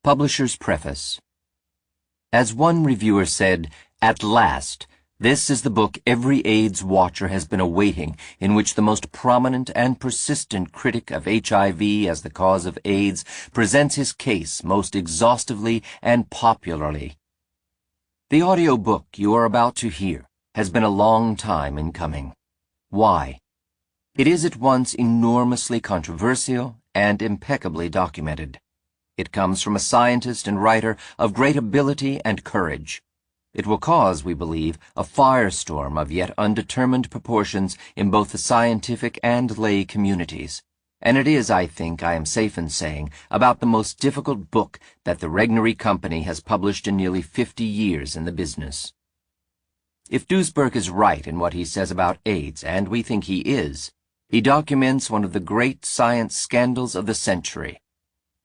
Publisher's Preface. As one reviewer said, "At last, this is the book every AIDS watcher has been awaiting, in which the most prominent and persistent critic of HIV as the cause of AIDS presents his case most exhaustively and popularly." The audiobook you are about to hear has been a long time in coming. Why? It is at once enormously controversial and impeccably documented. It comes from a scientist and writer of great ability and courage. It will cause, we believe, a firestorm of yet undetermined proportions in both the scientific and lay communities. And it is, I think I am safe in saying, about the most difficult book that the Regnery Company has published in nearly 50 years in the business. If Duesberg is right in what he says about AIDS, and we think he is, he documents one of the great science scandals of the century.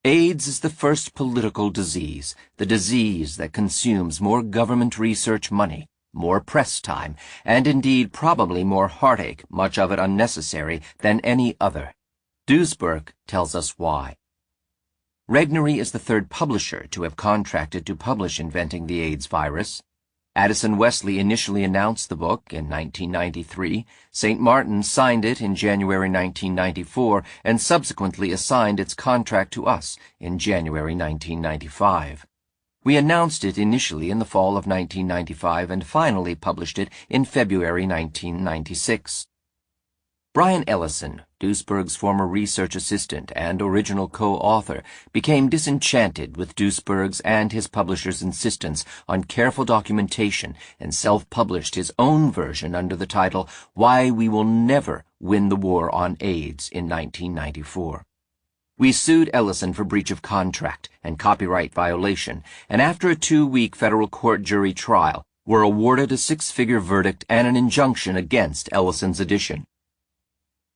AIDS is the first political disease, the disease that consumes more government research money, more press time, and indeed probably more heartache, much of it unnecessary, than any other. Duesberg tells us why. Regnery is the third publisher to have contracted to publish Inventing the AIDS Virus. Addison Wesley initially announced the book in 1993, St. Martin signed it in January 1994, and subsequently assigned its contract to us in January 1995. We announced it initially in the fall of 1995 and finally published it in February 1996. Bryan Ellison, Duesberg's former research assistant and original co-author, became disenchanted with Duesberg's and his publisher's insistence on careful documentation and self-published his own version under the title Why We Will Never Win the War on AIDS in 1994. We sued Ellison for breach of contract and copyright violation, and after a 2-week federal court jury trial, were awarded a 6-figure verdict and an injunction against Ellison's edition.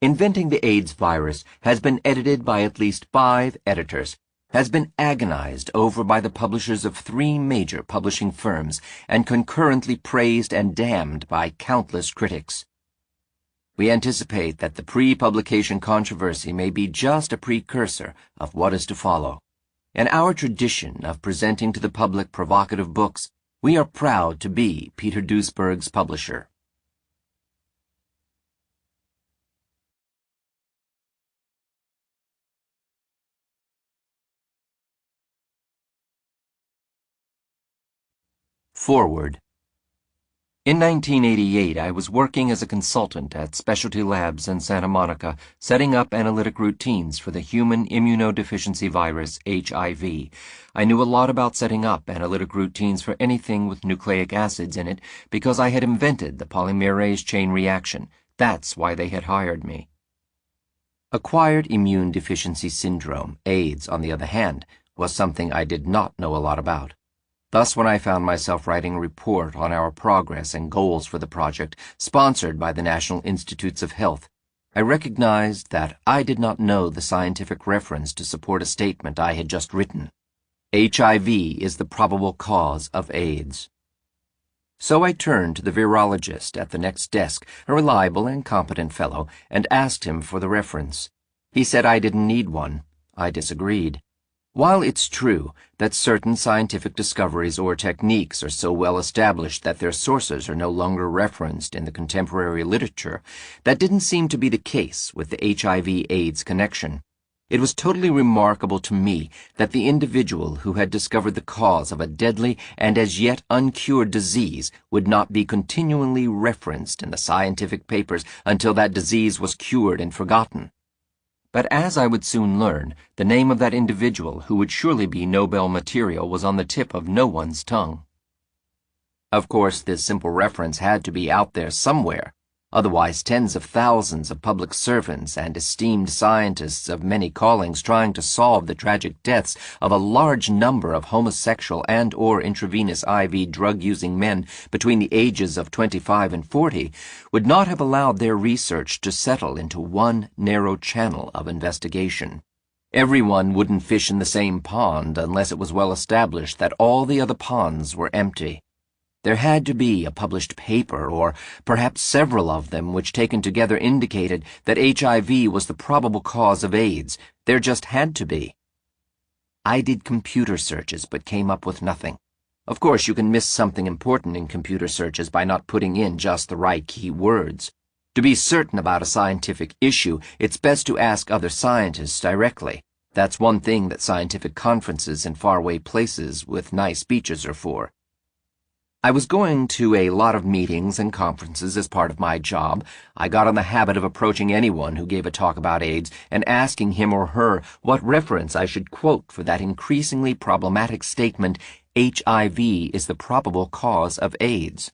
Inventing the AIDS Virus has been edited by at least 5 editors, has been agonized over by the publishers of 3 major publishing firms, and concurrently praised and damned by countless critics. We anticipate that the pre-publication controversy may be just a precursor of what is to follow. In our tradition of presenting to the public provocative books, we are proud to be Peter Duesberg's publisher. Forward. In 1988, I was working as a consultant at Specialty Labs in Santa Monica, setting up analytic routines for the human immunodeficiency virus, HIV. I knew a lot about setting up analytic routines for anything with nucleic acids in it because I had invented the polymerase chain reaction. That's why they had hired me. Acquired immune deficiency syndrome, AIDS, on the other hand, was something I did not know a lot about. Thus, when I found myself writing a report on our progress and goals for the project, sponsored by the National Institutes of Health, I recognized that I did not know the scientific reference to support a statement I had just written. HIV is the probable cause of AIDS. So I turned to the virologist at the next desk, a reliable and competent fellow, and asked him for the reference. He said I didn't need one. I disagreed. While it's true that certain scientific discoveries or techniques are so well established that their sources are no longer referenced in the contemporary literature, that didn't seem to be the case with the HIV-AIDS connection. It was totally remarkable to me that the individual who had discovered the cause of a deadly and as yet uncured disease would not be continually referenced in the scientific papers until that disease was cured and forgotten. But as I would soon learn, the name of that individual who would surely be Nobel material was on the tip of no one's tongue. Of course, this simple reference had to be out there somewhere. Otherwise, tens of thousands of public servants and esteemed scientists of many callings trying to solve the tragic deaths of a large number of homosexual and/or intravenous IV drug-using men between the ages of 25 and 40 would not have allowed their research to settle into one narrow channel of investigation. Everyone wouldn't fish in the same pond unless it was well established that all the other ponds were empty. There had to be a published paper, or perhaps several of them, which taken together indicated that HIV was the probable cause of AIDS. There just had to be. I did computer searches but came up with nothing. Of course, you can miss something important in computer searches by not putting in just the right key words. To be certain about a scientific issue, it's best to ask other scientists directly. That's one thing that scientific conferences in faraway places with nice speeches are for. I was going to a lot of meetings and conferences as part of my job. I got in the habit of approaching anyone who gave a talk about AIDS and asking him or her what reference I should quote for that increasingly problematic statement, HIV is the probable cause of AIDS.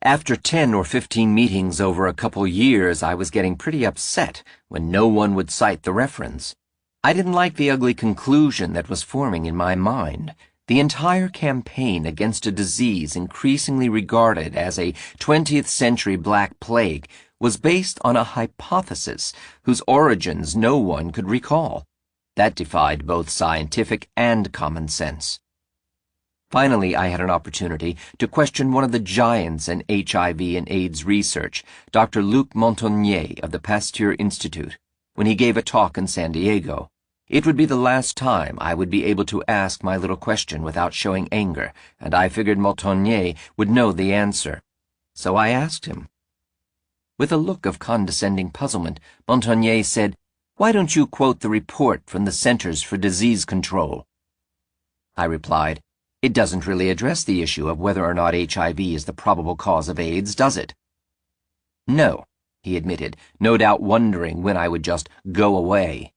After 10 or 15 meetings over a couple years, I was getting pretty upset when no one would cite the reference. I didn't like the ugly conclusion that was forming in my mind. The entire campaign against a disease increasingly regarded as a 20th century Black Plague was based on a hypothesis whose origins no one could recall. That defied both scientific and common sense. Finally, I had an opportunity to question one of the giants in HIV and AIDS research, Dr. Luc Montagnier of the Pasteur Institute, when he gave a talk in San Diego. It would be the last time I would be able to ask my little question without showing anger, and I figured Montagnier would know the answer. So I asked him. With a look of condescending puzzlement, Montagnier said, "Why don't you quote the report from the Centers for Disease Control?" I replied, "It doesn't really address the issue of whether or not HIV is the probable cause of AIDS, does it?" "No," he admitted, no doubt wondering when I would just go away.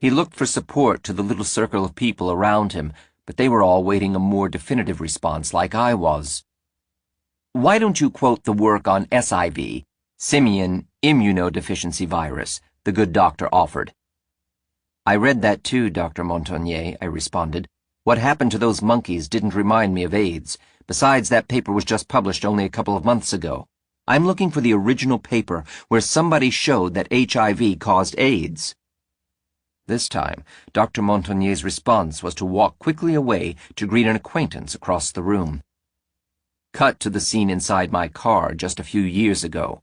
He looked for support to the little circle of people around him, but they were all waiting a more definitive response like I was. "Why don't you quote the work on SIV, simian immunodeficiency virus?" the good doctor offered. "I read that too, Dr. Montagnier," I responded. "What happened to those monkeys didn't remind me of AIDS. Besides, that paper was just published only a couple of months ago. I'm looking for the original paper where somebody showed that HIV caused AIDS." This time, Dr. Montagnier's response was to walk quickly away to greet an acquaintance across the room. Cut to the scene inside my car just a few years ago.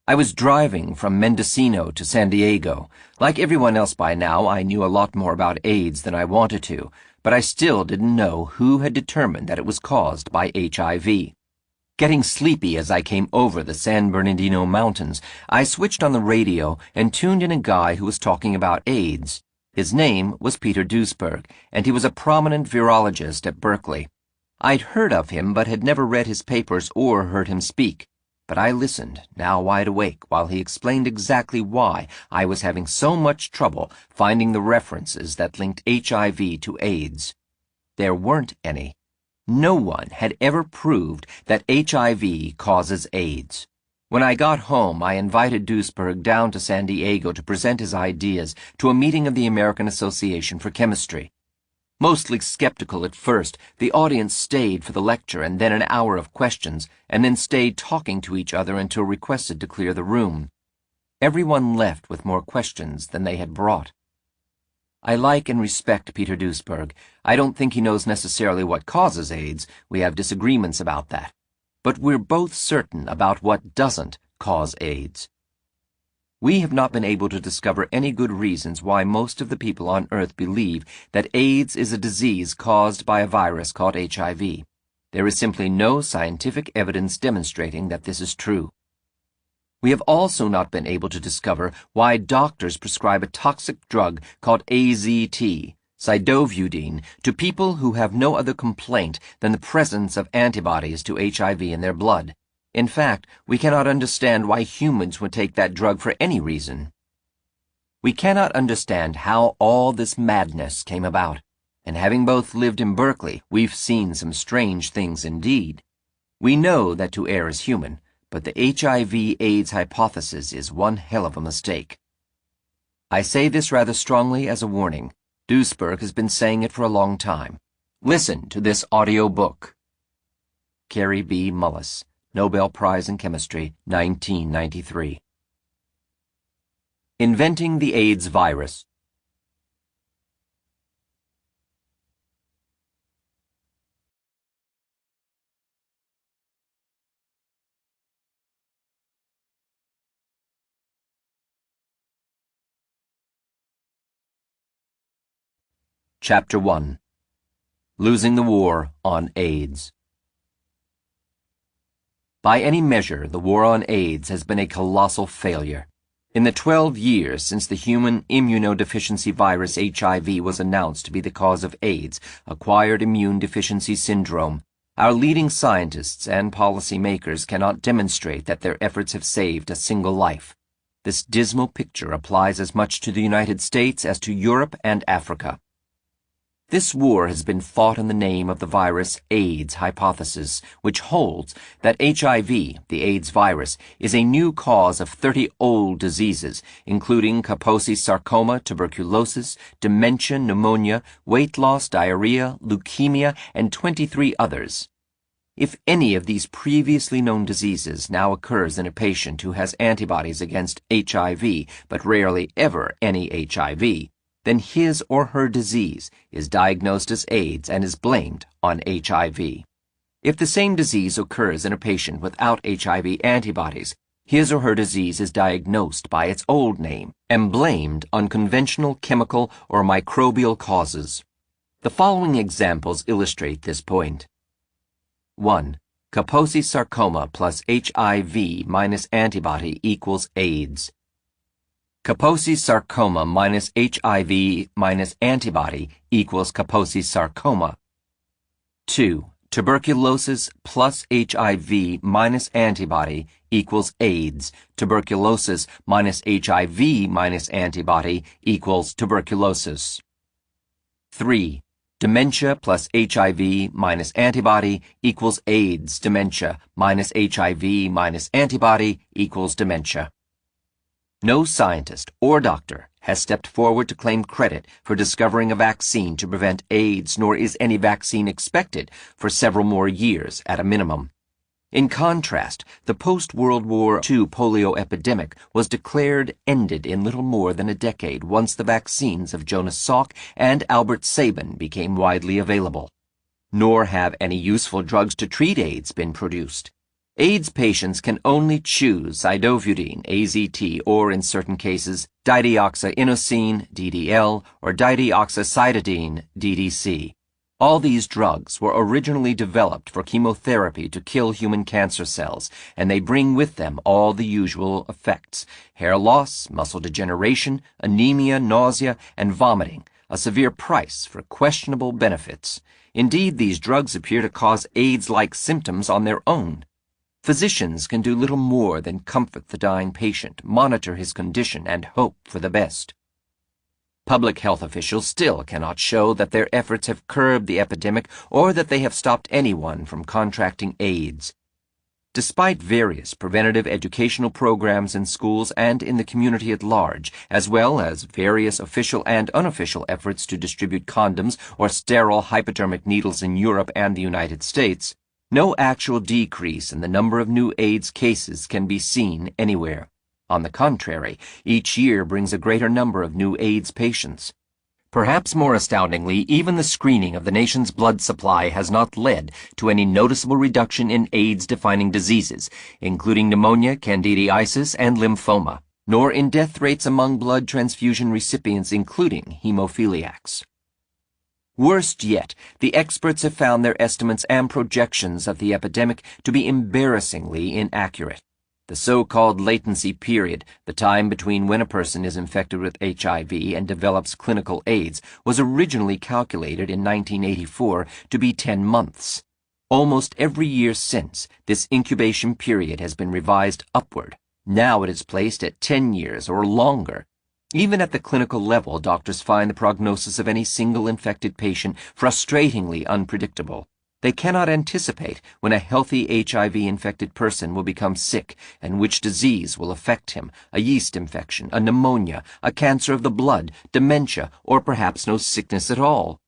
I was driving from Mendocino to San Diego. Like everyone else by now, I knew a lot more about AIDS than I wanted to, but I still didn't know who had determined that it was caused by HIV. Getting sleepy as I came over the San Bernardino Mountains, I switched on the radio and tuned in a guy who was talking about AIDS. His name was Peter Duesberg, and he was a prominent virologist at Berkeley. I'd heard of him but had never read his papers or heard him speak. But I listened, now wide awake, while he explained exactly why I was having so much trouble finding the references that linked HIV to AIDS. There weren't any. No one had ever proved that HIV causes AIDS. When I got home, I invited Duesberg down to San Diego to present his ideas to a meeting of the American Association for Chemistry. Mostly skeptical at first, the audience stayed for the lecture and then an hour of questions, and then stayed talking to each other until requested to clear the room. Everyone left with more questions than they had brought. I like and respect Peter Duesberg. I don't think he knows necessarily what causes AIDS. We have disagreements about that. But we're both certain about what doesn't cause AIDS. We have not been able to discover any good reasons why most of the people on Earth believe that AIDS is a disease caused by a virus called HIV. There is simply no scientific evidence demonstrating that this is true. We have also not been able to discover why doctors prescribe a toxic drug called AZT, Cidovudine, to people who have no other complaint than the presence of antibodies to HIV in their blood. In fact, we cannot understand why humans would take that drug for any reason. We cannot understand how all this madness came about, and having both lived in Berkeley, we've seen some strange things indeed. We know that to err is human, but the HIV/AIDS hypothesis is one hell of a mistake. I say this rather strongly as a warning. Duesberg has been saying it for a long time. Listen to this audio book. Carrie B. Mullis, Nobel Prize in Chemistry, 1993. Inventing the AIDS Virus. Chapter 1. Losing the War on AIDS. By any measure, the war on AIDS has been a colossal failure. In the 12 years since the human immunodeficiency virus HIV was announced to be the cause of AIDS, acquired immune deficiency syndrome, our leading scientists and policymakers cannot demonstrate that their efforts have saved a single life. This dismal picture applies as much to the United States as to Europe and Africa. This war has been fought in the name of the virus AIDS hypothesis, which holds that HIV, the AIDS virus, is a new cause of 30 old diseases, including Kaposi sarcoma, tuberculosis, dementia, pneumonia, weight loss, diarrhea, leukemia, and 23 others. If any of these previously known diseases now occurs in a patient who has antibodies against HIV, but rarely ever any HIV, then his or her disease is diagnosed as AIDS and is blamed on HIV. If the same disease occurs in a patient without HIV antibodies, his or her disease is diagnosed by its old name and blamed on conventional chemical or microbial causes. The following examples illustrate this point. 1. Kaposi sarcoma plus HIV minus antibody equals AIDS. Kaposi sarcoma minus HIV minus antibody equals Kaposi sarcoma. 2. Tuberculosis plus HIV minus antibody equals AIDS. Tuberculosis minus HIV minus antibody equals tuberculosis. 3. Dementia plus HIV minus antibody equals AIDS. Dementia minus HIV minus antibody equals dementia. No scientist or doctor has stepped forward to claim credit for discovering a vaccine to prevent AIDS, nor is any vaccine expected for several more years at a minimum. In contrast, the post-World War II polio epidemic was declared ended in little more than a decade once the vaccines of Jonas Salk and Albert Sabin became widely available. Nor have any useful drugs to treat AIDS been produced. AIDS patients can only choose zidovudine, AZT, or in certain cases, dideoxyinosine, DDL, or dideoxycytidine, DDC. All these drugs were originally developed for chemotherapy to kill human cancer cells, and they bring with them all the usual effects: hair loss, muscle degeneration, anemia, nausea, and vomiting, a severe price for questionable benefits. Indeed, these drugs appear to cause AIDS-like symptoms on their own. Physicians can do little more than comfort the dying patient, monitor his condition, and hope for the best. Public health officials still cannot show that their efforts have curbed the epidemic or that they have stopped anyone from contracting AIDS. Despite various preventative educational programs in schools and in the community at large, as well as various official and unofficial efforts to distribute condoms or sterile hypodermic needles in Europe and the United States, no actual decrease in the number of new AIDS cases can be seen anywhere. On the contrary, each year brings a greater number of new AIDS patients. Perhaps more astoundingly, even the screening of the nation's blood supply has not led to any noticeable reduction in AIDS-defining diseases, including pneumonia, candidiasis, and lymphoma, nor in death rates among blood transfusion recipients, including hemophiliacs. Worst yet, the experts have found their estimates and projections of the epidemic to be embarrassingly inaccurate. The so-called latency period, the time between when a person is infected with HIV and develops clinical AIDS, was originally calculated in 1984 to be 10 months. Almost every year since, this incubation period has been revised upward. Now it is placed at 10 years or longer. Even at the clinical level, doctors find the prognosis of any single infected patient frustratingly unpredictable. They cannot anticipate when a healthy HIV-infected person will become sick and which disease will affect him: a yeast infection, a pneumonia, a cancer of the blood, dementia, or perhaps no sickness at all.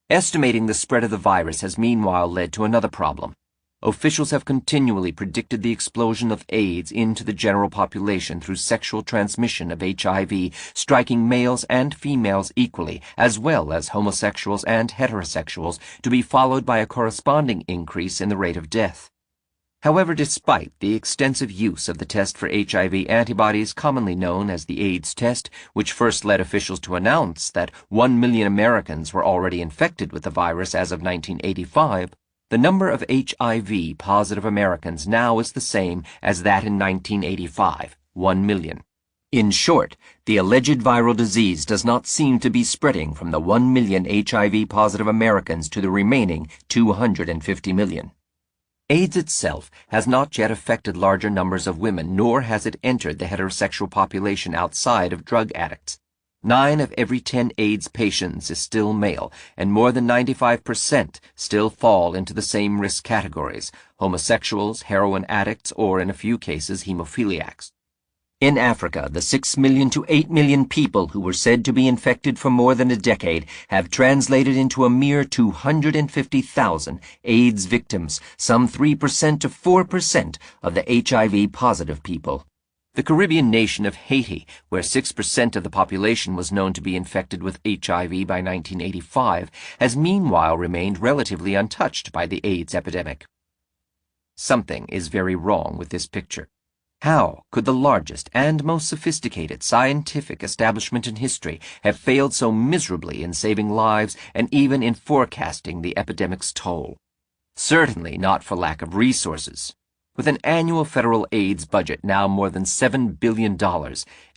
Estimating the spread of the virus has meanwhile led to another problem. Officials have continually predicted the explosion of AIDS into the general population through sexual transmission of HIV, striking males and females equally, as well as homosexuals and heterosexuals, to be followed by a corresponding increase in the rate of death. However, despite the extensive use of the test for HIV antibodies, commonly known as the AIDS test, which first led officials to announce that 1 million Americans were already infected with the virus as of 1985, the number of HIV-positive Americans now is the same as that in 1985, 1 million. In short, the alleged viral disease does not seem to be spreading from the 1 million HIV-positive Americans to the remaining 250 million. AIDS itself has not yet affected larger numbers of women, nor has it entered the heterosexual population outside of drug addicts. 9 of every 10 AIDS patients is still male, and more than 95% still fall into the same risk categories: homosexuals, heroin addicts, or in a few cases, hemophiliacs. In Africa, the 6 million to 8 million people who were said to be infected for more than a decade have translated into a mere 250,000 AIDS victims, some 3% to 4% of the HIV-positive people. The Caribbean nation of Haiti, where 6% of the population was known to be infected with HIV by 1985, has meanwhile remained relatively untouched by the AIDS epidemic. Something is very wrong with this picture. How could the largest and most sophisticated scientific establishment in history have failed so miserably in saving lives and even in forecasting the epidemic's toll? Certainly not for lack of resources. With an annual federal AIDS budget now more than $7 billion,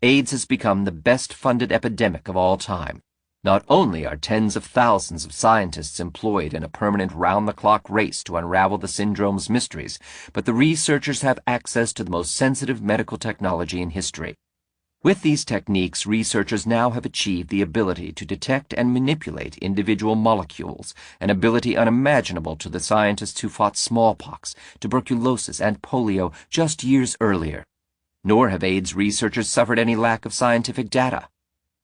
AIDS has become the best-funded epidemic of all time. Not only are tens of thousands of scientists employed in a permanent round-the-clock race to unravel the syndrome's mysteries, but the researchers have access to the most sensitive medical technology in history. With these techniques, researchers now have achieved the ability to detect and manipulate individual molecules, an ability unimaginable to the scientists who fought smallpox, tuberculosis, and polio just years earlier. Nor have AIDS researchers suffered any lack of scientific data.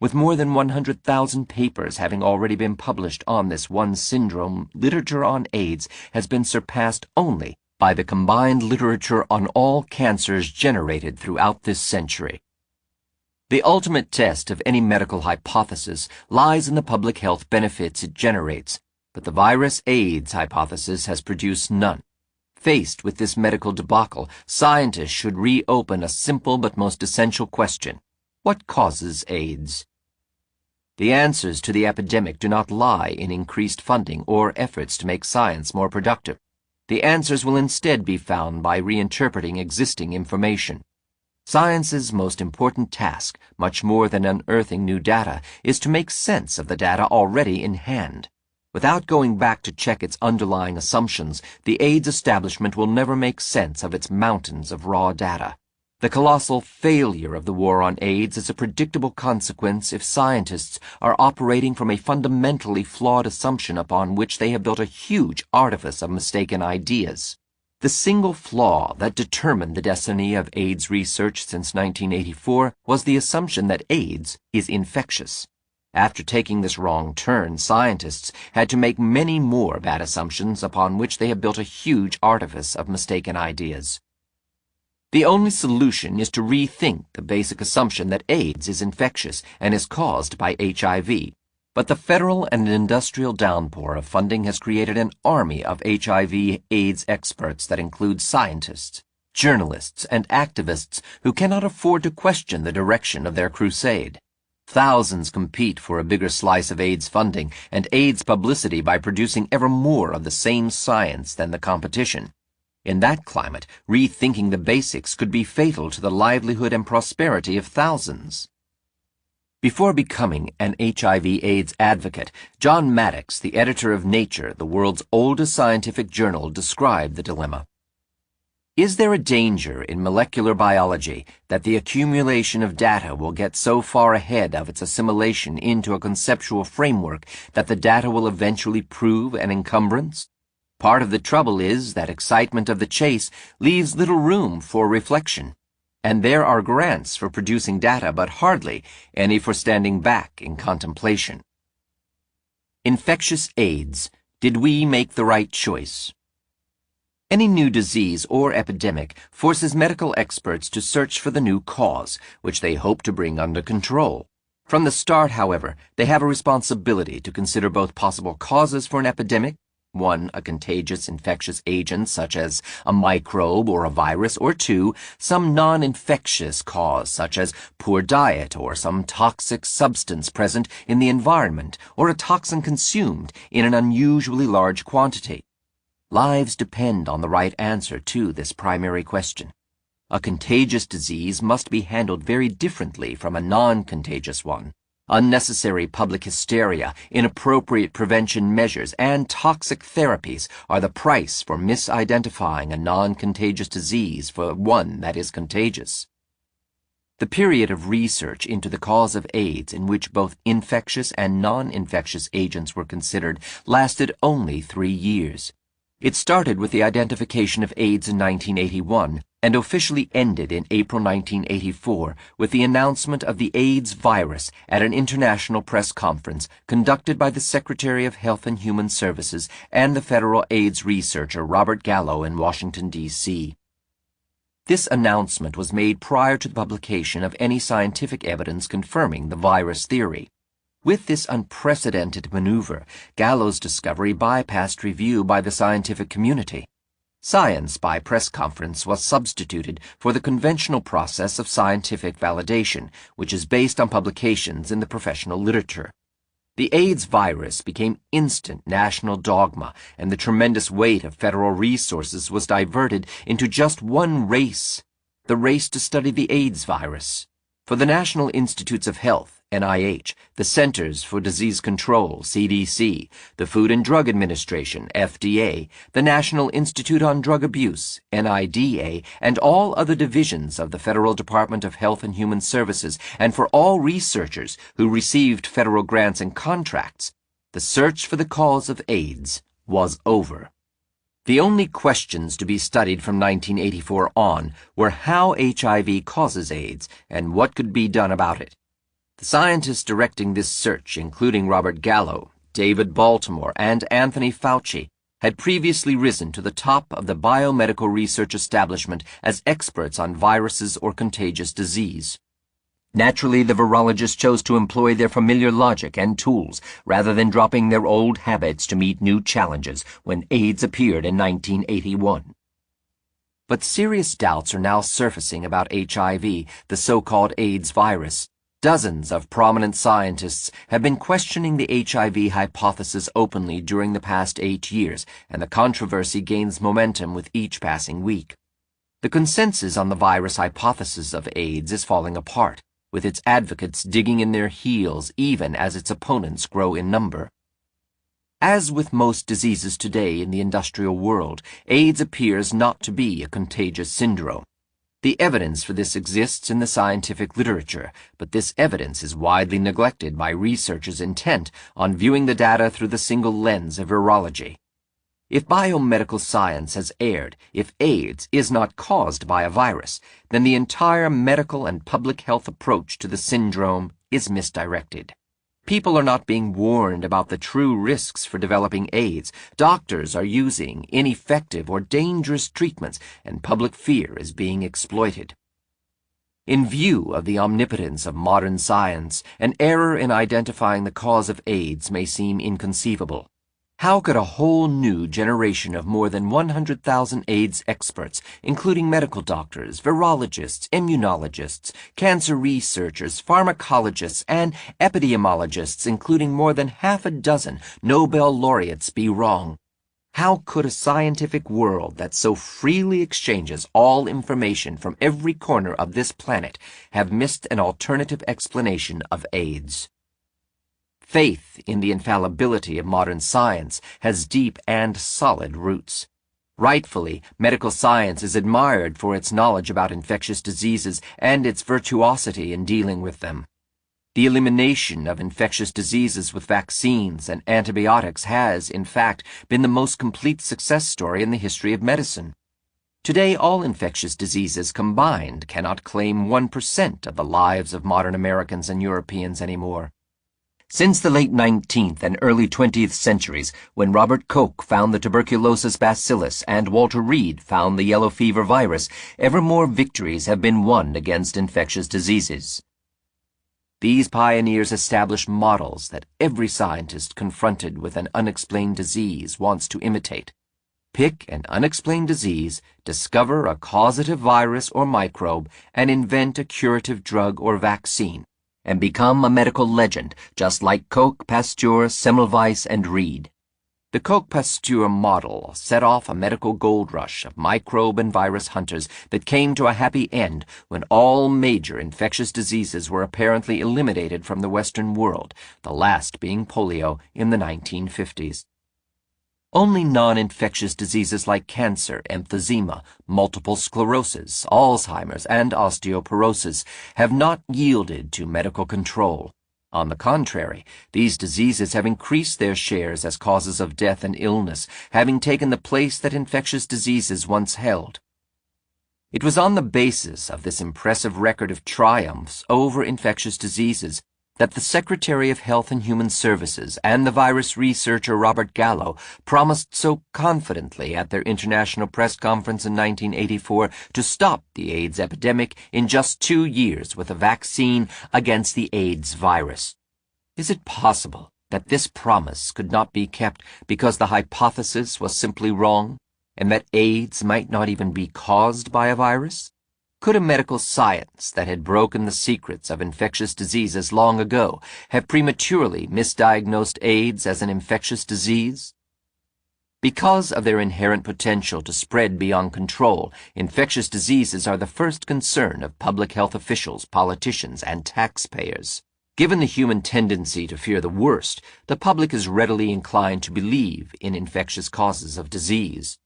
With more than 100,000 papers having already been published on this one syndrome, literature on AIDS has been surpassed only by the combined literature on all cancers generated throughout this century. The ultimate test of any medical hypothesis lies in the public health benefits it generates, but the virus AIDS hypothesis has produced none. Faced with this medical debacle, scientists should reopen a simple but most essential question: what causes AIDS? The answers to the epidemic do not lie in increased funding or efforts to make science more productive. The answers will instead be found by reinterpreting existing information. Science's most important task, much more than unearthing new data, is to make sense of the data already in hand. Without going back to check its underlying assumptions, the AIDS establishment will never make sense of its mountains of raw data. The colossal failure of the war on AIDS is a predictable consequence if scientists are operating from a fundamentally flawed assumption upon which they have built a huge artifice of mistaken ideas. The single flaw that determined the destiny of AIDS research since 1984 was the assumption that AIDS is infectious. After taking this wrong turn, scientists had to make many more bad assumptions upon which they have built a huge artifice of mistaken ideas. The only solution is to rethink the basic assumption that AIDS is infectious and is caused by HIV. But the federal and industrial downpour of funding has created an army of HIV/AIDS experts that includes scientists, journalists, and activists who cannot afford to question the direction of their crusade. Thousands compete for a bigger slice of AIDS funding and AIDS publicity by producing ever more of the same science than the competition. In that climate, rethinking the basics could be fatal to the livelihood and prosperity of thousands. Before becoming an HIV/AIDS advocate, John Maddox, the editor of Nature, the world's oldest scientific journal, described the dilemma. Is there a danger in molecular biology that the accumulation of data will get so far ahead of its assimilation into a conceptual framework that the data will eventually prove an encumbrance? Part of the trouble is that excitement of the chase leaves little room for reflection, and there are grants for producing data but hardly any for standing back in contemplation. Infectious AIDS. Did we make the right choice? Any new disease or epidemic forces medical experts to search for the new cause, which they hope to bring under control. From the start, however, they have a responsibility to consider both possible causes for an epidemic 1. A contagious infectious agent such as a microbe or a virus, or 2. Some non-infectious cause such as poor diet or some toxic substance present in the environment or a toxin consumed in an unusually large quantity. Lives depend on the right answer to this primary question. A contagious disease must be handled very differently from a non-contagious one. Unnecessary public hysteria, inappropriate prevention measures, and toxic therapies are the price for misidentifying a non-contagious disease for one that is contagious. The period of research into the cause of AIDS in which both infectious and non-infectious agents were considered lasted only 3 years. It started with the identification of AIDS in 1981 and officially ended in April 1984 with the announcement of the AIDS virus at an international press conference conducted by the Secretary of Health and Human Services and the federal AIDS researcher Robert Gallo in Washington, D.C. This announcement was made prior to the publication of any scientific evidence confirming the virus theory. With this unprecedented maneuver, Gallo's discovery bypassed review by the scientific community. Science by press conference was substituted for the conventional process of scientific validation, which is based on publications in the professional literature. The AIDS virus became instant national dogma, and the tremendous weight of federal resources was diverted into just one race, the race to study the AIDS virus. For the National Institutes of Health, NIH, the Centers for Disease Control, CDC, the Food and Drug Administration, FDA, the National Institute on Drug Abuse, NIDA, and all other divisions of the Federal Department of Health and Human Services, and for all researchers who received federal grants and contracts, the search for the cause of AIDS was over. The only questions to be studied from 1984 on were how HIV causes AIDS and what could be done about it. The scientists directing this search, including Robert Gallo, David Baltimore, and Anthony Fauci, had previously risen to the top of the biomedical research establishment as experts on viruses or contagious disease. Naturally, the virologists chose to employ their familiar logic and tools rather than dropping their old habits to meet new challenges when AIDS appeared in 1981. But serious doubts are now surfacing about HIV, the so-called AIDS virus. Dozens of prominent scientists have been questioning the HIV hypothesis openly during the past 8 years, and the controversy gains momentum with each passing week. The consensus on the virus hypothesis of AIDS is falling apart, with its advocates digging in their heels even as its opponents grow in number. As with most diseases today in the industrial world, AIDS appears not to be a contagious syndrome. The evidence for this exists in the scientific literature, but this evidence is widely neglected by researchers intent on viewing the data through the single lens of virology. If biomedical science has erred, if AIDS is not caused by a virus, then the entire medical and public health approach to the syndrome is misdirected. People are not being warned about the true risks for developing AIDS. Doctors are using ineffective or dangerous treatments, and public fear is being exploited. In view of the omnipotence of modern science, an error in identifying the cause of AIDS may seem inconceivable. How could a whole new generation of more than 100,000 AIDS experts, including medical doctors, virologists, immunologists, cancer researchers, pharmacologists, and epidemiologists, including more than half a dozen Nobel laureates, be wrong? How could a scientific world that so freely exchanges all information from every corner of this planet have missed an alternative explanation of AIDS? Faith in the infallibility of modern science has deep and solid roots. Rightfully, medical science is admired for its knowledge about infectious diseases and its virtuosity in dealing with them. The elimination of infectious diseases with vaccines and antibiotics has, in fact, been the most complete success story in the history of medicine. Today, all infectious diseases combined cannot claim 1% of the lives of modern Americans and Europeans anymore. Since the late 19th and early 20th centuries, when Robert Koch found the tuberculosis bacillus and Walter Reed found the yellow fever virus, ever more victories have been won against infectious diseases. these pioneers established models that every scientist confronted with an unexplained disease wants to imitate. Pick an unexplained disease, discover a causative virus or microbe, and invent a curative drug or vaccine, and become a medical legend, just like Koch, Pasteur, Semmelweis, and Reed. The Koch-Pasteur model set off a medical gold rush of microbe and virus hunters that came to a happy end when all major infectious diseases were apparently eliminated from the Western world, the last being polio in the 1950s. Only non-infectious diseases like cancer, emphysema, multiple sclerosis, Alzheimer's, and osteoporosis have not yielded to medical control. On the contrary, these diseases have increased their shares as causes of death and illness, having taken the place that infectious diseases once held. It was on the basis of this impressive record of triumphs over infectious diseases that the Secretary of Health and Human Services and the virus researcher Robert Gallo promised so confidently at their international press conference in 1984 to stop the AIDS epidemic in just 2 years with a vaccine against the AIDS virus. Is it possible that this promise could not be kept because the hypothesis was simply wrong, and that AIDS might not even be caused by a virus? Could a medical science that had broken the secrets of infectious diseases long ago have prematurely misdiagnosed AIDS as an infectious disease? Because of their inherent potential to spread beyond control, infectious diseases are the first concern of public health officials, politicians, and taxpayers. Given the human tendency to fear the worst, the public is readily inclined to believe in infectious causes of disease.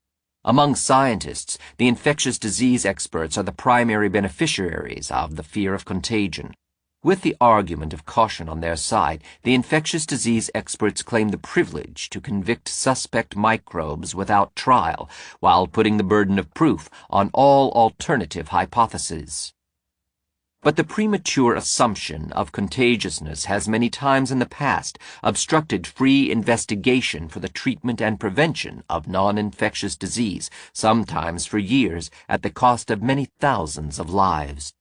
Among scientists, the infectious disease experts are the primary beneficiaries of the fear of contagion. With the argument of caution on their side, the infectious disease experts claim the privilege to convict suspect microbes without trial, while putting the burden of proof on all alternative hypotheses. But the premature assumption of contagiousness has many times in the past obstructed free investigation for the treatment and prevention of non-infectious disease, sometimes for years at the cost of many thousands of lives.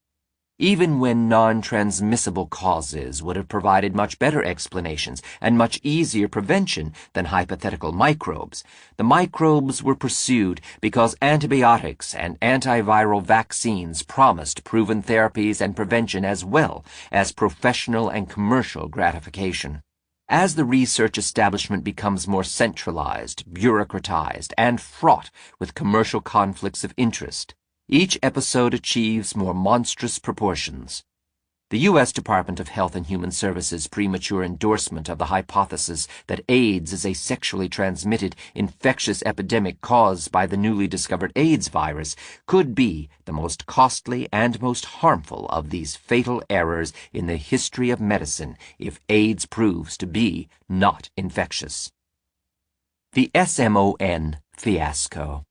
Even when non-transmissible causes would have provided much better explanations and much easier prevention than hypothetical microbes, the microbes were pursued because antibiotics and antiviral vaccines promised proven therapies and prevention as well as professional and commercial gratification. As the research establishment becomes more centralized, bureaucratized, and fraught with commercial conflicts of interest, each episode achieves more monstrous proportions. The U.S. Department of Health and Human Services' premature endorsement of the hypothesis that AIDS is a sexually transmitted infectious epidemic caused by the newly discovered AIDS virus could be the most costly and most harmful of these fatal errors in the history of medicine if AIDS proves to be not infectious. The SMON fiasco.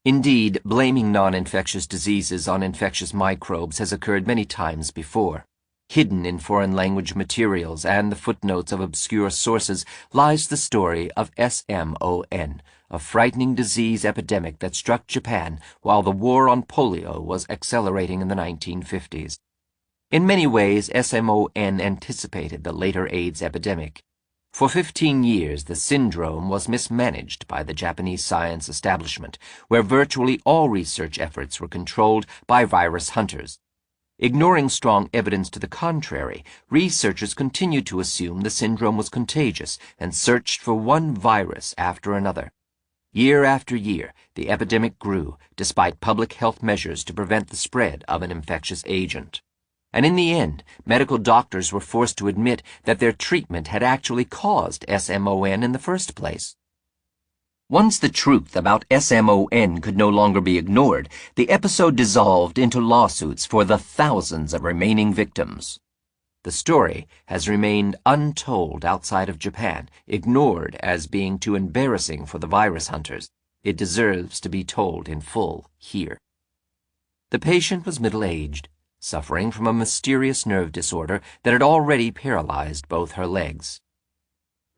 Indeed, blaming non-infectious diseases on infectious microbes has occurred many times before. Hidden in foreign language materials and the footnotes of obscure sources lies the story of SMON, a frightening disease epidemic that struck Japan while the war on polio was accelerating in the 1950s. In many ways, SMON anticipated the later AIDS epidemic. For 15 years, the syndrome was mismanaged by the Japanese science establishment, where virtually all research efforts were controlled by virus hunters. Ignoring strong evidence to the contrary, researchers continued to assume the syndrome was contagious and searched for one virus after another. Year after year, the epidemic grew, despite public health measures to prevent the spread of an infectious agent. And in the end, medical doctors were forced to admit that their treatment had actually caused SMON in the first place. Once the truth about SMON could no longer be ignored, the episode dissolved into lawsuits for the thousands of remaining victims. The story has remained untold outside of Japan, ignored as being too embarrassing for the virus hunters. It deserves to be told in full here. The patient was middle-aged, suffering from a mysterious nerve disorder that had already paralyzed both her legs.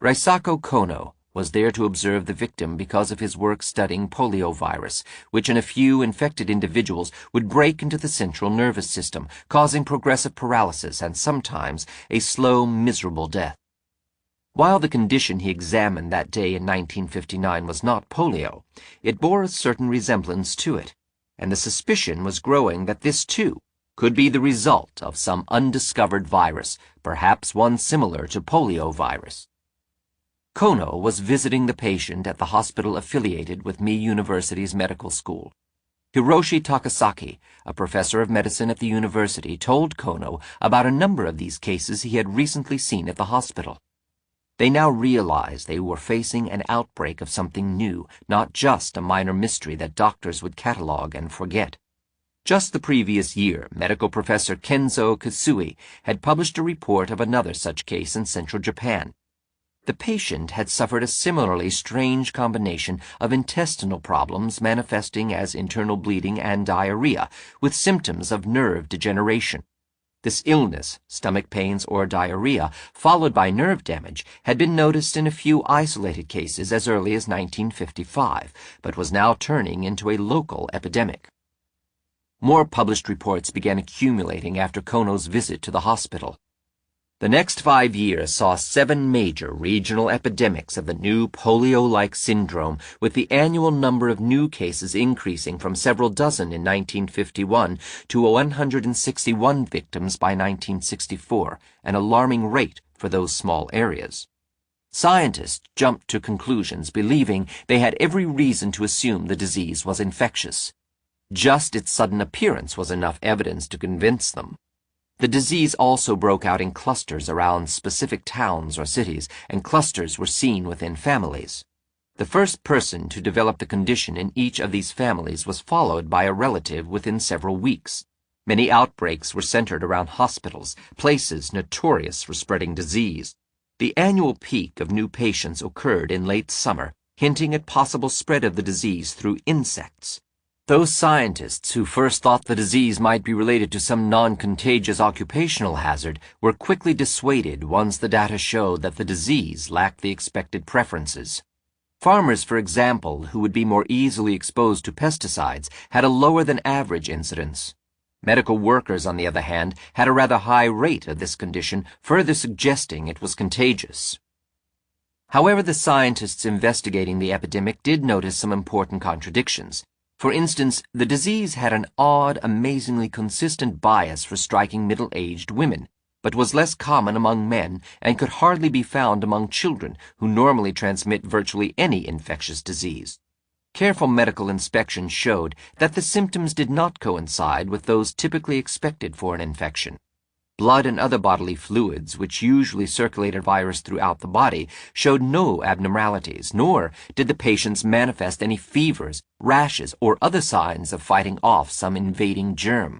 Risako Kono was there to observe the victim because of his work studying poliovirus, which in a few infected individuals would break into the central nervous system, causing progressive paralysis and sometimes a slow, miserable death. While the condition he examined that day in 1959 was not polio, it bore a certain resemblance to it, and the suspicion was growing that this, too, could be the result of some undiscovered virus, perhaps one similar to poliovirus. Kono was visiting the patient at the hospital affiliated with Mi University's medical school. Hiroshi Takasaki, a professor of medicine at the university, told Kono about a number of these cases he had recently seen at the hospital. They now realized they were facing an outbreak of something new, not just a minor mystery that doctors would catalog and forget. Just the previous year, medical professor Kenzo Kasui had published a report of another such case in central Japan. The patient had suffered a similarly strange combination of intestinal problems manifesting as internal bleeding and diarrhea, with symptoms of nerve degeneration. This illness, stomach pains or diarrhea, followed by nerve damage, had been noticed in a few isolated cases as early as 1955, but was now turning into a local epidemic. More published reports began accumulating after Kono's visit to the hospital. The next 5 years saw 7 major regional epidemics of the new polio-like syndrome, with the annual number of new cases increasing from several dozen in 1951 to 161 victims by 1964, an alarming rate for those small areas. Scientists jumped to conclusions, believing they had every reason to assume the disease was infectious. Just its sudden appearance was enough evidence to convince them. The disease also broke out in clusters around specific towns or cities, and clusters were seen within families. The first person to develop the condition in each of these families was followed by a relative within several weeks. Many outbreaks were centered around hospitals, places notorious for spreading disease. The annual peak of new patients occurred in late summer, hinting at possible spread of the disease through insects. Those scientists who first thought the disease might be related to some non-contagious occupational hazard were quickly dissuaded once the data showed that the disease lacked the expected preferences. Farmers, for example, who would be more easily exposed to pesticides, had a lower than average incidence. Medical workers, on the other hand, had a rather high rate of this condition, further suggesting it was contagious. However, the scientists investigating the epidemic did notice some important contradictions. For instance, the disease had an odd, amazingly consistent bias for striking middle-aged women, but was less common among men and could hardly be found among children, who normally transmit virtually any infectious disease. Careful medical inspection showed that the symptoms did not coincide with those typically expected for an infection. Blood and other bodily fluids, which usually circulate a virus throughout the body, showed no abnormalities, nor did the patients manifest any fevers, rashes, or other signs of fighting off some invading germ.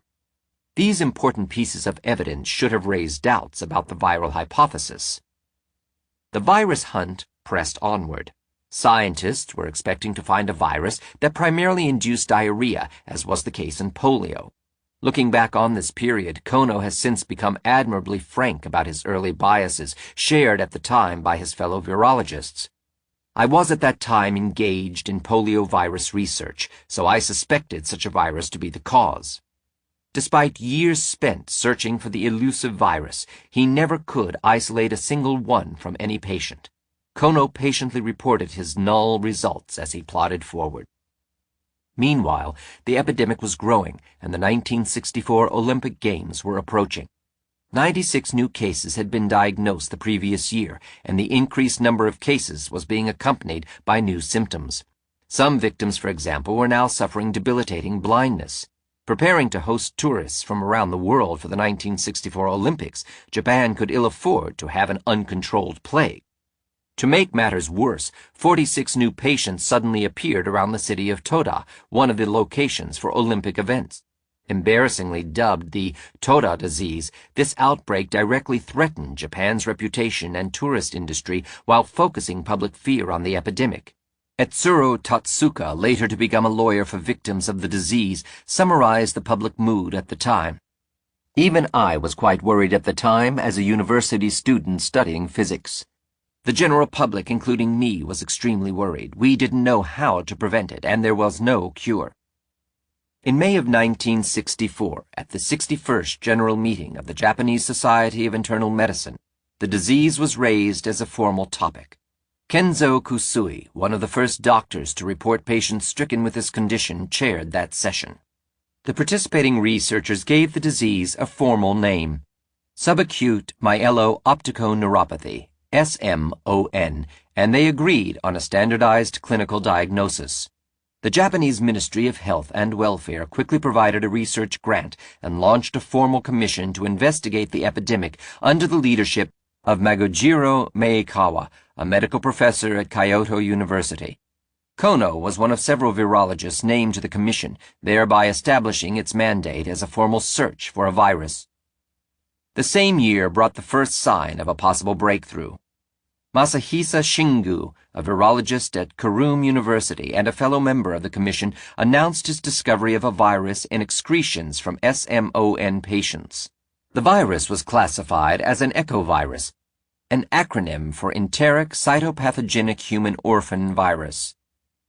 These important pieces of evidence should have raised doubts about the viral hypothesis. The virus hunt pressed onward. Scientists were expecting to find a virus that primarily induced diarrhea, as was the case in polio. Looking back on this period, Kono has since become admirably frank about his early biases, shared at the time by his fellow virologists. I was at that time engaged in poliovirus research, so I suspected such a virus to be the cause. Despite years spent searching for the elusive virus, he never could isolate a single one from any patient. Kono patiently reported his null results as he plodded forward. Meanwhile, the epidemic was growing, and the 1964 Olympic Games were approaching. 96 new cases had been diagnosed the previous year, and the increased number of cases was being accompanied by new symptoms. Some victims, for example, were now suffering debilitating blindness. Preparing to host tourists from around the world for the 1964 Olympics, Japan could ill afford to have an uncontrolled plague. To make matters worse, 46 new patients suddenly appeared around the city of Toda, one of the locations for Olympic events. Embarrassingly dubbed the Toda disease, this outbreak directly threatened Japan's reputation and tourist industry while focusing public fear on the epidemic. Etsuro Tatsuka, later to become a lawyer for victims of the disease, summarized the public mood at the time. Even I was quite worried at the time as a university student studying physics. The general public, including me, was extremely worried. We didn't know how to prevent it, and there was no cure. In May of 1964, at the 61st General Meeting of the Japanese Society of Internal Medicine, the disease was raised as a formal topic. Kenzo Kusui, one of the first doctors to report patients stricken with this condition, chaired that session. The participating researchers gave the disease a formal name: subacute myeloopticoneuropathy, SMON, and they agreed on a standardized clinical diagnosis. The Japanese Ministry of Health and Welfare quickly provided a research grant and launched a formal commission to investigate the epidemic under the leadership of Magojiro Meikawa, a medical professor at Kyoto University. Kono was one of several virologists named to the commission, thereby establishing its mandate as a formal search for a virus. The same year brought the first sign of a possible breakthrough. Masahisa Shingu, a virologist at Kurum University and a fellow member of the commission, announced his discovery of a virus in excretions from SMON patients. The virus was classified as an echovirus, an acronym for enteric cytopathogenic human orphan virus.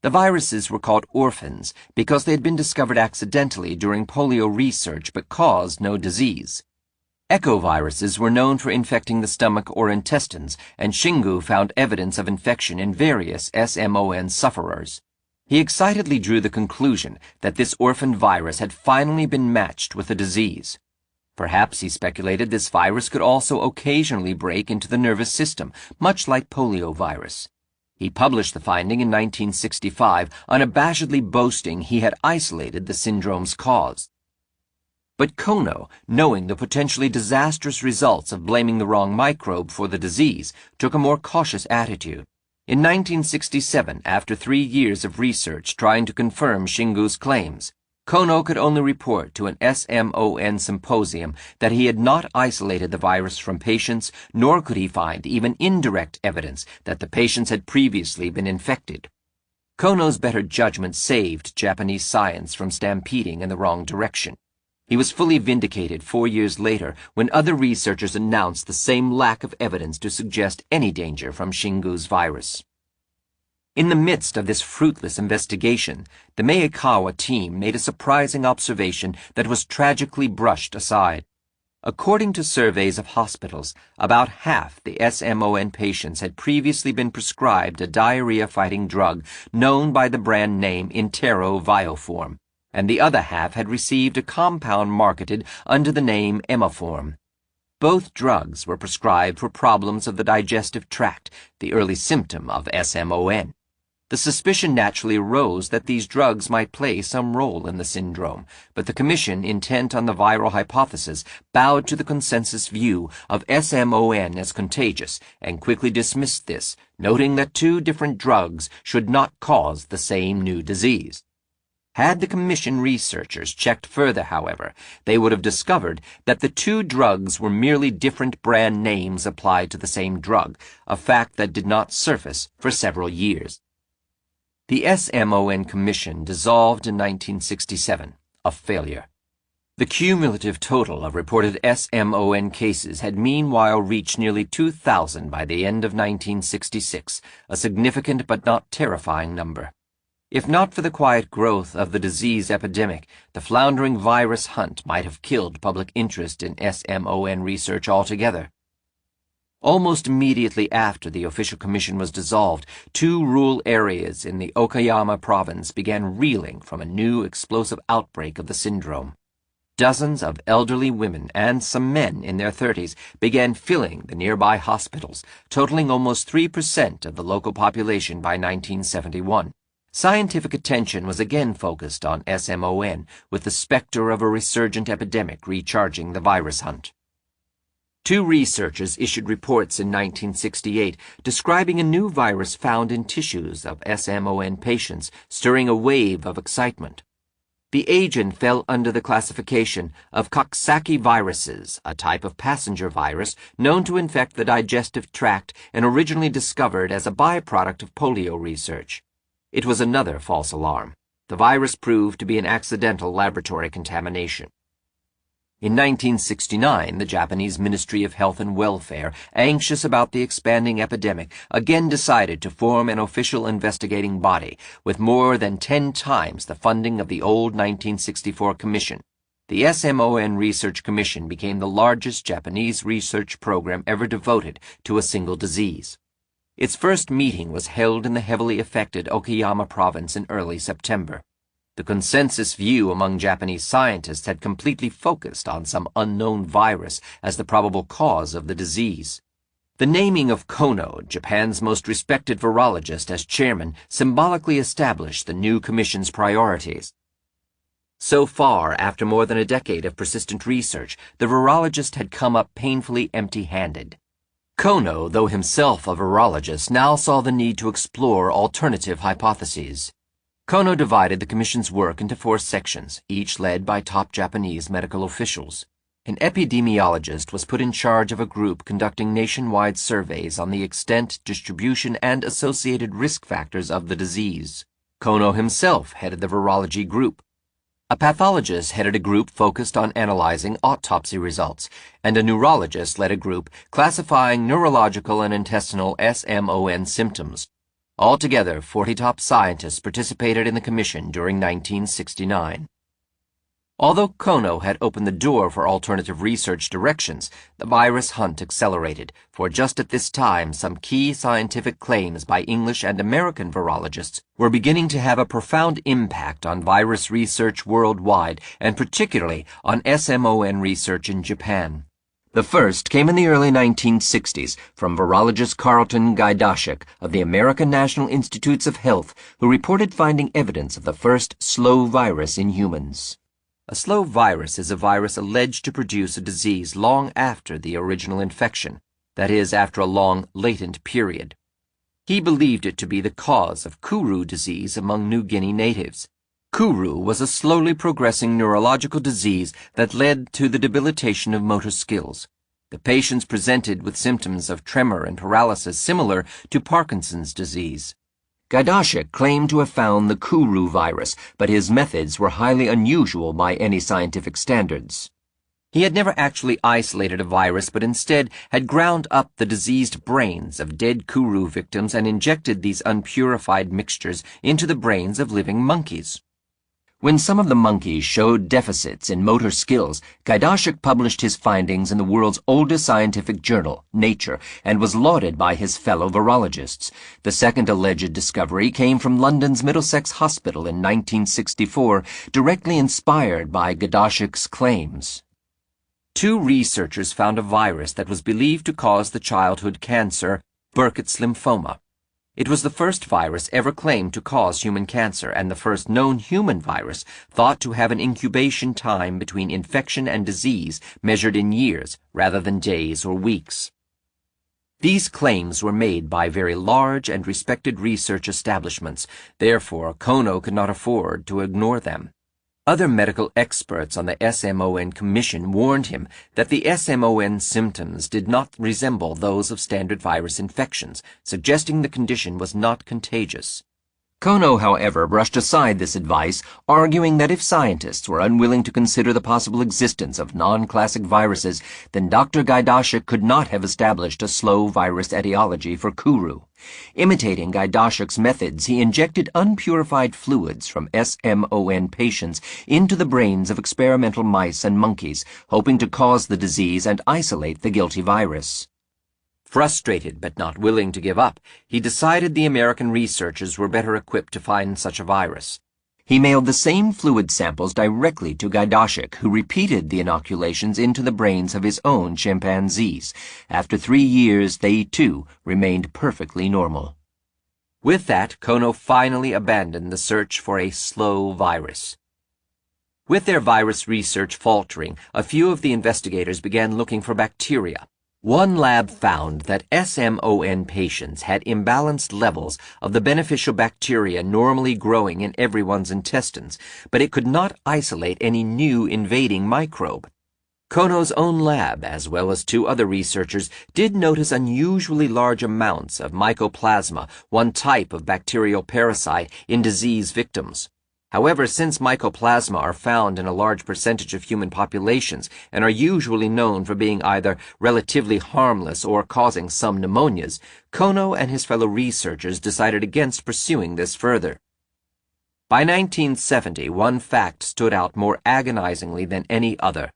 The viruses were called orphans because they had been discovered accidentally during polio research but caused no disease. Echoviruses were known for infecting the stomach or intestines, and Shingu found evidence of infection in various SMON sufferers. He excitedly drew the conclusion that this orphan virus had finally been matched with a disease. Perhaps, he speculated, this virus could also occasionally break into the nervous system, much like poliovirus. He published the finding in 1965, unabashedly boasting he had isolated the syndrome's cause. But Kono, knowing the potentially disastrous results of blaming the wrong microbe for the disease, took a more cautious attitude. In 1967, after 3 years of research trying to confirm Shingu's claims, Kono could only report to an SMON symposium that he had not isolated the virus from patients, nor could he find even indirect evidence that the patients had previously been infected. Kono's better judgment saved Japanese science from stampeding in the wrong direction. He was fully vindicated 4 years later when other researchers announced the same lack of evidence to suggest any danger from Shingu's virus. In the midst of this fruitless investigation, the Meikawa team made a surprising observation that was tragically brushed aside. According to surveys of hospitals, about half the SMON patients had previously been prescribed a diarrhea-fighting drug known by the brand name Intero Vioform, and the other half had received a compound marketed under the name Emaform. Both drugs were prescribed for problems of the digestive tract, the early symptom of SMON. The suspicion naturally arose that these drugs might play some role in the syndrome, but the commission, intent on the viral hypothesis, bowed to the consensus view of SMON as contagious and quickly dismissed this, noting that 2 different drugs should not cause the same new disease. Had the commission researchers checked further, however, they would have discovered that the 2 drugs were merely different brand names applied to the same drug, a fact that did not surface for several years. The SMON Commission dissolved in 1967, a failure. The cumulative total of reported SMON cases had meanwhile reached nearly 2,000 by the end of 1966, a significant but not terrifying number. If not for the quiet growth of the disease epidemic, the floundering virus hunt might have killed public interest in SMON research altogether. Almost immediately after the official commission was dissolved, 2 rural areas in the Okayama province began reeling from a new explosive outbreak of the syndrome. Dozens of elderly women and some men in their 30s began filling the nearby hospitals, totaling almost 3% of the local population by 1971. Scientific attention was again focused on SMON, with the specter of a resurgent epidemic recharging the virus hunt. 2 researchers issued reports in 1968 describing a new virus found in tissues of SMON patients, stirring a wave of excitement. The agent fell under the classification of Coxsackie viruses, a type of passenger virus known to infect the digestive tract and originally discovered as a byproduct of polio research. It was another false alarm. The virus proved to be an accidental laboratory contamination. In 1969, the Japanese Ministry of Health and Welfare, anxious about the expanding epidemic, again decided to form an official investigating body with more than 10 times the funding of the old 1964 commission. The SMON Research Commission became the largest Japanese research program ever devoted to a single disease. Its first meeting was held in the heavily affected Okayama province in early September. The consensus view among Japanese scientists had completely focused on some unknown virus as the probable cause of the disease. The naming of Kono, Japan's most respected virologist, as chairman symbolically established the new commission's priorities. So far, after more than a decade of persistent research, the virologist had come up painfully empty-handed. Kono, though himself a virologist, now saw the need to explore alternative hypotheses. Kono divided the Commission's work into 4 sections, each led by top Japanese medical officials. An epidemiologist was put in charge of a group conducting nationwide surveys on the extent, distribution, and associated risk factors of the disease. Kono himself headed the virology group. A pathologist headed a group focused on analyzing autopsy results, and a neurologist led a group classifying neurological and intestinal SMON symptoms. Altogether, 40 top scientists participated in the commission during 1969. Although Kono had opened the door for alternative research directions, the virus hunt accelerated, for just at this time some key scientific claims by English and American virologists were beginning to have a profound impact on virus research worldwide, and particularly on SMON research in Japan. The first came in the early 1960s from virologist Carlton Gaidashek of the American National Institutes of Health, who reported finding evidence of the first slow virus in humans. A slow virus is a virus alleged to produce a disease long after the original infection, that is, after a long latent period. He believed it to be the cause of Kuru disease among New Guinea natives. Kuru was a slowly progressing neurological disease that led to the debilitation of motor skills. The patients presented with symptoms of tremor and paralysis similar to Parkinson's disease. Gaidashek claimed to have found the Kuru virus, but his methods were highly unusual by any scientific standards. He had never actually isolated a virus, but instead had ground up the diseased brains of dead Kuru victims and injected these unpurified mixtures into the brains of living monkeys. When some of the monkeys showed deficits in motor skills, Gaidashek published his findings in the world's oldest scientific journal, Nature, and was lauded by his fellow virologists. The second alleged discovery came from London's Middlesex Hospital in 1964, directly inspired by Gaidashek's claims. 2 researchers found a virus that was believed to cause the childhood cancer, Burkitt's lymphoma. It was the first virus ever claimed to cause human cancer and the first known human virus thought to have an incubation time between infection and disease measured in years rather than days or weeks. These claims were made by very large and respected research establishments, therefore Kono could not afford to ignore them. Other medical experts on the SMON Commission warned him that the SMON symptoms did not resemble those of standard virus infections, suggesting the condition was not contagious. Kono, however, brushed aside this advice, arguing that if scientists were unwilling to consider the possible existence of non-classic viruses, then Dr. Gaidashek could not have established a slow virus etiology for Kuru. Imitating Gaidashek's methods, he injected unpurified fluids from SMON patients into the brains of experimental mice and monkeys, hoping to cause the disease and isolate the guilty virus. Frustrated but not willing to give up, he decided the American researchers were better equipped to find such a virus. He mailed the same fluid samples directly to Gaidashek, who repeated the inoculations into the brains of his own chimpanzees. After 3 years, they, too, remained perfectly normal. With that, Kono finally abandoned the search for a slow virus. With their virus research faltering, a few of the investigators began looking for bacteria. One lab found that SMON patients had imbalanced levels of the beneficial bacteria normally growing in everyone's intestines, but it could not isolate any new invading microbe. Kono's own lab, as well as 2 other researchers, did notice unusually large amounts of mycoplasma, one type of bacterial parasite, in disease victims. However, since mycoplasma are found in a large percentage of human populations and are usually known for being either relatively harmless or causing some pneumonias, Kono and his fellow researchers decided against pursuing this further. By 1970, one fact stood out more agonizingly than any other.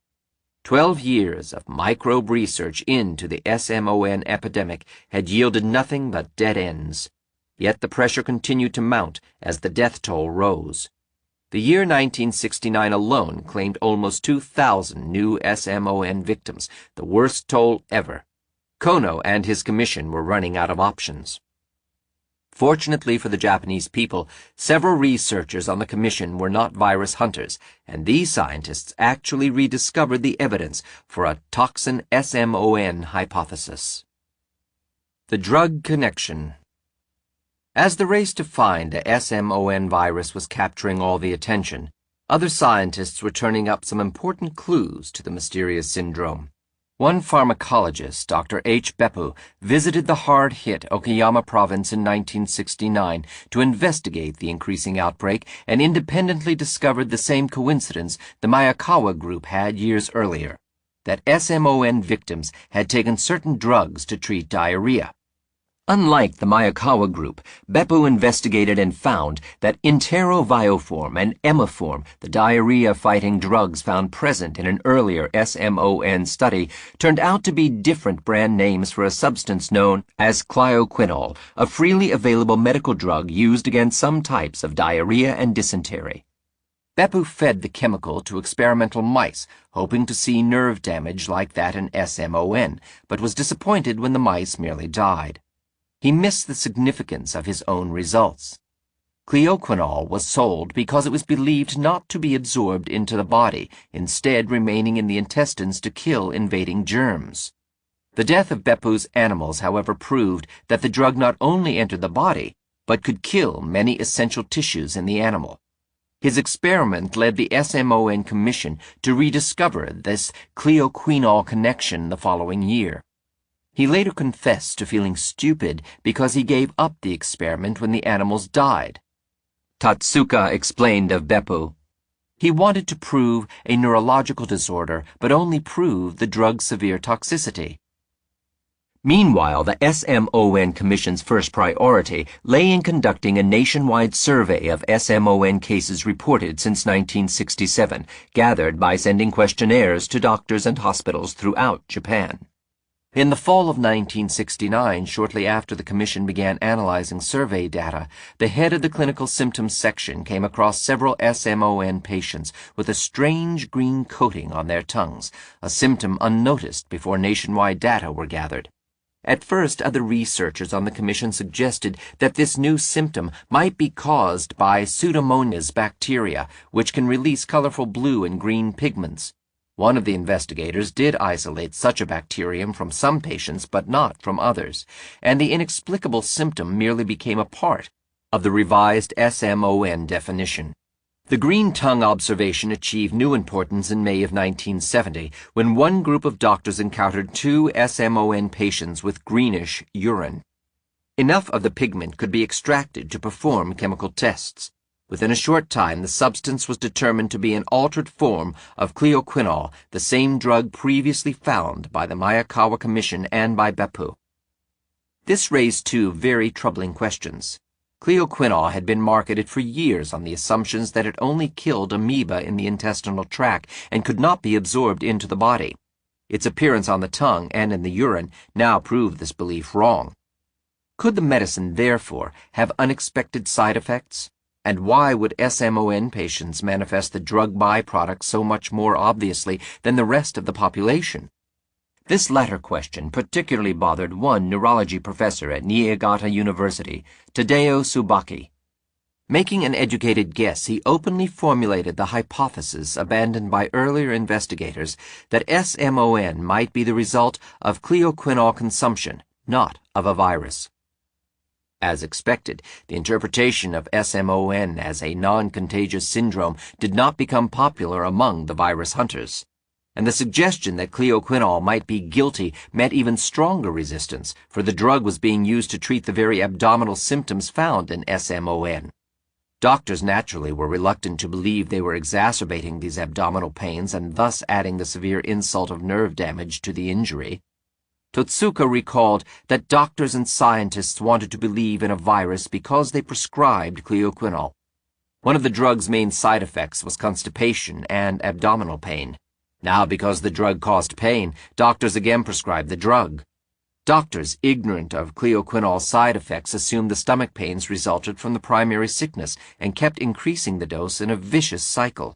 12 years of microbe research into the SMON epidemic had yielded nothing but dead ends. Yet the pressure continued to mount as the death toll rose. The year 1969 alone claimed almost 2,000 new SMON victims, the worst toll ever. Kono and his commission were running out of options. Fortunately for the Japanese people, several researchers on the commission were not virus hunters, and these scientists actually rediscovered the evidence for a toxin SMON hypothesis. The drug connection. As the race to find the SMON virus was capturing all the attention, other scientists were turning up some important clues to the mysterious syndrome. One pharmacologist, Dr. H. Beppu, visited the hard-hit Okayama province in 1969 to investigate the increasing outbreak and independently discovered the same coincidence the Miyakawa group had years earlier, that SMON victims had taken certain drugs to treat diarrhea. Unlike the Miyakawa group, Beppu investigated and found that enterovioform and emiform, the diarrhea-fighting drugs found present in an earlier SMON study, turned out to be different brand names for a substance known as chloroquinol, a freely available medical drug used against some types of diarrhea and dysentery. Beppu fed the chemical to experimental mice, hoping to see nerve damage like that in SMON, but was disappointed when the mice merely died. He missed the significance of his own results. Chloroquinol was sold because it was believed not to be absorbed into the body, instead remaining in the intestines to kill invading germs. The death of Beppu's animals, however, proved that the drug not only entered the body, but could kill many essential tissues in the animal. His experiment led the SMON Commission to rediscover this chloroquinol connection the following year. He later confessed to feeling stupid because he gave up the experiment when the animals died. Tatsuka explained of Beppu, "He wanted to prove a neurological disorder, but only prove the drug's severe toxicity." Meanwhile, the SMON Commission's first priority lay in conducting a nationwide survey of SMON cases reported since 1967, gathered by sending questionnaires to doctors and hospitals throughout Japan. In the fall of 1969, shortly after the Commission began analyzing survey data, the head of the clinical symptoms section came across several SMON patients with a strange green coating on their tongues, a symptom unnoticed before nationwide data were gathered. At first, other researchers on the Commission suggested that this new symptom might be caused by Pseudomonas bacteria, which can release colorful blue and green pigments. One of the investigators did isolate such a bacterium from some patients but not from others, and the inexplicable symptom merely became a part of the revised SMON definition. The green tongue observation achieved new importance in May of 1970 when one group of doctors encountered 2 SMON patients with greenish urine. Enough of the pigment could be extracted to perform chemical tests. Within a short time, the substance was determined to be an altered form of chloroquinol, the same drug previously found by the Miyakawa Commission and by Beppu. This raised 2 very troubling questions. Chloroquinol had been marketed for years on the assumptions that it only killed amoeba in the intestinal tract and could not be absorbed into the body. Its appearance on the tongue and in the urine now proved this belief wrong. Could the medicine, therefore, have unexpected side effects? And why would SMON patients manifest the drug byproduct so much more obviously than the rest of the population? This latter question particularly bothered one neurology professor at Niigata University, Tadao Tsubaki. Making an educated guess, he openly formulated the hypothesis abandoned by earlier investigators that SMON might be the result of chloroquinol consumption, not of a virus. As expected, the interpretation of SMON as a non-contagious syndrome did not become popular among the virus hunters, and the suggestion that chloroquinol might be guilty met even stronger resistance, for the drug was being used to treat the very abdominal symptoms found in SMON. Doctors naturally were reluctant to believe they were exacerbating these abdominal pains and thus adding the severe insult of nerve damage to the injury. Totsuka recalled that doctors and scientists wanted to believe in a virus because they prescribed cleoquinol. One of the drug's main side effects was constipation and abdominal pain. Now, because the drug caused pain, doctors again prescribed the drug. Doctors, ignorant of cleoquinol's side effects, assumed the stomach pains resulted from the primary sickness and kept increasing the dose in a vicious cycle.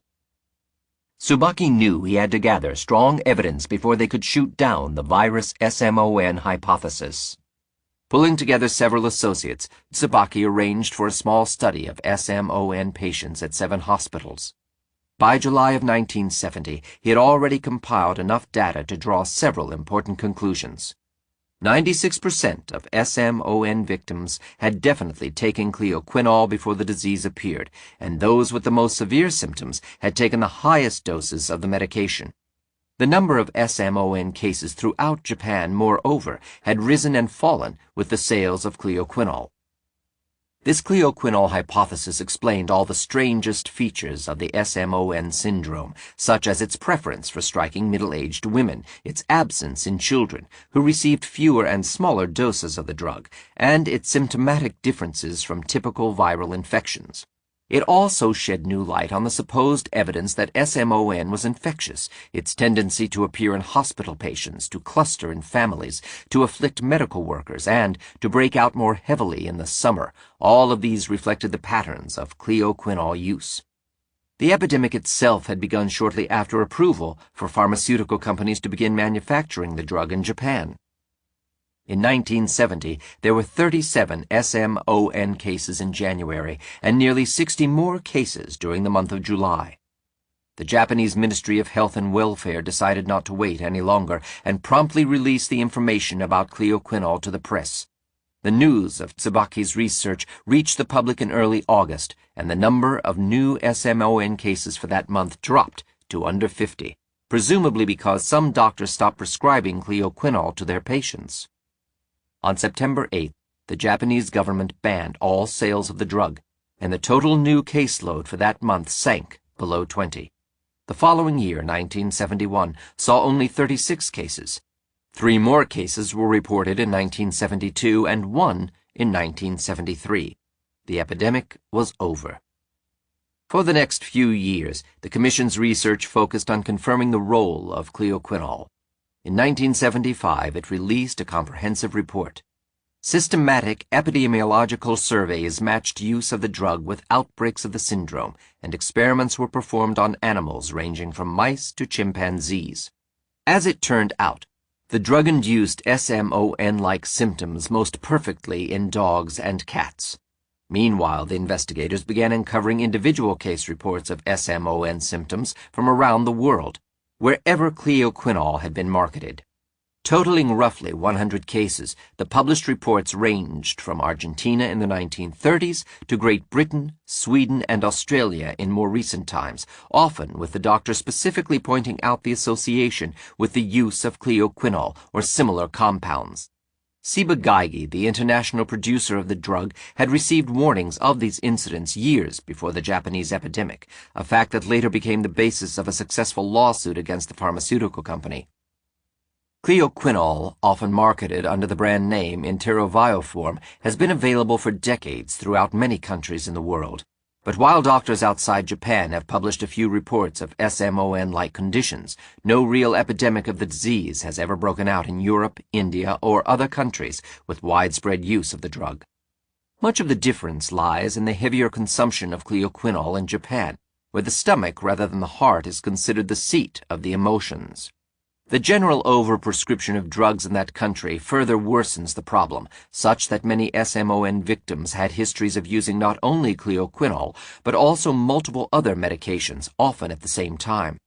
Tsubaki knew he had to gather strong evidence before they could shoot down the virus SMON hypothesis. Pulling together several associates, Tsubaki arranged for a small study of SMON patients at 7 hospitals. By July of 1970, he had already compiled enough data to draw several important conclusions. 96% of SMON victims had definitely taken cleoquinol before the disease appeared, and those with the most severe symptoms had taken the highest doses of the medication. The number of SMON cases throughout Japan, moreover, had risen and fallen with the sales of cleoquinol. This cleoquinol hypothesis explained all the strangest features of the SMON syndrome, such as its preference for striking middle-aged women, its absence in children, who received fewer and smaller doses of the drug, and its symptomatic differences from typical viral infections. It also shed new light on the supposed evidence that SMON was infectious, its tendency to appear in hospital patients, to cluster in families, to afflict medical workers, and to break out more heavily in the summer. All of these reflected the patterns of cleoquinol use. The epidemic itself had begun shortly after approval for pharmaceutical companies to begin manufacturing the drug in Japan. In 1970, there were 37 SMON cases in January and nearly 60 more cases during the month of July. The Japanese Ministry of Health and Welfare decided not to wait any longer and promptly released the information about cleoquinol to the press. The news of Tsubaki's research reached the public in early August, and the number of new SMON cases for that month dropped to under 50, presumably because some doctors stopped prescribing cleoquinol to their patients. On September 8th, the Japanese government banned all sales of the drug, and the total new caseload for that month sank below 20. The following year, 1971, saw only 36 cases. 3 more cases were reported in 1972 and 1 in 1973. The epidemic was over. For the next few years, the Commission's research focused on confirming the role of cleoquinol. In 1975, it released a comprehensive report. Systematic epidemiological surveys matched use of the drug with outbreaks of the syndrome, and experiments were performed on animals ranging from mice to chimpanzees. As it turned out, the drug induced SMON-like symptoms most perfectly in dogs and cats. Meanwhile, the investigators began uncovering individual case reports of SMON symptoms from around the world, wherever cleoquinol had been marketed. Totaling roughly 100 cases, the published reports ranged from Argentina in the 1930s to Great Britain, Sweden, and Australia in more recent times, often with the doctor specifically pointing out the association with the use of cleoquinol or similar compounds. Ciba-Geigy, the international producer of the drug, had received warnings of these incidents years before the Japanese epidemic, a fact that later became the basis of a successful lawsuit against the pharmaceutical company. Cleoquinol, often marketed under the brand name Interovioform, has been available for decades throughout many countries in the world. But while doctors outside Japan have published a few reports of SMON-like conditions, no real epidemic of the disease has ever broken out in Europe, India, or other countries with widespread use of the drug. Much of the difference lies in the heavier consumption of cleoquinol in Japan, where the stomach rather than the heart is considered the seat of the emotions. The general overprescription of drugs in that country further worsens the problem, such that many SMON victims had histories of using not only cleoquinol, but also multiple other medications, often at the same time.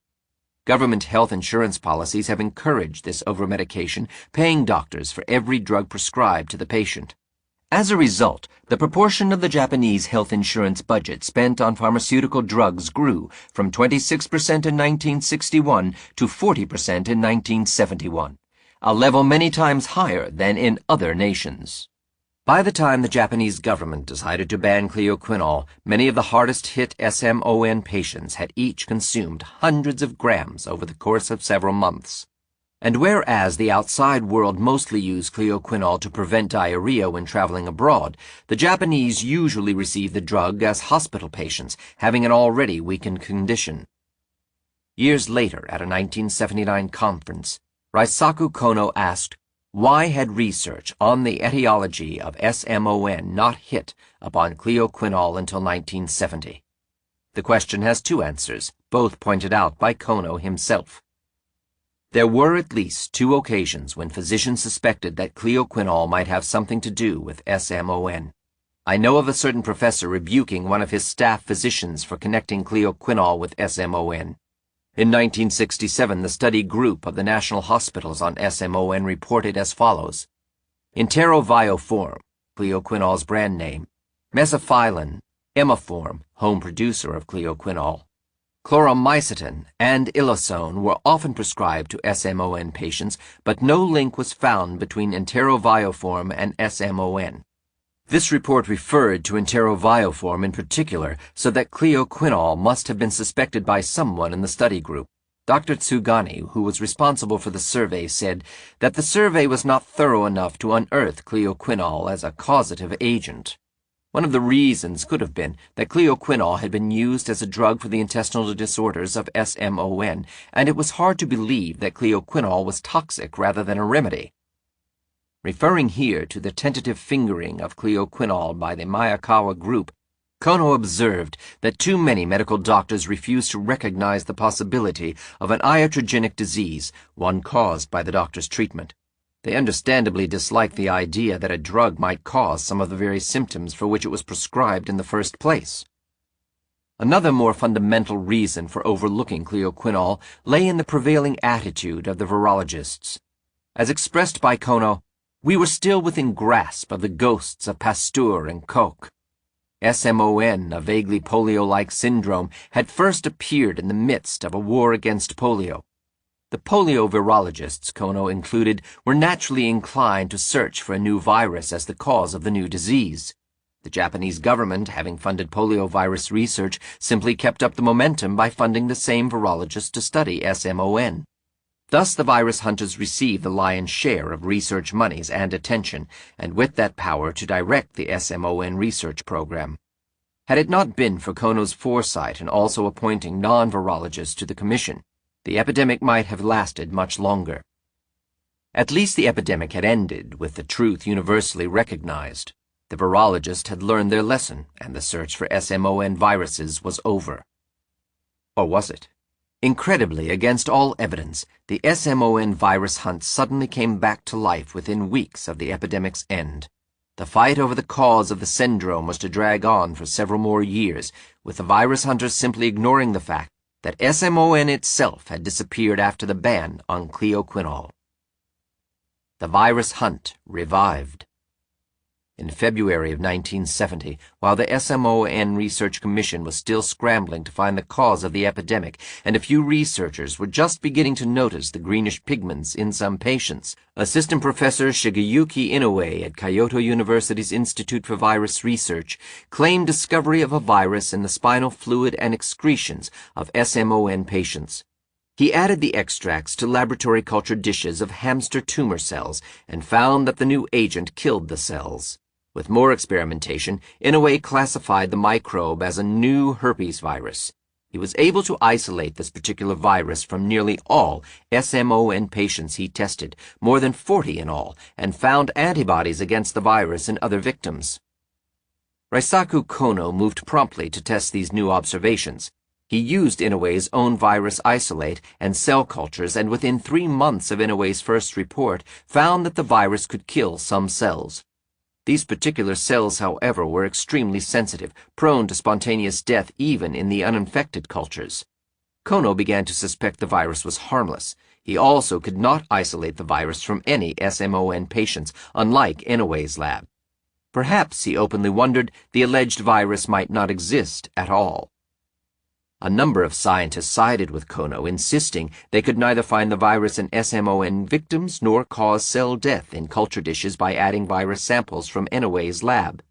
Government health insurance policies have encouraged this overmedication, paying doctors for every drug prescribed to the patient. As a result, the proportion of the Japanese health insurance budget spent on pharmaceutical drugs grew from 26% in 1961 to 40% in 1971, a level many times higher than in other nations. By the time the Japanese government decided to ban cleoquinol, many of the hardest-hit SMON patients had each consumed hundreds of grams over the course of several months. And whereas the outside world mostly used cleoquinol to prevent diarrhea when traveling abroad, the Japanese usually received the drug as hospital patients, having an already weakened condition. Years later, at a 1979 conference, Raisaku Kono asked, why had research on the etiology of SMON not hit upon cleoquinol until 1970? The question has two answers, both pointed out by Kono himself. There were at least two occasions when physicians suspected that cleoquinol might have something to do with SMON. I know of a certain professor rebuking one of his staff physicians for connecting cleoquinol with SMON. In 1967, the study group of the National Hospitals on SMON reported as follows. Enterovioform, cleoquinol's brand name, mesophyllin, Emiform, home producer of cleoquinol, chloromycetin, and Ellison were often prescribed to SMON patients, but no link was found between enterovioform and SMON. This report referred to enterovioform in particular, so that cleoquinol must have been suspected by someone in the study group. Dr. Tsugani, who was responsible for the survey, said that the survey was not thorough enough to unearth cleoquinol as a causative agent. One of the reasons could have been that cleoquinol had been used as a drug for the intestinal disorders of SMON, and it was hard to believe that cleoquinol was toxic rather than a remedy. Referring here to the tentative fingering of cleoquinol by the Miyakawa group, Kono observed that too many medical doctors refused to recognize the possibility of an iatrogenic disease, one caused by the doctor's treatment. They understandably disliked the idea that a drug might cause some of the very symptoms for which it was prescribed in the first place. Another more fundamental reason for overlooking cleoquinol lay in the prevailing attitude of the virologists. As expressed by Kono, we were still within grasp of the ghosts of Pasteur and Koch. SMON, a vaguely polio-like syndrome, had first appeared in the midst of a war against polio. The polio virologists, Kono included, were naturally inclined to search for a new virus as the cause of the new disease. The Japanese government, having funded poliovirus research, simply kept up the momentum by funding the same virologists to study SMON. Thus the virus hunters received the lion's share of research monies and attention, and with that power to direct the SMON research program. Had it not been for Kono's foresight in also appointing non-virologists to the commission, the epidemic might have lasted much longer. At least the epidemic had ended with the truth universally recognized. The virologists had learned their lesson, and the search for SMON viruses was over. Or was it? Incredibly, against all evidence, the SMON virus hunt suddenly came back to life within weeks of the epidemic's end. The fight over the cause of the syndrome was to drag on for several more years, with the virus hunters simply ignoring the fact that SMON itself had disappeared after the ban on cleoquinol. The virus hunt revived. In February of 1970, while the SMON Research Commission was still scrambling to find the cause of the epidemic, and a few researchers were just beginning to notice the greenish pigments in some patients, Assistant Professor Shigeyuki Inoue at Kyoto University's Institute for Virus Research claimed discovery of a virus in the spinal fluid and excretions of SMON patients. He added the extracts to laboratory culture dishes of hamster tumor cells and found that the new agent killed the cells. With more experimentation, Inoue classified the microbe as a new herpes virus. He was able to isolate this particular virus from nearly all SMON patients he tested, more than 40 in all, and found antibodies against the virus in other victims. Raisaku Kono moved promptly to test these new observations. He used Inoue's own virus isolate and cell cultures, and within 3 months of Inoue's first report, found that the virus could kill some cells. These particular cells, however, were extremely sensitive, prone to spontaneous death even in the uninfected cultures. Kono began to suspect the virus was harmless. He also could not isolate the virus from any SMON patients, unlike Inoue's lab. Perhaps, he openly wondered, the alleged virus might not exist at all. A number of scientists sided with Kono, insisting they could neither find the virus in SMON victims nor cause cell death in culture dishes by adding virus samples from Inouye's lab.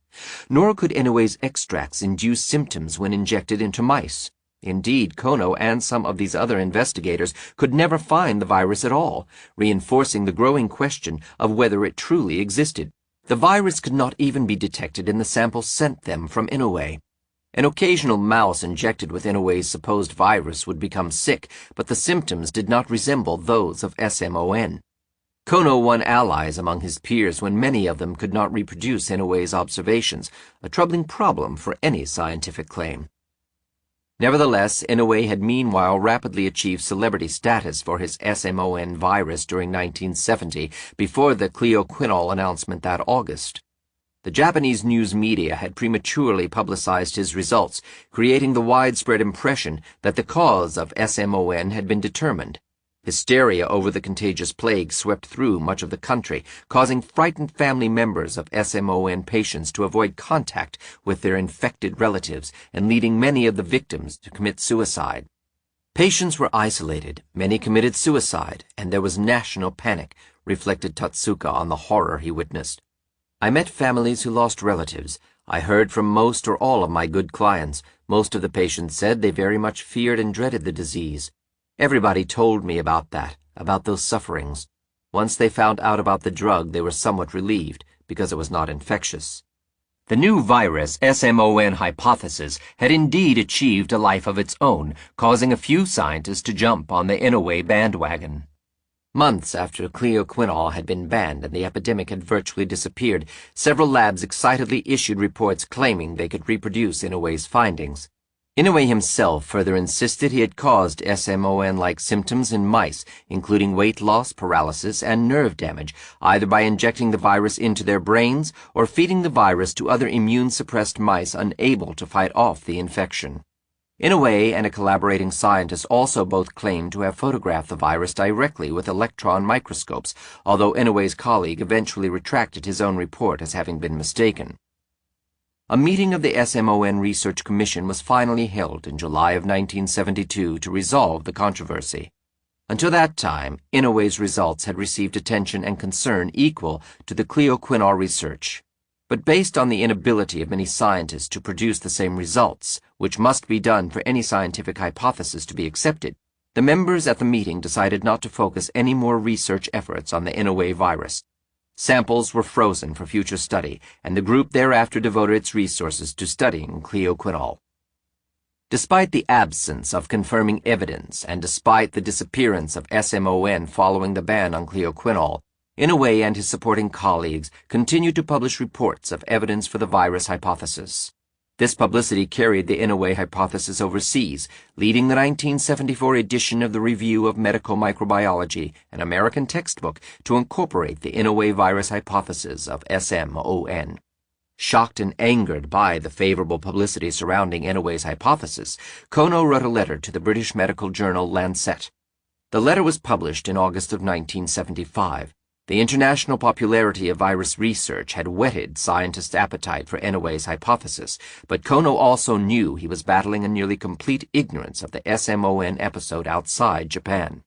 Nor could Inouye's extracts induce symptoms when injected into mice. Indeed, Kono and some of these other investigators could never find the virus at all, reinforcing the growing question of whether it truly existed. The virus could not even be detected in the samples sent them from Inouye. An occasional mouse injected with Inouye's supposed virus would become sick, but the symptoms did not resemble those of SMON. Kono won allies among his peers when many of them could not reproduce Inouye's observations, a troubling problem for any scientific claim. Nevertheless, Inouye had meanwhile rapidly achieved celebrity status for his SMON virus during 1970, before the cleoquinol announcement that August. The Japanese news media had prematurely publicized his results, creating the widespread impression that the cause of SMON had been determined. Hysteria over the contagious plague swept through much of the country, causing frightened family members of SMON patients to avoid contact with their infected relatives and leading many of the victims to commit suicide. Patients were isolated, many committed suicide, and there was national panic, reflected Tatsuka on the horror he witnessed. I met families who lost relatives. I heard from most or all of my good clients. Most of the patients said they very much feared and dreaded the disease. Everybody told me about that, about those sufferings. Once they found out about the drug, they were somewhat relieved, because it was not infectious. The new virus, SMON hypothesis, had indeed achieved a life of its own, causing a few scientists to jump on the Inouye bandwagon. Months after cleoquinol had been banned and the epidemic had virtually disappeared, several labs excitedly issued reports claiming they could reproduce Inouye's findings. Inouye himself further insisted he had caused SMON-like symptoms in mice, including weight loss, paralysis, and nerve damage, either by injecting the virus into their brains or feeding the virus to other immune-suppressed mice unable to fight off the infection. Inouye and a collaborating scientist also both claimed to have photographed the virus directly with electron microscopes, although Inouye's colleague eventually retracted his own report as having been mistaken. A meeting of the SMON Research Commission was finally held in July of 1972 to resolve the controversy. Until that time, Inouye's results had received attention and concern equal to the cleoquinol research. But based on the inability of many scientists to produce the same results, which must be done for any scientific hypothesis to be accepted, the members at the meeting decided not to focus any more research efforts on the Inouye virus. Samples were frozen for future study, and the group thereafter devoted its resources to studying cleoquinol. Despite the absence of confirming evidence, and despite the disappearance of SMON following the ban on cleoquinol, Inouye and his supporting colleagues continued to publish reports of evidence for the virus hypothesis. This publicity carried the Inouye hypothesis overseas, leading the 1974 edition of the Review of Medical Microbiology, an American textbook, to incorporate the Inouye virus hypothesis of SMON. Shocked and angered by the favorable publicity surrounding Inouye's hypothesis, Kono wrote a letter to the British medical journal Lancet. The letter was published in August of 1975. The international popularity of virus research had whetted scientists' appetite for Inouye's hypothesis, but Kono also knew he was battling a nearly complete ignorance of the SMON episode outside Japan.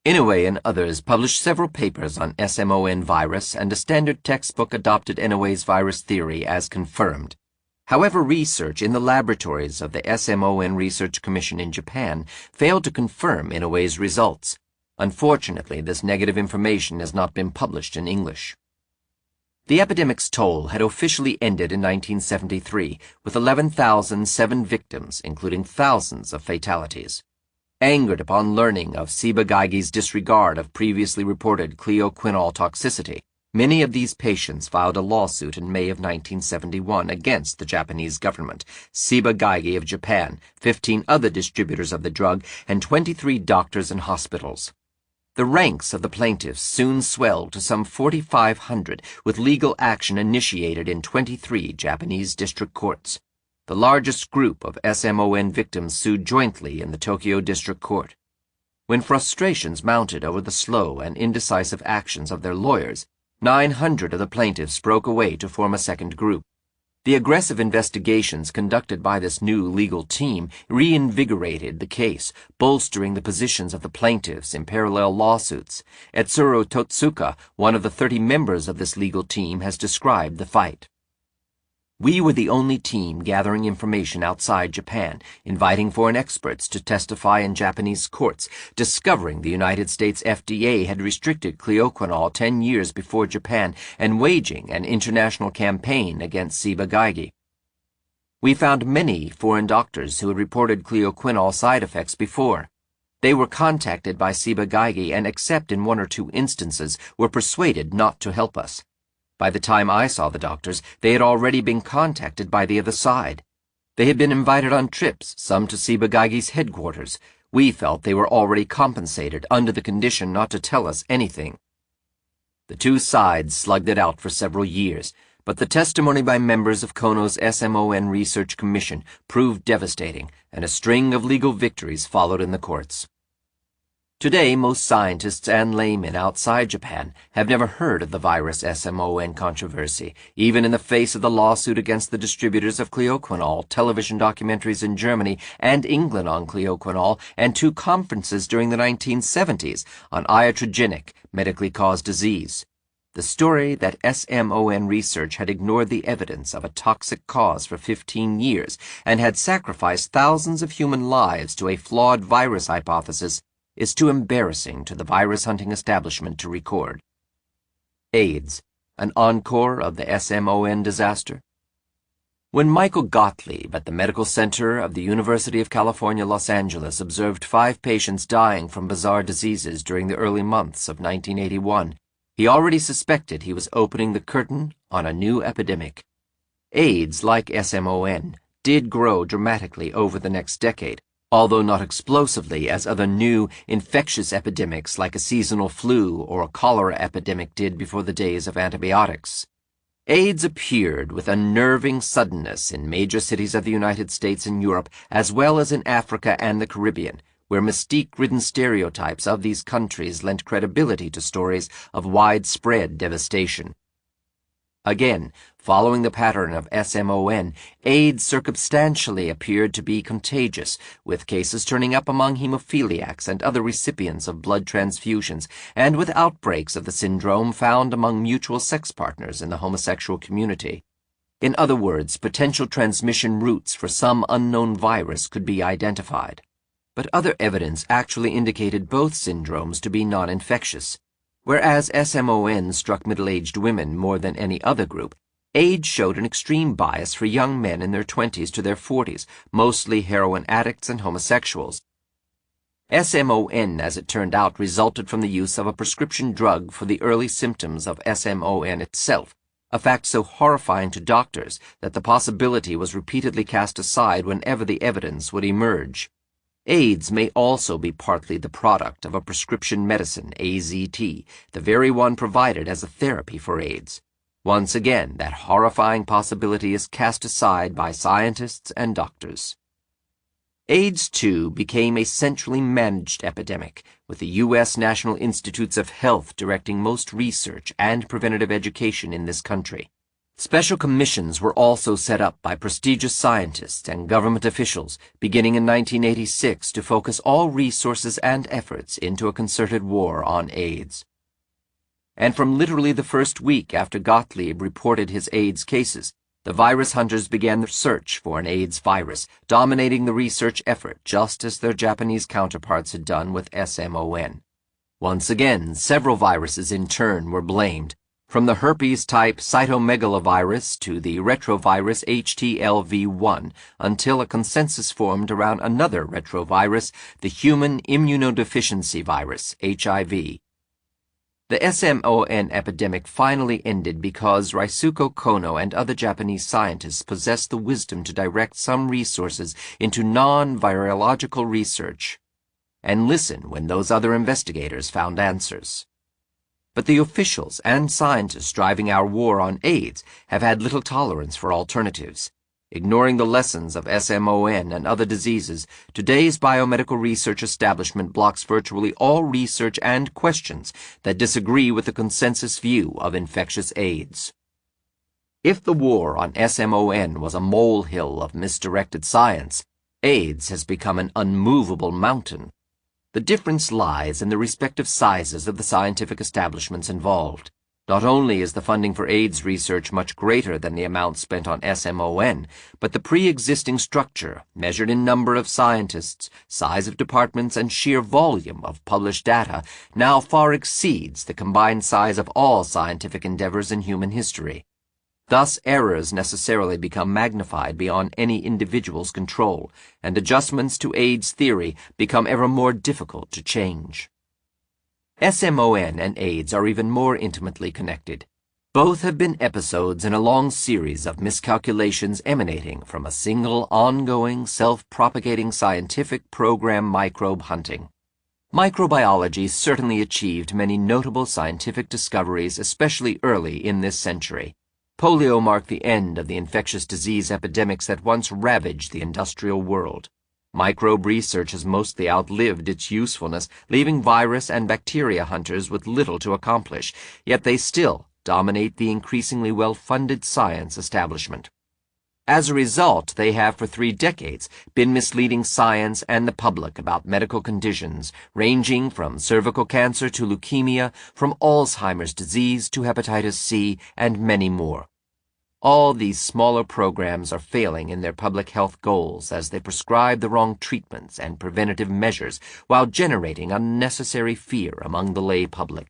Inouye and others published several papers on SMON virus, and a standard textbook adopted Inouye's virus theory as confirmed. However, research in the laboratories of the SMON Research Commission in Japan failed to confirm Inouye's results. Unfortunately, this negative information has not been published in English. The epidemic's toll had officially ended in 1973, with 11,007 victims, including thousands of fatalities. Angered upon learning of Ciba-Geigy's disregard of previously reported cleoquinol toxicity, many of these patients filed a lawsuit in May of 1971 against the Japanese government, Ciba-Geigy of Japan, 15 other distributors of the drug, and 23 doctors and hospitals. The ranks of the plaintiffs soon swelled to some 4,500, with legal action initiated in 23 Japanese district courts. The largest group of SMON victims sued jointly in the Tokyo District Court. When frustrations mounted over the slow and indecisive actions of their lawyers, 900 of the plaintiffs broke away to form a second group. The aggressive investigations conducted by this new legal team reinvigorated the case, bolstering the positions of the plaintiffs in parallel lawsuits. Etsuro Totsuka, one of the 30 members of this legal team, has described the fight. We were the only team gathering information outside Japan, inviting foreign experts to testify in Japanese courts, discovering the United States FDA had restricted cleoquinol 10 years before Japan, and waging an international campaign against Ciba-Geigy. We found many foreign doctors who had reported cleoquinol side effects before. They were contacted by Ciba-Geigy and, except in 1 or 2 instances, were persuaded not to help us. By the time I saw the doctors, they had already been contacted by the other side. They had been invited on trips, some to Ciba-Geigy's headquarters. We felt they were already compensated under the condition not to tell us anything. The two sides slugged it out for several years, but the testimony by members of Kono's SMON Research Commission proved devastating, and a string of legal victories followed in the courts. Today, most scientists and laymen outside Japan have never heard of the virus SMON controversy, even in the face of the lawsuit against the distributors of cleoquinol, television documentaries in Germany and England on cleoquinol, and 2 conferences during the 1970s on iatrogenic, medically caused disease. The story that SMON research had ignored the evidence of a toxic cause for 15 years and had sacrificed thousands of human lives to a flawed virus hypothesis is too embarrassing to the virus-hunting establishment to record. AIDS, an encore of the SMON disaster. When Michael Gottlieb at the Medical Center of the University of California, Los Angeles observed 5 patients dying from bizarre diseases during the early months of 1981, he already suspected he was opening the curtain on a new epidemic. AIDS, like SMON, did grow dramatically over the next decade, although not explosively as other new, infectious epidemics like a seasonal flu or a cholera epidemic did before the days of antibiotics. AIDS appeared with unnerving suddenness in major cities of the United States and Europe, as well as in Africa and the Caribbean, where mystique-ridden stereotypes of these countries lent credibility to stories of widespread devastation. Again, following the pattern of SMON, AIDS circumstantially appeared to be contagious, with cases turning up among hemophiliacs and other recipients of blood transfusions, and with outbreaks of the syndrome found among mutual sex partners in the homosexual community. In other words, potential transmission routes for some unknown virus could be identified. But other evidence actually indicated both syndromes to be non-infectious. Whereas SMON struck middle-aged women more than any other group, AIDS showed an extreme bias for young men in their 20s to their 40s, mostly heroin addicts and homosexuals. SMON, as it turned out, resulted from the use of a prescription drug for the early symptoms of SMON itself, a fact so horrifying to doctors that the possibility was repeatedly cast aside whenever the evidence would emerge. AIDS may also be partly the product of a prescription medicine, AZT, the very one provided as a therapy for AIDS. Once again, that horrifying possibility is cast aside by scientists and doctors. AIDS, too, became a centrally managed epidemic, with the U.S. National Institutes of Health directing most research and preventative education in this country. Special commissions were also set up by prestigious scientists and government officials beginning in 1986 to focus all resources and efforts into a concerted war on AIDS. And from literally the first week after Gottlieb reported his AIDS cases, the virus hunters began their search for an AIDS virus, dominating the research effort just as their Japanese counterparts had done with SMON. Once again, several viruses in turn were blamed, from the herpes-type cytomegalovirus to the retrovirus HTLV1, until a consensus formed around another retrovirus, the human immunodeficiency virus, HIV. The SMON epidemic finally ended because Risuko Kono and other Japanese scientists possessed the wisdom to direct some resources into non-virological research, and listen when those other investigators found answers. But the officials and scientists driving our war on AIDS have had little tolerance for alternatives. Ignoring the lessons of SMON and other diseases, today's biomedical research establishment blocks virtually all research and questions that disagree with the consensus view of infectious AIDS. If the war on SMON was a molehill of misdirected science, AIDS has become an unmovable mountain. The difference lies in the respective sizes of the scientific establishments involved. Not only is the funding for AIDS research much greater than the amount spent on SMON, but the pre-existing structure, measured in number of scientists, size of departments, and sheer volume of published data, now far exceeds the combined size of all scientific endeavors in human history. Thus, errors necessarily become magnified beyond any individual's control, and adjustments to AIDS theory become ever more difficult to change. SMON and AIDS are even more intimately connected. Both have been episodes in a long series of miscalculations emanating from a single, ongoing, self-propagating scientific program: microbe hunting. Microbiology certainly achieved many notable scientific discoveries, especially early in this century. Polio marked the end of the infectious disease epidemics that once ravaged the industrial world. Microbe research has mostly outlived its usefulness, leaving virus and bacteria hunters with little to accomplish, yet they still dominate the increasingly well-funded science establishment. As a result, they have for 3 decades been misleading science and the public about medical conditions ranging from cervical cancer to leukemia, from Alzheimer's disease to hepatitis C, and many more. All these smaller programs are failing in their public health goals as they prescribe the wrong treatments and preventative measures while generating unnecessary fear among the lay public.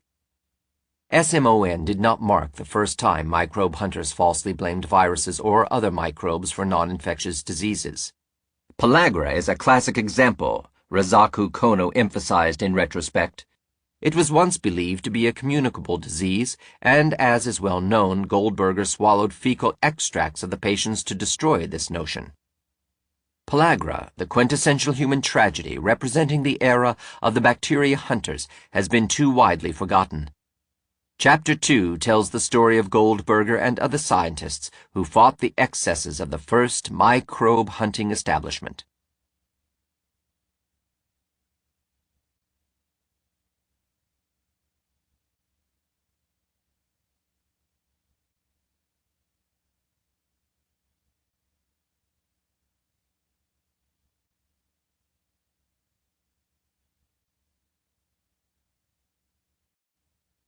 SMON did not mark the first time microbe hunters falsely blamed viruses or other microbes for non-infectious diseases. Pellagra is a classic example, Razaku Kono emphasized in retrospect. It was once believed to be a communicable disease, and as is well known, Goldberger swallowed fecal extracts of the patients to destroy this notion. Pellagra, the quintessential human tragedy representing the era of the bacteria hunters, has been too widely forgotten. Chapter 2 tells the story of Goldberger and other scientists who fought the excesses of the first microbe hunting establishment.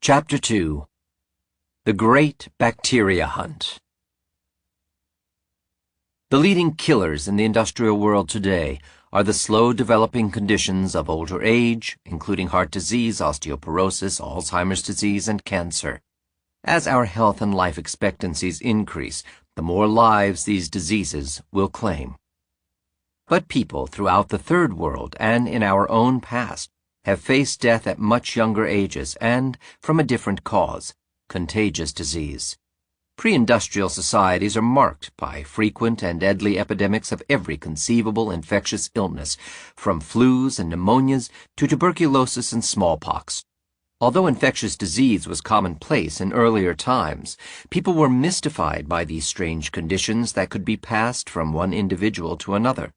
Chapter 2 The Great Bacteria Hunt. The leading killers in the industrial world today are the slow-developing conditions of older age, including heart disease, osteoporosis, Alzheimer's disease, and cancer. As our health and life expectancies increase, the more lives these diseases will claim. But people throughout the Third World and in our own past have faced death at much younger ages and, from a different cause, contagious disease. Pre-industrial societies are marked by frequent and deadly epidemics of every conceivable infectious illness, from flus and pneumonias to tuberculosis and smallpox. Although infectious disease was commonplace in earlier times, people were mystified by these strange conditions that could be passed from one individual to another.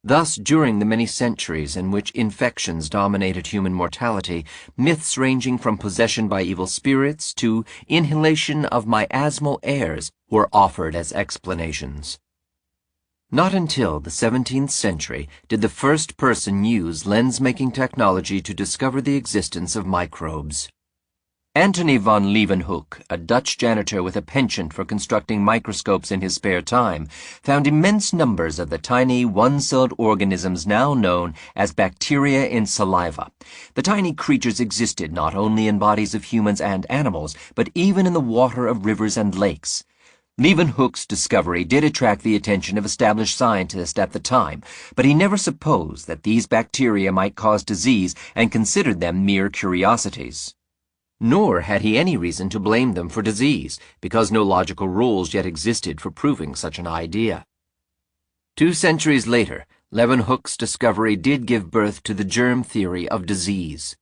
Thus, during the many centuries in which infections dominated human mortality, myths ranging from possession by evil spirits to inhalation of miasmal airs were offered as explanations. Not until the 17th century did the first person use lens-making technology to discover the existence of microbes. Antony van Leeuwenhoek, a Dutch janitor with a penchant for constructing microscopes in his spare time, found immense numbers of the tiny one-celled organisms now known as bacteria in saliva. The tiny creatures existed not only in bodies of humans and animals, but even in the water of rivers and lakes. Leeuwenhoek's discovery did attract the attention of established scientists at the time, but he never supposed that these bacteria might cause disease and considered them mere curiosities. Nor had he any reason to blame them for disease, because no logical rules yet existed for proving such an idea. 2 centuries later, Leeuwenhoek's discovery did give birth to the germ theory of disease.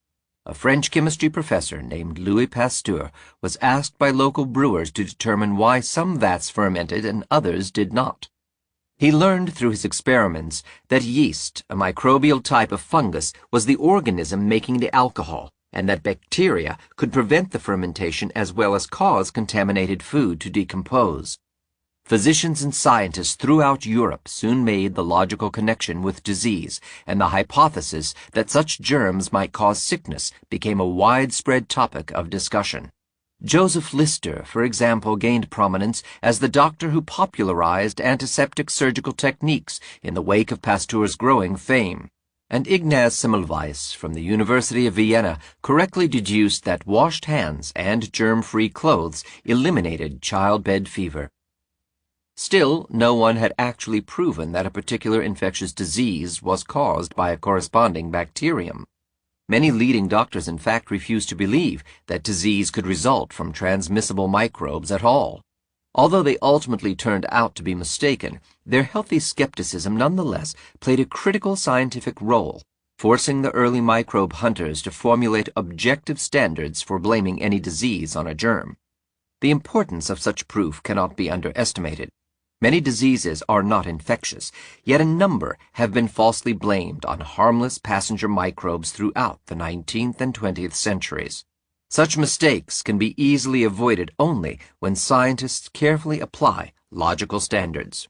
A French chemistry professor named Louis Pasteur was asked by local brewers to determine why some vats fermented and others did not. He learned through his experiments that yeast, a microbial type of fungus, was the organism making the alcohol, and that bacteria could prevent the fermentation as well as cause contaminated food to decompose. Physicians and scientists throughout Europe soon made the logical connection with disease, and the hypothesis that such germs might cause sickness became a widespread topic of discussion. Joseph Lister, for example, gained prominence as the doctor who popularized antiseptic surgical techniques in the wake of Pasteur's growing fame. And Ignaz Semmelweis from the University of Vienna correctly deduced that washed hands and germ-free clothes eliminated childbed fever. Still, no one had actually proven that a particular infectious disease was caused by a corresponding bacterium. Many leading doctors, in fact, refused to believe that disease could result from transmissible microbes at all. Although they ultimately turned out to be mistaken, their healthy skepticism nonetheless played a critical scientific role, forcing the early microbe hunters to formulate objective standards for blaming any disease on a germ. The importance of such proof cannot be underestimated. Many diseases are not infectious, yet a number have been falsely blamed on harmless passenger microbes throughout the 19th and 20th centuries. Such mistakes can be easily avoided only when scientists carefully apply logical standards.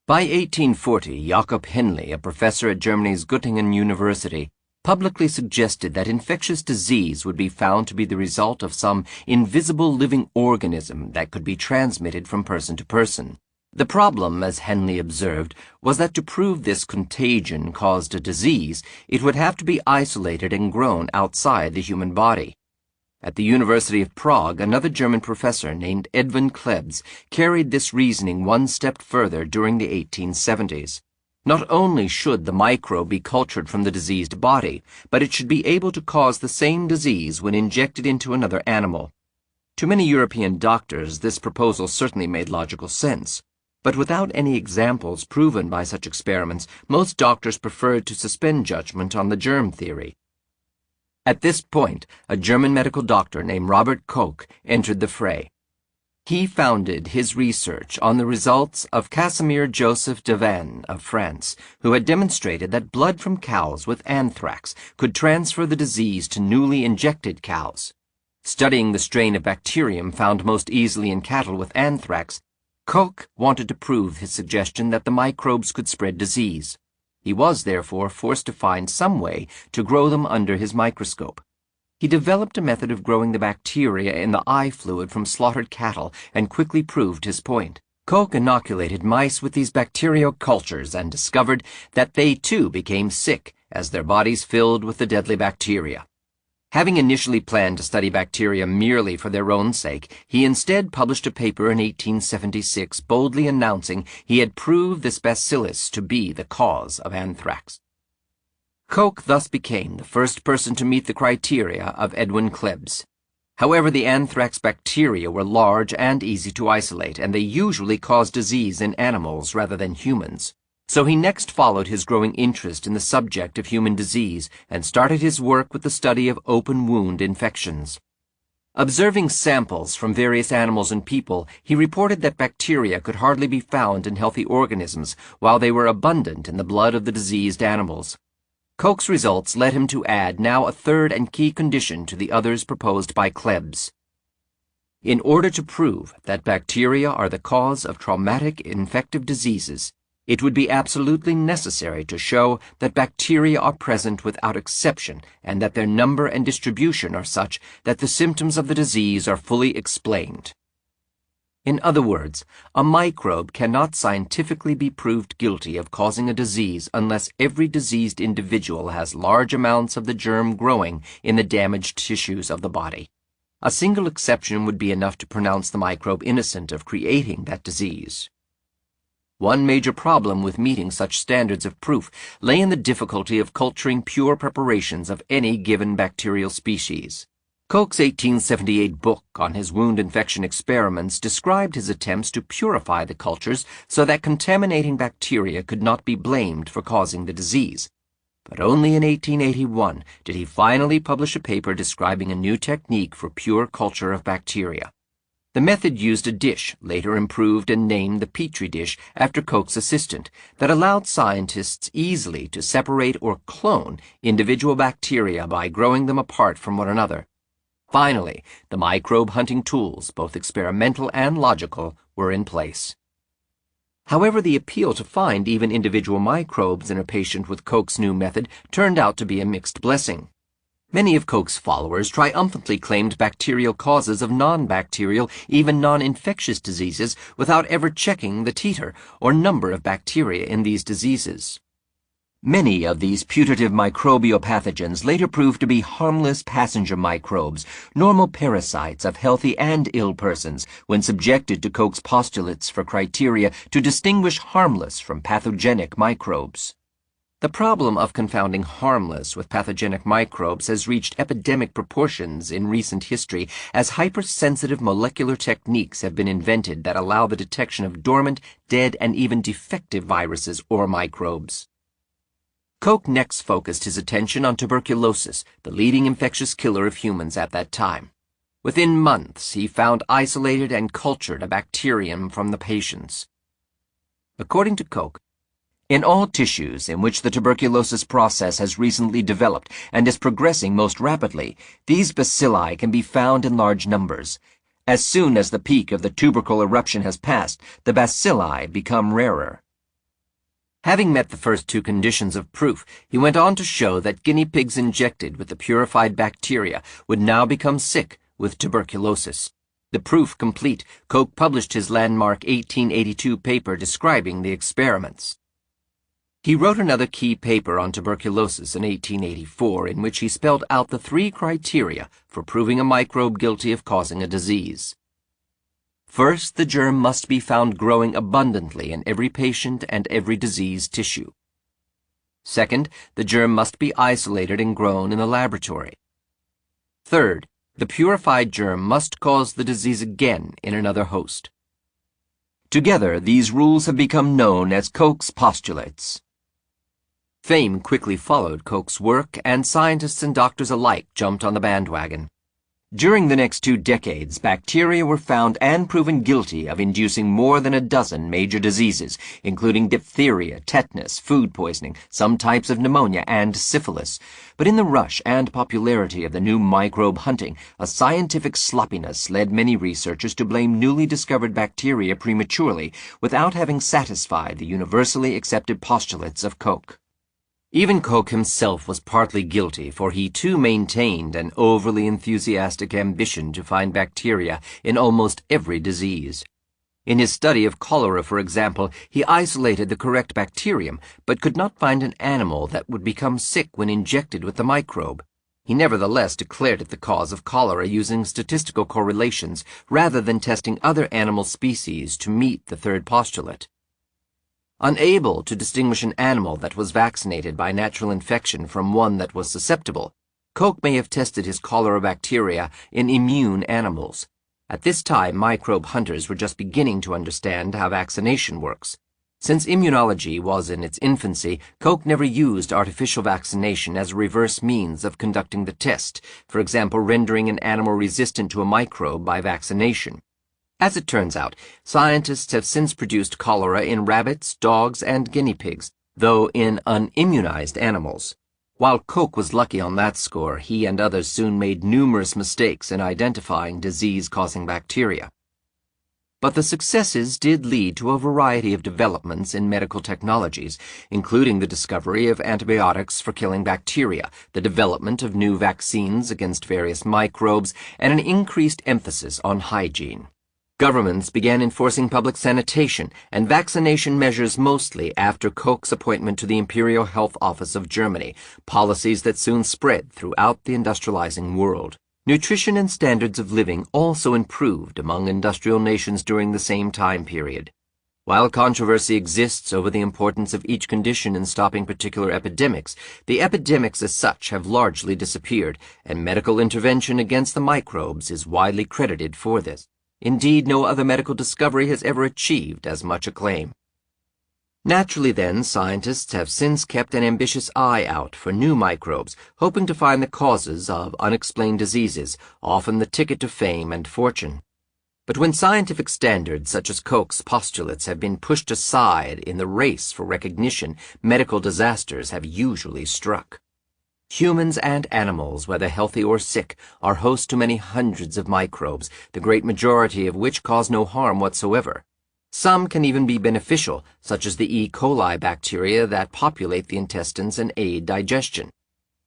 By 1840, Jakob Henle, a professor at Germany's Göttingen University, publicly suggested that infectious disease would be found to be the result of some invisible living organism that could be transmitted from person to person. The problem, as Henle observed, was that to prove this contagion caused a disease, it would have to be isolated and grown outside the human body. At the University of Prague, another German professor named Edwin Klebs carried this reasoning one step further during the 1870s. Not only should the microbe be cultured from the diseased body, but it should be able to cause the same disease when injected into another animal. To many European doctors, this proposal certainly made logical sense. But without any examples proven by such experiments, most doctors preferred to suspend judgment on the germ theory. At this point, a German medical doctor named Robert Koch entered the fray. He founded his research on the results of Casimir Joseph Devanne of France, who had demonstrated that blood from cows with anthrax could transfer the disease to newly injected cows. Studying the strain of bacterium found most easily in cattle with anthrax, Koch wanted to prove his suggestion that the microbes could spread disease. He was, therefore, forced to find some way to grow them under his microscope. He developed a method of growing the bacteria in the eye fluid from slaughtered cattle and quickly proved his point. Koch inoculated mice with these bacterial cultures and discovered that they too became sick as their bodies filled with the deadly bacteria. Having initially planned to study bacteria merely for their own sake, he instead published a paper in 1876 boldly announcing he had proved this bacillus to be the cause of anthrax. Koch thus became the first person to meet the criteria of Edwin Klebs. However, the anthrax bacteria were large and easy to isolate, and they usually cause disease in animals rather than humans. So he next followed his growing interest in the subject of human disease and started his work with the study of open wound infections. Observing samples from various animals and people, he reported that bacteria could hardly be found in healthy organisms, while they were abundant in the blood of the diseased animals. Koch's results led him to add now a third and key condition to the others proposed by Klebs. In order to prove that bacteria are the cause of traumatic infective diseases, it would be absolutely necessary to show that bacteria are present without exception and that their number and distribution are such that the symptoms of the disease are fully explained. In other words, a microbe cannot scientifically be proved guilty of causing a disease unless every diseased individual has large amounts of the germ growing in the damaged tissues of the body. A single exception would be enough to pronounce the microbe innocent of creating that disease. One major problem with meeting such standards of proof lay in the difficulty of culturing pure preparations of any given bacterial species. Koch's 1878 book on his wound infection experiments described his attempts to purify the cultures so that contaminating bacteria could not be blamed for causing the disease. But only in 1881 did he finally publish a paper describing a new technique for pure culture of bacteria. The method used a dish, later improved and named the Petri dish after Koch's assistant, that allowed scientists easily to separate or clone individual bacteria by growing them apart from one another. Finally, the microbe hunting tools, both experimental and logical, were in place. However, the appeal to find even individual microbes in a patient with Koch's new method turned out to be a mixed blessing. Many of Koch's followers triumphantly claimed bacterial causes of non-bacterial, even non-infectious diseases without ever checking the titer, or number of bacteria in these diseases. Many of these putative microbial pathogens later proved to be harmless passenger microbes, normal parasites of healthy and ill persons, when subjected to Koch's postulates for criteria to distinguish harmless from pathogenic microbes. The problem of confounding harmless with pathogenic microbes has reached epidemic proportions in recent history as hypersensitive molecular techniques have been invented that allow the detection of dormant, dead, and even defective viruses or microbes. Koch next focused his attention on tuberculosis, the leading infectious killer of humans at that time. Within months, he found isolated and cultured a bacterium from the patients. According to Koch, in all tissues in which the tuberculosis process has recently developed and is progressing most rapidly, these bacilli can be found in large numbers. As soon as the peak of the tubercle eruption has passed, the bacilli become rarer. Having met the first two conditions of proof, he went on to show that guinea pigs injected with the purified bacteria would now become sick with tuberculosis. The proof complete, Koch published his landmark 1882 paper describing the experiments. He wrote another key paper on tuberculosis in 1884 in which he spelled out the 3 criteria for proving a microbe guilty of causing a disease. First, the germ must be found growing abundantly in every patient and every diseased tissue. Second, the germ must be isolated and grown in the laboratory. Third, the purified germ must cause the disease again in another host. Together, these rules have become known as Koch's postulates. Fame quickly followed Koch's work, and scientists and doctors alike jumped on the bandwagon. During the next 2 decades, bacteria were found and proven guilty of inducing more than a dozen major diseases, including diphtheria, tetanus, food poisoning, some types of pneumonia, and syphilis. But in the rush and popularity of the new microbe hunting, a scientific sloppiness led many researchers to blame newly discovered bacteria prematurely, without having satisfied the universally accepted postulates of Koch. Even Koch himself was partly guilty, for he too maintained an overly enthusiastic ambition to find bacteria in almost every disease. In his study of cholera, for example, he isolated the correct bacterium, but could not find an animal that would become sick when injected with the microbe. He nevertheless declared it the cause of cholera using statistical correlations rather than testing other animal species to meet the third postulate. Unable to distinguish an animal that was vaccinated by natural infection from one that was susceptible, Koch may have tested his cholera bacteria in immune animals. At this time, microbe hunters were just beginning to understand how vaccination works. Since immunology was in its infancy, Koch never used artificial vaccination as a reverse means of conducting the test, for example, rendering an animal resistant to a microbe by vaccination. As it turns out, scientists have since produced cholera in rabbits, dogs, and guinea pigs, though in unimmunized animals. While Koch was lucky on that score, he and others soon made numerous mistakes in identifying disease-causing bacteria. But the successes did lead to a variety of developments in medical technologies, including the discovery of antibiotics for killing bacteria, the development of new vaccines against various microbes, and an increased emphasis on hygiene. Governments began enforcing public sanitation and vaccination measures mostly after Koch's appointment to the Imperial Health Office of Germany, policies that soon spread throughout the industrializing world. Nutrition and standards of living also improved among industrial nations during the same time period. While controversy exists over the importance of each condition in stopping particular epidemics, the epidemics as such have largely disappeared, and medical intervention against the microbes is widely credited for this. Indeed, no other medical discovery has ever achieved as much acclaim. Naturally then, scientists have since kept an ambitious eye out for new microbes, hoping to find the causes of unexplained diseases, often the ticket to fame and fortune. But when scientific standards such as Koch's postulates have been pushed aside in the race for recognition, medical disasters have usually struck. Humans and animals, whether healthy or sick, are host to many hundreds of microbes, the great majority of which cause no harm whatsoever. Some can even be beneficial, such as the E. coli bacteria that populate the intestines and aid digestion.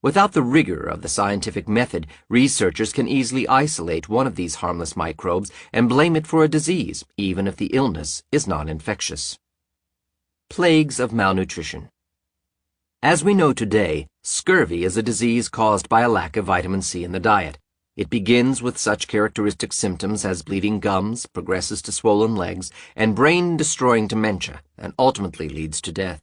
Without the rigor of the scientific method, researchers can easily isolate one of these harmless microbes and blame it for a disease, even if the illness is non-infectious. Plagues of malnutrition. As we know today, scurvy is a disease caused by a lack of vitamin C in the diet. It begins with such characteristic symptoms as bleeding gums, progresses to swollen legs, and brain-destroying dementia, and ultimately leads to death.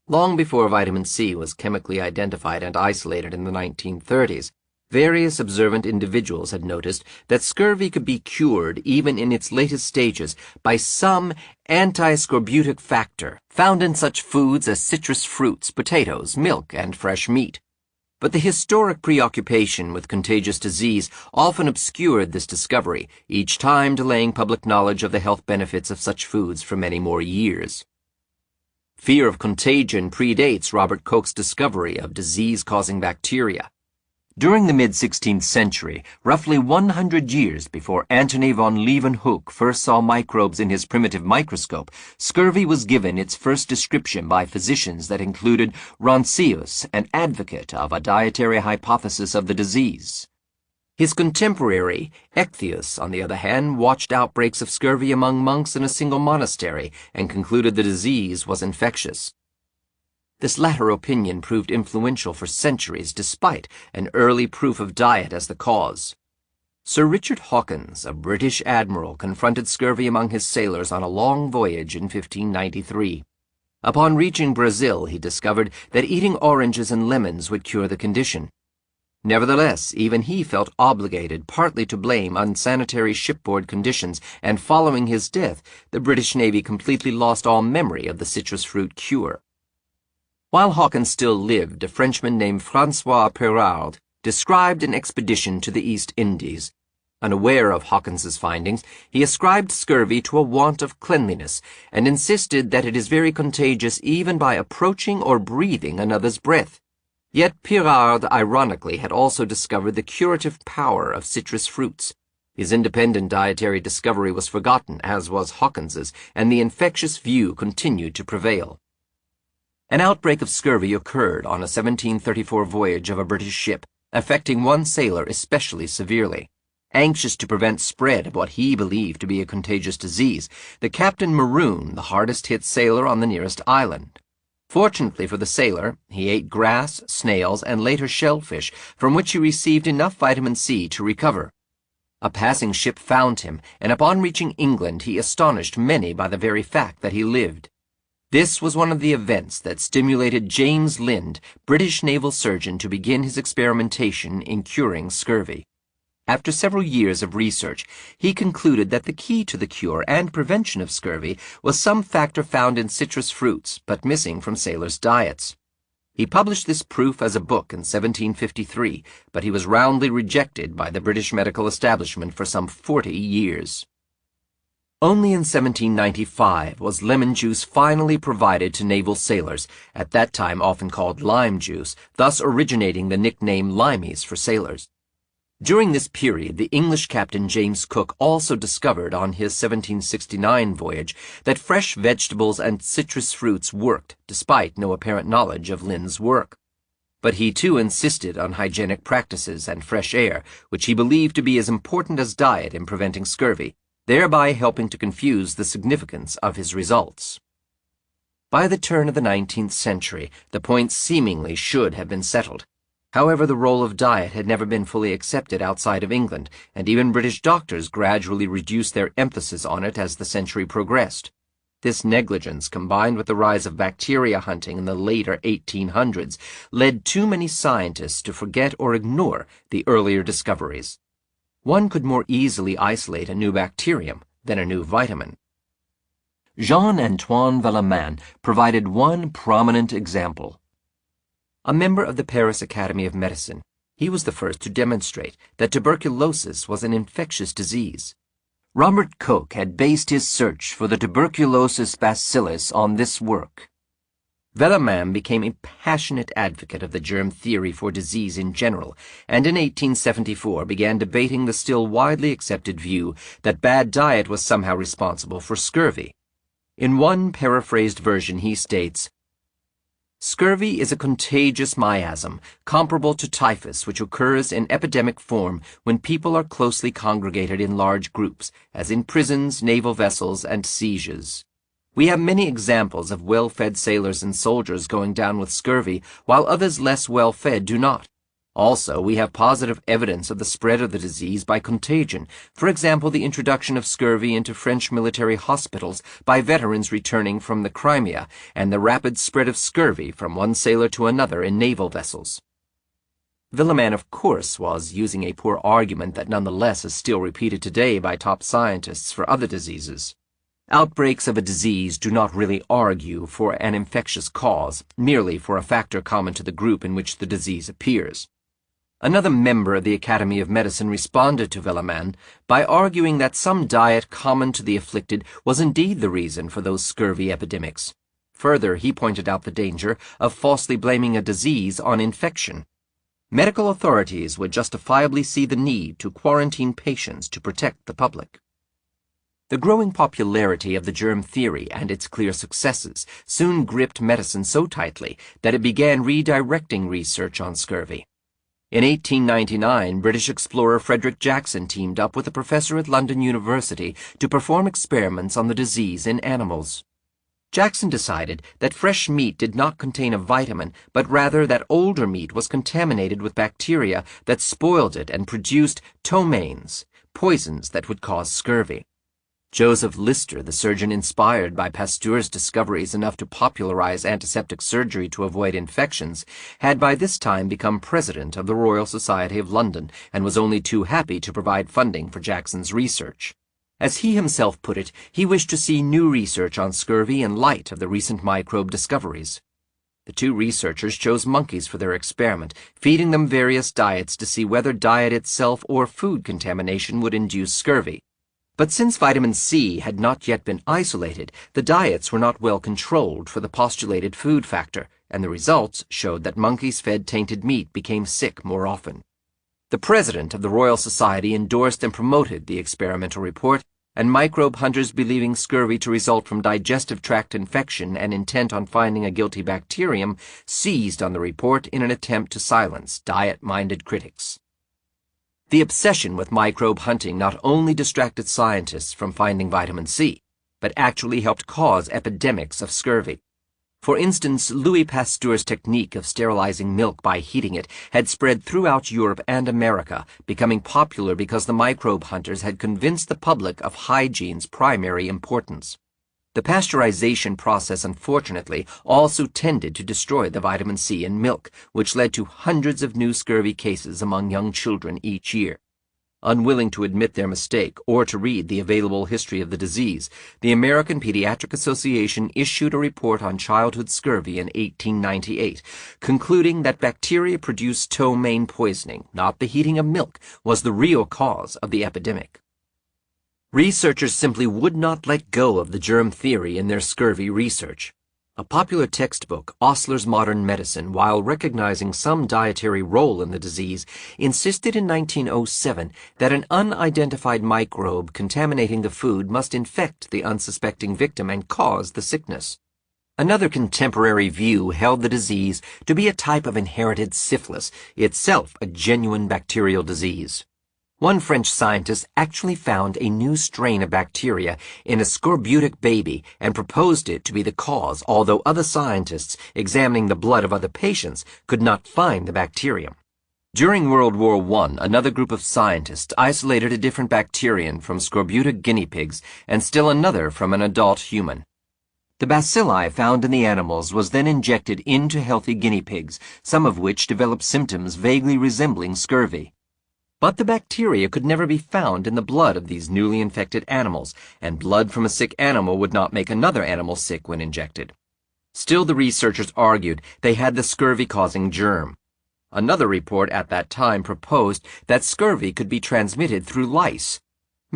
Long before vitamin C was chemically identified and isolated in the 1930s, various observant individuals had noticed that scurvy could be cured even in its latest stages by some anti-scorbutic factor found in such foods as citrus fruits, potatoes, milk, and fresh meat. But the historic preoccupation with contagious disease often obscured this discovery, each time delaying public knowledge of the health benefits of such foods for many more years. Fear of contagion predates Robert Koch's discovery of disease-causing bacteria. During the mid-16th century, roughly 100 years before Antony von Leeuwenhoek first saw microbes in his primitive microscope, scurvy was given its first description by physicians that included Ronseus, an advocate of a dietary hypothesis of the disease. His contemporary, Ectheus, on the other hand, watched outbreaks of scurvy among monks in a single monastery and concluded the disease was infectious. This latter opinion proved influential for centuries despite an early proof of diet as the cause. Sir Richard Hawkins, a British admiral, confronted scurvy among his sailors on a long voyage in 1593. Upon reaching Brazil, he discovered that eating oranges and lemons would cure the condition. Nevertheless, even he felt obligated partly to blame unsanitary shipboard conditions, and following his death, the British Navy completely lost all memory of the citrus fruit cure. While Hawkins still lived, a Frenchman named Francois Pérard described an expedition to the East Indies. Unaware of Hawkins's findings, he ascribed scurvy to a want of cleanliness, and insisted that it is very contagious even by approaching or breathing another's breath. Yet Pérard, ironically, had also discovered the curative power of citrus fruits. His independent dietary discovery was forgotten, as was Hawkins's, and the infectious view continued to prevail. An outbreak of scurvy occurred on a 1734 voyage of a British ship, affecting one sailor especially severely. Anxious to prevent spread of what he believed to be a contagious disease, the captain marooned the hardest-hit sailor on the nearest island. Fortunately for the sailor, he ate grass, snails, and later shellfish, from which he received enough vitamin C to recover. A passing ship found him, and upon reaching England he astonished many by the very fact that he lived. This was one of the events that stimulated James Lind, British naval surgeon, to begin his experimentation in curing scurvy. After several years of research, he concluded that the key to the cure and prevention of scurvy was some factor found in citrus fruits, but missing from sailors' diets. He published this proof as a book in 1753, but he was roundly rejected by the British medical establishment for some 40 years. Only in 1795 was lemon juice finally provided to naval sailors, at that time often called lime juice, thus originating the nickname limeys for sailors. During this period, the English captain James Cook also discovered on his 1769 voyage that fresh vegetables and citrus fruits worked, despite no apparent knowledge of Lind's work. But he too insisted on hygienic practices and fresh air, which he believed to be as important as diet in preventing scurvy, thereby helping to confuse the significance of his results. By the turn of the 19th century, the point seemingly should have been settled. However, the role of diet had never been fully accepted outside of England, and even British doctors gradually reduced their emphasis on it as the century progressed. This negligence, combined with the rise of bacteria hunting in the later 1800s, led too many scientists to forget or ignore the earlier discoveries. One could more easily isolate a new bacterium than a new vitamin. Jean-Antoine Vallemain provided one prominent example. A member of the Paris Academy of Medicine, he was the first to demonstrate that tuberculosis was an infectious disease. Robert Koch had based his search for the tuberculosis bacillus on this work. Velleman became a passionate advocate of the germ theory for disease in general, and in 1874 began debating the still widely accepted view that bad diet was somehow responsible for scurvy. In one paraphrased version he states, "Scurvy is a contagious miasm, comparable to typhus, which occurs in epidemic form when people are closely congregated in large groups, as in prisons, naval vessels, and sieges. We have many examples of well-fed sailors and soldiers going down with scurvy, while others less well-fed do not. Also, we have positive evidence of the spread of the disease by contagion, for example, the introduction of scurvy into French military hospitals by veterans returning from the Crimea, and the rapid spread of scurvy from one sailor to another in naval vessels." Velleman, of course, was using a poor argument that nonetheless is still repeated today by top scientists for other diseases. Outbreaks of a disease do not really argue for an infectious cause, merely for a factor common to the group in which the disease appears. Another member of the Academy of Medicine responded to Velleman by arguing that some diet common to the afflicted was indeed the reason for those scurvy epidemics. Further, he pointed out the danger of falsely blaming a disease on infection. Medical authorities would justifiably see the need to quarantine patients to protect the public. The growing popularity of the germ theory and its clear successes soon gripped medicine so tightly that it began redirecting research on scurvy. In 1899, British explorer Frederick Jackson teamed up with a professor at London University to perform experiments on the disease in animals. Jackson decided that fresh meat did not contain a vitamin, but rather that older meat was contaminated with bacteria that spoiled it and produced ptomaines, poisons that would cause scurvy. Joseph Lister, the surgeon inspired by Pasteur's discoveries enough to popularize antiseptic surgery to avoid infections, had by this time become president of the Royal Society of London and was only too happy to provide funding for Jackson's research. As he himself put it, he wished to see new research on scurvy in light of the recent microbe discoveries. The two researchers chose monkeys for their experiment, feeding them various diets to see whether diet itself or food contamination would induce scurvy. But since vitamin C had not yet been isolated, the diets were not well controlled for the postulated food factor, and the results showed that monkeys fed tainted meat became sick more often. The president of the Royal Society endorsed and promoted the experimental report, and microbe hunters believing scurvy to result from digestive tract infection and intent on finding a guilty bacterium seized on the report in an attempt to silence diet-minded critics. The obsession with microbe hunting not only distracted scientists from finding vitamin C, but actually helped cause epidemics of scurvy. For instance, Louis Pasteur's technique of sterilizing milk by heating it had spread throughout Europe and America, becoming popular because the microbe hunters had convinced the public of hygiene's primary importance. The pasteurization process, unfortunately, also tended to destroy the vitamin C in milk, which led to hundreds of new scurvy cases among young children each year. Unwilling to admit their mistake or to read the available history of the disease, the American Pediatric Association issued a report on childhood scurvy in 1898, concluding that bacteria-produced ptomaine poisoning, not the heating of milk, was the real cause of the epidemic. Researchers simply would not let go of the germ theory in their scurvy research. A popular textbook, Osler's Modern Medicine, while recognizing some dietary role in the disease, insisted in 1907 that an unidentified microbe contaminating the food must infect the unsuspecting victim and cause the sickness. Another contemporary view held the disease to be a type of inherited syphilis, itself a genuine bacterial disease. One French scientist actually found a new strain of bacteria in a scorbutic baby and proposed it to be the cause, although other scientists, examining the blood of other patients, could not find the bacterium. During World War I, another group of scientists isolated a different bacterium from scorbutic guinea pigs and still another from an adult human. The bacilli found in the animals was then injected into healthy guinea pigs, some of which developed symptoms vaguely resembling scurvy. But the bacteria could never be found in the blood of these newly infected animals, and blood from a sick animal would not make another animal sick when injected. Still, the researchers argued they had the scurvy-causing germ. Another report at that time proposed that scurvy could be transmitted through lice.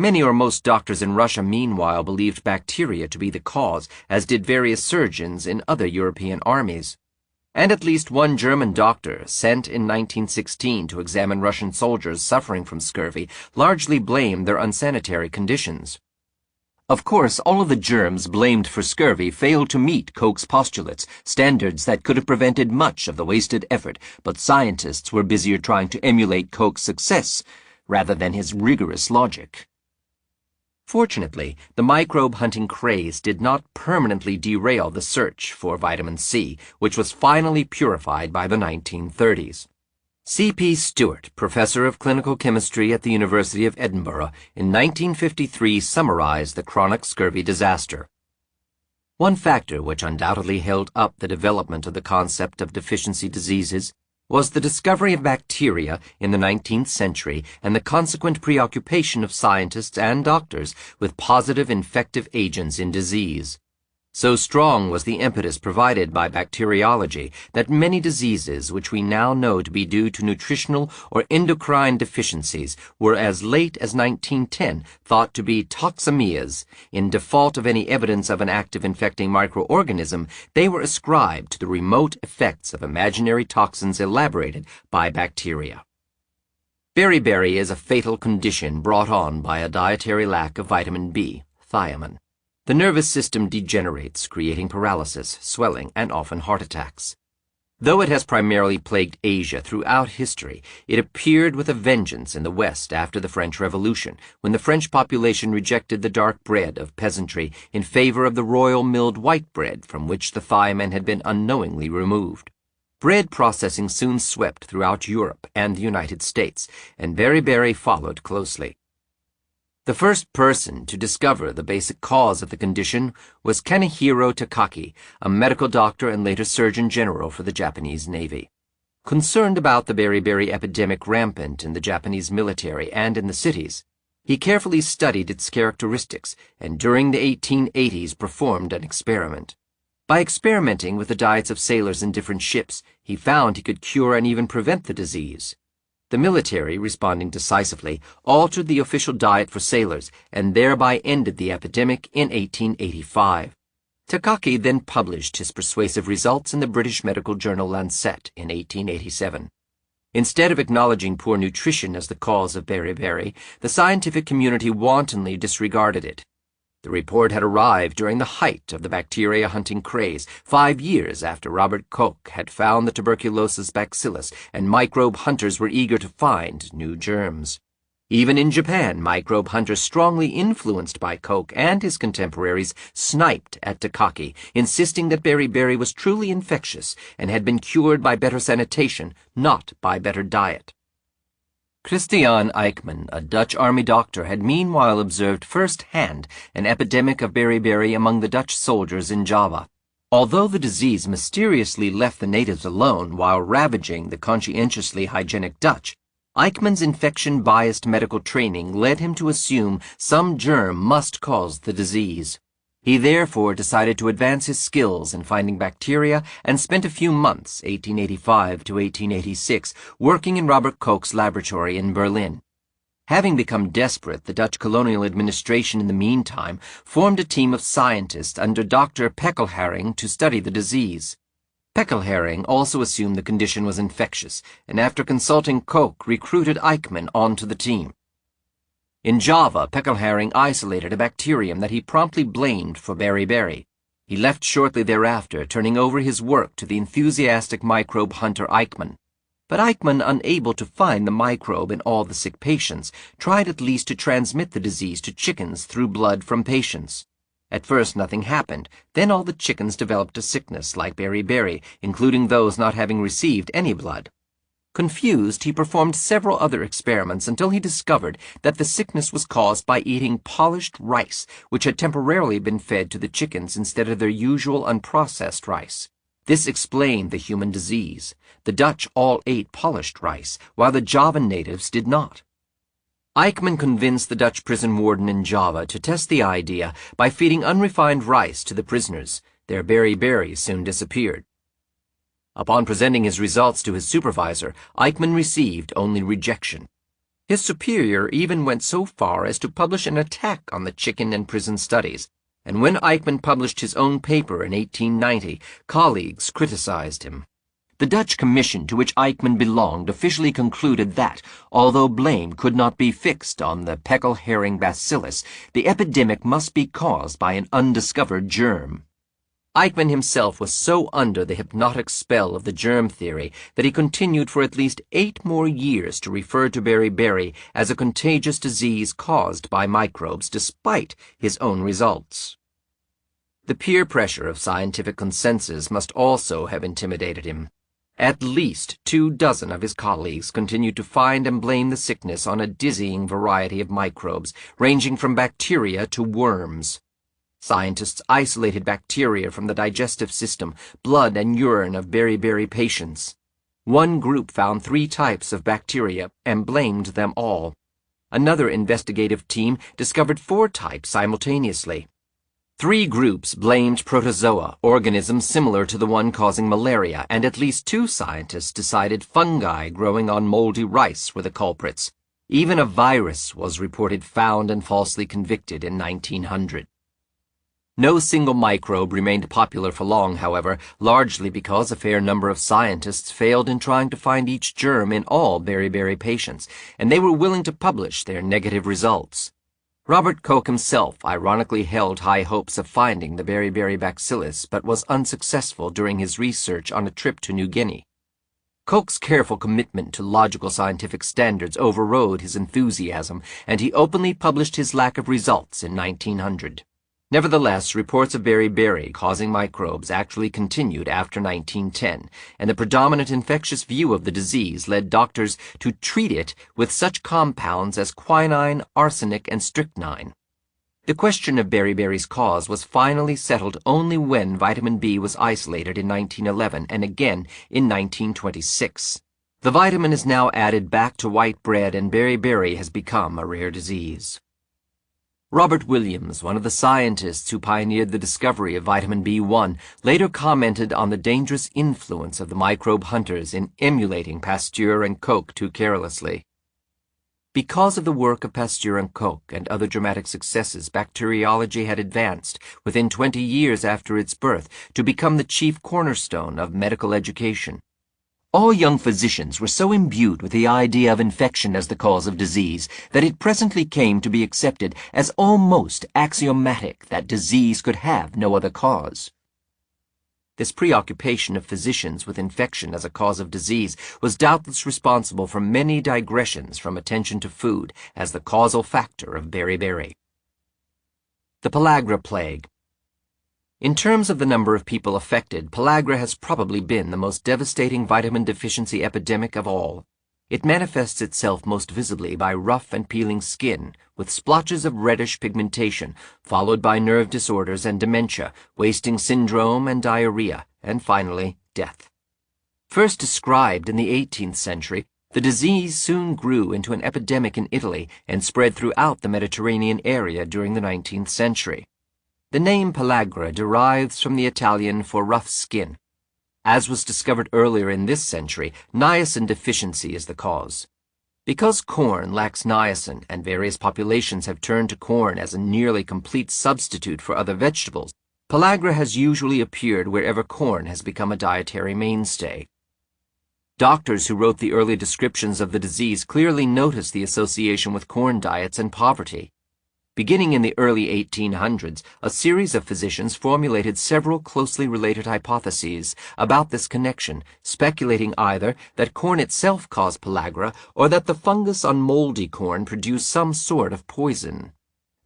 Many or most doctors in Russia meanwhile believed bacteria to be the cause, as did various surgeons in other European armies. And at least one German doctor, sent in 1916 to examine Russian soldiers suffering from scurvy, largely blamed their unsanitary conditions. Of course, all of the germs blamed for scurvy failed to meet Koch's postulates, standards that could have prevented much of the wasted effort, but scientists were busier trying to emulate Koch's success rather than his rigorous logic. Fortunately, the microbe-hunting craze did not permanently derail the search for vitamin C, which was finally purified by the 1930s. C.P. Stewart, professor of clinical chemistry at the University of Edinburgh, in 1953 summarized the chronic scurvy disaster. One factor which undoubtedly held up the development of the concept of deficiency diseases was the discovery of bacteria in the 19th century and the consequent preoccupation of scientists and doctors with positive infective agents in disease. So strong was the impetus provided by bacteriology that many diseases which we now know to be due to nutritional or endocrine deficiencies were as late as 1910 thought to be toxemias. In default of any evidence of an active infecting microorganism, they were ascribed to the remote effects of imaginary toxins elaborated by bacteria. Beriberi is a fatal condition brought on by a dietary lack of vitamin B, thiamine. The nervous system degenerates, creating paralysis, swelling, and often heart attacks. Though it has primarily plagued Asia throughout history, it appeared with a vengeance in the West after the French Revolution, when the French population rejected the dark bread of peasantry in favor of the royal milled white bread from which the thiamine had been unknowingly removed. Bread processing soon swept throughout Europe and the United States, and beriberi followed closely. The first person to discover the basic cause of the condition was Kanehiro Takaki, a medical doctor and later Surgeon General for the Japanese Navy. Concerned about the beriberi epidemic rampant in the Japanese military and in the cities, he carefully studied its characteristics and during the 1880s performed an experiment. By experimenting with the diets of sailors in different ships, he found he could cure and even prevent the disease. The military, responding decisively, altered the official diet for sailors and thereby ended the epidemic in 1885. Takaki then published his persuasive results in the British medical journal Lancet in 1887. Instead of acknowledging poor nutrition as the cause of beriberi, the scientific community wantonly disregarded it. The report had arrived during the height of the bacteria-hunting craze, 5 years after Robert Koch had found the tuberculosis bacillus, and microbe hunters were eager to find new germs. Even in Japan, microbe hunters strongly influenced by Koch and his contemporaries sniped at Takaki, insisting that beriberi was truly infectious and had been cured by better sanitation, not by better diet. Christian Eijkman, a Dutch army doctor, had meanwhile observed first-hand an epidemic of beriberi among the Dutch soldiers in Java. Although the disease mysteriously left the natives alone while ravaging the conscientiously hygienic Dutch, Eijkman's infection-biased medical training led him to assume some germ must cause the disease. He therefore decided to advance his skills in finding bacteria and spent a few months, 1885 to 1886, working in Robert Koch's laboratory in Berlin. Having become desperate, the Dutch colonial administration in the meantime formed a team of scientists under Dr. Peckelharing to study the disease. Peckelharing also assumed the condition was infectious, and after consulting Koch, recruited Eijkman onto the team. In Java, Peckelharing isolated a bacterium that he promptly blamed for beriberi. He left shortly thereafter, turning over his work to the enthusiastic microbe hunter Eijkman. But Eijkman, unable to find the microbe in all the sick patients, tried at least to transmit the disease to chickens through blood from patients. At first nothing happened, then all the chickens developed a sickness like beriberi, including those not having received any blood. Confused, he performed several other experiments until he discovered that the sickness was caused by eating polished rice, which had temporarily been fed to the chickens instead of their usual unprocessed rice. This explained the human disease. The Dutch all ate polished rice, while the Javan natives did not. Eijkman convinced the Dutch prison warden in Java to test the idea by feeding unrefined rice to the prisoners. Their beriberi soon disappeared. Upon presenting his results to his supervisor, Eijkman received only rejection. His superior even went so far as to publish an attack on the chicken and prison studies, and when Eichmann published his own paper in 1890, colleagues criticized him. The Dutch commission to which Eichmann belonged officially concluded that, although blame could not be fixed on the peckle herring bacillus, the epidemic must be caused by an undiscovered germ. Eichmann himself was so under the hypnotic spell of the germ theory that he continued for at least 8 more years to refer to beriberi as a contagious disease caused by microbes, despite his own results. The peer pressure of scientific consensus must also have intimidated him. At least 24 of his colleagues continued to find and blame the sickness on a dizzying variety of microbes, ranging from bacteria to worms. Scientists isolated bacteria from the digestive system, blood and urine of beriberi patients. One group found 3 types of bacteria and blamed them all. Another investigative team discovered 4 types simultaneously. 3 groups blamed protozoa, organisms similar to the one causing malaria, and at least 2 scientists decided fungi growing on moldy rice were the culprits. Even a virus was reported found and falsely convicted in 1900. No single microbe remained popular for long, however, largely because a fair number of scientists failed in trying to find each germ in all beriberi patients, and they were willing to publish their negative results. Robert Koch himself ironically held high hopes of finding the beriberi bacillus, but was unsuccessful during his research on a trip to New Guinea. Koch's careful commitment to logical scientific standards overrode his enthusiasm, and he openly published his lack of results in 1900. Nevertheless, reports of beriberi causing microbes actually continued after 1910, and the predominant infectious view of the disease led doctors to treat it with such compounds as quinine, arsenic, and strychnine. The question of beriberi's cause was finally settled only when vitamin B was isolated in 1911 and again in 1926. The vitamin is now added back to white bread, and beriberi has become a rare disease. Robert Williams, one of the scientists who pioneered the discovery of vitamin B1, later commented on the dangerous influence of the microbe hunters in emulating Pasteur and Koch too carelessly. Because of the work of Pasteur and Koch and other dramatic successes, bacteriology had advanced, within 20 years after its birth, to become the chief cornerstone of medical education. All young physicians were so imbued with the idea of infection as the cause of disease that it presently came to be accepted as almost axiomatic that disease could have no other cause. This preoccupation of physicians with infection as a cause of disease was doubtless responsible for many digressions from attention to food as the causal factor of beriberi. The pellagra plague. In terms of the number of people affected, pellagra has probably been the most devastating vitamin deficiency epidemic of all. It manifests itself most visibly by rough and peeling skin, with splotches of reddish pigmentation, followed by nerve disorders and dementia, wasting syndrome and diarrhea, and finally, death. First described in the 18th century, the disease soon grew into an epidemic in Italy and spread throughout the Mediterranean area during the 19th century. The name pellagra derives from the Italian for rough skin. As was discovered earlier in this century, niacin deficiency is the cause. Because corn lacks niacin and various populations have turned to corn as a nearly complete substitute for other vegetables, pellagra has usually appeared wherever corn has become a dietary mainstay. Doctors who wrote the early descriptions of the disease clearly noticed the association with corn diets and poverty. Beginning in the early 1800s, a series of physicians formulated several closely related hypotheses about this connection, speculating either that corn itself caused pellagra or that the fungus on moldy corn produced some sort of poison.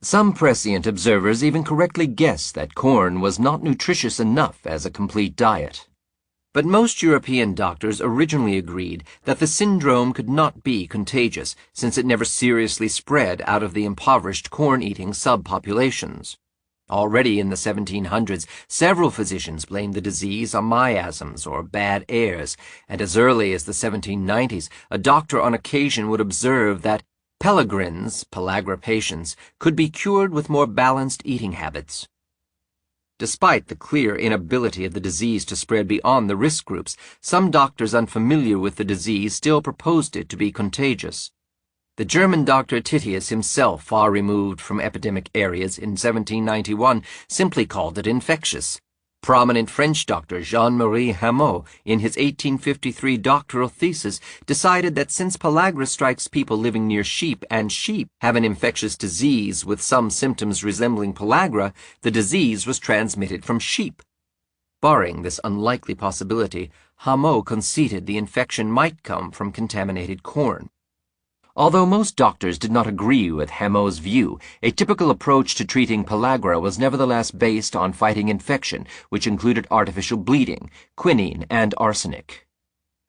Some prescient observers even correctly guessed that corn was not nutritious enough as a complete diet. But most European doctors originally agreed that the syndrome could not be contagious, since it never seriously spread out of the impoverished corn-eating subpopulations. Already in the 1700s, several physicians blamed the disease on miasms or bad airs, and as early as the 1790s, a doctor on occasion would observe that pellagrins, pellagra patients, could be cured with more balanced eating habits. Despite the clear inability of the disease to spread beyond the risk groups, some doctors unfamiliar with the disease still proposed it to be contagious. The German Dr. Titius himself, far removed from epidemic areas in 1791, simply called it infectious. Prominent French doctor Jean-Marie Hameau, in his 1853 doctoral thesis, decided that since pellagra strikes people living near sheep and sheep have an infectious disease with some symptoms resembling pellagra, the disease was transmitted from sheep. Barring this unlikely possibility, Hameau conceded the infection might come from contaminated corn. Although most doctors did not agree with Hameau's view, a typical approach to treating pellagra was nevertheless based on fighting infection, which included artificial bleeding, quinine, and arsenic.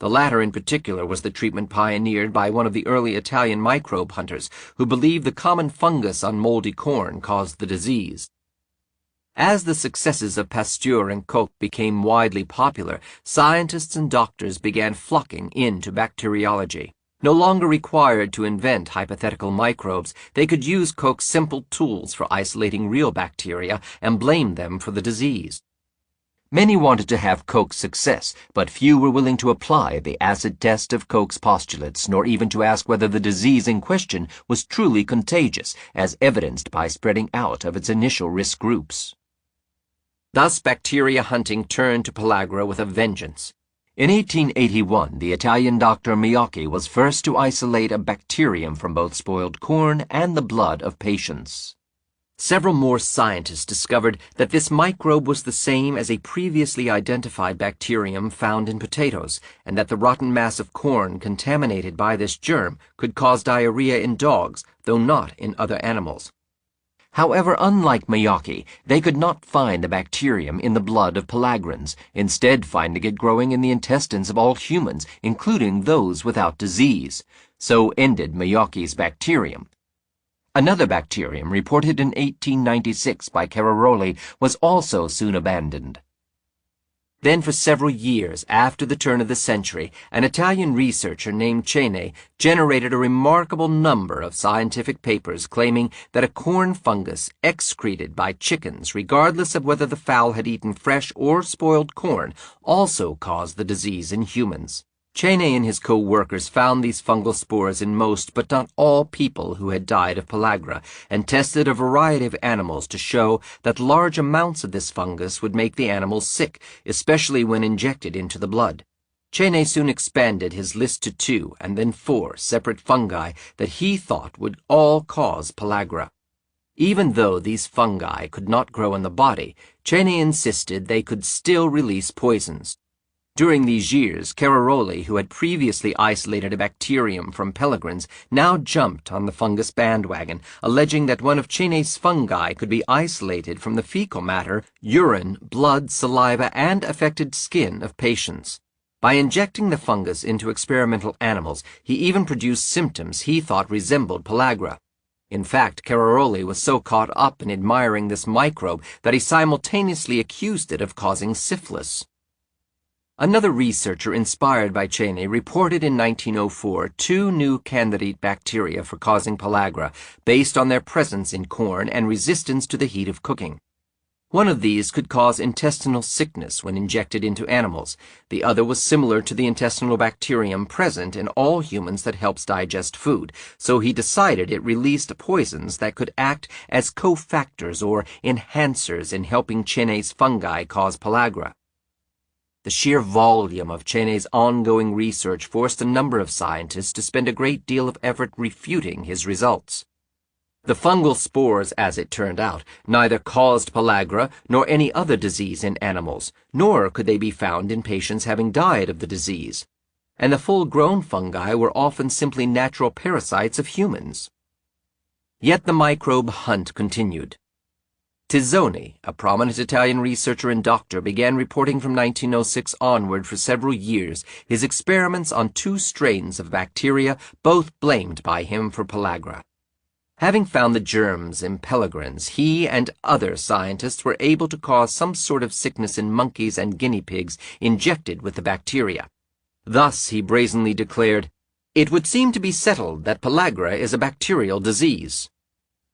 The latter in particular was the treatment pioneered by one of the early Italian microbe hunters, who believed the common fungus on moldy corn caused the disease. As the successes of Pasteur and Koch became widely popular, scientists and doctors began flocking into bacteriology. No longer required to invent hypothetical microbes, they could use Koch's simple tools for isolating real bacteria and blame them for the disease. Many wanted to have Koch's success, but few were willing to apply the acid test of Koch's postulates, nor even to ask whether the disease in question was truly contagious, as evidenced by spreading out of its initial risk groups. Thus, bacteria hunting turned to pellagra with a vengeance. In 1881, the Italian doctor Miocchi was first to isolate a bacterium from both spoiled corn and the blood of patients. Several more scientists discovered that this microbe was the same as a previously identified bacterium found in potatoes, and that the rotten mass of corn contaminated by this germ could cause diarrhea in dogs, though not in other animals. However, unlike Miocchi, they could not find the bacterium in the blood of pellagrans, instead finding it growing in the intestines of all humans, including those without disease. So ended Miocchi's bacterium. Another bacterium, reported in 1896 by Cararoli, was also soon abandoned. Then for several years after the turn of the century, an Italian researcher named Cene generated a remarkable number of scientific papers claiming that a corn fungus excreted by chickens, regardless of whether the fowl had eaten fresh or spoiled corn, also caused the disease in humans. Cene and his co-workers found these fungal spores in most but not all people who had died of pellagra, and tested a variety of animals to show that large amounts of this fungus would make the animals sick, especially when injected into the blood. Cene soon expanded his list to 2 and then 4 separate fungi that he thought would all cause pellagra. Even though these fungi could not grow in the body, Cene insisted they could still release poisons. During these years, Cararoli, who had previously isolated a bacterium from pellagrans, now jumped on the fungus bandwagon, alleging that one of Cene's fungi could be isolated from the fecal matter, urine, blood, saliva, and affected skin of patients. By injecting the fungus into experimental animals, he even produced symptoms he thought resembled pellagra. In fact, Cararoli was so caught up in admiring this microbe that he simultaneously accused it of causing syphilis. Another researcher inspired by Cene reported in 1904 2 new candidate bacteria for causing pellagra, based on their presence in corn and resistance to the heat of cooking. One of these could cause intestinal sickness when injected into animals. The other was similar to the intestinal bacterium present in all humans that helps digest food, so he decided it released poisons that could act as cofactors or enhancers in helping Cene's fungi cause pellagra. The sheer volume of Cene's ongoing research forced a number of scientists to spend a great deal of effort refuting his results. The fungal spores, as it turned out, neither caused pellagra nor any other disease in animals, nor could they be found in patients having died of the disease. And the full-grown fungi were often simply natural parasites of humans. Yet the microbe hunt continued. Tizzoni, a prominent Italian researcher and doctor, began reporting from 1906 onward for several years his experiments on 2 strains of bacteria, both blamed by him for pellagra. Having found the germs in pellagrans, he and other scientists were able to cause some sort of sickness in monkeys and guinea pigs injected with the bacteria. Thus, he brazenly declared, "It would seem to be settled that pellagra is a bacterial disease."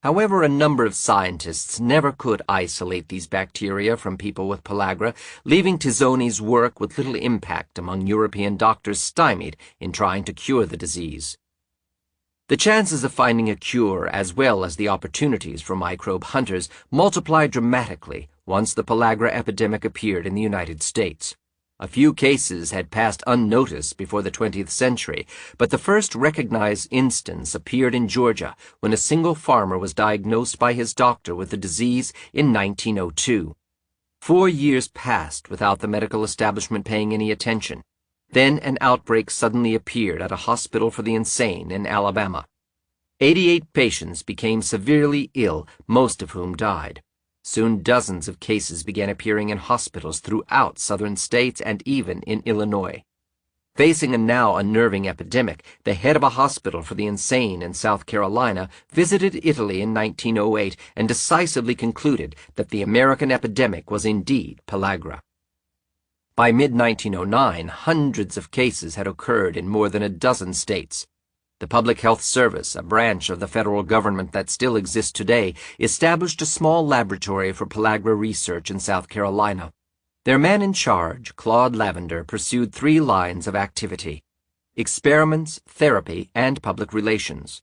However, a number of scientists never could isolate these bacteria from people with pellagra, leaving Tizzoni's work with little impact among European doctors stymied in trying to cure the disease. The chances of finding a cure, as well as the opportunities for microbe hunters, multiplied dramatically once the pellagra epidemic appeared in the United States. A few cases had passed unnoticed before the 20th century, but the first recognized instance appeared in Georgia when a single farmer was diagnosed by his doctor with the disease in 1902. 4 years passed without the medical establishment paying any attention. Then an outbreak suddenly appeared at a hospital for the insane in Alabama. 88 patients became severely ill, most of whom died. Soon dozens of cases began appearing in hospitals throughout southern states and even in Illinois. Facing a now unnerving epidemic, the head of a hospital for the insane in South Carolina visited Italy in 1908 and decisively concluded that the American epidemic was indeed pellagra. By mid-1909, hundreds of cases had occurred in more than a dozen states. The Public Health Service, a branch of the federal government that still exists today, established a small laboratory for pellagra research in South Carolina. Their man in charge, Claude Lavender, pursued 3 lines of activity: experiments, therapy, and public relations.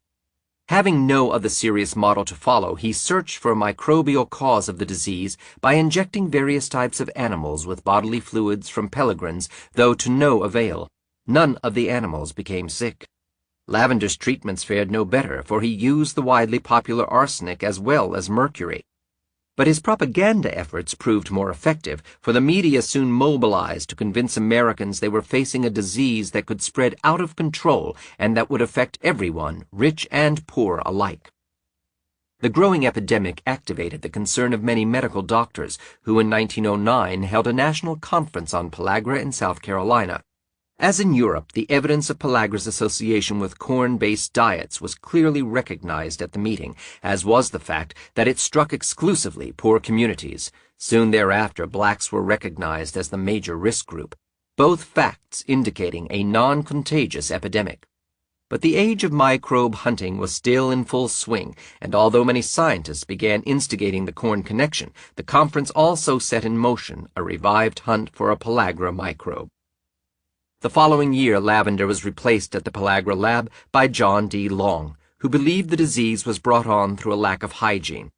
Having no other serious model to follow, he searched for a microbial cause of the disease by injecting various types of animals with bodily fluids from peregrines, though to no avail. None of the animals became sick. Lavender's treatments fared no better, for he used the widely popular arsenic as well as mercury. But his propaganda efforts proved more effective, for the media soon mobilized to convince Americans they were facing a disease that could spread out of control and that would affect everyone, rich and poor alike. The growing epidemic activated the concern of many medical doctors, who in 1909 held a national conference on pellagra in South Carolina. As in Europe, the evidence of pellagra's association with corn-based diets was clearly recognized at the meeting, as was the fact that it struck exclusively poor communities. Soon thereafter, blacks were recognized as the major risk group, both facts indicating a non-contagious epidemic. But the age of microbe hunting was still in full swing, and although many scientists began instigating the corn connection, the conference also set in motion a revived hunt for a pellagra microbe. The following year, Lavender was replaced at the pellagra lab by John D. Long, who believed the disease was brought on through a lack of hygiene.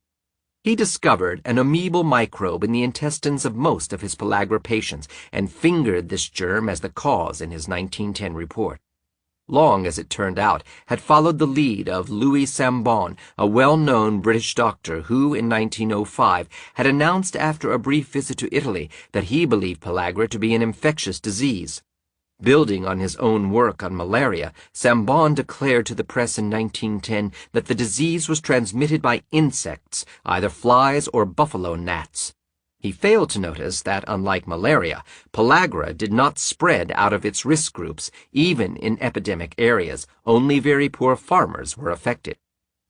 He discovered an amoebal microbe in the intestines of most of his pellagra patients and fingered this germ as the cause in his 1910 report. Long, as it turned out, had followed the lead of Louis Sambon, a well-known British doctor who, in 1905, had announced after a brief visit to Italy that he believed pellagra to be an infectious disease. Building on his own work on malaria, Sambon declared to the press in 1910 that the disease was transmitted by insects, either flies or buffalo gnats. He failed to notice that, unlike malaria, pellagra did not spread out of its risk groups, even in epidemic areas. Only very poor farmers were affected.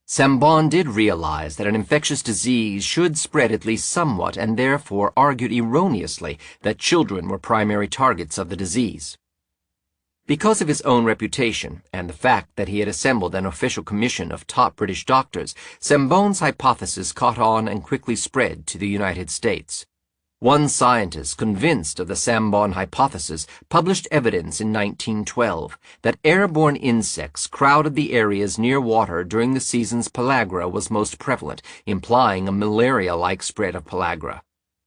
Sambon did realize that an infectious disease should spread at least somewhat, and therefore argued erroneously that children were primary targets of the disease. Because of his own reputation and the fact that he had assembled an official commission of top British doctors, Sambon's hypothesis caught on and quickly spread to the United States. One scientist, convinced of the Sambon hypothesis, published evidence in 1912 that airborne insects crowded the areas near water during the seasons pellagra was most prevalent, implying a malaria-like spread of pellagra.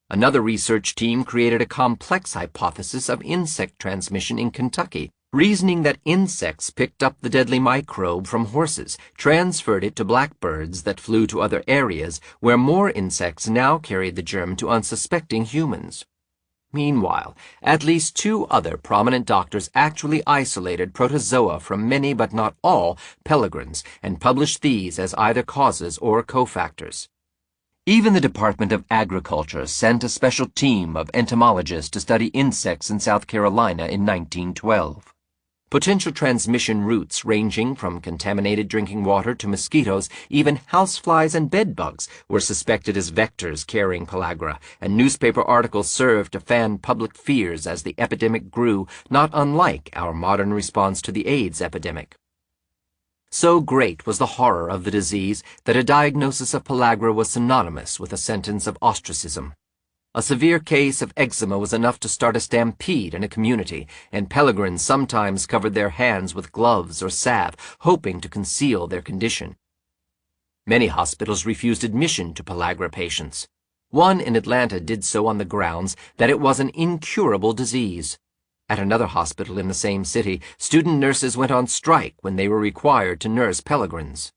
Another research team created a complex hypothesis of insect transmission in Kentucky, reasoning that insects picked up the deadly microbe from horses, transferred it to blackbirds that flew to other areas, where more insects now carried the germ to unsuspecting humans. Meanwhile, at least 2 other prominent doctors actually isolated protozoa from many but not all peregrines and published these as either causes or cofactors. Even the Department of Agriculture sent a special team of entomologists to study insects in South Carolina in 1912. Potential transmission routes ranging from contaminated drinking water to mosquitoes, even houseflies and bedbugs were suspected as vectors carrying pellagra, and newspaper articles served to fan public fears as the epidemic grew, not unlike our modern response to the AIDS epidemic. So great was the horror of the disease that a diagnosis of pellagra was synonymous with a sentence of ostracism. A severe case of eczema was enough to start a stampede in a community, and Pellegrins sometimes covered their hands with gloves or salve, hoping to conceal their condition. Many hospitals refused admission to pellagra patients. One in Atlanta did so on the grounds that it was an incurable disease. At another hospital in the same city, student nurses went on strike when they were required to nurse Pellegrins.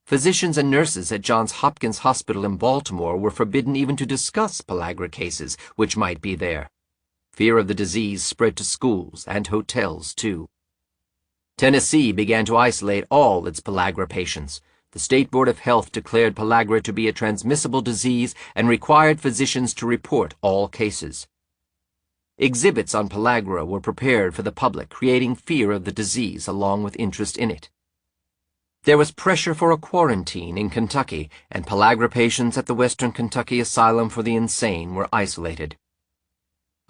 Physicians and nurses at Johns Hopkins Hospital in Baltimore were forbidden even to discuss pellagra cases which might be there. Fear of the disease spread to schools and hotels, too. Tennessee began to isolate all its pellagra patients. The State Board of Health declared pellagra to be a transmissible disease and required physicians to report all cases. Exhibits on pellagra were prepared for the public, creating fear of the disease along with interest in it. There was pressure for a quarantine in Kentucky, and pellagra patients at the Western Kentucky Asylum for the Insane were isolated.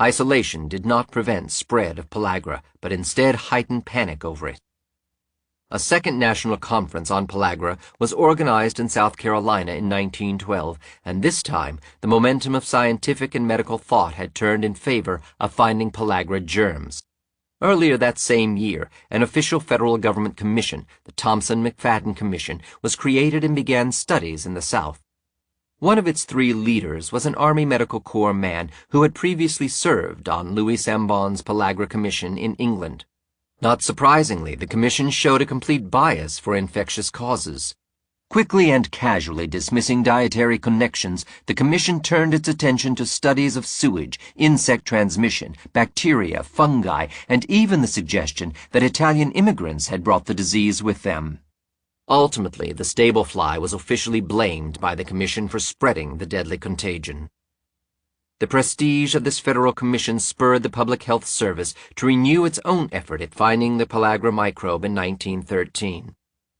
Isolation did not prevent spread of pellagra, but instead heightened panic over it. A second national conference on pellagra was organized in South Carolina in 1912, and this time the momentum of scientific and medical thought had turned in favor of finding pellagra germs. Earlier that same year, an official federal government commission, the Thomson-McFadden Commission, was created and began studies in the South. One of its three leaders was an Army Medical Corps man who had previously served on Louis Sambon's pellagra commission in England. Not surprisingly, the commission showed a complete bias for infectious causes. Quickly and casually dismissing dietary connections, the commission turned its attention to studies of sewage, insect transmission, bacteria, fungi, and even the suggestion that Italian immigrants had brought the disease with them. Ultimately, the stable fly was officially blamed by the commission for spreading the deadly contagion. The prestige of this federal commission spurred the Public Health Service to renew its own effort at finding the pellagra microbe in 1913.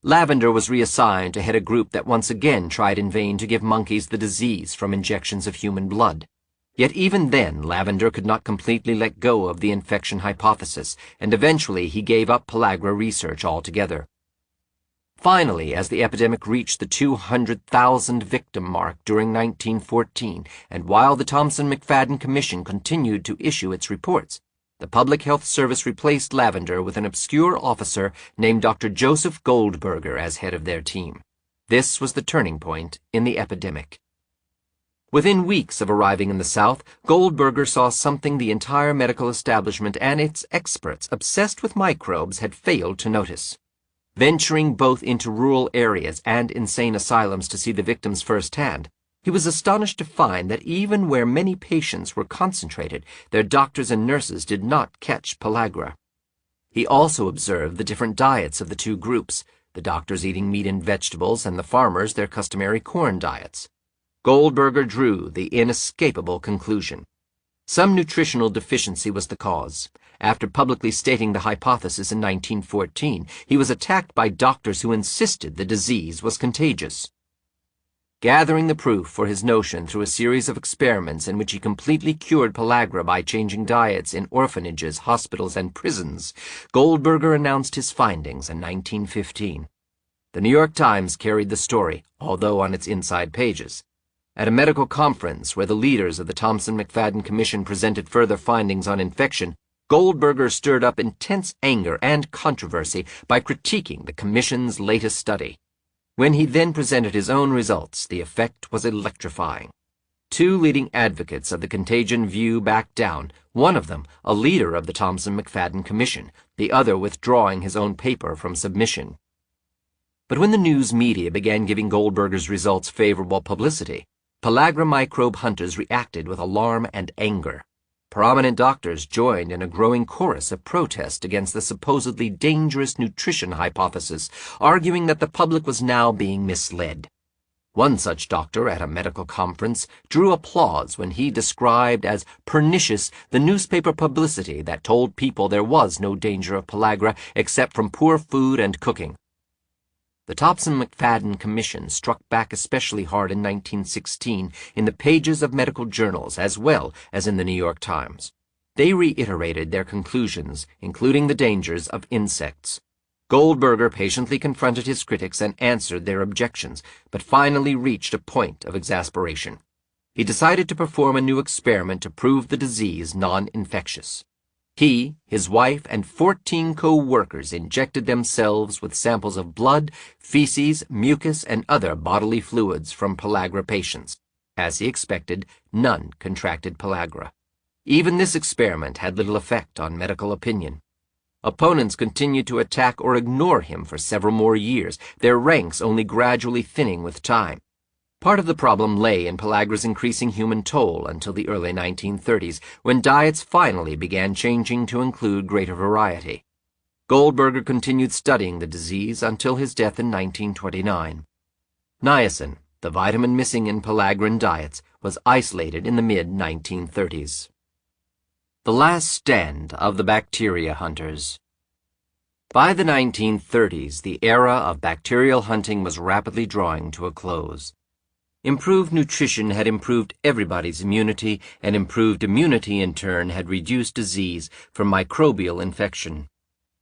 Lavender was reassigned to head a group that once again tried in vain to give monkeys the disease from injections of human blood. Yet even then, Lavender could not completely let go of the infection hypothesis, and eventually he gave up pellagra research altogether. Finally, as the epidemic reached the 200,000 victim mark during 1914, and while the Thomson-McFadden Commission continued to issue its reports, the Public Health Service replaced Lavender with an obscure officer named Dr. Joseph Goldberger as head of their team. This was the turning point in the epidemic. Within weeks of arriving in the South, Goldberger saw something the entire medical establishment and its experts obsessed with microbes had failed to notice. Venturing both into rural areas and insane asylums to see the victims firsthand, he was astonished to find that even where many patients were concentrated, their doctors and nurses did not catch pellagra. He also observed the different diets of the two groups, the doctors eating meat and vegetables and the farmers their customary corn diets. Goldberger drew the inescapable conclusion. Some nutritional deficiency was the cause. After publicly stating the hypothesis in 1914, he was attacked by doctors who insisted the disease was contagious. Gathering the proof for his notion through a series of experiments in which he completely cured pellagra by changing diets in orphanages, hospitals, and prisons, Goldberger announced his findings in 1915. The New York Times carried the story, although on its inside pages. At a medical conference where the leaders of the Thomson-McFadden Commission presented further findings on infection, Goldberger stirred up intense anger and controversy by critiquing the Commission's latest study. When he then presented his own results, the effect was electrifying. Two leading advocates of the contagion view backed down, one of them a leader of the Thomson-McFadden Commission, the other withdrawing his own paper from submission. But when the news media began giving Goldberger's results favorable publicity, pellagra microbe hunters reacted with alarm and anger. Prominent doctors joined in a growing chorus of protest against the supposedly dangerous nutrition hypothesis, arguing that the public was now being misled. One such doctor at a medical conference drew applause when he described as pernicious the newspaper publicity that told people there was no danger of pellagra except from poor food and cooking. The Thomson-McFadden Commission struck back especially hard in 1916 in the pages of medical journals as well as in the New York Times. They reiterated their conclusions, including the dangers of insects. Goldberger patiently confronted his critics and answered their objections, but finally reached a point of exasperation. he decided to perform a new experiment to prove the disease non-infectious. He, his wife, and 14 co-workers injected themselves with samples of blood, feces, mucus, and other bodily fluids from pellagra patients. As he expected, none contracted pellagra. Even this experiment had little effect on medical opinion. Opponents continued to attack or ignore him for several more years, their ranks only gradually thinning with time. Part of the problem lay in pellagra's increasing human toll until the early 1930s, when diets finally began changing to include greater variety. Goldberger continued studying the disease until his death in 1929. Niacin, the vitamin missing in pellagra diets, was isolated in the mid-1930s. The last stand of the bacteria hunters. By the 1930s, the era of bacterial hunting was rapidly drawing to a close. Improved nutrition had improved everybody's immunity, and improved immunity in turn had reduced disease from microbial infection.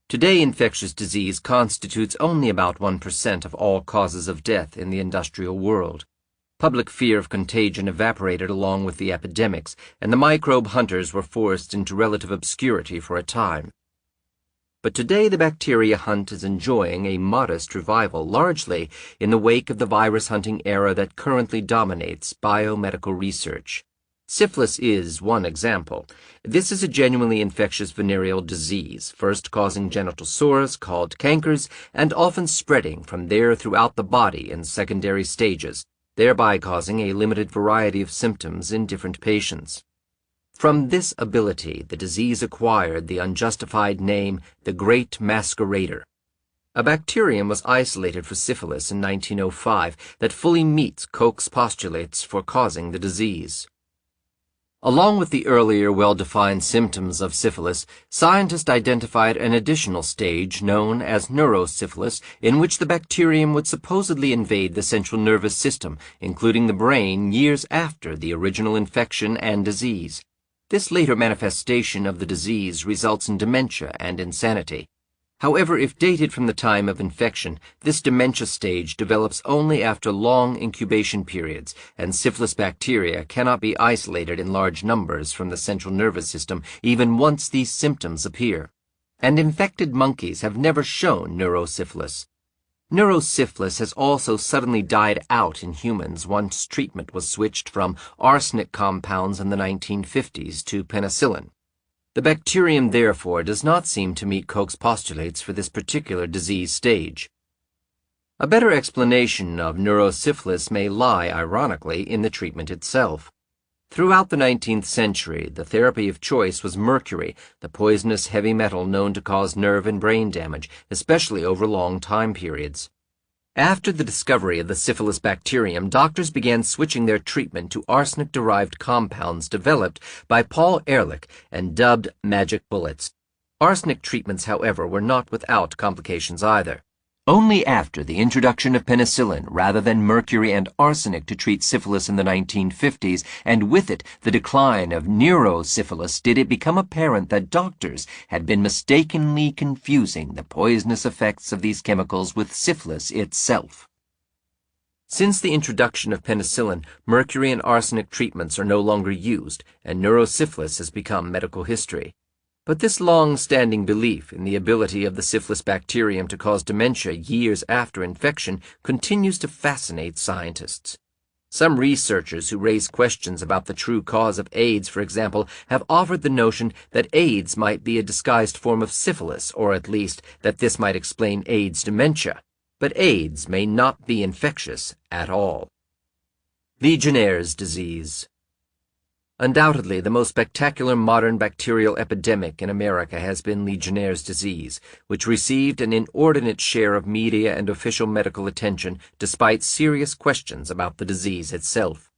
Today, infectious disease constitutes only about 1% of all causes of death in the industrial world. Public fear of contagion evaporated along with the epidemics, and the microbe hunters were forced into relative obscurity for a time. But today the bacteria hunt is enjoying a modest revival, largely in the wake of the virus-hunting era that currently dominates biomedical research. Syphilis is one example. This is a genuinely infectious venereal disease, first causing genital sores called cankers, and often spreading from there throughout the body in secondary stages, thereby causing a limited variety of symptoms in different patients. From this ability, the disease acquired the unjustified name, the Great Masquerader. A bacterium was isolated for syphilis in 1905 that fully meets Koch's postulates for causing the disease. Along with the earlier well-defined symptoms of syphilis, scientists identified an additional stage known as neurosyphilis, in which the bacterium would supposedly invade the central nervous system, including the brain, years after the original infection and disease. This later manifestation of the disease results in dementia and insanity. However, if dated from the time of infection, this dementia stage develops only after long incubation periods, and syphilis bacteria cannot be isolated in large numbers from the central nervous system even once these symptoms appear. And infected monkeys have never shown neurosyphilis. Neurosyphilis has also suddenly died out in humans once treatment was switched from arsenic compounds in the 1950s to penicillin. The bacterium, therefore, does not seem to meet Koch's postulates for this particular disease stage. A better explanation of neurosyphilis may lie, ironically, in the treatment itself. Throughout the 19th century, the therapy of choice was mercury, the poisonous heavy metal known to cause nerve and brain damage, especially over long time periods. After the discovery of the syphilis bacterium, doctors began switching their treatment to arsenic-derived compounds developed by Paul Ehrlich and dubbed magic bullets. Arsenic treatments, however, were not without complications either. Only after the introduction of penicillin rather than mercury and arsenic to treat syphilis in the 1950s, and with it the decline of neurosyphilis, did it become apparent that doctors had been mistakenly confusing the poisonous effects of these chemicals with syphilis itself. Since the introduction of penicillin, mercury and arsenic treatments are no longer used, and neurosyphilis has become medical history. But this long-standing belief in the ability of the syphilis bacterium to cause dementia years after infection continues to fascinate scientists. Some researchers who raise questions about the true cause of AIDS, for example, have offered the notion that AIDS might be a disguised form of syphilis, or at least that this might explain AIDS dementia. But AIDS may not be infectious at all. Legionnaire's disease. Undoubtedly, the most spectacular modern bacterial epidemic in America has been Legionnaire's disease, which received an inordinate share of media and official medical attention despite serious questions about the disease itself.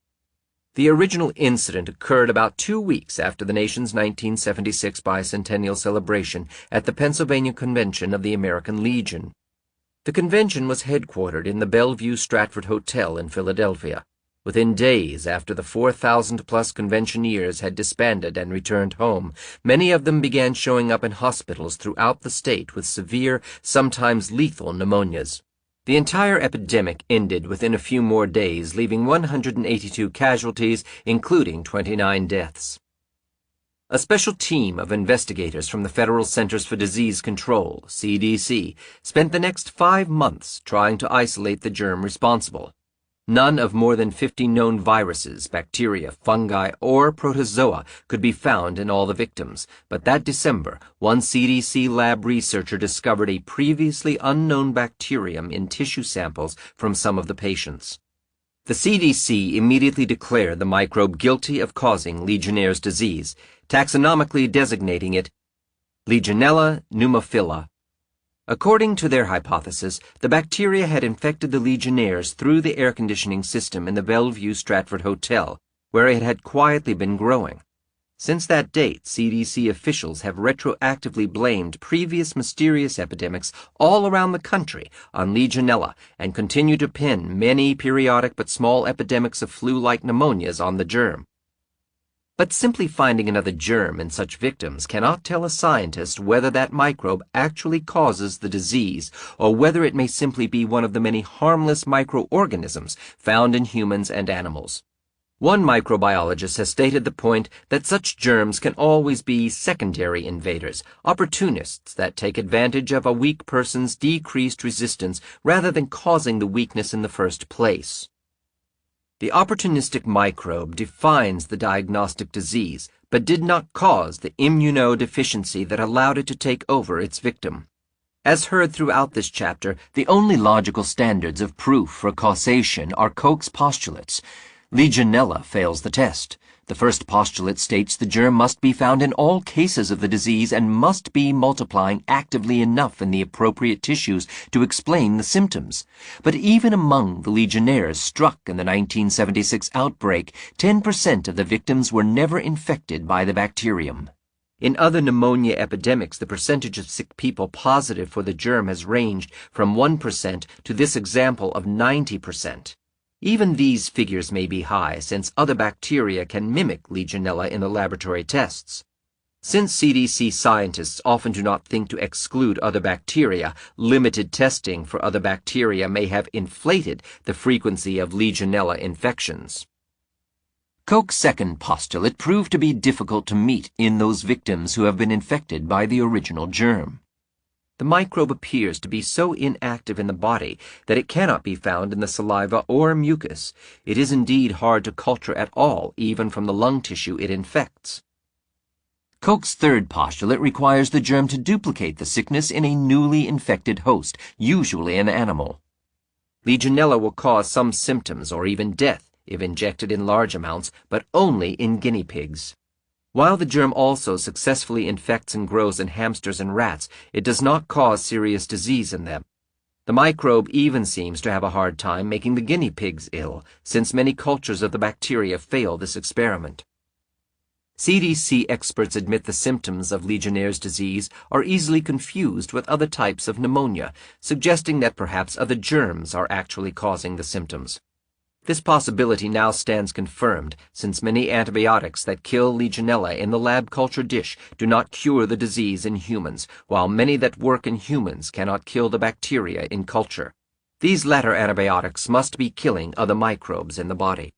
The original incident occurred about 2 weeks after the nation's 1976 bicentennial celebration at the Pennsylvania Convention of the American Legion. The convention was headquartered in the Bellevue Stratford Hotel in Philadelphia. Within days after the 4,000-plus conventioneers had disbanded and returned home, many of them began showing up in hospitals throughout the state with severe, sometimes lethal pneumonias. The entire epidemic ended within a few more days, leaving 182 casualties, including 29 deaths. A special team of investigators from the Federal Centers for Disease Control, CDC, spent the next 5 months trying to isolate the germ responsible. None of more than 50 known viruses, bacteria, fungi, or protozoa could be found in all the victims, but that December, one CDC lab researcher discovered a previously unknown bacterium in tissue samples from some of the patients. The CDC immediately declared the microbe guilty of causing Legionnaire's disease, taxonomically designating it Legionella pneumophila. According to their hypothesis, the bacteria had infected the Legionnaires through the air conditioning system in the Bellevue Stratford Hotel, where it had quietly been growing. Since that date, CDC officials have retroactively blamed previous mysterious epidemics all around the country on Legionella and continue to pin many periodic but small epidemics of flu-like pneumonias on the germ. But simply finding another germ in such victims cannot tell a scientist whether that microbe actually causes the disease or whether it may simply be one of the many harmless microorganisms found in humans and animals. One microbiologist has stated the point that such germs can always be secondary invaders, opportunists that take advantage of a weak person's decreased resistance rather than causing the weakness in the first place. The opportunistic microbe defines the diagnostic disease, but did not cause the immunodeficiency that allowed it to take over its victim. As heard throughout this chapter, the only logical standards of proof for causation are Koch's postulates. Legionella fails the test. The first postulate states the germ must be found in all cases of the disease and must be multiplying actively enough in the appropriate tissues to explain the symptoms. But even among the Legionnaires struck in the 1976 outbreak, 10% of the victims were never infected by the bacterium. In other pneumonia epidemics, the percentage of sick people positive for the germ has ranged from 1% to this example of 90%. Even these figures may be high, since other bacteria can mimic Legionella in the laboratory tests. Since CDC scientists often do not think to exclude other bacteria, limited testing for other bacteria may have inflated the frequency of Legionella infections. Koch's second postulate proved to be difficult to meet in those victims who have been infected by the original germ. The microbe appears to be so inactive in the body that it cannot be found in the saliva or mucus. It is indeed hard to culture at all, even from the lung tissue it infects. Koch's third postulate requires the germ to duplicate the sickness in a newly infected host, usually an animal. Legionella will cause some symptoms or even death if injected in large amounts, but only in guinea pigs. While the germ also successfully infects and grows in hamsters and rats, it does not cause serious disease in them. The microbe even seems to have a hard time making the guinea pigs ill, since many cultures of the bacteria fail this experiment. CDC experts admit the symptoms of Legionnaire's disease are easily confused with other types of pneumonia, suggesting that perhaps other germs are actually causing the symptoms. This possibility now stands confirmed, since many antibiotics that kill Legionella in the lab culture dish do not cure the disease in humans, while many that work in humans cannot kill the bacteria in culture. These latter antibiotics must be killing other microbes in the body.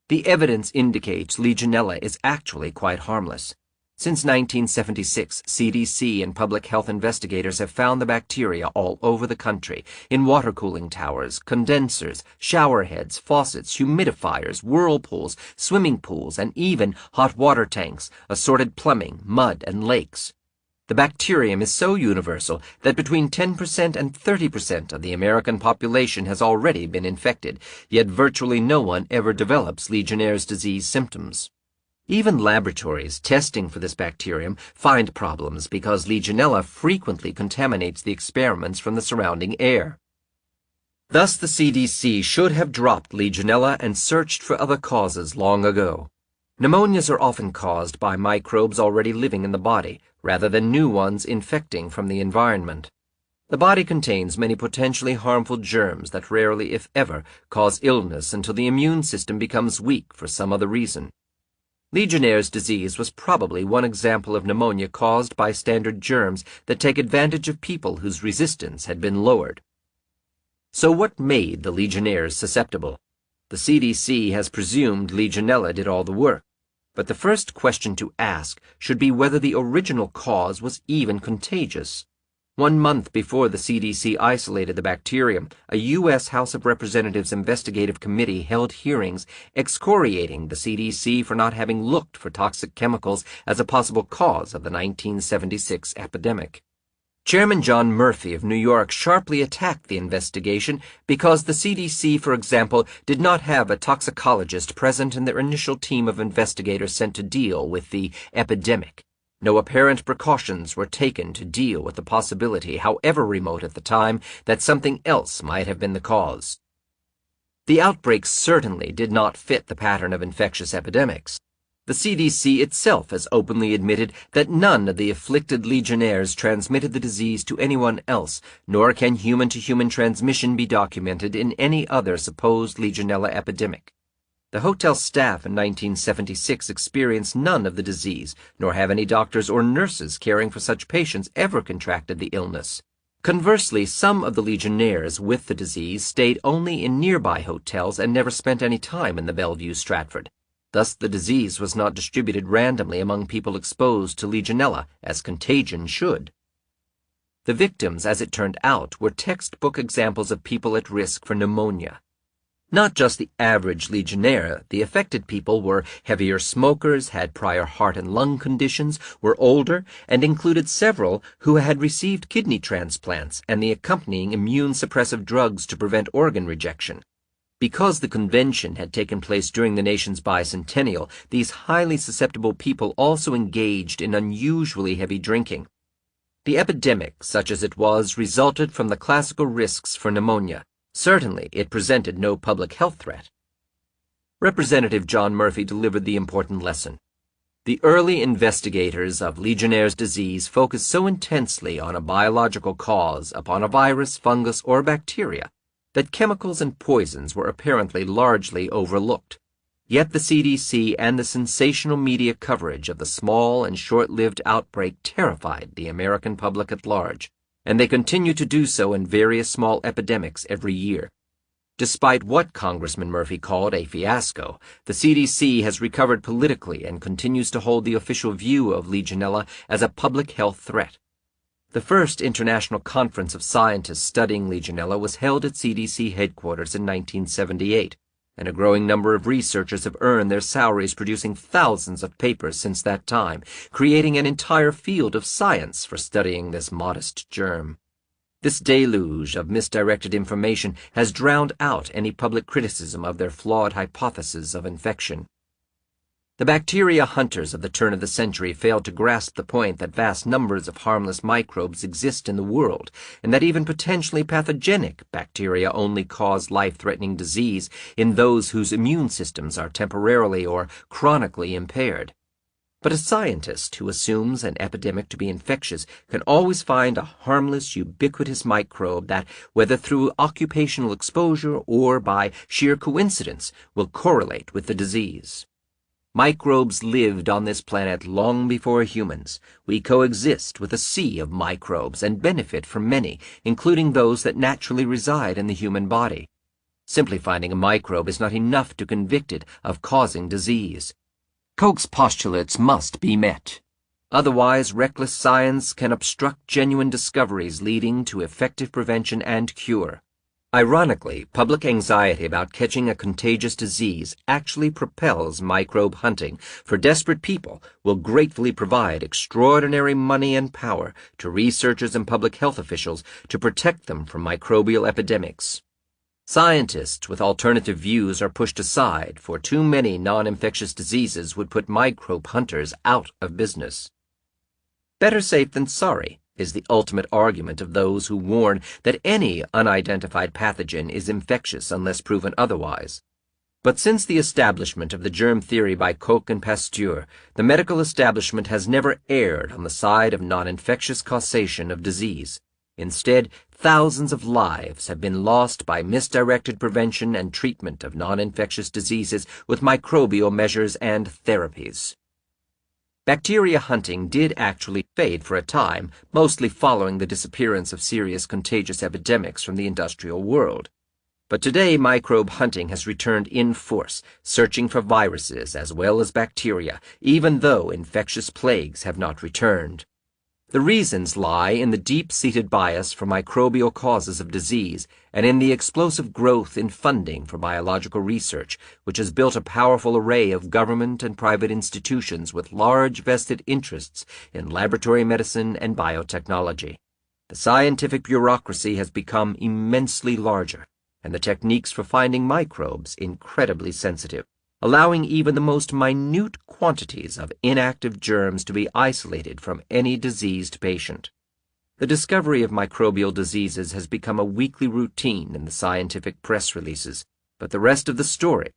The evidence indicates Legionella is actually quite harmless. Since 1976, CDC and public health investigators have found the bacteria all over the country, in water cooling towers, condensers, shower heads, faucets, humidifiers, whirlpools, swimming pools, and even hot water tanks, assorted plumbing, mud, and lakes. The bacterium is so universal that between 10% and 30% of the American population has already been infected, yet virtually no one ever develops Legionnaire's disease symptoms. Even laboratories testing for this bacterium find problems because Legionella frequently contaminates the experiments from the surrounding air. Thus, the CDC should have dropped Legionella and searched for other causes long ago. Pneumonias are often caused by microbes already living in the body, rather than new ones infecting from the environment. The body contains many potentially harmful germs that rarely, if ever, cause illness until the immune system becomes weak for some other reason. Legionnaire's disease was probably one example of pneumonia caused by standard germs that take advantage of people whose resistance had been lowered. So what made the Legionnaires susceptible? The CDC has presumed Legionella did all the work, but the first question to ask should be whether the original cause was even contagious. 1 month before the CDC isolated the bacterium, a U.S. House of Representatives investigative committee held hearings excoriating the CDC for not having looked for toxic chemicals as a possible cause of the 1976 epidemic. Chairman John Murphy of New York sharply attacked the investigation because the CDC, for example, did not have a toxicologist present in their initial team of investigators sent to deal with the epidemic. No apparent precautions were taken to deal with the possibility, however remote at the time, that something else might have been the cause. The outbreak certainly did not fit the pattern of infectious epidemics. The CDC itself has openly admitted that none of the afflicted Legionnaires transmitted the disease to anyone else, nor can human-to-human transmission be documented in any other supposed Legionella epidemic. The hotel staff in 1976 experienced none of the disease, nor have any doctors or nurses caring for such patients ever contracted the illness. Conversely, some of the Legionnaires with the disease stayed only in nearby hotels and never spent any time in the Bellevue Stratford. Thus, the disease was not distributed randomly among people exposed to Legionella, as contagion should. The victims, as it turned out, were textbook examples of people at risk for pneumonia. Not just the average Legionnaire, the affected people were heavier smokers, had prior heart and lung conditions, were older, and included several who had received kidney transplants and the accompanying immune-suppressive drugs to prevent organ rejection. Because the convention had taken place during the nation's bicentennial, these highly susceptible people also engaged in unusually heavy drinking. The epidemic, such as it was, resulted from the classical risks for pneumonia. Certainly, it presented no public health threat. Representative John Murphy delivered the important lesson. The early investigators of Legionnaire's disease focused so intensely on a biological cause, upon a virus, fungus, or bacteria, that chemicals and poisons were apparently largely overlooked. Yet the CDC and the sensational media coverage of the small and short-lived outbreak terrified the American public at large, and they continue to do so in various small epidemics every year. Despite what Congressman Murphy called a fiasco, the CDC has recovered politically and continues to hold the official view of Legionella as a public health threat. The first international conference of scientists studying Legionella was held at CDC headquarters in 1978, and a growing number of researchers have earned their salaries producing thousands of papers since that time, creating an entire field of science for studying this modest germ. This deluge of misdirected information has drowned out any public criticism of their flawed hypothesis of infection. The bacteria hunters of the turn of the century failed to grasp the point that vast numbers of harmless microbes exist in the world, and that even potentially pathogenic bacteria only cause life-threatening disease in those whose immune systems are temporarily or chronically impaired. But a scientist who assumes an epidemic to be infectious can always find a harmless, ubiquitous microbe that, whether through occupational exposure or by sheer coincidence, will correlate with the disease. Microbes lived on this planet long before humans. We coexist with a sea of microbes and benefit from many, including those that naturally reside in the human body. Simply finding a microbe is not enough to convict it of causing disease. Koch's postulates must be met. Otherwise, reckless science can obstruct genuine discoveries leading to effective prevention and cure. Ironically, public anxiety about catching a contagious disease actually propels microbe hunting, for desperate people will gratefully provide extraordinary money and power to researchers and public health officials to protect them from microbial epidemics. Scientists with alternative views are pushed aside, for too many non-infectious diseases would put microbe hunters out of business. Better safe than sorry is the ultimate argument of those who warn that any unidentified pathogen is infectious unless proven otherwise. But since the establishment of the germ theory by Koch and Pasteur, the medical establishment has never erred on the side of non-infectious causation of disease. Instead, thousands of lives have been lost by misdirected prevention and treatment of non-infectious diseases with microbial measures and therapies. Bacteria hunting did actually fade for a time, mostly following the disappearance of serious contagious epidemics from the industrial world. But today microbe hunting has returned in force, searching for viruses as well as bacteria, even though infectious plagues have not returned. The reasons lie in the deep-seated bias for microbial causes of disease and in the explosive growth in funding for biological research, which has built a powerful array of government and private institutions with large vested interests in laboratory medicine and biotechnology. The scientific bureaucracy has become immensely larger, and the techniques for finding microbes incredibly sensitive, allowing even the most minute quantities of inactive germs to be isolated from any diseased patient. The discovery of microbial diseases has become a weekly routine in the scientific press releases, but the rest of the story,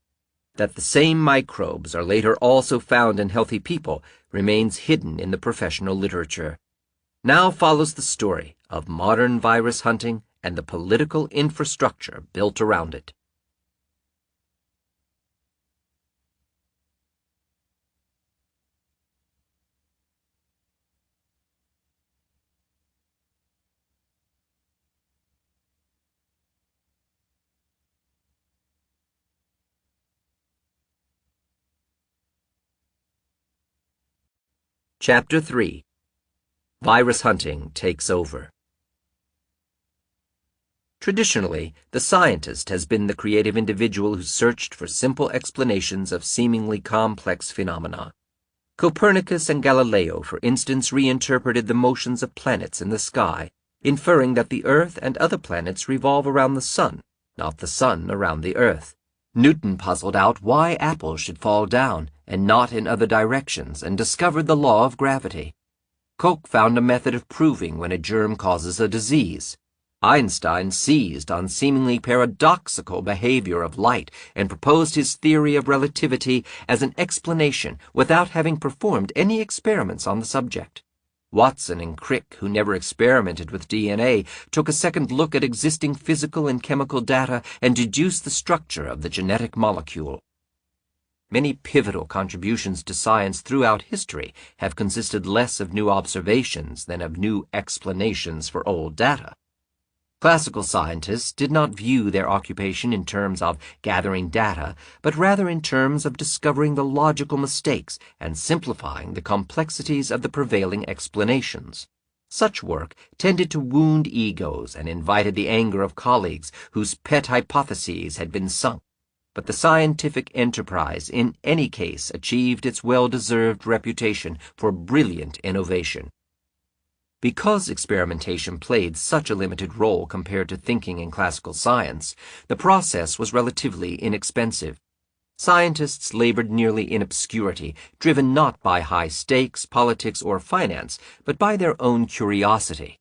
that the same microbes are later also found in healthy people, remains hidden in the professional literature. Now follows the story of modern virus hunting and the political infrastructure built around it. Chapter 3. Virus Hunting Takes Over. Traditionally, the scientist has been the creative individual who searched for simple explanations of seemingly complex phenomena. Copernicus and Galileo, for instance, reinterpreted the motions of planets in the sky, inferring that the Earth and other planets revolve around the Sun, not the Sun around the Earth. Newton puzzled out why apples should fall down and not in other directions and discovered the law of gravity. Koch found a method of proving when a germ causes a disease. Einstein seized on seemingly paradoxical behavior of light and proposed his theory of relativity as an explanation without having performed any experiments on the subject. Watson and Crick, who never experimented with DNA, took a second look at existing physical and chemical data and deduced the structure of the genetic molecule. Many pivotal contributions to science throughout history have consisted less of new observations than of new explanations for old data. Classical scientists did not view their occupation in terms of gathering data, but rather in terms of discovering the logical mistakes and simplifying the complexities of the prevailing explanations. Such work tended to wound egos and invited the anger of colleagues whose pet hypotheses had been sunk. But the scientific enterprise in any case achieved its well-deserved reputation for brilliant innovation. Because experimentation played such a limited role compared to thinking in classical science, the process was relatively inexpensive. Scientists labored nearly in obscurity, driven not by high stakes, politics, or finance, but by their own curiosity.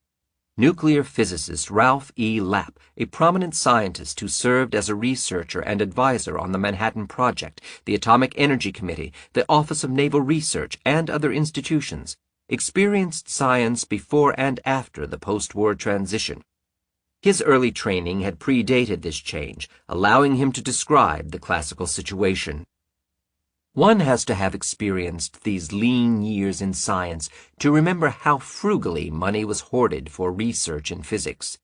Nuclear physicist Ralph E. Lapp, a prominent scientist who served as a researcher and advisor on the Manhattan Project, the Atomic Energy Committee, the Office of Naval Research, and other institutions, experienced science before and after the post-war transition. His early training had predated this change, allowing him to describe the classical situation. One has to have experienced these lean years in science to remember how frugally money was hoarded for research in physics.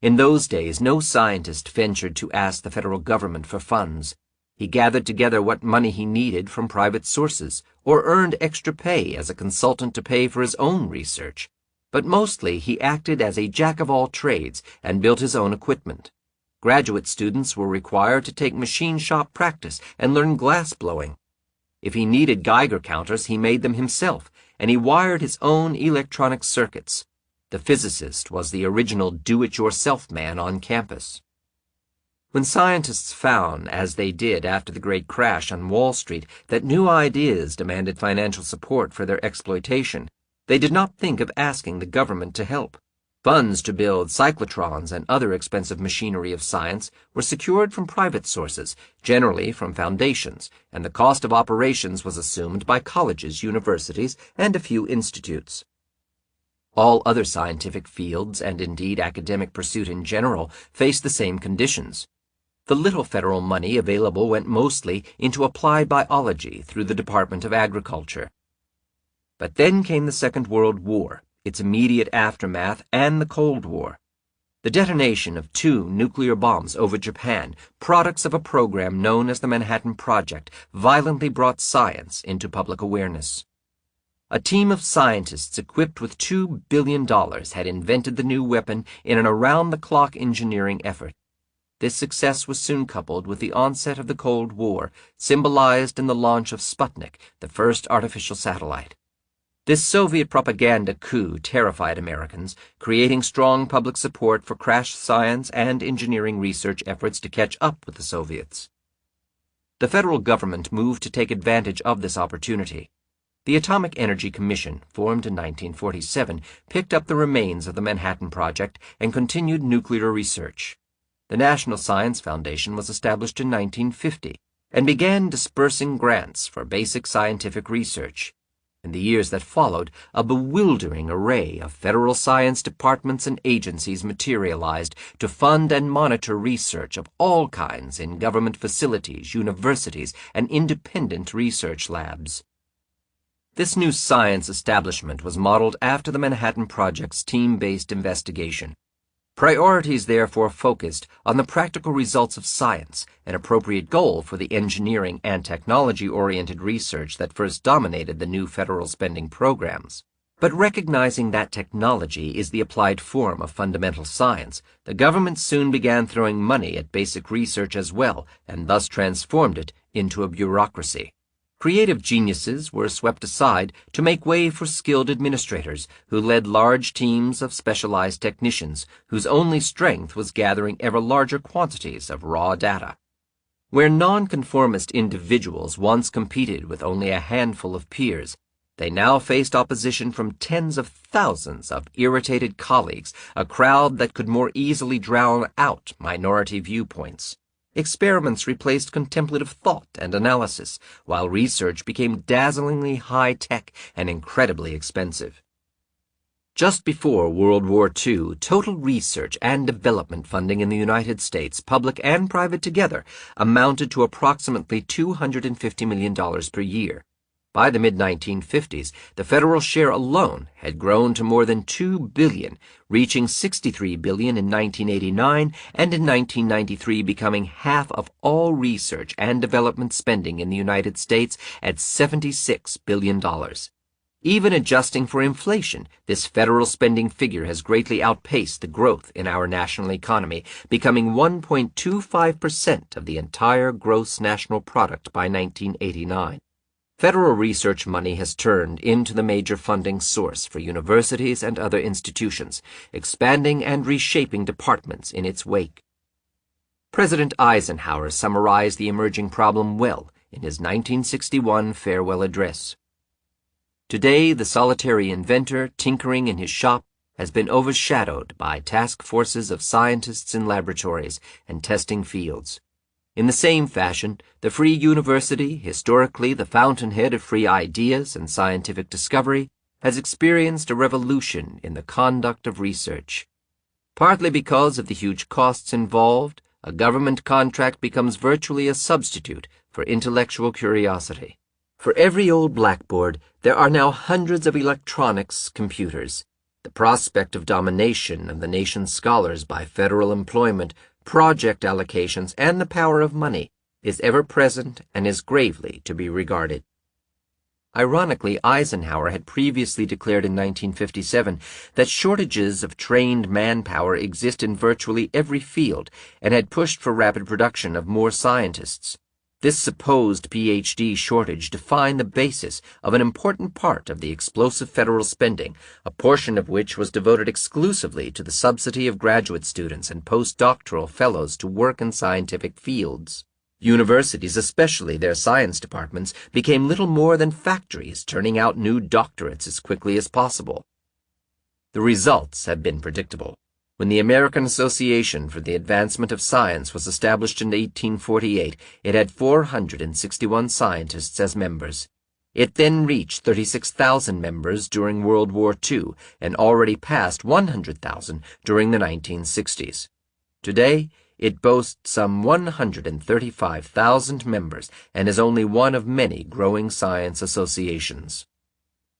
In those days, no scientist ventured to ask the federal government for funds. He gathered together what money he needed from private sources, or earned extra pay as a consultant to pay for his own research. But mostly he acted as a jack-of-all-trades and built his own equipment. Graduate students were required to take machine shop practice and learn glass blowing. If he needed Geiger counters, he made them himself, and he wired his own electronic circuits. The physicist was the original do-it-yourself man on campus. When scientists found, as they did after the great crash on Wall Street, that new ideas demanded financial support for their exploitation, they did not think of asking the government to help. Funds to build cyclotrons and other expensive machinery of science were secured from private sources, generally from foundations, and the cost of operations was assumed by colleges, universities, and a few institutes. All other scientific fields, and indeed academic pursuit in general, faced the same conditions. The little federal money available went mostly into applied biology through the Department of Agriculture. But then came the Second World War, its immediate aftermath, and the Cold War. The detonation of 2 nuclear bombs over Japan, products of a program known as the Manhattan Project, violently brought science into public awareness. A team of scientists equipped with $2 billion had invented the new weapon in an around-the-clock engineering effort. This success was soon coupled with the onset of the Cold War, symbolized in the launch of Sputnik, the first artificial satellite. This Soviet propaganda coup terrified Americans, creating strong public support for crash science and engineering research efforts to catch up with the Soviets. The federal government moved to take advantage of this opportunity. The Atomic Energy Commission, formed in 1947, picked up the remains of the Manhattan Project and continued nuclear research. The National Science Foundation was established in 1950 and began dispersing grants for basic scientific research. In the years that followed, a bewildering array of federal science departments and agencies materialized to fund and monitor research of all kinds in government facilities, universities, and independent research labs. This new science establishment was modeled after the Manhattan Project's team-based investigation. Priorities therefore focused on the practical results of science, an appropriate goal for the engineering and technology-oriented research that first dominated the new federal spending programs. But recognizing that technology is the applied form of fundamental science, the government soon began throwing money at basic research as well, and thus transformed it into a bureaucracy. Creative geniuses were swept aside to make way for skilled administrators who led large teams of specialized technicians whose only strength was gathering ever larger quantities of raw data. Where nonconformist individuals once competed with only a handful of peers, they now faced opposition from tens of thousands of irritated colleagues, a crowd that could more easily drown out minority viewpoints. Experiments replaced contemplative thought and analysis, while research became dazzlingly high-tech and incredibly expensive. Just before World War II, total research and development funding in the United States, public and private together, amounted to approximately $250 million per year. By the mid-1950s, the federal share alone had grown to more than $2 billion, reaching $63 billion in 1989 and in 1993 becoming half of all research and development spending in the United States at $76 billion. Even adjusting for inflation, this federal spending figure has greatly outpaced the growth in our national economy, becoming 1.25% of the entire gross national product by 1989. Federal research money has turned into the major funding source for universities and other institutions, expanding and reshaping departments in its wake. President Eisenhower summarized the emerging problem well in his 1961 farewell address. Today, the solitary inventor tinkering in his shop has been overshadowed by task forces of scientists in laboratories and testing fields. In the same fashion, the Free University, historically the fountainhead of free ideas and scientific discovery, has experienced a revolution in the conduct of research. Partly because of the huge costs involved, a government contract becomes virtually a substitute for intellectual curiosity. For every old blackboard, there are now hundreds of electronics computers. The prospect of domination of the nation's scholars by federal employment, project allocations, and the power of money is ever present and is gravely to be regarded. Ironically, Eisenhower had previously declared in 1957 that shortages of trained manpower exist in virtually every field and had pushed for rapid production of more scientists. This supposed PhD shortage defined the basis of an important part of the explosive federal spending, a portion of which was devoted exclusively to the subsidy of graduate students and postdoctoral fellows to work in scientific fields. Universities, especially their science departments, became little more than factories turning out new doctorates as quickly as possible. The results have been predictable. When the American Association for the Advancement of Science was established in 1848, it had 461 scientists as members. It then reached 36,000 members during World War II and already passed 100,000 during the 1960s. Today, it boasts some 135,000 members and is only one of many growing science associations.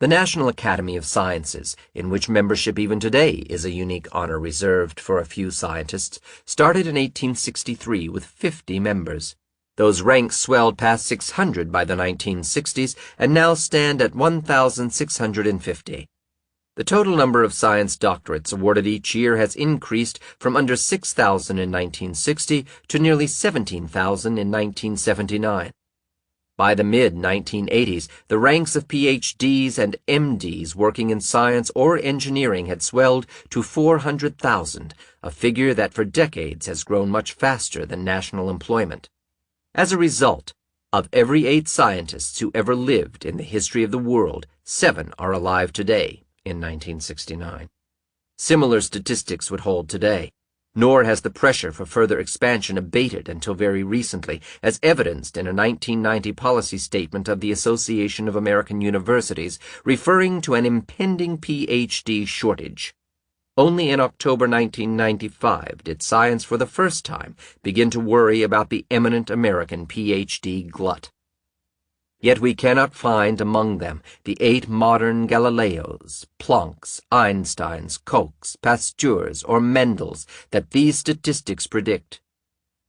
The The National Academy of Sciences, in which membership even today is a unique honor reserved for a few scientists, started in 1863 with 50 members. Those ranks swelled past 600 by the 1960s and now stand at 1,650. The total number of science doctorates awarded each year has increased from under 6,000 in 1960 to nearly 17,000 in 1979. By the mid-1980s, the ranks of PhDs and MDs working in science or engineering had swelled to 400,000, a figure that for decades has grown much faster than national employment. As a result, of every 8 scientists who ever lived in the history of the world, 7 are alive today in 1969. Similar statistics would hold today. Nor has the pressure for further expansion abated until very recently, as evidenced in a 1990 policy statement of the Association of American Universities referring to an impending PhD shortage. Only in October 1995 did science for the first time begin to worry about the eminent American PhD glut. Yet we cannot find among them the 8 modern Galileos, Plancks, Einsteins, Kochs, Pasteurs, or Mendels that these statistics predict.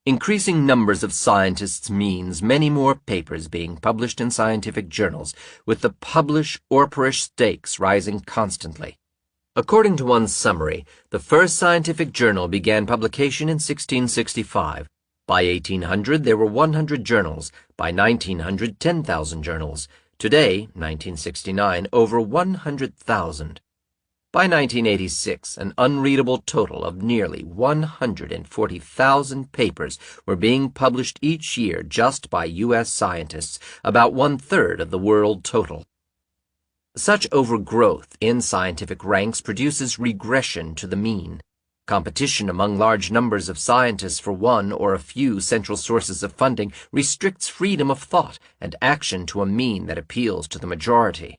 Increasing numbers of scientists means many more papers being published in scientific journals, with the publish or perish stakes rising constantly. According to one summary, the first scientific journal began publication in 1665. By 1800, there were 100 journals. By 1900, 10,000 journals. Today, 1969, over 100,000. By 1986, an unreadable total of nearly 140,000 papers were being published each year just by U.S. scientists, about 1/3 of the world total. Such overgrowth in scientific ranks produces regression to the mean. Competition among large numbers of scientists for one or a few central sources of funding restricts freedom of thought and action to a mean that appeals to the majority.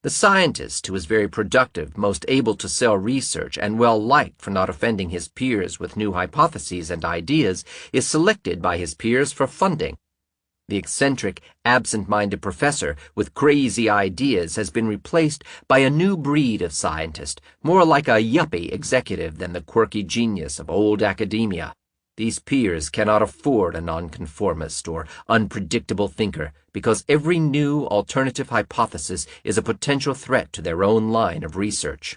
The scientist who is very productive, most able to sell research, and well liked for not offending his peers with new hypotheses and ideas, is selected by his peers for funding. The eccentric, absent-minded professor with crazy ideas has been replaced by a new breed of scientist, more like a yuppie executive than the quirky genius of old academia. These peers cannot afford a nonconformist or unpredictable thinker, because every new alternative hypothesis is a potential threat to their own line of research.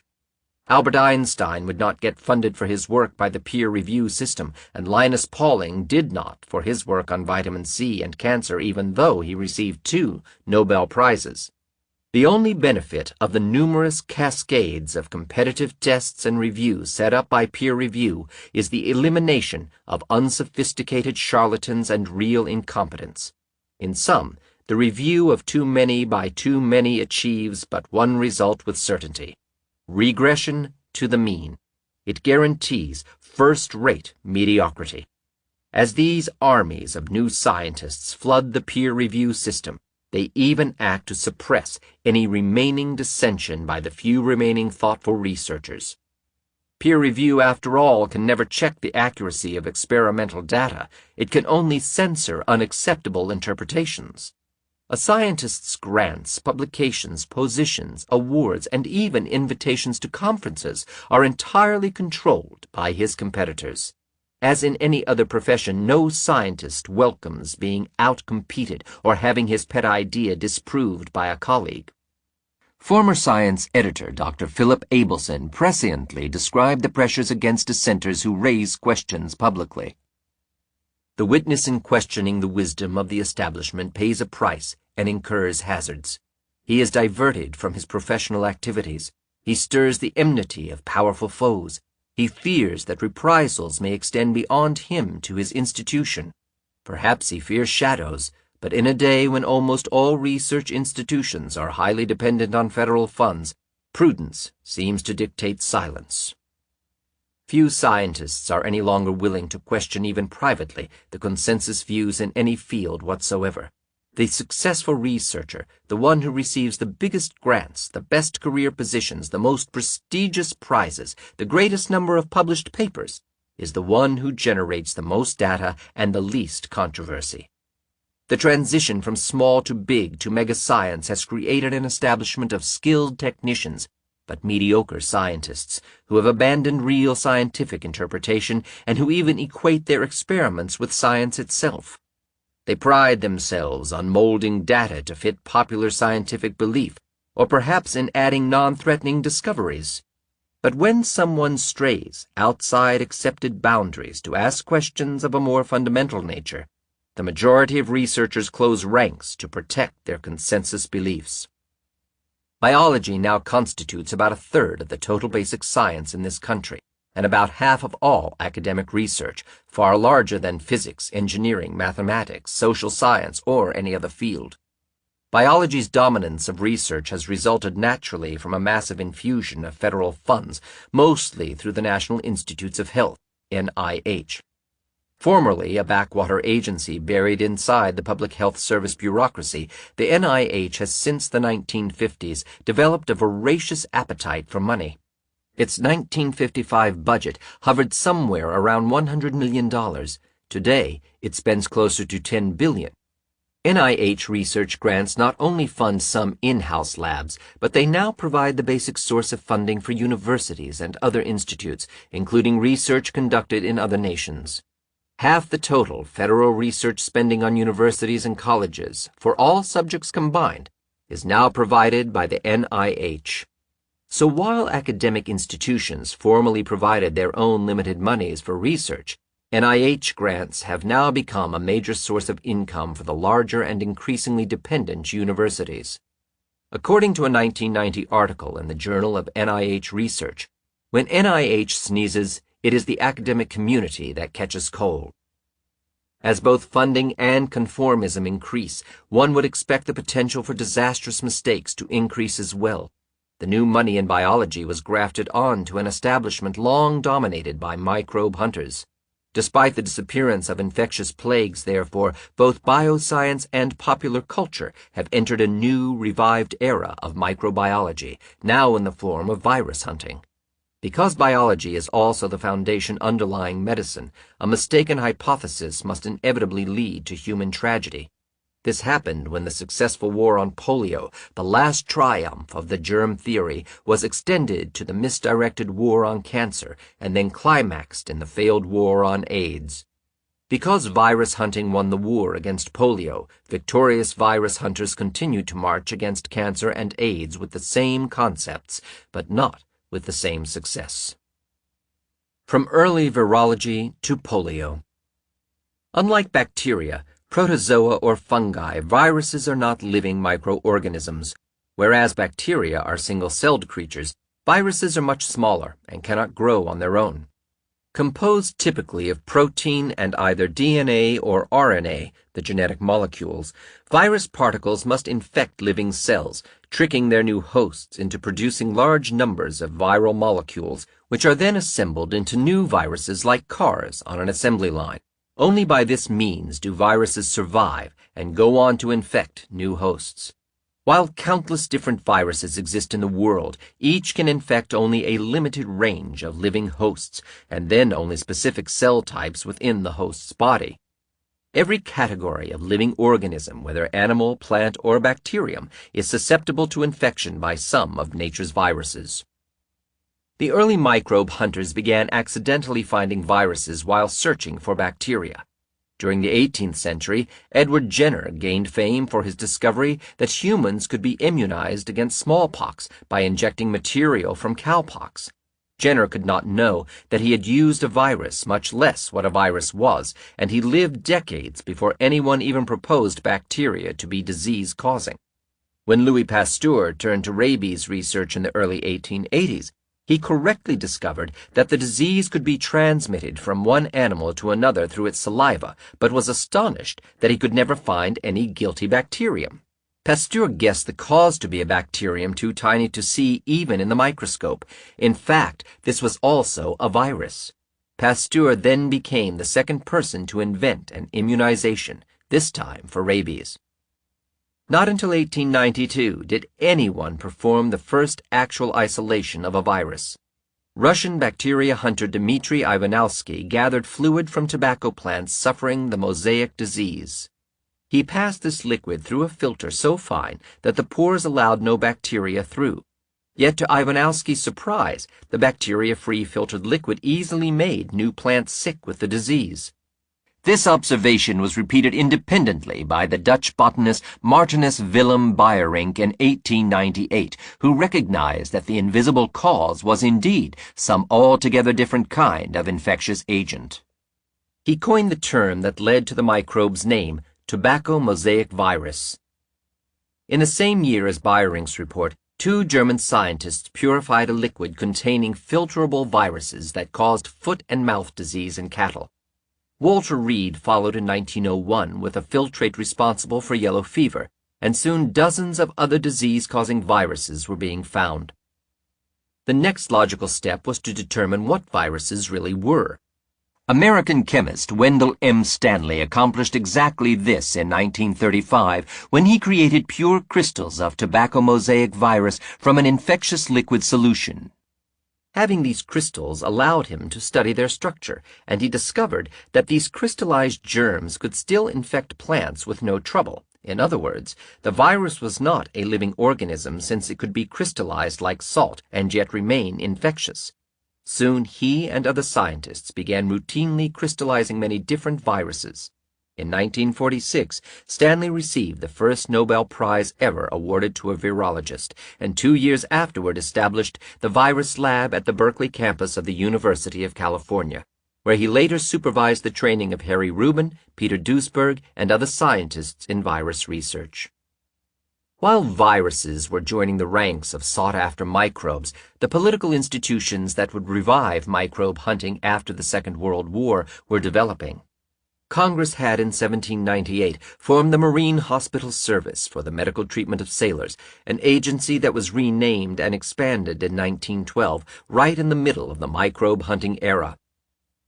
Albert Einstein would not get funded for his work by the peer review system, and Linus Pauling did not for his work on vitamin C and cancer, even though he received 2 Nobel Prizes. The only benefit of the numerous cascades of competitive tests and reviews set up by peer review is the elimination of unsophisticated charlatans and real incompetence. In sum, the review of too many by too many achieves but one result with certainty: regression to the mean. It guarantees first-rate mediocrity. As these armies of new scientists flood the peer review system, they even act to suppress any remaining dissension by the few remaining thoughtful researchers. Peer review, after all, can never check the accuracy of experimental data. It can only censor unacceptable interpretations. A scientist's grants, publications, positions, awards, and even invitations to conferences are entirely controlled by his competitors. As in any other profession, no scientist welcomes being outcompeted or having his pet idea disproved by a colleague. Former science editor Dr. Philip Abelson presciently described the pressures against dissenters who raise questions publicly. The witness in questioning the wisdom of the establishment pays a price and incurs hazards. He is diverted from his professional activities. He stirs the enmity of powerful foes. He fears that reprisals may extend beyond him to his institution. Perhaps he fears shadows, but in a day when almost all research institutions are highly dependent on federal funds, prudence seems to dictate silence. Few scientists are any longer willing to question even privately the consensus views in any field whatsoever. The successful researcher, the one who receives the biggest grants, the best career positions, the most prestigious prizes, the greatest number of published papers, is the one who generates the most data and the least controversy. The transition from small to big to mega science has created an establishment of skilled technicians, but mediocre scientists, who have abandoned real scientific interpretation and who even equate their experiments with science itself. They pride themselves on molding data to fit popular scientific belief, or perhaps in adding non-threatening discoveries. But when someone strays outside accepted boundaries to ask questions of a more fundamental nature, the majority of researchers close ranks to protect their consensus beliefs. Biology now constitutes about a third of the total basic science in this country, and about half of all academic research, far larger than physics, engineering, mathematics, social science, or any other field. Biology's dominance of research has resulted naturally from a massive infusion of federal funds, mostly through the National Institutes of Health, NIH. Formerly a backwater agency buried inside the Public Health Service bureaucracy, the NIH has since the 1950s developed a voracious appetite for money. Its 1955 budget hovered somewhere around $100 million. Today, it spends closer to $10 billion. NIH research grants not only fund some in-house labs, but they now provide the basic source of funding for universities and other institutes, including research conducted in other nations. Half the total federal research spending on universities and colleges, for all subjects combined, is now provided by the NIH. So while academic institutions formerly provided their own limited monies for research, NIH grants have now become a major source of income for the larger and increasingly dependent universities. According to a 1990 article in the Journal of NIH Research, when NIH sneezes, it is the academic community that catches cold. As both funding and conformism increase, one would expect the potential for disastrous mistakes to increase as well. The new money in biology was grafted on to an establishment long dominated by microbe hunters. Despite the disappearance of infectious plagues, therefore, both bioscience and popular culture have entered a new, revived era of microbiology, now in the form of virus hunting. Because biology is also the foundation underlying medicine, a mistaken hypothesis must inevitably lead to human tragedy. This happened when the successful war on polio, the last triumph of the germ theory, was extended to the misdirected war on cancer and then climaxed in the failed war on AIDS. Because virus hunting won the war against polio, victorious virus hunters continued to march against cancer and AIDS with the same concepts, but not with the same success. From early virology to polio. Unlike bacteria, protozoa or fungi, viruses are not living microorganisms. Whereas bacteria are single-celled creatures, viruses are much smaller and cannot grow on their own. Composed typically of protein and either DNA or RNA, the genetic molecules, virus particles must infect living cells, tricking their new hosts into producing large numbers of viral molecules, which are then assembled into new viruses like cars on an assembly line. Only by this means do viruses survive and go on to infect new hosts. While countless different viruses exist in the world, each can infect only a limited range of living hosts, and then only specific cell types within the host's body. Every category of living organism, whether animal, plant, or bacterium, is susceptible to infection by some of nature's viruses. The early microbe hunters began accidentally finding viruses while searching for bacteria. During the 18th century, Edward Jenner gained fame for his discovery that humans could be immunized against smallpox by injecting material from cowpox. Jenner could not know that he had used a virus, much less what a virus was, and he lived decades before anyone even proposed bacteria to be disease-causing. When Louis Pasteur turned to rabies research in the early 1880s, he correctly discovered that the disease could be transmitted from one animal to another through its saliva, but was astonished that he could never find any guilty bacterium. Pasteur guessed the cause to be a bacterium too tiny to see even in the microscope. In fact, this was also a virus. Pasteur then became the second person to invent an immunization, this time for rabies. Not until 1892 did anyone perform the first actual isolation of a virus. Russian bacteria hunter Dmitry Ivanowski gathered fluid from tobacco plants suffering the mosaic disease. He passed this liquid through a filter so fine that the pores allowed no bacteria through. Yet to Ivanowski's surprise, the bacteria-free filtered liquid easily made new plants sick with the disease. This observation was repeated independently by the Dutch botanist Martinus Willem Beijerinck in 1898, who recognized that the invisible cause was indeed some altogether different kind of infectious agent. He coined the term that led to the microbe's name, tobacco mosaic virus. In the same year as Beijerinck's report, 2 German scientists purified a liquid containing filterable viruses that caused foot and mouth disease in cattle. Walter Reed followed in 1901 with a filtrate responsible for yellow fever, and soon dozens of other disease-causing viruses were being found. The next logical step was to determine what viruses really were. American chemist Wendell M. Stanley accomplished exactly this in 1935 when he created pure crystals of tobacco mosaic virus from an infectious liquid solution. Having these crystals allowed him to study their structure, and he discovered that these crystallized germs could still infect plants with no trouble. In other words, the virus was not a living organism since it could be crystallized like salt and yet remain infectious. Soon he and other scientists began routinely crystallizing many different viruses. In 1946, Stanley received the first Nobel Prize ever awarded to a virologist, and 2 years afterward established the virus lab at the Berkeley campus of the University of California, where he later supervised the training of Harry Rubin, Peter Duesberg, and other scientists in virus research. While viruses were joining the ranks of sought-after microbes, the political institutions that would revive microbe hunting after the Second World War were developing. Congress had in 1798 formed the Marine Hospital Service for the medical treatment of sailors, an agency that was renamed and expanded in 1912, right in the middle of the microbe hunting era.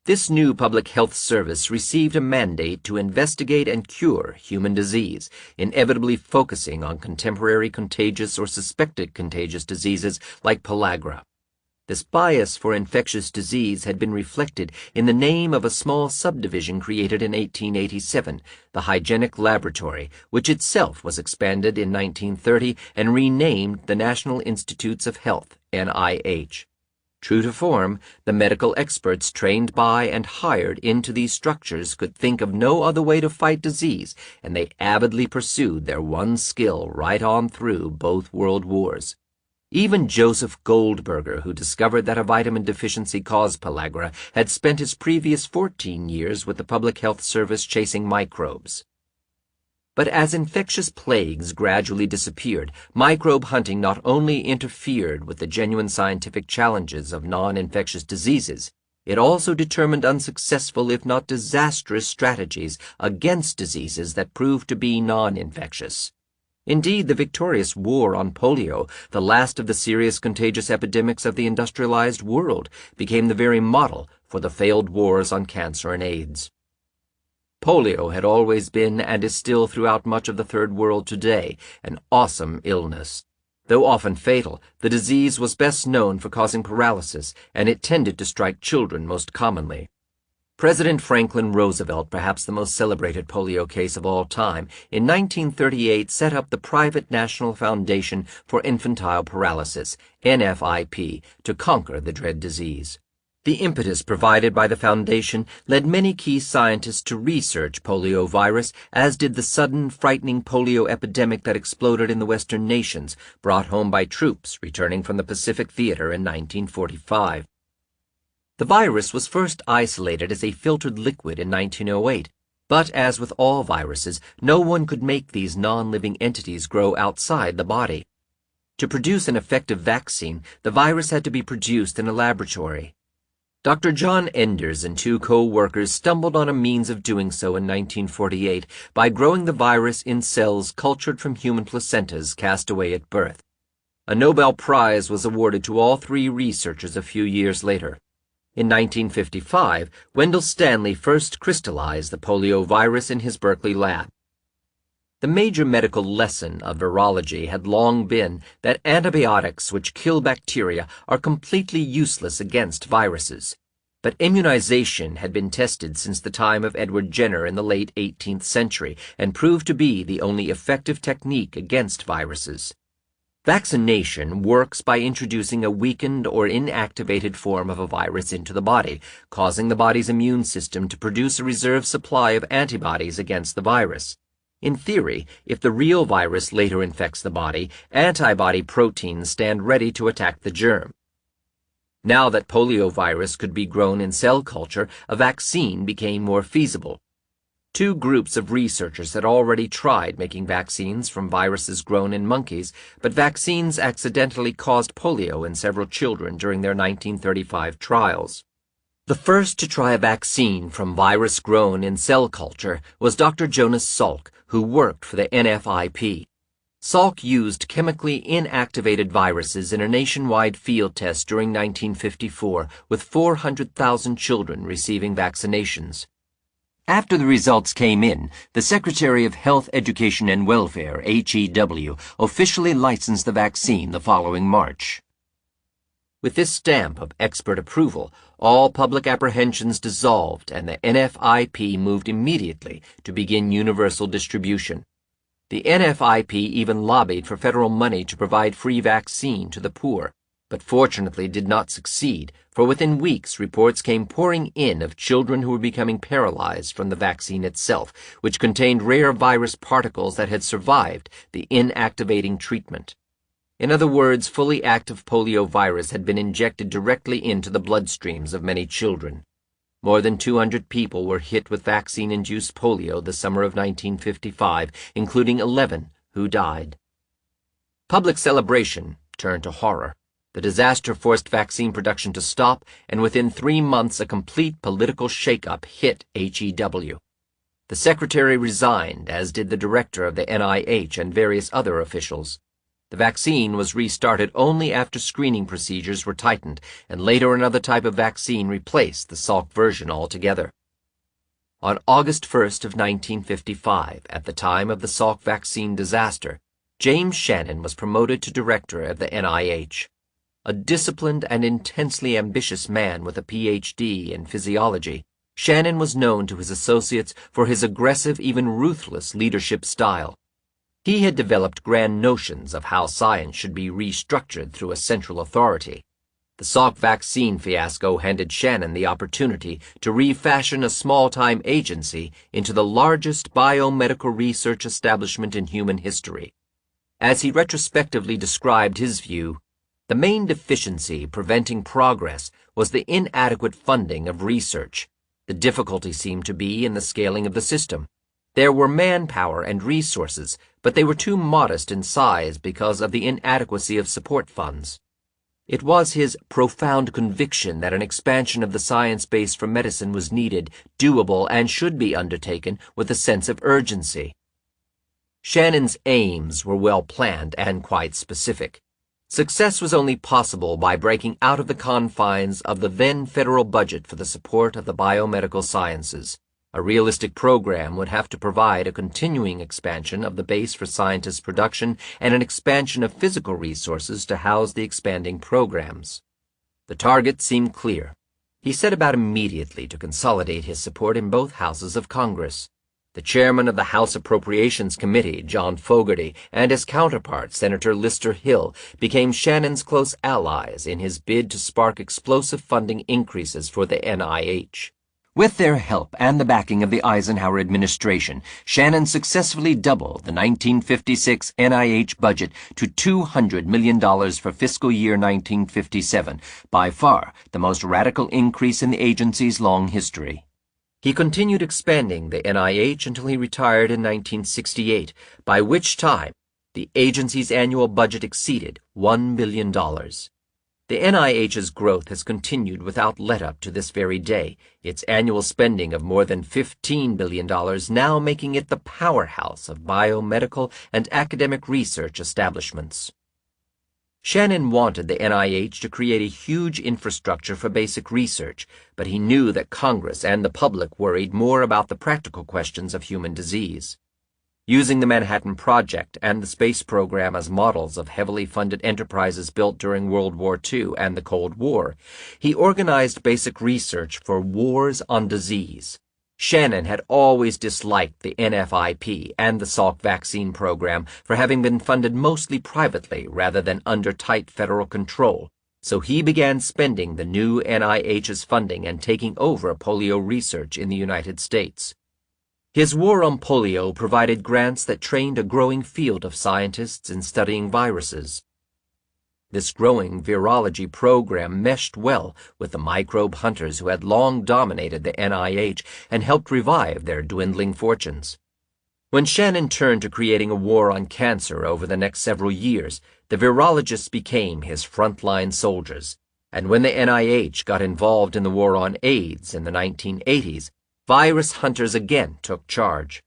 This new public health service received a mandate to investigate and cure human disease, inevitably focusing on contemporary contagious or suspected contagious diseases like pellagra. This bias for infectious disease had been reflected in the name of a small subdivision created in 1887, the Hygienic Laboratory, which itself was expanded in 1930 and renamed the National Institutes of Health, NIH. True to form, the medical experts trained by and hired into these structures could think of no other way to fight disease, and they avidly pursued their one skill right on through both world wars. Even Joseph Goldberger, who discovered that a vitamin deficiency caused pellagra, had spent his previous 14 years with the Public Health Service chasing microbes. But as infectious plagues gradually disappeared, microbe hunting not only interfered with the genuine scientific challenges of non-infectious diseases, it also determined unsuccessful if not disastrous strategies against diseases that proved to be non-infectious. Indeed, the victorious war on polio, the last of the serious contagious epidemics of the industrialized world, became the very model for the failed wars on cancer and AIDS. Polio had always been, and is still throughout much of the Third World today, an awesome illness. Though often fatal, the disease was best known for causing paralysis, and it tended to strike children most commonly. President Franklin Roosevelt, perhaps the most celebrated polio case of all time, in 1938 set up the private National Foundation for Infantile Paralysis, NFIP, to conquer the dread disease. The impetus provided by the foundation led many key scientists to research poliovirus, as did the sudden, frightening polio epidemic that exploded in the Western nations, brought home by troops returning from the Pacific Theater in 1945. The virus was first isolated as a filtered liquid in 1908, but as with all viruses, no one could make these non-living entities grow outside the body. To produce an effective vaccine, the virus had to be produced in a laboratory. Dr. John Enders and 2 co-workers stumbled on a means of doing so in 1948 by growing the virus in cells cultured from human placentas cast away at birth. A Nobel Prize was awarded to all 3 researchers a few years later. In 1955, Wendell Stanley first crystallized the polio virus in his Berkeley lab. The major medical lesson of virology had long been that antibiotics which kill bacteria are completely useless against viruses. But immunization had been tested since the time of Edward Jenner in the late 18th century and proved to be the only effective technique against viruses. Vaccination works by introducing a weakened or inactivated form of a virus into the body, causing the body's immune system to produce a reserve supply of antibodies against the virus. In theory, if the real virus later infects the body, antibody proteins stand ready to attack the germ. Now that poliovirus could be grown in cell culture, a vaccine became more feasible. Two groups of researchers had already tried making vaccines from viruses grown in monkeys, but vaccines accidentally caused polio in several children during their 1935 trials. The first to try a vaccine from virus grown in cell culture was Dr. Jonas Salk, who worked for the NFIP. Salk used chemically inactivated viruses in a nationwide field test during 1954, with 400,000 children receiving vaccinations. After the results came in, the Secretary of Health, Education and Welfare, HEW, officially licensed the vaccine the following March. With this stamp of expert approval, all public apprehensions dissolved and the NFIP moved immediately to begin universal distribution. The NFIP even lobbied for federal money to provide free vaccine to the poor, but fortunately did not succeed, for within weeks reports came pouring in of children who were becoming paralyzed from the vaccine itself, which contained rare virus particles that had survived the inactivating treatment. In other words, fully active poliovirus had been injected directly into the bloodstreams of many children. More than 200 people were hit with vaccine-induced polio the summer of 1955, including 11 who died. Public celebration turned to horror. The disaster forced vaccine production to stop, and within 3 months a complete political shakeup hit HEW. The secretary resigned, as did the director of the NIH and various other officials. The vaccine was restarted only after screening procedures were tightened, and later another type of vaccine replaced the Salk version altogether. On August 1st of 1955, at the time of the Salk vaccine disaster, James Shannon was promoted to director of the NIH. A disciplined and intensely ambitious man with a Ph.D. in physiology, Shannon was known to his associates for his aggressive, even ruthless leadership style. He had developed grand notions of how science should be restructured through a central authority. The Salk vaccine fiasco handed Shannon the opportunity to refashion a small-time agency into the largest biomedical research establishment in human history. As he retrospectively described his view, the main deficiency preventing progress was the inadequate funding of research. The difficulty seemed to be in the scaling of the system. There were manpower and resources, but they were too modest in size because of the inadequacy of support funds. It was his profound conviction that an expansion of the science base for medicine was needed, doable, and should be undertaken with a sense of urgency. Shannon's aims were well planned and quite specific. Success was only possible by breaking out of the confines of the then federal budget for the support of the biomedical sciences. A realistic program would have to provide a continuing expansion of the base for scientist production and an expansion of physical resources to house the expanding programs. The target seemed clear. He set about immediately to consolidate his support in both houses of Congress. The chairman of the House Appropriations Committee, John Fogerty, and his counterpart, Senator Lister Hill, became Shannon's close allies in his bid to spark explosive funding increases for the NIH. With their help and the backing of the Eisenhower administration, Shannon successfully doubled the 1956 NIH budget to $200 million for fiscal year 1957, by far the most radical increase in the agency's long history. He continued expanding the NIH until he retired in 1968, by which time the agency's annual budget exceeded $1 billion. The NIH's growth has continued without let-up to this very day, its annual spending of more than $15 billion now making it the powerhouse of biomedical and academic research establishments. Shannon wanted the NIH to create a huge infrastructure for basic research, but he knew that Congress and the public worried more about the practical questions of human disease. Using the Manhattan Project and the space program as models of heavily funded enterprises built during World War II and the Cold War, he organized basic research for wars on disease. Shannon had always disliked the NFIP and the Salk vaccine program for having been funded mostly privately rather than under tight federal control, so he began spending the new NIH's funding and taking over polio research in the United States. His war on polio provided grants that trained a growing field of scientists in studying viruses. This growing virology program meshed well with the microbe hunters who had long dominated the NIH and helped revive their dwindling fortunes. When Shannon turned to creating a war on cancer over the next several years, the virologists became his frontline soldiers, and when the NIH got involved in the war on AIDS in the 1980s, virus hunters again took charge.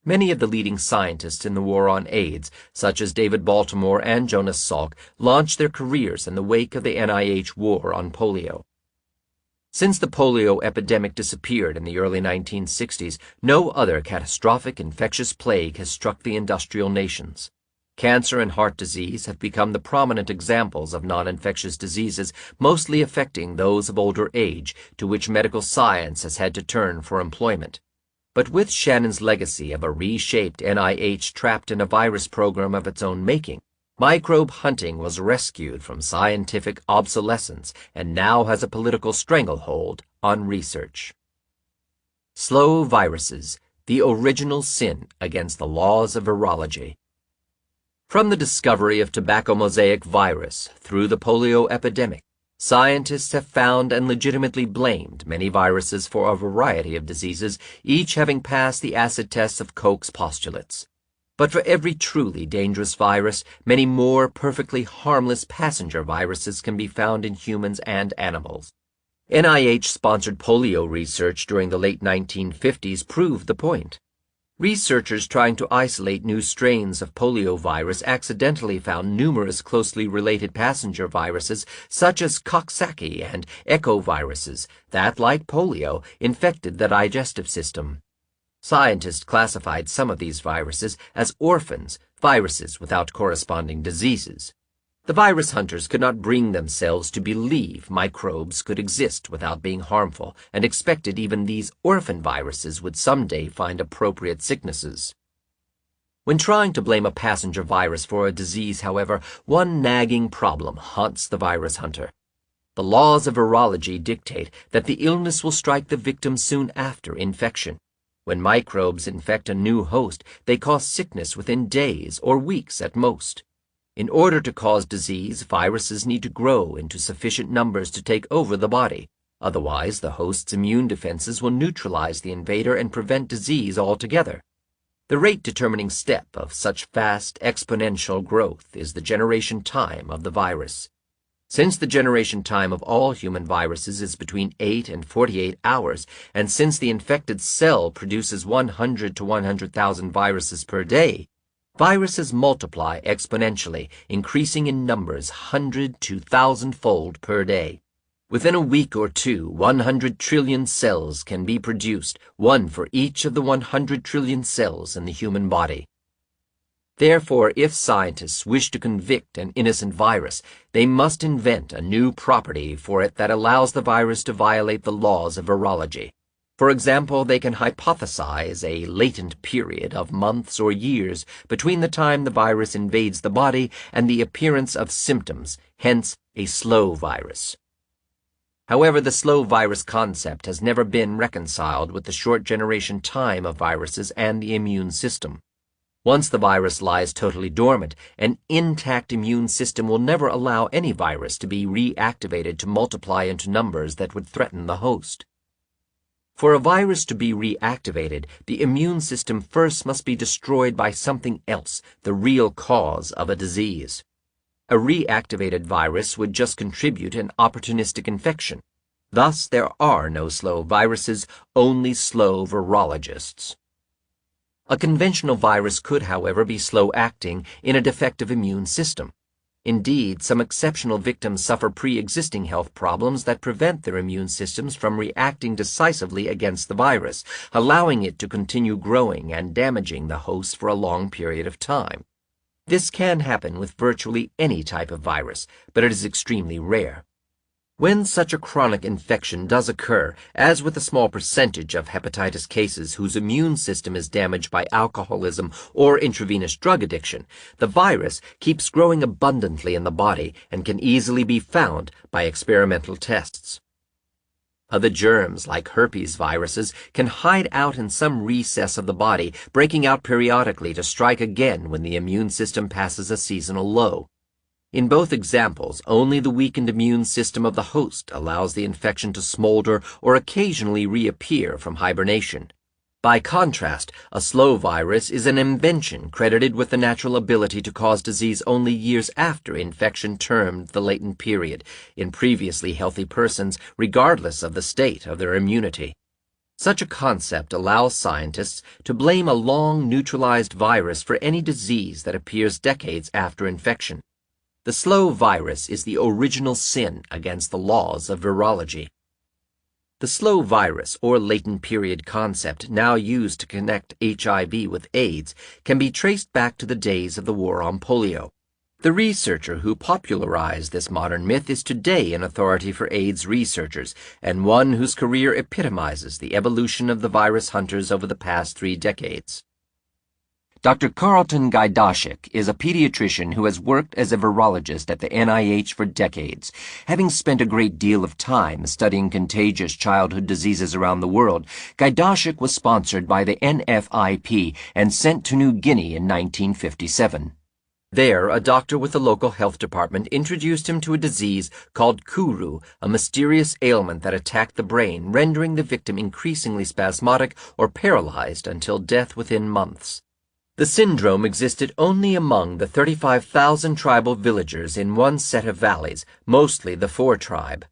Many of the leading scientists in the war on AIDS, such as David Baltimore and Jonas Salk, launched their careers in the wake of the NIH war on polio. Since the polio epidemic disappeared in the early 1960s, no other catastrophic infectious plague has struck the industrial nations. Cancer and heart disease have become the prominent examples of non-infectious diseases mostly affecting those of older age, to which medical science has had to turn for employment. But with Shannon's legacy of a reshaped NIH trapped in a virus program of its own making, microbe hunting was rescued from scientific obsolescence and now has a political stranglehold on research. Slow viruses, the original sin against the laws of virology. From the discovery of tobacco mosaic virus through the polio epidemic, scientists have found and legitimately blamed many viruses for a variety of diseases, each having passed the acid tests of Koch's postulates. But for every truly dangerous virus, many more perfectly harmless passenger viruses can be found in humans and animals. NIH-sponsored polio research during the late 1950s proved the point. Researchers trying to isolate new strains of poliovirus accidentally found numerous closely related passenger viruses such as Coxsackie and echoviruses that, like polio, infected the digestive system. Scientists classified some of these viruses as orphans, viruses without corresponding diseases. The virus hunters could not bring themselves to believe microbes could exist without being harmful, and expected even these orphan viruses would someday find appropriate sicknesses. When trying to blame a passenger virus for a disease, however, one nagging problem haunts the virus hunter. The laws of virology dictate that the illness will strike the victim soon after infection. When microbes infect a new host, they cause sickness within days or weeks at most. In order to cause disease, viruses need to grow into sufficient numbers to take over the body. Otherwise, the host's immune defenses will neutralize the invader and prevent disease altogether. The rate-determining step of such fast, exponential growth is the generation time of the virus. Since the generation time of all human viruses is between 8 and 48 hours, and since the infected cell produces 100 to 100,000 viruses per day, viruses multiply exponentially, increasing in numbers 100 to 1,000-fold per day. Within a week or two, 100 trillion cells can be produced, one for each of the 100 trillion cells in the human body. Therefore, if scientists wish to convict an innocent virus, they must invent a new property for it that allows the virus to violate the laws of virology. For example, they can hypothesize a latent period of months or years between the time the virus invades the body and the appearance of symptoms, hence a slow virus. However, the slow virus concept has never been reconciled with the short generation time of viruses and the immune system. Once the virus lies totally dormant, an intact immune system will never allow any virus to be reactivated to multiply into numbers that would threaten the host. For a virus to be reactivated, the immune system first must be destroyed by something else, the real cause of a disease. A reactivated virus would just contribute an opportunistic infection. Thus, there are no slow viruses, only slow virologists. A conventional virus could, however, be slow-acting in a defective immune system. Indeed, some exceptional victims suffer pre-existing health problems that prevent their immune systems from reacting decisively against the virus, allowing it to continue growing and damaging the host for a long period of time. This can happen with virtually any type of virus, but it is extremely rare. When such a chronic infection does occur, as with a small percentage of hepatitis cases whose immune system is damaged by alcoholism or intravenous drug addiction, the virus keeps growing abundantly in the body and can easily be found by experimental tests. Other germs, like herpes viruses, can hide out in some recess of the body, breaking out periodically to strike again when the immune system passes a seasonal low. In both examples, only the weakened immune system of the host allows the infection to smolder or occasionally reappear from hibernation. By contrast, a slow virus is an invention credited with the natural ability to cause disease only years after infection termed the latent period in previously healthy persons, regardless of the state of their immunity. Such a concept allows scientists to blame a long neutralized virus for any disease that appears decades after infection. The slow virus is the original sin against the laws of virology. The slow virus, or latent period concept now used to connect HIV with AIDS, can be traced back to the days of the war on polio. The researcher who popularized this modern myth is today an authority for AIDS researchers, and one whose career epitomizes the evolution of the virus hunters over the past 3 decades. Dr. Carlton Gajdashik is a pediatrician who has worked as a virologist at the NIH for decades. Having spent a great deal of time studying contagious childhood diseases around the world, Gajdashik was sponsored by the NFIP and sent to New Guinea in 1957. There, a doctor with the local health department introduced him to a disease called Kuru, a mysterious ailment that attacked the brain, rendering the victim increasingly spasmodic or paralyzed until death within months. The syndrome existed only among the 35,000 tribal villagers in one set of valleys, mostly the Fore tribe.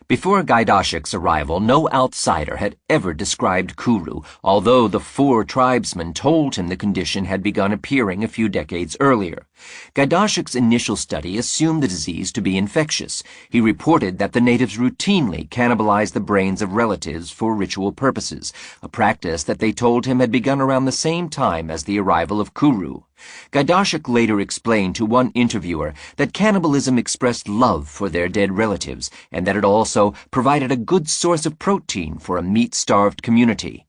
Before Gajdashik's arrival, no outsider had ever described Kuru, although the Fore tribesmen told him the condition had begun appearing a few decades earlier. Gajdashik's initial study assumed the disease to be infectious. He reported that the natives routinely cannibalized the brains of relatives for ritual purposes, a practice that they told him had begun around the same time as the arrival of Kuru. Gajdashik later explained to one interviewer that cannibalism expressed love for their dead relatives and that it also provided a good source of protein for a meat-starved community.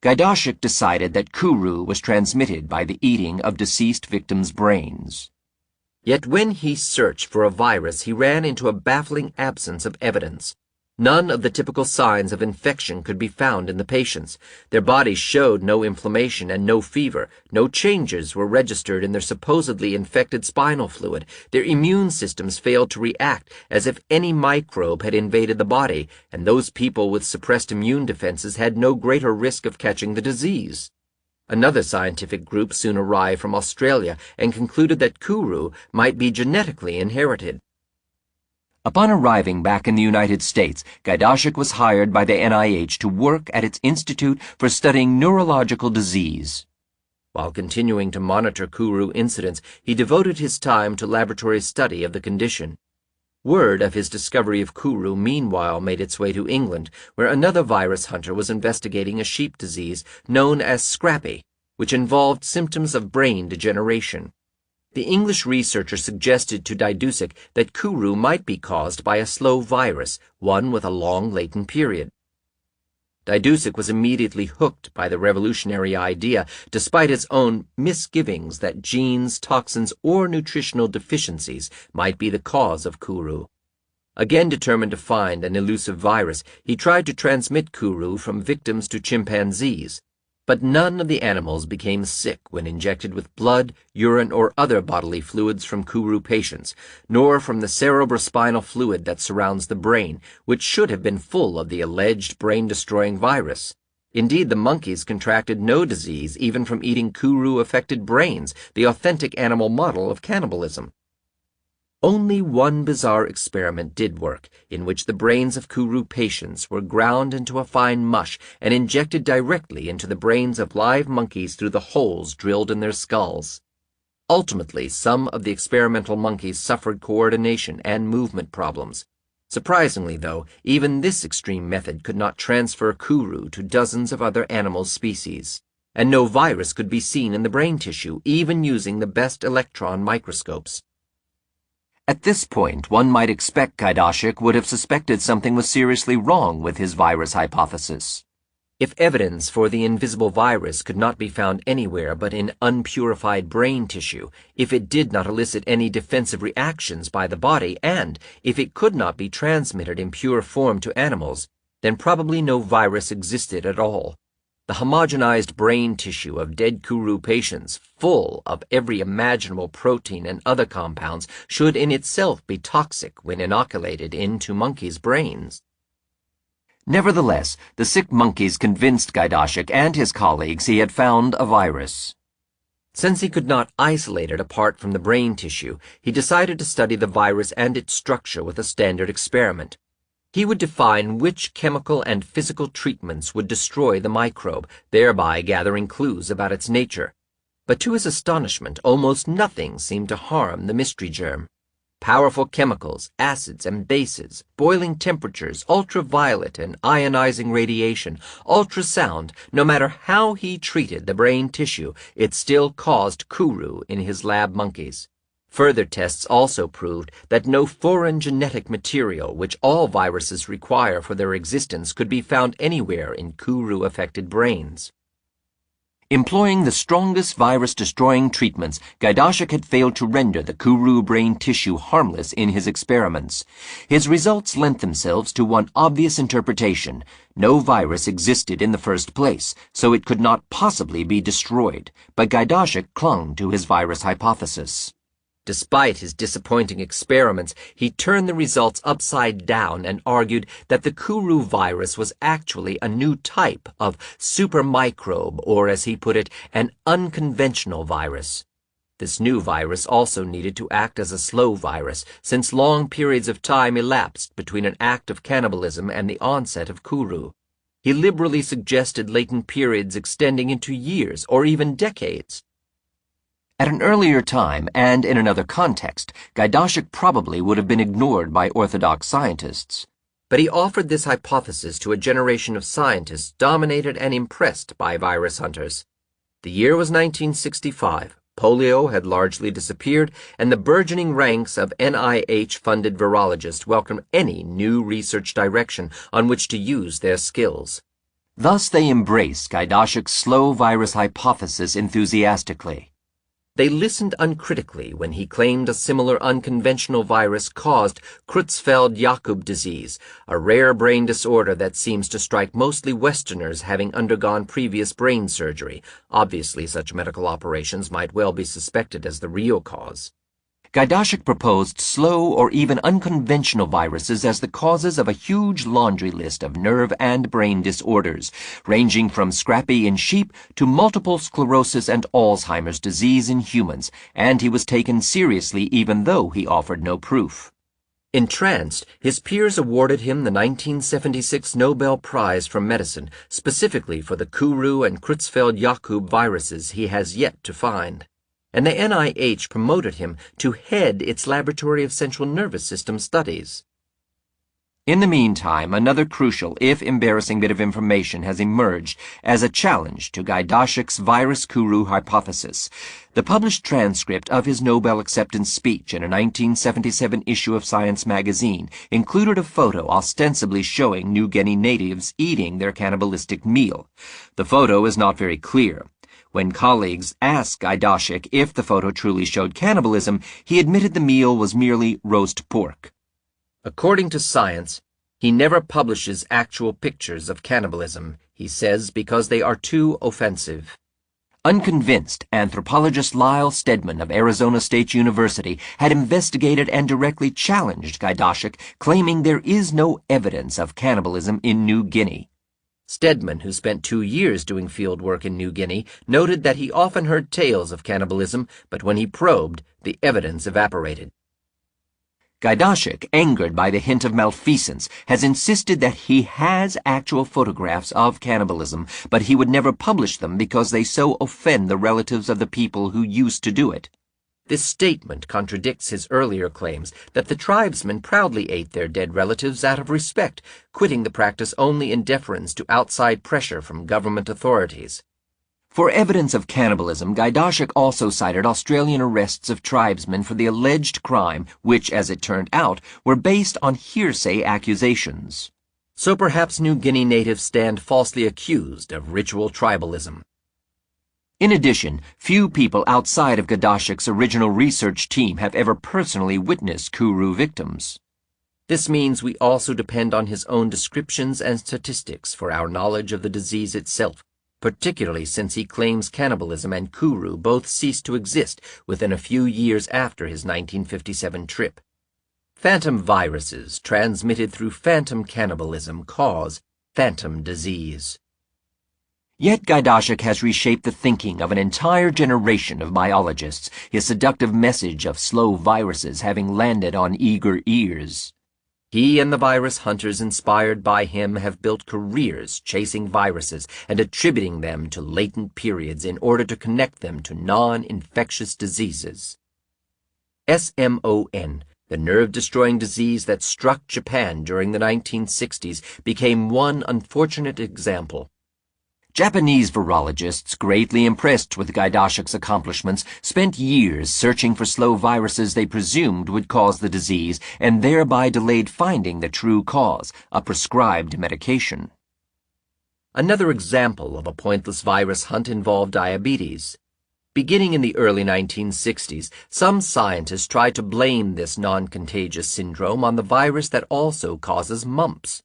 Gajdashik decided that Kuru was transmitted by the eating of deceased victims' brains. Yet when he searched for a virus, he ran into a baffling absence of evidence. None of the typical signs of infection could be found in the patients. Their bodies showed no inflammation and no fever. No changes were registered in their supposedly infected spinal fluid. Their immune systems failed to react as if any microbe had invaded the body, and those people with suppressed immune defenses had no greater risk of catching the disease. Another scientific group soon arrived from Australia and concluded that Kuru might be genetically inherited. Upon arriving back in the United States, Gajdashik was hired by the NIH to work at its Institute for Studying Neurological Disease. While continuing to monitor Kuru incidents, he devoted his time to laboratory study of the condition. Word of his discovery of Kuru meanwhile made its way to England, where another virus hunter was investigating a sheep disease known as scrappy, which involved symptoms of brain degeneration. The English researcher suggested to Duesberg that Kuru might be caused by a slow virus, one with a long latent period. Duesberg was immediately hooked by the revolutionary idea, despite his own misgivings that genes, toxins, or nutritional deficiencies might be the cause of Kuru. Again determined to find an elusive virus, he tried to transmit Kuru from victims to chimpanzees. But none of the animals became sick when injected with blood, urine, or other bodily fluids from Kuru patients, nor from the cerebrospinal fluid that surrounds the brain, which should have been full of the alleged brain-destroying virus. Indeed, the monkeys contracted no disease even from eating Kuru-affected brains, the authentic animal model of cannibalism. Only one bizarre experiment did work, in which the brains of Kuru patients were ground into a fine mush and injected directly into the brains of live monkeys through the holes drilled in their skulls. Ultimately, some of the experimental monkeys suffered coordination and movement problems. Surprisingly, though, even this extreme method could not transfer Kuru to dozens of other animal species, and no virus could be seen in the brain tissue, even using the best electron microscopes. At this point, one might expect Gajdusek would have suspected something was seriously wrong with his virus hypothesis. If evidence for the invisible virus could not be found anywhere but in unpurified brain tissue, if it did not elicit any defensive reactions by the body, and if it could not be transmitted in pure form to animals, then probably no virus existed at all. The homogenized brain tissue of dead Kuru patients, full of every imaginable protein and other compounds, should in itself be toxic when inoculated into monkeys' brains. Nevertheless, the sick monkeys convinced Gajdusek and his colleagues he had found a virus. Since he could not isolate it apart from the brain tissue, he decided to study the virus and its structure with a standard experiment. He would define which chemical and physical treatments would destroy the microbe, thereby gathering clues about its nature. But to his astonishment, almost nothing seemed to harm the mystery germ. Powerful chemicals, acids and bases, boiling temperatures, ultraviolet and ionizing radiation, ultrasound, no matter how he treated the brain tissue, it still caused Kuru in his lab monkeys. Further tests also proved that no foreign genetic material, which all viruses require for their existence, could be found anywhere in Kuru-affected brains. Employing the strongest virus-destroying treatments, Gajdusek had failed to render the Kuru brain tissue harmless in his experiments. His results lent themselves to one obvious interpretation. No virus existed in the first place, so it could not possibly be destroyed, but Gajdusek clung to his virus hypothesis. Despite his disappointing experiments, he turned the results upside down and argued that the Kuru virus was actually a new type of supermicrobe, or as he put it, an unconventional virus. This new virus also needed to act as a slow virus, since long periods of time elapsed between an act of cannibalism and the onset of Kuru. He liberally suggested latent periods extending into years or even decades. At an earlier time, and in another context, Gajdusek probably would have been ignored by orthodox scientists. But he offered this hypothesis to a generation of scientists dominated and impressed by virus hunters. The year was 1965. Polio had largely disappeared, and the burgeoning ranks of NIH-funded virologists welcomed any new research direction on which to use their skills. Thus they embraced Gajdusek's slow virus hypothesis enthusiastically. They listened uncritically when he claimed a similar unconventional virus caused Creutzfeldt-Jakob disease, a rare brain disorder that seems to strike mostly Westerners having undergone previous brain surgery. Obviously, such medical operations might well be suspected as the real cause. Gajdusek proposed slow or even unconventional viruses as the causes of a huge laundry list of nerve and brain disorders, ranging from scrapie in sheep to multiple sclerosis and Alzheimer's disease in humans, and he was taken seriously even though he offered no proof. Entranced, his peers awarded him the 1976 Nobel Prize for Medicine, specifically for the Kuru and Creutzfeldt-Jakob viruses he has yet to find. And the NIH promoted him to head its Laboratory of Central Nervous System Studies. In the meantime, another crucial, if embarrassing bit of information has emerged as a challenge to Gajdusek's virus Kuru hypothesis. The published transcript of his Nobel acceptance speech in a 1977 issue of Science magazine included a photo ostensibly showing New Guinea natives eating their cannibalistic meal. The photo is not very clear. When colleagues asked Gajdusek if the photo truly showed cannibalism, he admitted the meal was merely roast pork. According to Science, he never publishes actual pictures of cannibalism, he says, because they are too offensive. Unconvinced, anthropologist Lyle Steadman of Arizona State University had investigated and directly challenged Gajdusek, claiming there is no evidence of cannibalism in New Guinea. Steadman, who spent 2 years doing field work in New Guinea, noted that he often heard tales of cannibalism, but when he probed, the evidence evaporated. Gajdusek, angered by the hint of malfeasance, has insisted that he has actual photographs of cannibalism, but he would never publish them because they so offend the relatives of the people who used to do it. This statement contradicts his earlier claims that the tribesmen proudly ate their dead relatives out of respect, quitting the practice only in deference to outside pressure from government authorities. For evidence of cannibalism, Gajdashek also cited Australian arrests of tribesmen for the alleged crime, which, as it turned out, were based on hearsay accusations. So perhaps New Guinea natives stand falsely accused of ritual tribalism. In addition, few people outside of Gajdashek's original research team have ever personally witnessed Kuru victims. This means we also depend on his own descriptions and statistics for our knowledge of the disease itself, particularly since he claims cannibalism and Kuru both ceased to exist within a few years after his 1957 trip. Phantom viruses transmitted through phantom cannibalism cause phantom disease. Yet Gajdashek has reshaped the thinking of an entire generation of biologists, his seductive message of slow viruses having landed on eager ears. He and the virus hunters inspired by him have built careers chasing viruses and attributing them to latent periods in order to connect them to non-infectious diseases. SMON, the nerve-destroying disease that struck Japan during the 1960s, became one unfortunate example. Japanese virologists, greatly impressed with Gajdashek's accomplishments, spent years searching for slow viruses they presumed would cause the disease and thereby delayed finding the true cause, a prescribed medication. Another example of a pointless virus hunt involved diabetes. Beginning in the early 1960s, some scientists tried to blame this non-contagious syndrome on the virus that also causes mumps.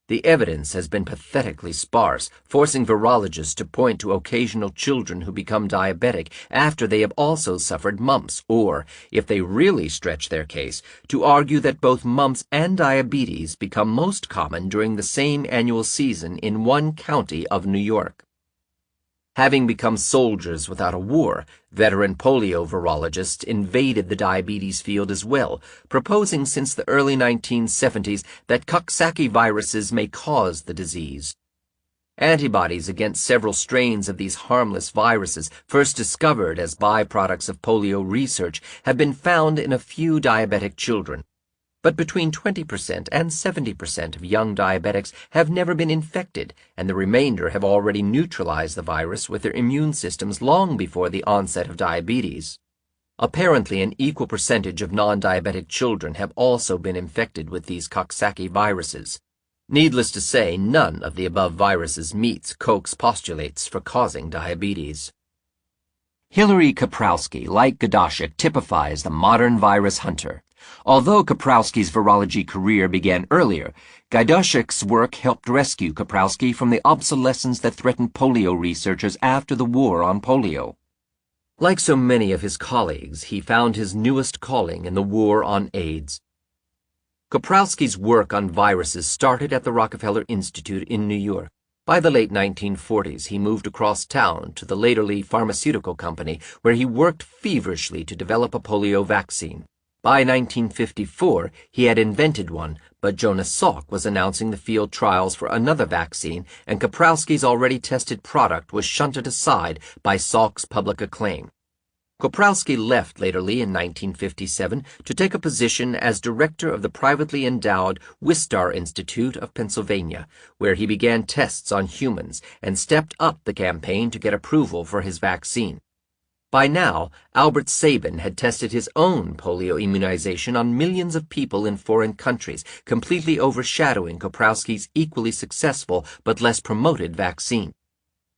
The evidence has been pathetically sparse, forcing virologists to point to occasional children who become diabetic after they have also suffered mumps, or, if they really stretch their case, to argue that both mumps and diabetes become most common during the same annual season in one county of New York. Having become soldiers without a war, veteran polio virologists invaded the diabetes field as well, proposing since the early 1970s that Coxsackie viruses may cause the disease. Antibodies against several strains of these harmless viruses, first discovered as byproducts of polio research, have been found in a few diabetic children. But between 20% and 70% of young diabetics have never been infected, and the remainder have already neutralized the virus with their immune systems long before the onset of diabetes. Apparently, an equal percentage of non-diabetic children have also been infected with these Coxsackie viruses. Needless to say, none of the above viruses meets Koch's postulates for causing diabetes. Hilary Kaprowski, like Gajdashek, typifies the modern virus hunter. Although Kaprowski's virology career began earlier, Gajdashek's work helped rescue Kaprowski from the obsolescence that threatened polio researchers after the war on polio. Like so many of his colleagues, he found his newest calling in the war on AIDS. Kaprowski's work on viruses started at the Rockefeller Institute in New York. By the late 1940s, he moved across town to the Laterly Pharmaceutical Company, where he worked feverishly to develop a polio vaccine. By 1954, he had invented one, but Jonas Salk was announcing the field trials for another vaccine, and Kaprowski's already tested product was shunted aside by Salk's public acclaim. Kaprowski left Laterly in 1957 to take a position as director of the privately endowed Wistar Institute of Pennsylvania, where he began tests on humans and stepped up the campaign to get approval for his vaccine. By now, Albert Sabin had tested his own polio immunization on millions of people in foreign countries, completely overshadowing Kaprowski's equally successful but less promoted vaccine.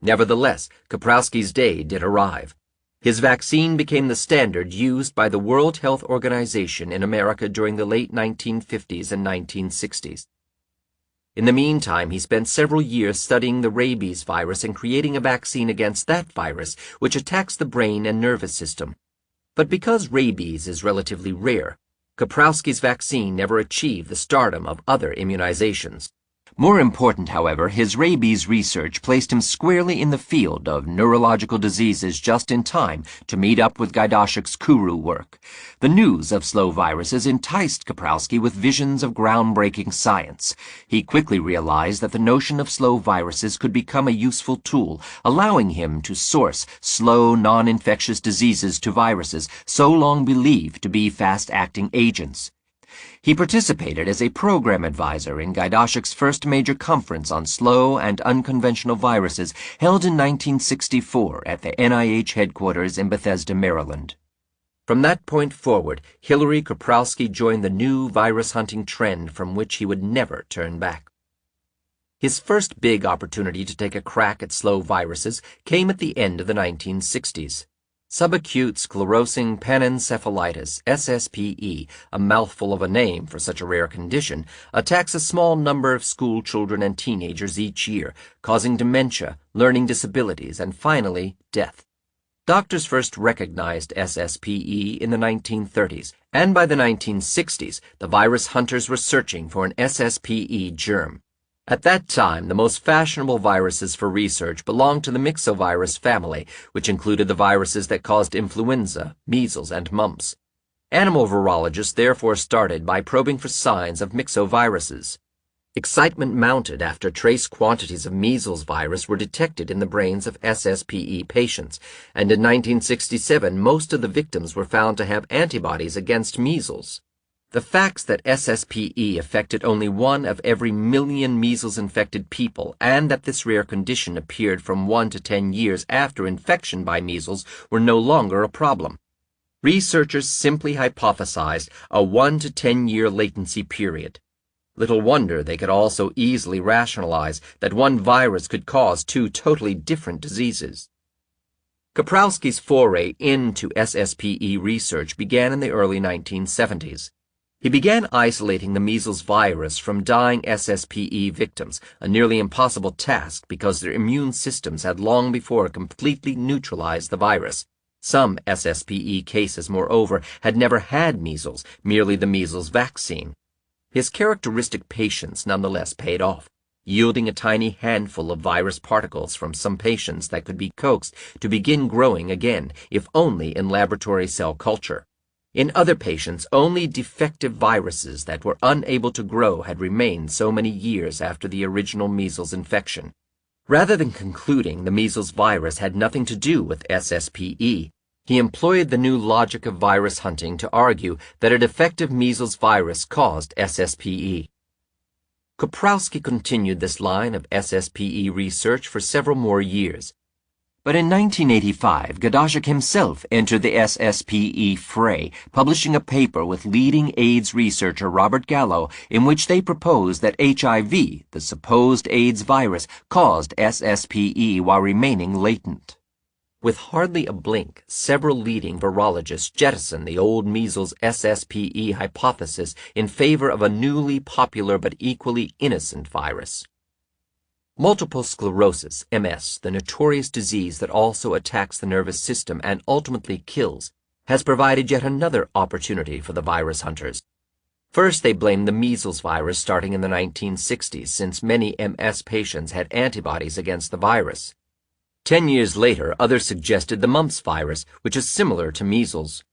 Nevertheless, Kaprowski's day did arrive. His vaccine became the standard used by the World Health Organization in America during the late 1950s and 1960s. In the meantime, he spent several years studying the rabies virus and creating a vaccine against that virus, which attacks the brain and nervous system. But because rabies is relatively rare, Kaprowski's vaccine never achieved the stardom of other immunizations. More important, however, his rabies research placed him squarely in the field of neurological diseases just in time to meet up with Gajdashek's Kuru work. The news of slow viruses enticed Kaprowski with visions of groundbreaking science. He quickly realized that the notion of slow viruses could become a useful tool, allowing him to source slow, non-infectious diseases to viruses so long believed to be fast-acting agents. He participated as a program advisor in Gajdashek's first major conference on slow and unconventional viruses held in 1964 at the NIH headquarters in Bethesda, Maryland. From that point forward, Hilary Kaprowski joined the new virus hunting trend from which he would never turn back. His first big opportunity to take a crack at slow viruses came at the end of the 1960s. Subacute sclerosing panencephalitis, SSPE, a mouthful of a name for such a rare condition, attacks a small number of school children and teenagers each year, causing dementia, learning disabilities, and finally, death. Doctors first recognized SSPE in the 1930s, and by the 1960s, the virus hunters were searching for an SSPE germ. At that time, the most fashionable viruses for research belonged to the myxovirus family, which included the viruses that caused influenza, measles, and mumps. Animal virologists therefore started by probing for signs of myxoviruses. Excitement mounted after trace quantities of measles virus were detected in the brains of SSPE patients, and in 1967 most of the victims were found to have antibodies against measles. The facts that SSPE affected only 1 of every million measles-infected people and that this rare condition appeared from 1 to 10 years after infection by measles were no longer a problem. Researchers simply hypothesized a 1 to 10-year latency period. Little wonder they could also easily rationalize that one virus could cause 2 totally different diseases. Kaprowski's foray into SSPE research began in the early 1970s. He began isolating the measles virus from dying SSPE victims, a nearly impossible task because their immune systems had long before completely neutralized the virus. Some SSPE cases, moreover, had never had measles, merely the measles vaccine. His characteristic patience nonetheless paid off, yielding a tiny handful of virus particles from some patients that could be coaxed to begin growing again, if only in laboratory cell culture. In other patients, only defective viruses that were unable to grow had remained so many years after the original measles infection. Rather than concluding the measles virus had nothing to do with SSPE, he employed the new logic of virus hunting to argue that a defective measles virus caused SSPE. Kaprowski continued this line of SSPE research for several more years. But in 1985, Gajdashek himself entered the SSPE fray, publishing a paper with leading AIDS researcher Robert Gallo in which they proposed that HIV, the supposed AIDS virus, caused SSPE while remaining latent. With hardly a blink, several leading virologists jettisoned the old measles SSPE hypothesis in favor of a newly popular but equally innocent virus. Multiple sclerosis, MS, the notorious disease that also attacks the nervous system and ultimately kills, has provided yet another opportunity for the virus hunters. First, they blamed the measles virus starting in the 1960s, since many MS patients had antibodies against the virus. 10 years later, others suggested the mumps virus, which is similar to measles.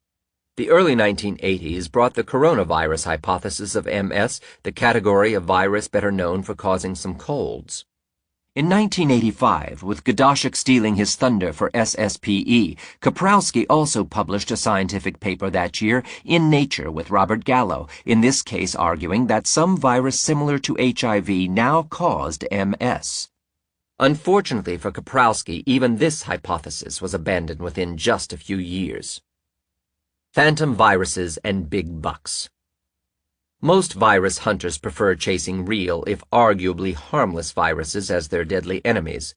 The early 1980s brought the coronavirus hypothesis of MS, the category of virus better known for causing some colds. In 1985, with Gajdashek stealing his thunder for SSPE, Kaprowski also published a scientific paper that year in Nature with Robert Gallo, in this case arguing that some virus similar to HIV now caused MS. Unfortunately for Kaprowski, even this hypothesis was abandoned within just a few years. Phantom viruses and big bucks. Most virus hunters prefer chasing real, if arguably harmless viruses as their deadly enemies.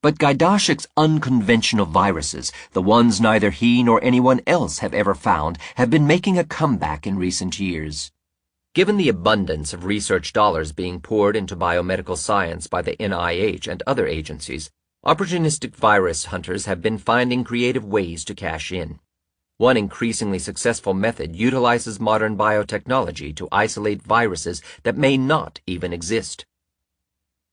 But Gajdashek's unconventional viruses, the ones neither he nor anyone else have ever found, have been making a comeback in recent years. Given the abundance of research dollars being poured into biomedical science by the NIH and other agencies, opportunistic virus hunters have been finding creative ways to cash in. One increasingly successful method utilizes modern biotechnology to isolate viruses that may not even exist.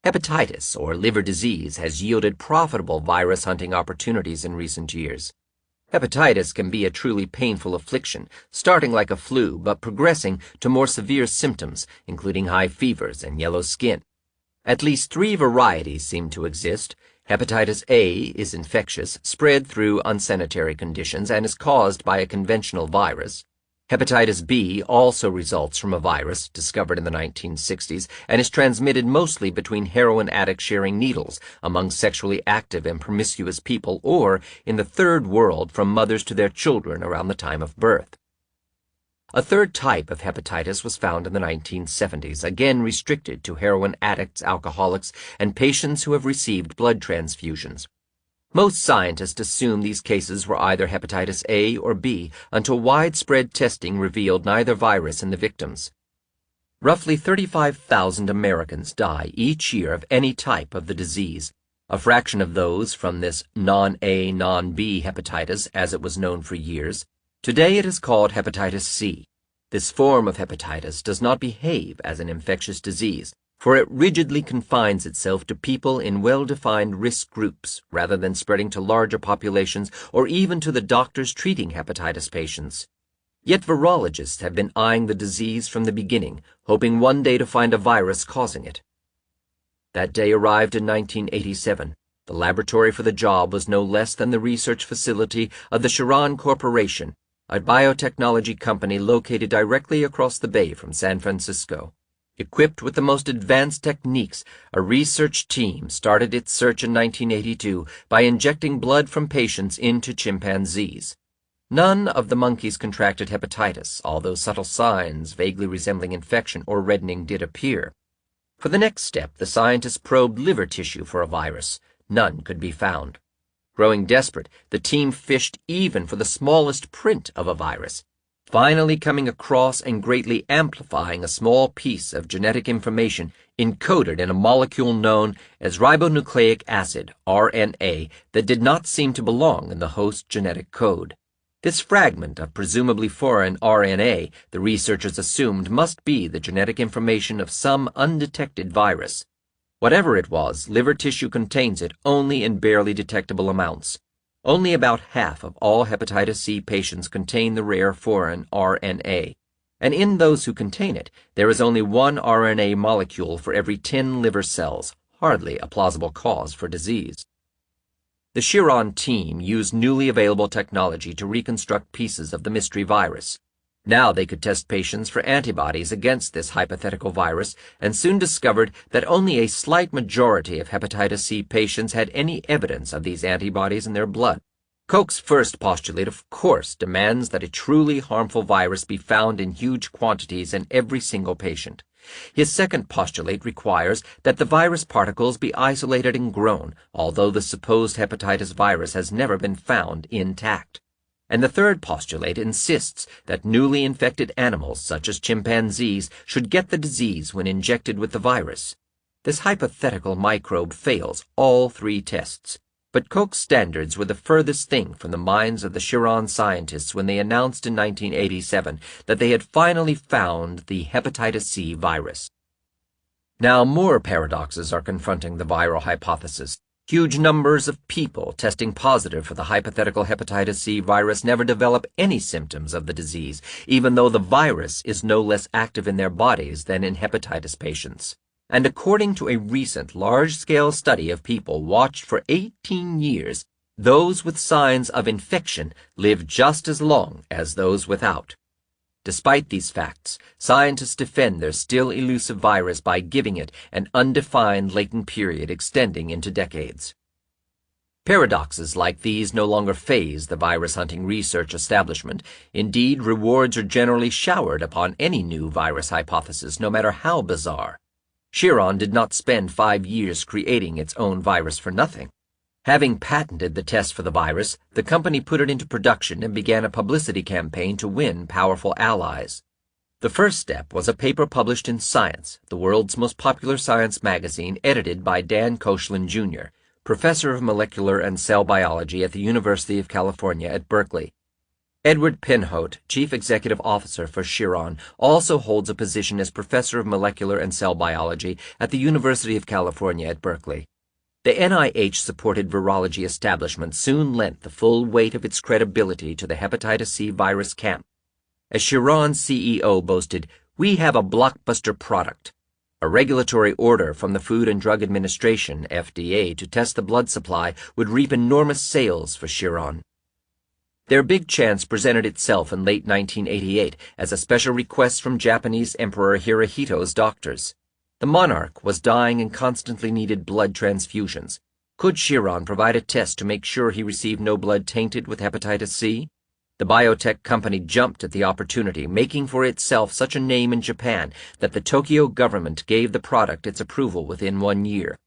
Hepatitis, or liver disease, has yielded profitable virus hunting opportunities in recent years. Hepatitis can be a truly painful affliction, starting like a flu but progressing to more severe symptoms, including high fevers and yellow skin. At least 3 varieties seem to exist. Hepatitis A is infectious, spread through unsanitary conditions, and is caused by a conventional virus. Hepatitis B also results from a virus discovered in the 1960s and is transmitted mostly between heroin addicts sharing needles among sexually active and promiscuous people, or in the third world from mothers to their children around the time of birth. A third type of hepatitis was found in the 1970s, again restricted to heroin addicts, alcoholics, and patients who have received blood transfusions. Most scientists assume these cases were either hepatitis A or B until widespread testing revealed neither virus in the victims. Roughly 35,000 Americans die each year of any type of the disease, a fraction of those from this non-A, non-B hepatitis, as it was known for years. Today it is called hepatitis C. This form of hepatitis does not behave as an infectious disease, for it rigidly confines itself to people in well-defined risk groups rather than spreading to larger populations or even to the doctors treating hepatitis patients. Yet virologists have been eyeing the disease from the beginning, hoping one day to find a virus causing it. That day arrived in 1987. The laboratory for the job was no less than the research facility of the Chiron Corporation, a biotechnology company located directly across the bay from San Francisco. Equipped with the most advanced techniques, a research team started its search in 1982 by injecting blood from patients into chimpanzees. None of the monkeys contracted hepatitis, although subtle signs vaguely resembling infection or reddening did appear. For the next step, the scientists probed liver tissue for a virus. None could be found. Growing desperate, the team fished even for the smallest print of a virus, finally coming across and greatly amplifying a small piece of genetic information encoded in a molecule known as ribonucleic acid, RNA, that did not seem to belong in the host genetic code. This fragment of presumably foreign RNA, the researchers assumed, must be the genetic information of some undetected virus. Whatever it was, liver tissue contains it only in barely detectable amounts. Only about half of all hepatitis C patients contain the rare foreign RNA, and in those who contain it, there is only 1 RNA molecule for every 10 liver cells, hardly a plausible cause for disease. The Chiron team used newly available technology to reconstruct pieces of the mystery virus. Now they could test patients for antibodies against this hypothetical virus, and soon discovered that only a slight majority of hepatitis C patients had any evidence of these antibodies in their blood. Koch's first postulate, of course, demands that a truly harmful virus be found in huge quantities in every single patient. His second postulate requires that the virus particles be isolated and grown, although the supposed hepatitis virus has never been found intact. And the third postulate insists that newly infected animals, such as chimpanzees, should get the disease when injected with the virus. This hypothetical microbe fails all 3 tests, but Koch's standards were the furthest thing from the minds of the Chiron scientists when they announced in 1987 that they had finally found the hepatitis C virus. Now more paradoxes are confronting the viral hypothesis. Huge numbers of people testing positive for the hypothetical hepatitis C virus never develop any symptoms of the disease, even though the virus is no less active in their bodies than in hepatitis patients. And according to a recent large-scale study of people watched for 18 years, those with signs of infection live just as long as those without. Despite these facts, scientists defend their still elusive virus by giving it an undefined latent period extending into decades. Paradoxes like these no longer faze the virus-hunting research establishment. Indeed, rewards are generally showered upon any new virus hypothesis, no matter how bizarre. Chiron did not spend 5 years creating its own virus for nothing. Having patented the test for the virus, the company put it into production and began a publicity campaign to win powerful allies. The first step was a paper published in Science, the world's most popular science magazine, edited by Dan Koshland, Jr., professor of molecular and cell biology at the University of California at Berkeley. Edward Pinhote, Chief Executive Officer for Chiron, also holds a position as Professor of Molecular and Cell Biology at the University of California at Berkeley. The NIH-supported virology establishment soon lent the full weight of its credibility to the hepatitis C virus camp. As Chiron's CEO boasted, "We have a blockbuster product." A regulatory order from the Food and Drug Administration, FDA, to test the blood supply would reap enormous sales for Chiron. Their big chance presented itself in late 1988 as a special request from Japanese Emperor Hirohito's doctors. The monarch was dying and constantly needed blood transfusions. Could Chiron provide a test to make sure he received no blood tainted with hepatitis C? The biotech company jumped at the opportunity, making for itself such a name in Japan that the Tokyo government gave the product its approval within 1 year.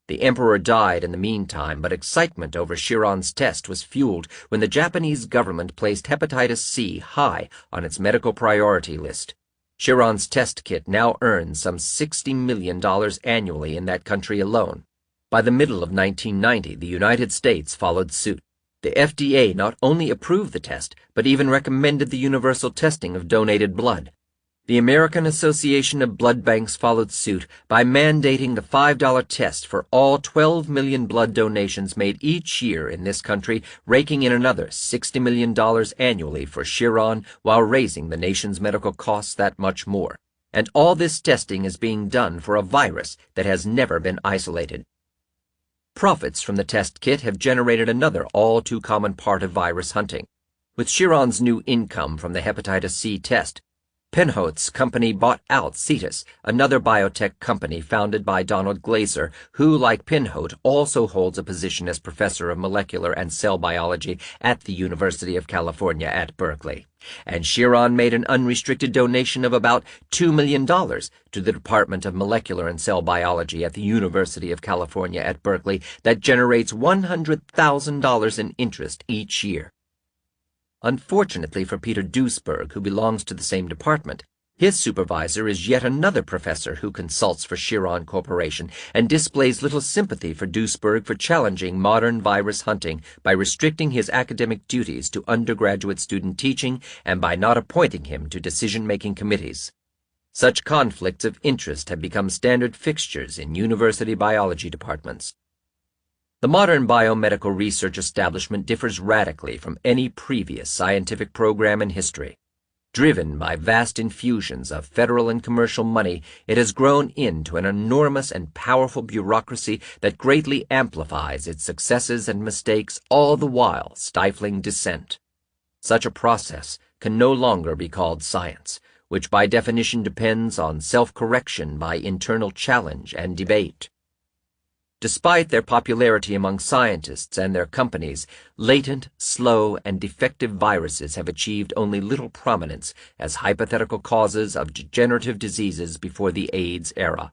The emperor died in the meantime, but excitement over Chiron's test was fueled when the Japanese government placed hepatitis C high on its medical priority list. Chiron's test kit now earns some $60 million annually in that country alone. By the middle of 1990, the United States followed suit. The FDA not only approved the test, but even recommended the universal testing of donated blood. The American Association of Blood Banks followed suit by mandating the $5 test for all 12 million blood donations made each year in this country, raking in another $60 million annually for Chiron while raising the nation's medical costs that much more. And all this testing is being done for a virus that has never been isolated. Profits from the test kit have generated another all-too-common part of virus hunting. With Chiron's new income from the hepatitis C test, Pinhote's company bought out Cetus, another biotech company founded by Donald Glaser, who, like Pinhote, also holds a position as Professor of Molecular and Cell Biology at the University of California at Berkeley. And Chiron made an unrestricted donation of about $2 million to the Department of Molecular and Cell Biology at the University of California at Berkeley that generates $100,000 in interest each year. Unfortunately for Peter Duesberg, who belongs to the same department, his supervisor is yet another professor who consults for Chiron Corporation and displays little sympathy for Duesberg for challenging modern virus hunting by restricting his academic duties to undergraduate student teaching and by not appointing him to decision-making committees. Such conflicts of interest have become standard fixtures in university biology departments. The modern biomedical research establishment differs radically from any previous scientific program in history. Driven by vast infusions of federal and commercial money, it has grown into an enormous and powerful bureaucracy that greatly amplifies its successes and mistakes, all the while stifling dissent. Such a process can no longer be called science, which by definition depends on self-correction by internal challenge and debate. Despite their popularity among scientists and their companies, latent, slow, and defective viruses have achieved only little prominence as hypothetical causes of degenerative diseases before the AIDS era.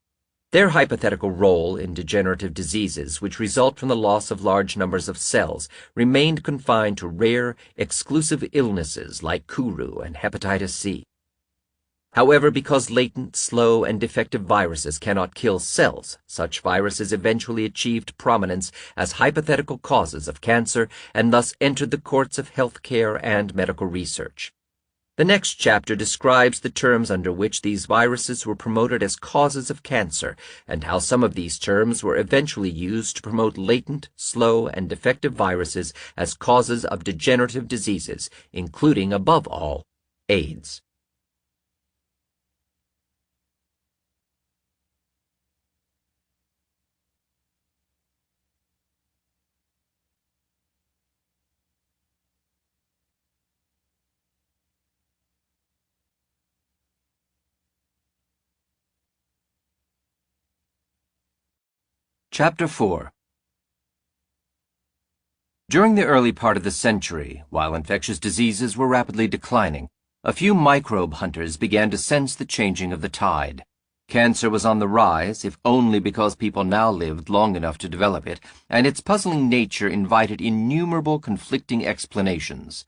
Their hypothetical role in degenerative diseases, which result from the loss of large numbers of cells, remained confined to rare, exclusive illnesses like Kuru and hepatitis C. However, because latent, slow, and defective viruses cannot kill cells, such viruses eventually achieved prominence as hypothetical causes of cancer and thus entered the courts of health care and medical research. The next chapter describes the terms under which these viruses were promoted as causes of cancer and how some of these terms were eventually used to promote latent, slow, and defective viruses as causes of degenerative diseases, including, above all, AIDS. Chapter 4. During the early part of the century, while infectious diseases were rapidly declining, a few microbe hunters began to sense the changing of the tide. Cancer was on the rise, if only because people now lived long enough to develop it, and its puzzling nature invited innumerable conflicting explanations.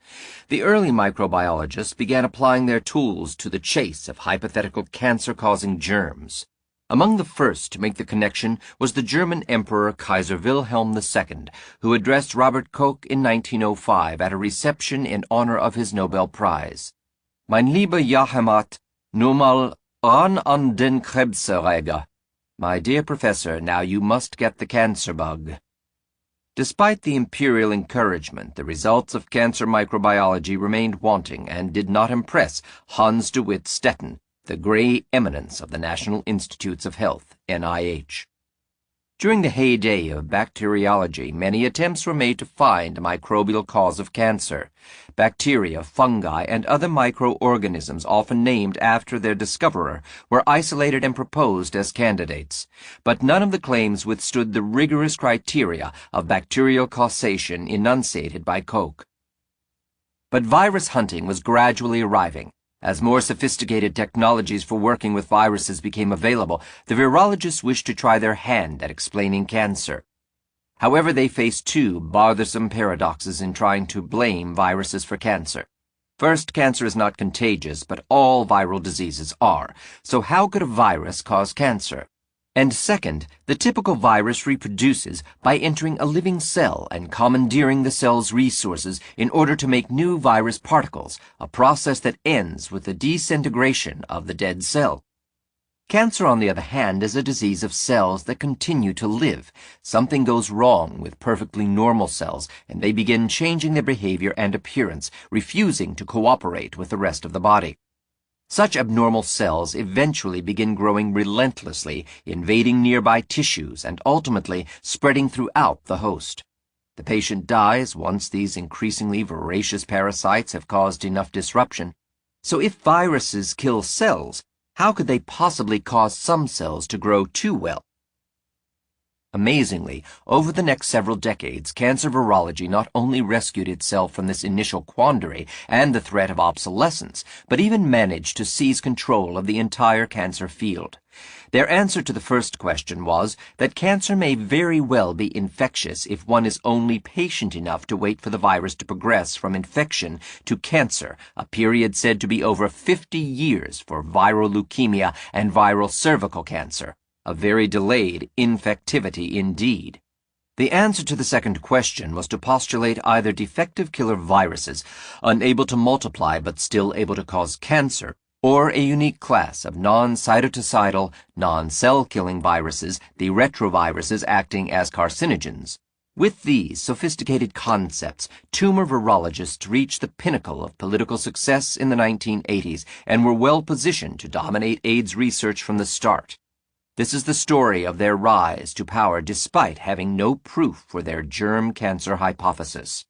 The early microbiologists began applying their tools to the chase of hypothetical cancer-causing germs. Among the first to make the connection was the German Emperor Kaiser Wilhelm II, who addressed Robert Koch in 1905 at a reception in honor of his Nobel Prize. Mein lieber Jahrheimat, nur mal ran an den Krebserreger. My dear professor, now you must get the cancer bug. Despite the imperial encouragement, the results of cancer microbiology remained wanting and did not impress Hans de Witt Stetten, the gray eminence of the National Institutes of Health, NIH. During the heyday of bacteriology, many attempts were made to find a microbial cause of cancer. Bacteria, fungi, and other microorganisms, often named after their discoverer, were isolated and proposed as candidates, but none of the claims withstood the rigorous criteria of bacterial causation enunciated by Koch. But virus hunting was gradually arriving. As more sophisticated technologies for working with viruses became available, the virologists wished to try their hand at explaining cancer. However, they faced two bothersome paradoxes in trying to blame viruses for cancer. First, cancer is not contagious, but all viral diseases are. So how could a virus cause cancer? And second, the typical virus reproduces by entering a living cell and commandeering the cell's resources in order to make new virus particles, a process that ends with the disintegration of the dead cell. Cancer, on the other hand, is a disease of cells that continue to live. Something goes wrong with perfectly normal cells, and they begin changing their behavior and appearance, refusing to cooperate with the rest of the body. Such abnormal cells eventually begin growing relentlessly, invading nearby tissues and ultimately spreading throughout the host. The patient dies once these increasingly voracious parasites have caused enough disruption. So if viruses kill cells, how could they possibly cause some cells to grow too well? Amazingly, over the next several decades, cancer virology not only rescued itself from this initial quandary and the threat of obsolescence, but even managed to seize control of the entire cancer field. Their answer to the first question was that cancer may very well be infectious if one is only patient enough to wait for the virus to progress from infection to cancer, a period said to be over 50 years for viral leukemia and viral cervical cancer. A very delayed infectivity indeed. The answer to the second question was to postulate either defective killer viruses, unable to multiply but still able to cause cancer, or a unique class of non-cytotocidal, non-cell-killing viruses, the retroviruses acting as carcinogens. With these sophisticated concepts, tumor virologists reached the pinnacle of political success in the 1980s and were well positioned to dominate AIDS research from the start. This is the story of their rise to power despite having no proof for their germ cancer hypothesis.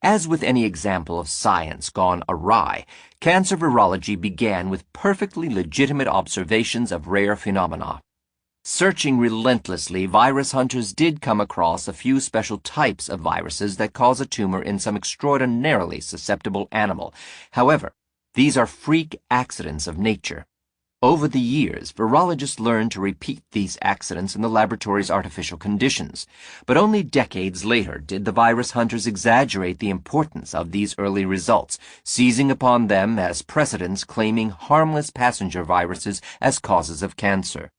As with any example of science gone awry, cancer virology began with perfectly legitimate observations of rare phenomena. Searching relentlessly, virus hunters did come across a few special types of viruses that cause a tumor in some extraordinarily susceptible animal. However, these are freak accidents of nature. Over the years, virologists learned to repeat these accidents in the laboratory's artificial conditions, but only decades later did the virus hunters exaggerate the importance of these early results, seizing upon them as precedents claiming harmless passenger viruses as causes of cancer.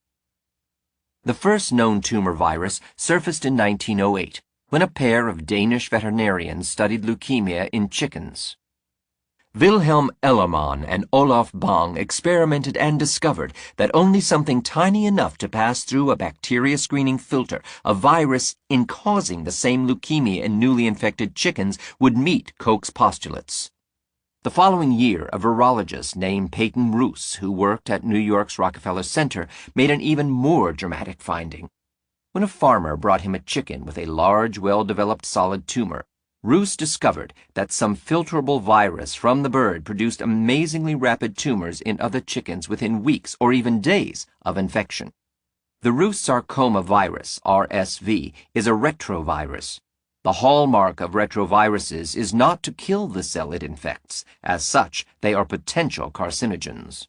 The first known tumor virus surfaced in 1908, when a pair of Danish veterinarians studied leukemia in chickens. Wilhelm Ellermann and Olaf Bang experimented and discovered that only something tiny enough to pass through a bacteria screening filter, a virus in causing the same leukemia in newly infected chickens, would meet Koch's postulates. The following year, a virologist named Peyton Roos, who worked at New York's Rockefeller Center, made an even more dramatic finding. When a farmer brought him a chicken with a large, well-developed solid tumor, Roos discovered that some filterable virus from the bird produced amazingly rapid tumors in other chickens within weeks or even days of infection. The Roos sarcoma virus, RSV, is a retrovirus. The hallmark of retroviruses is not to kill the cell it infects. As such, they are potential carcinogens.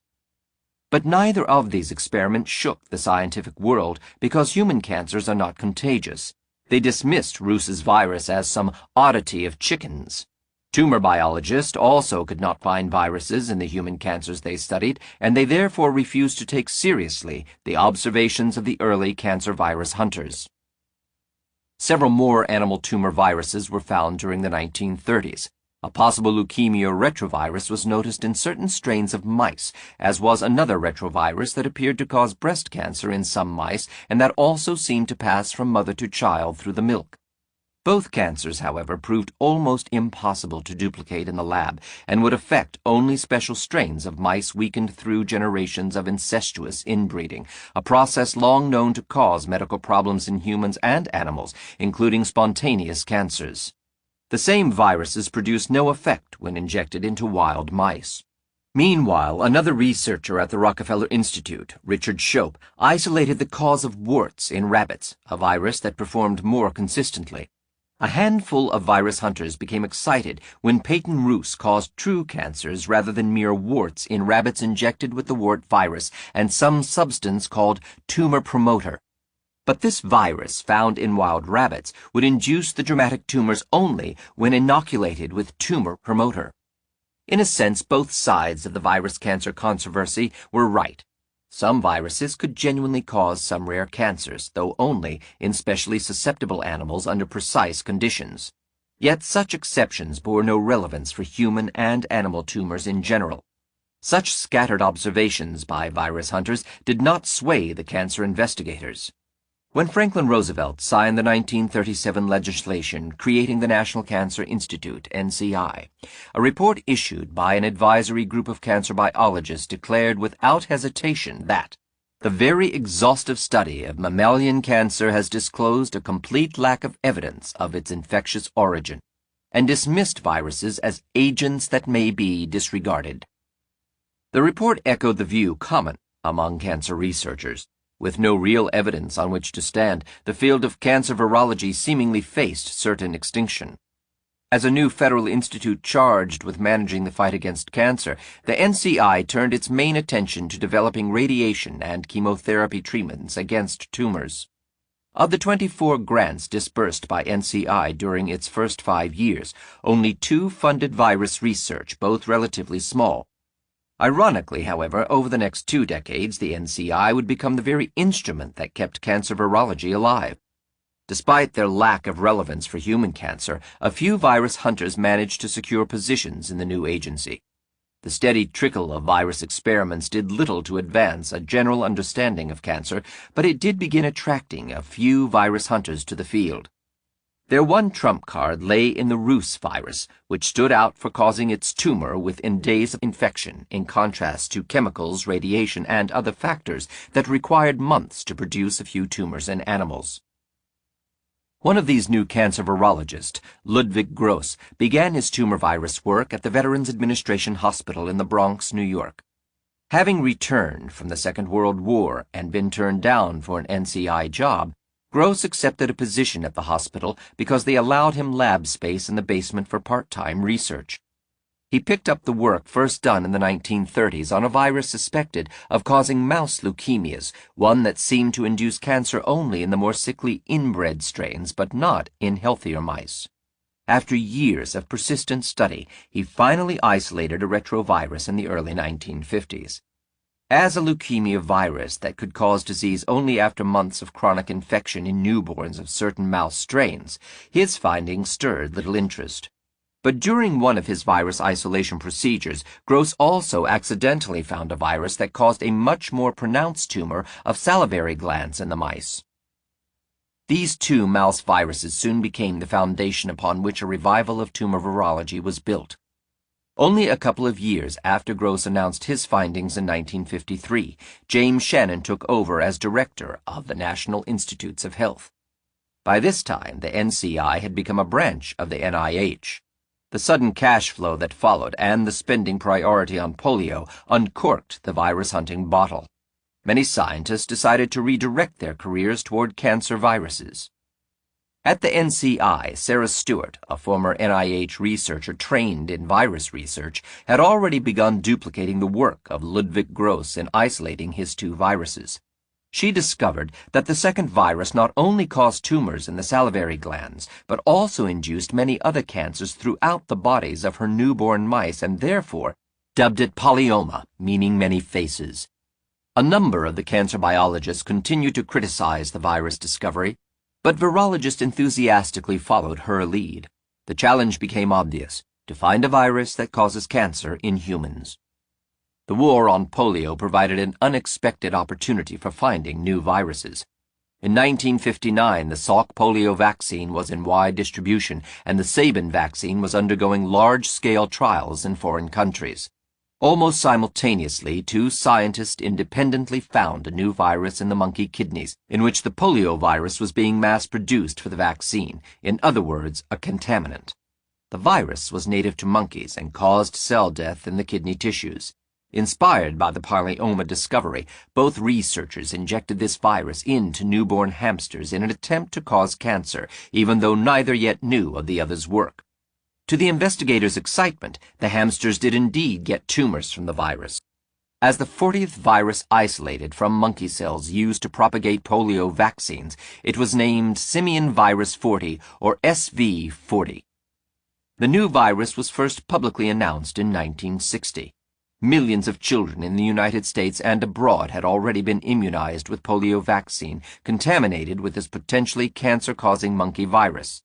But neither of these experiments shook the scientific world because human cancers are not contagious. They dismissed Roos's virus as some oddity of chickens. Tumor biologists also could not find viruses in the human cancers they studied, and they therefore refused to take seriously the observations of the early cancer virus hunters. Several more animal tumor viruses were found during the 1930s. A possible leukemia retrovirus was noticed in certain strains of mice, as was another retrovirus that appeared to cause breast cancer in some mice and that also seemed to pass from mother to child through the milk. Both cancers, however, proved almost impossible to duplicate in the lab and would affect only special strains of mice weakened through generations of incestuous inbreeding, a process long known to cause medical problems in humans and animals, including spontaneous cancers. The same viruses produce no effect when injected into wild mice. Meanwhile, another researcher at the Rockefeller Institute, Richard Shope, isolated the cause of warts in rabbits, a virus that performed more consistently. A handful of virus hunters became excited when patent ruse caused true cancers rather than mere warts in rabbits injected with the wart virus and some substance called tumor promoter. But this virus, found in wild rabbits, would induce the dramatic tumors only when inoculated with tumor promoter. In a sense, both sides of the virus cancer controversy were right. Some viruses could genuinely cause some rare cancers, though only in specially susceptible animals under precise conditions. Yet such exceptions bore no relevance for human and animal tumors in general. Such scattered observations by virus hunters did not sway the cancer investigators. When Franklin Roosevelt signed the 1937 legislation creating the National Cancer Institute, NCI, a report issued by an advisory group of cancer biologists declared without hesitation that the very exhaustive study of mammalian cancer has disclosed a complete lack of evidence of its infectious origin, and dismissed viruses as agents that may be disregarded. The report echoed the view common among cancer researchers. With no real evidence on which to stand, the field of cancer virology seemingly faced certain extinction. As a new federal institute charged with managing the fight against cancer, the NCI turned its main attention to developing radiation and chemotherapy treatments against tumors. Of the 24 grants disbursed by NCI during its first 5 years, only 2 funded virus research, both relatively small. Ironically, however, over the next 2 decades, the NCI would become the very instrument that kept cancer virology alive. Despite their lack of relevance for human cancer, a few virus hunters managed to secure positions in the new agency. The steady trickle of virus experiments did little to advance a general understanding of cancer, but it did begin attracting a few virus hunters to the field. Their one trump card lay in the ruse virus, which stood out for causing its tumor within days of infection, in contrast to chemicals, radiation, and other factors that required months to produce a few tumors in animals. One of these new cancer virologists, Ludwig Gross, began his tumor virus work at the Veterans Administration Hospital in the Bronx, New York. Having returned from the Second World War and been turned down for an NCI job, Gross accepted a position at the hospital because they allowed him lab space in the basement for part-time research. He picked up the work first done in the 1930s on a virus suspected of causing mouse leukemias, one that seemed to induce cancer only in the more sickly inbred strains, but not in healthier mice. After years of persistent study, he finally isolated a retrovirus in the early 1950s. As a leukemia virus that could cause disease only after months of chronic infection in newborns of certain mouse strains, his findings stirred little interest. But during one of his virus isolation procedures, Gross also accidentally found a virus that caused a much more pronounced tumor of salivary glands in the mice. These 2 mouse viruses soon became the foundation upon which a revival of tumor virology was built. Only a couple of years after Gross announced his findings in 1953, James Shannon took over as director of the National Institutes of Health. By this time, the NCI had become a branch of the NIH. The sudden cash flow that followed and the spending priority on polio uncorked the virus-hunting bottle. Many scientists decided to redirect their careers toward cancer viruses. At the NCI, Sarah Stewart, a former NIH researcher trained in virus research, had already begun duplicating the work of Ludwig Gross in isolating his 2 viruses. She discovered that the second virus not only caused tumors in the salivary glands, but also induced many other cancers throughout the bodies of her newborn mice and therefore dubbed it polyoma, meaning many faces. A number of the cancer biologists continued to criticize the virus discovery, but virologists enthusiastically followed her lead. The challenge became obvious: to find a virus that causes cancer in humans. The war on polio provided an unexpected opportunity for finding new viruses. In 1959, the Salk polio vaccine was in wide distribution, and the Sabin vaccine was undergoing large-scale trials in foreign countries. Almost simultaneously, two scientists independently found a new virus in the monkey kidneys, in which the polio virus was being mass-produced for the vaccine, in other words, a contaminant. The virus was native to monkeys and caused cell death in the kidney tissues. Inspired by the polyoma discovery, both researchers injected this virus into newborn hamsters in an attempt to cause cancer, even though neither yet knew of the other's work. To the investigators' excitement, the hamsters did indeed get tumors from the virus. As the 40th virus isolated from monkey cells used to propagate polio vaccines, it was named Simian virus 40, or SV40. The new virus was first publicly announced in 1960. Millions of children in the United States and abroad had already been immunized with polio vaccine contaminated with this potentially cancer-causing monkey virus.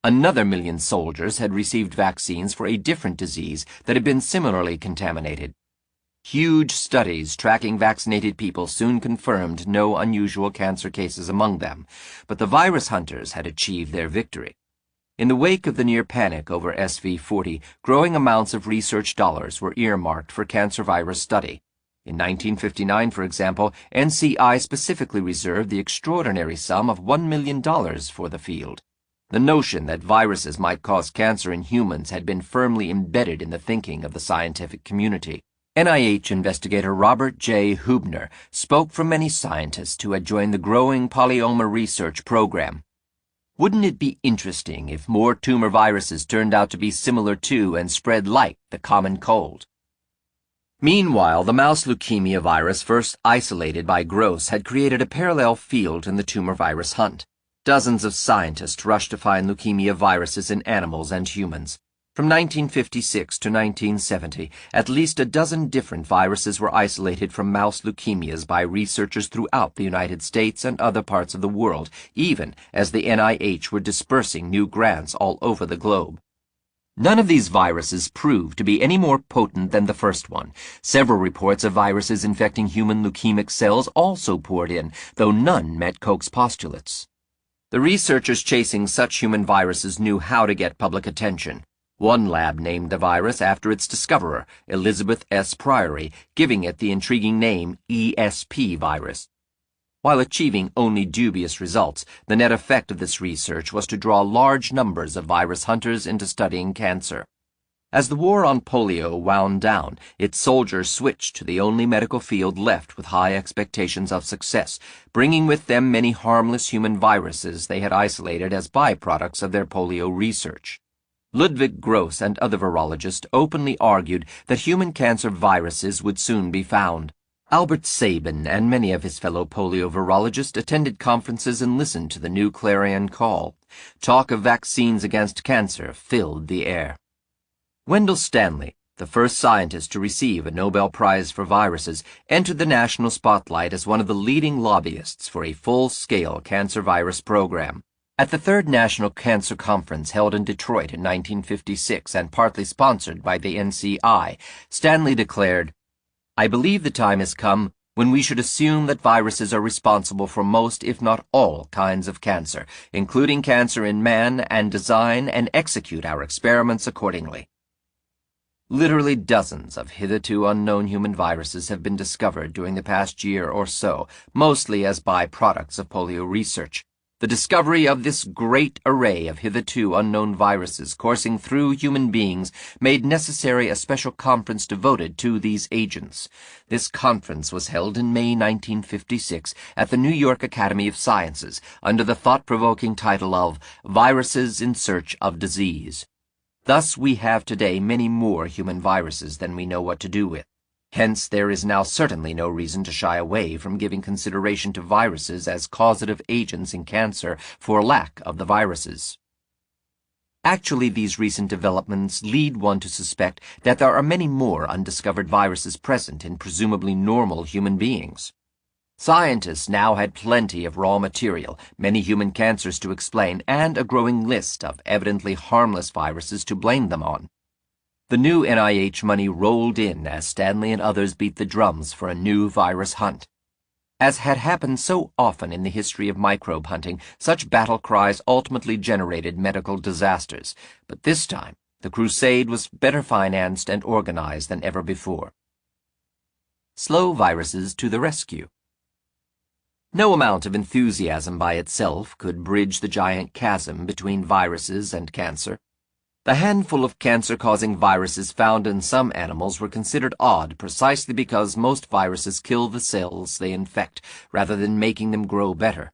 Another million soldiers had received vaccines for a different disease that had been similarly contaminated. Huge studies tracking vaccinated people soon confirmed no unusual cancer cases among them, but the virus hunters had achieved their victory. In the wake of the near panic over SV40, growing amounts of research dollars were earmarked for cancer virus study. In 1959, for example, NCI specifically reserved the extraordinary sum of $1 million for the field. The notion that viruses might cause cancer in humans had been firmly embedded in the thinking of the scientific community. NIH investigator Robert J. Hubner spoke for many scientists who had joined the growing polyoma research program. Wouldn't it be interesting if more tumor viruses turned out to be similar to and spread like the common cold? Meanwhile, the mouse leukemia virus, first isolated by Gross, had created a parallel field in the tumor virus hunt. Dozens of scientists rushed to find leukemia viruses in animals and humans. From 1956 to 1970, at least a dozen different viruses were isolated from mouse leukemias by researchers throughout the United States and other parts of the world, even as the NIH were dispersing new grants all over the globe. None of these viruses proved to be any more potent than the first one. Several reports of viruses infecting human leukemic cells also poured in, though none met Koch's postulates. The researchers chasing such human viruses knew how to get public attention. One lab named the virus after its discoverer, Elizabeth S. Priory, giving it the intriguing name ESP virus. While achieving only dubious results, the net effect of this research was to draw large numbers of virus hunters into studying cancer. As the war on polio wound down, its soldiers switched to the only medical field left with high expectations of success, bringing with them many harmless human viruses they had isolated as byproducts of their polio research. Ludwig Gross and other virologists openly argued that human cancer viruses would soon be found. Albert Sabin and many of his fellow polio virologists attended conferences and listened to the new clarion call. Talk of vaccines against cancer filled the air. Wendell Stanley, the first scientist to receive a Nobel Prize for viruses, entered the national spotlight as one of the leading lobbyists for a full-scale cancer virus program. At the Third National Cancer Conference held in Detroit in 1956 and partly sponsored by the NCI, Stanley declared, "I believe the time has come when we should assume that viruses are responsible for most, if not all, kinds of cancer, including cancer in man, and design and execute our experiments accordingly." Literally dozens of hitherto unknown human viruses have been discovered during the past year or so, mostly as byproducts of polio research. The discovery of this great array of hitherto unknown viruses coursing through human beings made necessary a special conference devoted to these agents. This conference was held in May 1956 at the New York Academy of Sciences under the thought-provoking title of Viruses in Search of Disease. Thus we have today many more human viruses than we know what to do with. Hence, there is now certainly no reason to shy away from giving consideration to viruses as causative agents in cancer for lack of the viruses. Actually, these recent developments lead one to suspect that there are many more undiscovered viruses present in presumably normal human beings. Scientists now had plenty of raw material, many human cancers to explain, and a growing list of evidently harmless viruses to blame them on. The new NIH money rolled in as Stanley and others beat the drums for a new virus hunt. As had happened so often in the history of microbe hunting, such battle cries ultimately generated medical disasters, but this time the crusade was better financed and organized than ever before. Slow viruses to the rescue. No amount of enthusiasm by itself could bridge the giant chasm between viruses and cancer. The handful of cancer-causing viruses found in some animals were considered odd precisely because most viruses kill the cells they infect rather than making them grow better.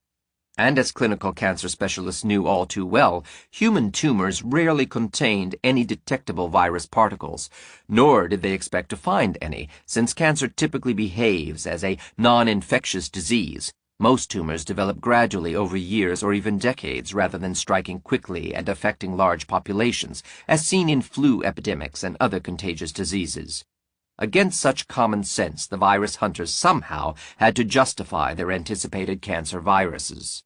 And as clinical cancer specialists knew all too well, human tumors rarely contained any detectable virus particles, nor did they expect to find any, since cancer typically behaves as a non-infectious disease. Most tumors develop gradually over years or even decades rather than striking quickly and affecting large populations, as seen in flu epidemics and other contagious diseases. Against such common sense, the virus hunters somehow had to justify their anticipated cancer viruses.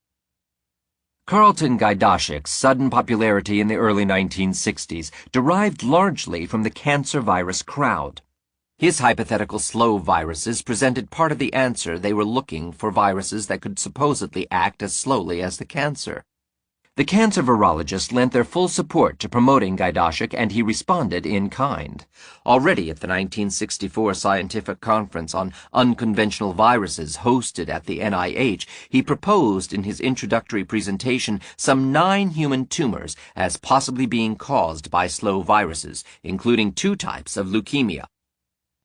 Carlton Gajdashik's sudden popularity in the early 1960s derived largely from the cancer virus crowd. His hypothetical slow viruses presented part of the answer they were looking for viruses that could supposedly act as slowly as the cancer. The cancer virologists lent their full support to promoting Gajdashik, and he responded in kind. Already at the 1964 Scientific Conference on Unconventional Viruses hosted at the NIH, he proposed in his introductory presentation some 9 human tumors as possibly being caused by slow viruses, including 2 types of leukemia.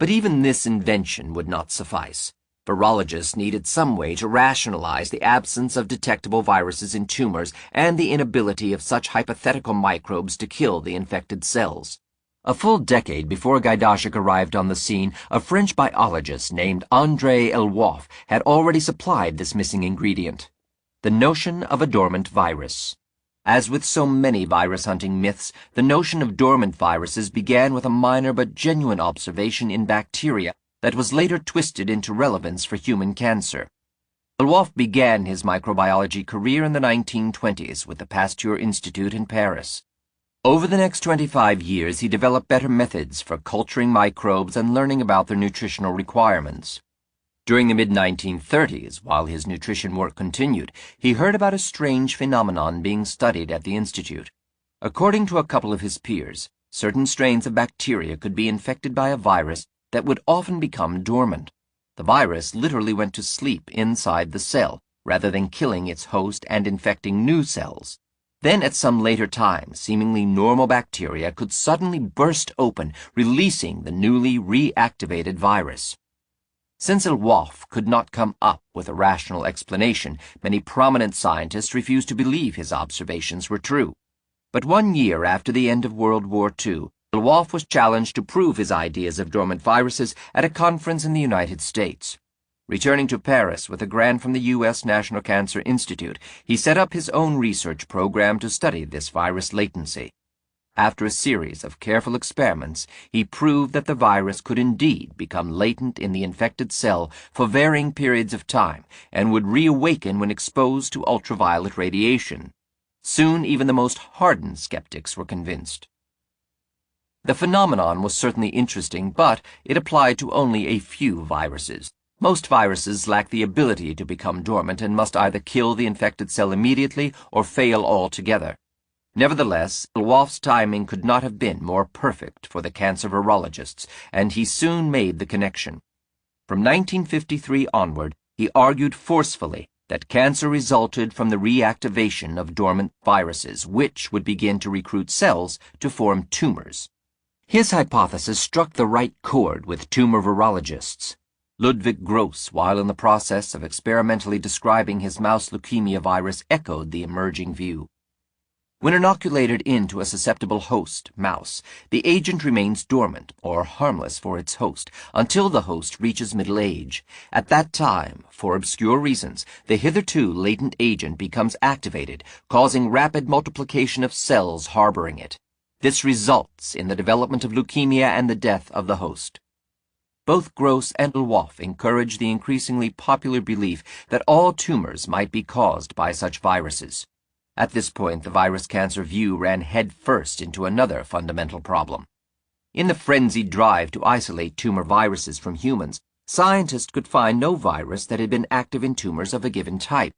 But even this invention would not suffice. Virologists needed some way to rationalize the absence of detectable viruses in tumors and the inability of such hypothetical microbes to kill the infected cells. A full decade before Gajdashik arrived on the scene, a French biologist named André Elwoff had already supplied this missing ingredient: the notion of a dormant virus. As with so many virus-hunting myths, the notion of dormant viruses began with a minor but genuine observation in bacteria that was later twisted into relevance for human cancer. Elwoff began his microbiology career in the 1920s with the Pasteur Institute in Paris. Over the next 25 years, he developed better methods for culturing microbes and learning about their nutritional requirements. During the mid-1930s, while his nutrition work continued, he heard about a strange phenomenon being studied at the Institute. According to a couple of his peers, certain strains of bacteria could be infected by a virus that would often become dormant. The virus literally went to sleep inside the cell, rather than killing its host and infecting new cells. Then, at some later time, seemingly normal bacteria could suddenly burst open, releasing the newly reactivated virus. Since Elwoff could not come up with a rational explanation, many prominent scientists refused to believe his observations were true. But 1 year after the end of World War II, Elwoff was challenged to prove his ideas of dormant viruses at a conference in the United States. Returning to Paris with a grant from the U.S. National Cancer Institute, he set up his own research program to study this virus latency. After a series of careful experiments, he proved that the virus could indeed become latent in the infected cell for varying periods of time and would reawaken when exposed to ultraviolet radiation. Soon, even the most hardened skeptics were convinced. The phenomenon was certainly interesting, but it applied to only a few viruses. Most viruses lack the ability to become dormant and must either kill the infected cell immediately or fail altogether. Nevertheless, Elwoff's timing could not have been more perfect for the cancer virologists, and he soon made the connection. From 1953 onward, he argued forcefully that cancer resulted from the reactivation of dormant viruses, which would begin to recruit cells to form tumors. His hypothesis struck the right chord with tumor virologists. Ludwig Gross, while in the process of experimentally describing his mouse leukemia virus, echoed the emerging view. When inoculated into a susceptible host, mouse, the agent remains dormant or harmless for its host until the host reaches middle age. At that time, for obscure reasons, the hitherto latent agent becomes activated, causing rapid multiplication of cells harboring it. This results in the development of leukemia and the death of the host. Both Gross and Lwoff encourage the increasingly popular belief that all tumors might be caused by such viruses. At this point, the virus cancer view ran headfirst into another fundamental problem. In the frenzied drive to isolate tumor viruses from humans, scientists could find no virus that had been active in tumors of a given type.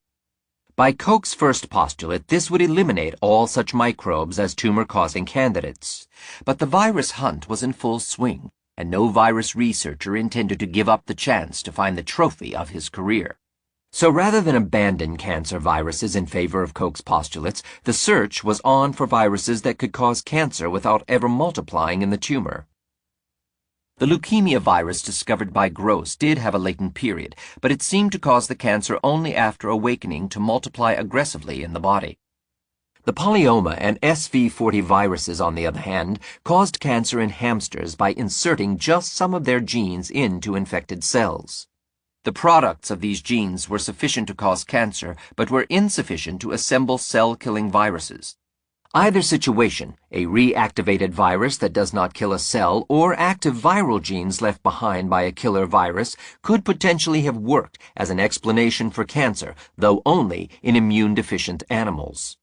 By Koch's first postulate, this would eliminate all such microbes as tumor-causing candidates. But the virus hunt was in full swing, and no virus researcher intended to give up the chance to find the trophy of his career. So rather than abandon cancer viruses in favor of Koch's postulates, the search was on for viruses that could cause cancer without ever multiplying in the tumor. The leukemia virus discovered by Gross did have a latent period, but it seemed to cause the cancer only after awakening to multiply aggressively in the body. The polyoma and SV40 viruses, on the other hand, caused cancer in hamsters by inserting just some of their genes into infected cells. The products of these genes were sufficient to cause cancer, but were insufficient to assemble cell-killing viruses. Either situation, a reactivated virus that does not kill a cell or active viral genes left behind by a killer virus, could potentially have worked as an explanation for cancer, though only in immune-deficient animals.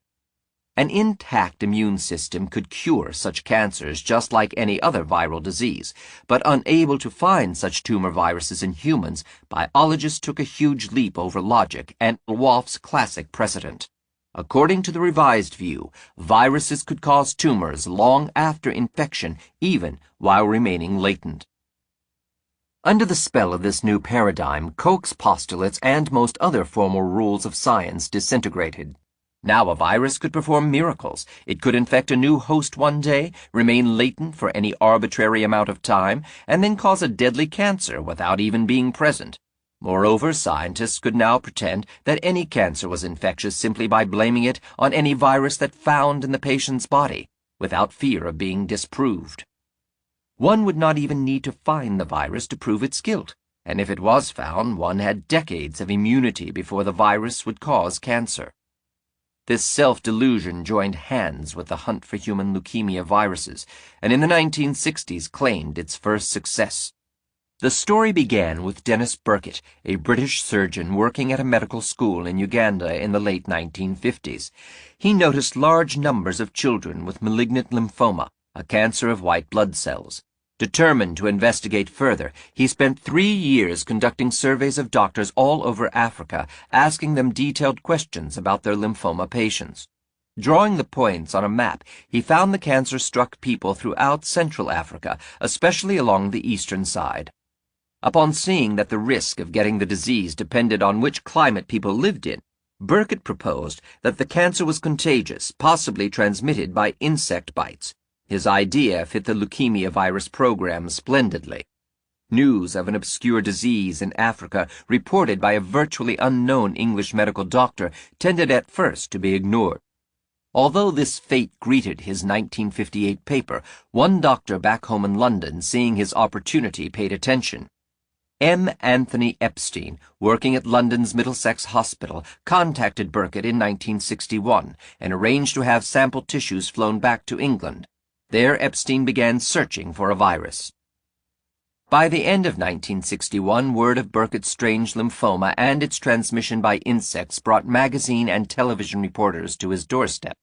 An intact immune system could cure such cancers just like any other viral disease, but unable to find such tumor viruses in humans, biologists took a huge leap over logic and Lwoff's classic precedent. According to the revised view, viruses could cause tumors long after infection, even while remaining latent. Under the spell of this new paradigm, Koch's postulates and most other formal rules of science disintegrated. Now a virus could perform miracles. It could infect a new host one day, remain latent for any arbitrary amount of time, and then cause a deadly cancer without even being present. Moreover, scientists could now pretend that any cancer was infectious simply by blaming it on any virus that found in the patient's body, without fear of being disproved. One would not even need to find the virus to prove its guilt, and if it was found, one had decades of immunity before the virus would cause cancer. This self-delusion joined hands with the hunt for human leukemia viruses, and in the 1960s claimed its first success. The story began with Dennis Burkitt, a British surgeon working at a medical school in Uganda in the late 1950s. He noticed large numbers of children with malignant lymphoma, a cancer of white blood cells. Determined to investigate further, he spent 3 years conducting surveys of doctors all over Africa, asking them detailed questions about their lymphoma patients. Drawing the points on a map, he found the cancer struck people throughout Central Africa, especially along the eastern side. Upon seeing that the risk of getting the disease depended on which climate people lived in, Burkitt proposed that the cancer was contagious, possibly transmitted by insect bites. His idea fit the leukemia virus program splendidly. News of an obscure disease in Africa reported by a virtually unknown English medical doctor tended at first to be ignored. Although this fate greeted his 1958 paper, one doctor back home in London, seeing his opportunity, paid attention. M. Anthony Epstein, working at London's Middlesex Hospital, contacted Burkitt in 1961 and arranged to have sample tissues flown back to England. There Epstein began searching for a virus. By the end of 1961, word of Burkitt's strange lymphoma and its transmission by insects brought magazine and television reporters to his doorstep.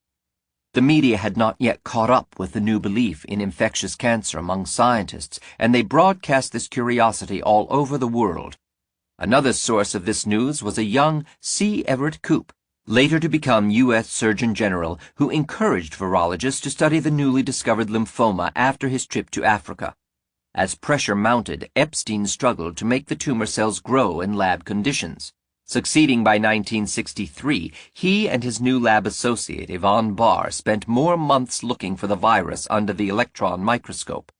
The media had not yet caught up with the new belief in infectious cancer among scientists, and they broadcast this curiosity all over the world. Another source of this news was a young C. Everett Koop, later to become U.S. Surgeon General, who encouraged virologists to study the newly discovered lymphoma after his trip to Africa. As pressure mounted, Epstein struggled to make the tumor cells grow in lab conditions. Succeeding by 1963, he and his new lab associate, Yvonne Barr, spent more months looking for the virus under the electron microscope.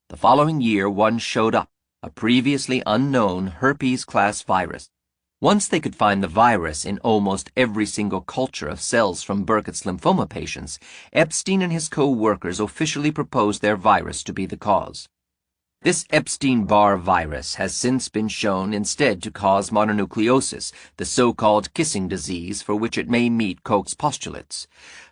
The following year, one showed up, a previously unknown herpes-class virus. Once they could find the virus in almost every single culture of cells from Burkitt's lymphoma patients, Epstein and his co-workers officially proposed their virus to be the cause. This Epstein-Barr virus has since been shown instead to cause mononucleosis, the so-called kissing disease for which it may meet Koch's postulates.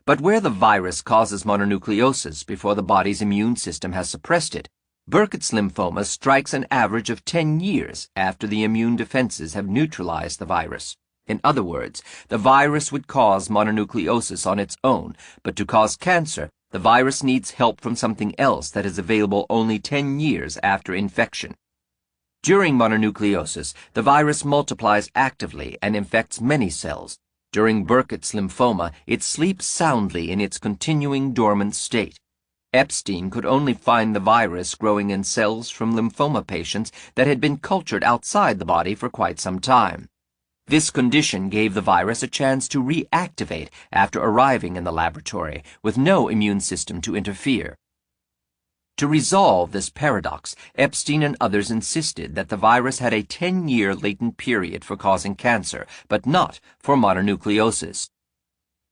But where the virus causes mononucleosis before the body's immune system has suppressed it, Burkitt's lymphoma strikes an average of 10 years after the immune defenses have neutralized the virus. In other words, the virus would cause mononucleosis on its own, but to cause cancer, the virus needs help from something else that is available only 10 years after infection. During mononucleosis, the virus multiplies actively and infects many cells. During Burkitt's lymphoma, it sleeps soundly in its continuing dormant state. Epstein could only find the virus growing in cells from lymphoma patients that had been cultured outside the body for quite some time. This condition gave the virus a chance to reactivate after arriving in the laboratory, with no immune system to interfere. To resolve this paradox, Epstein and others insisted that the virus had a 10-year latent period for causing cancer, but not for mononucleosis.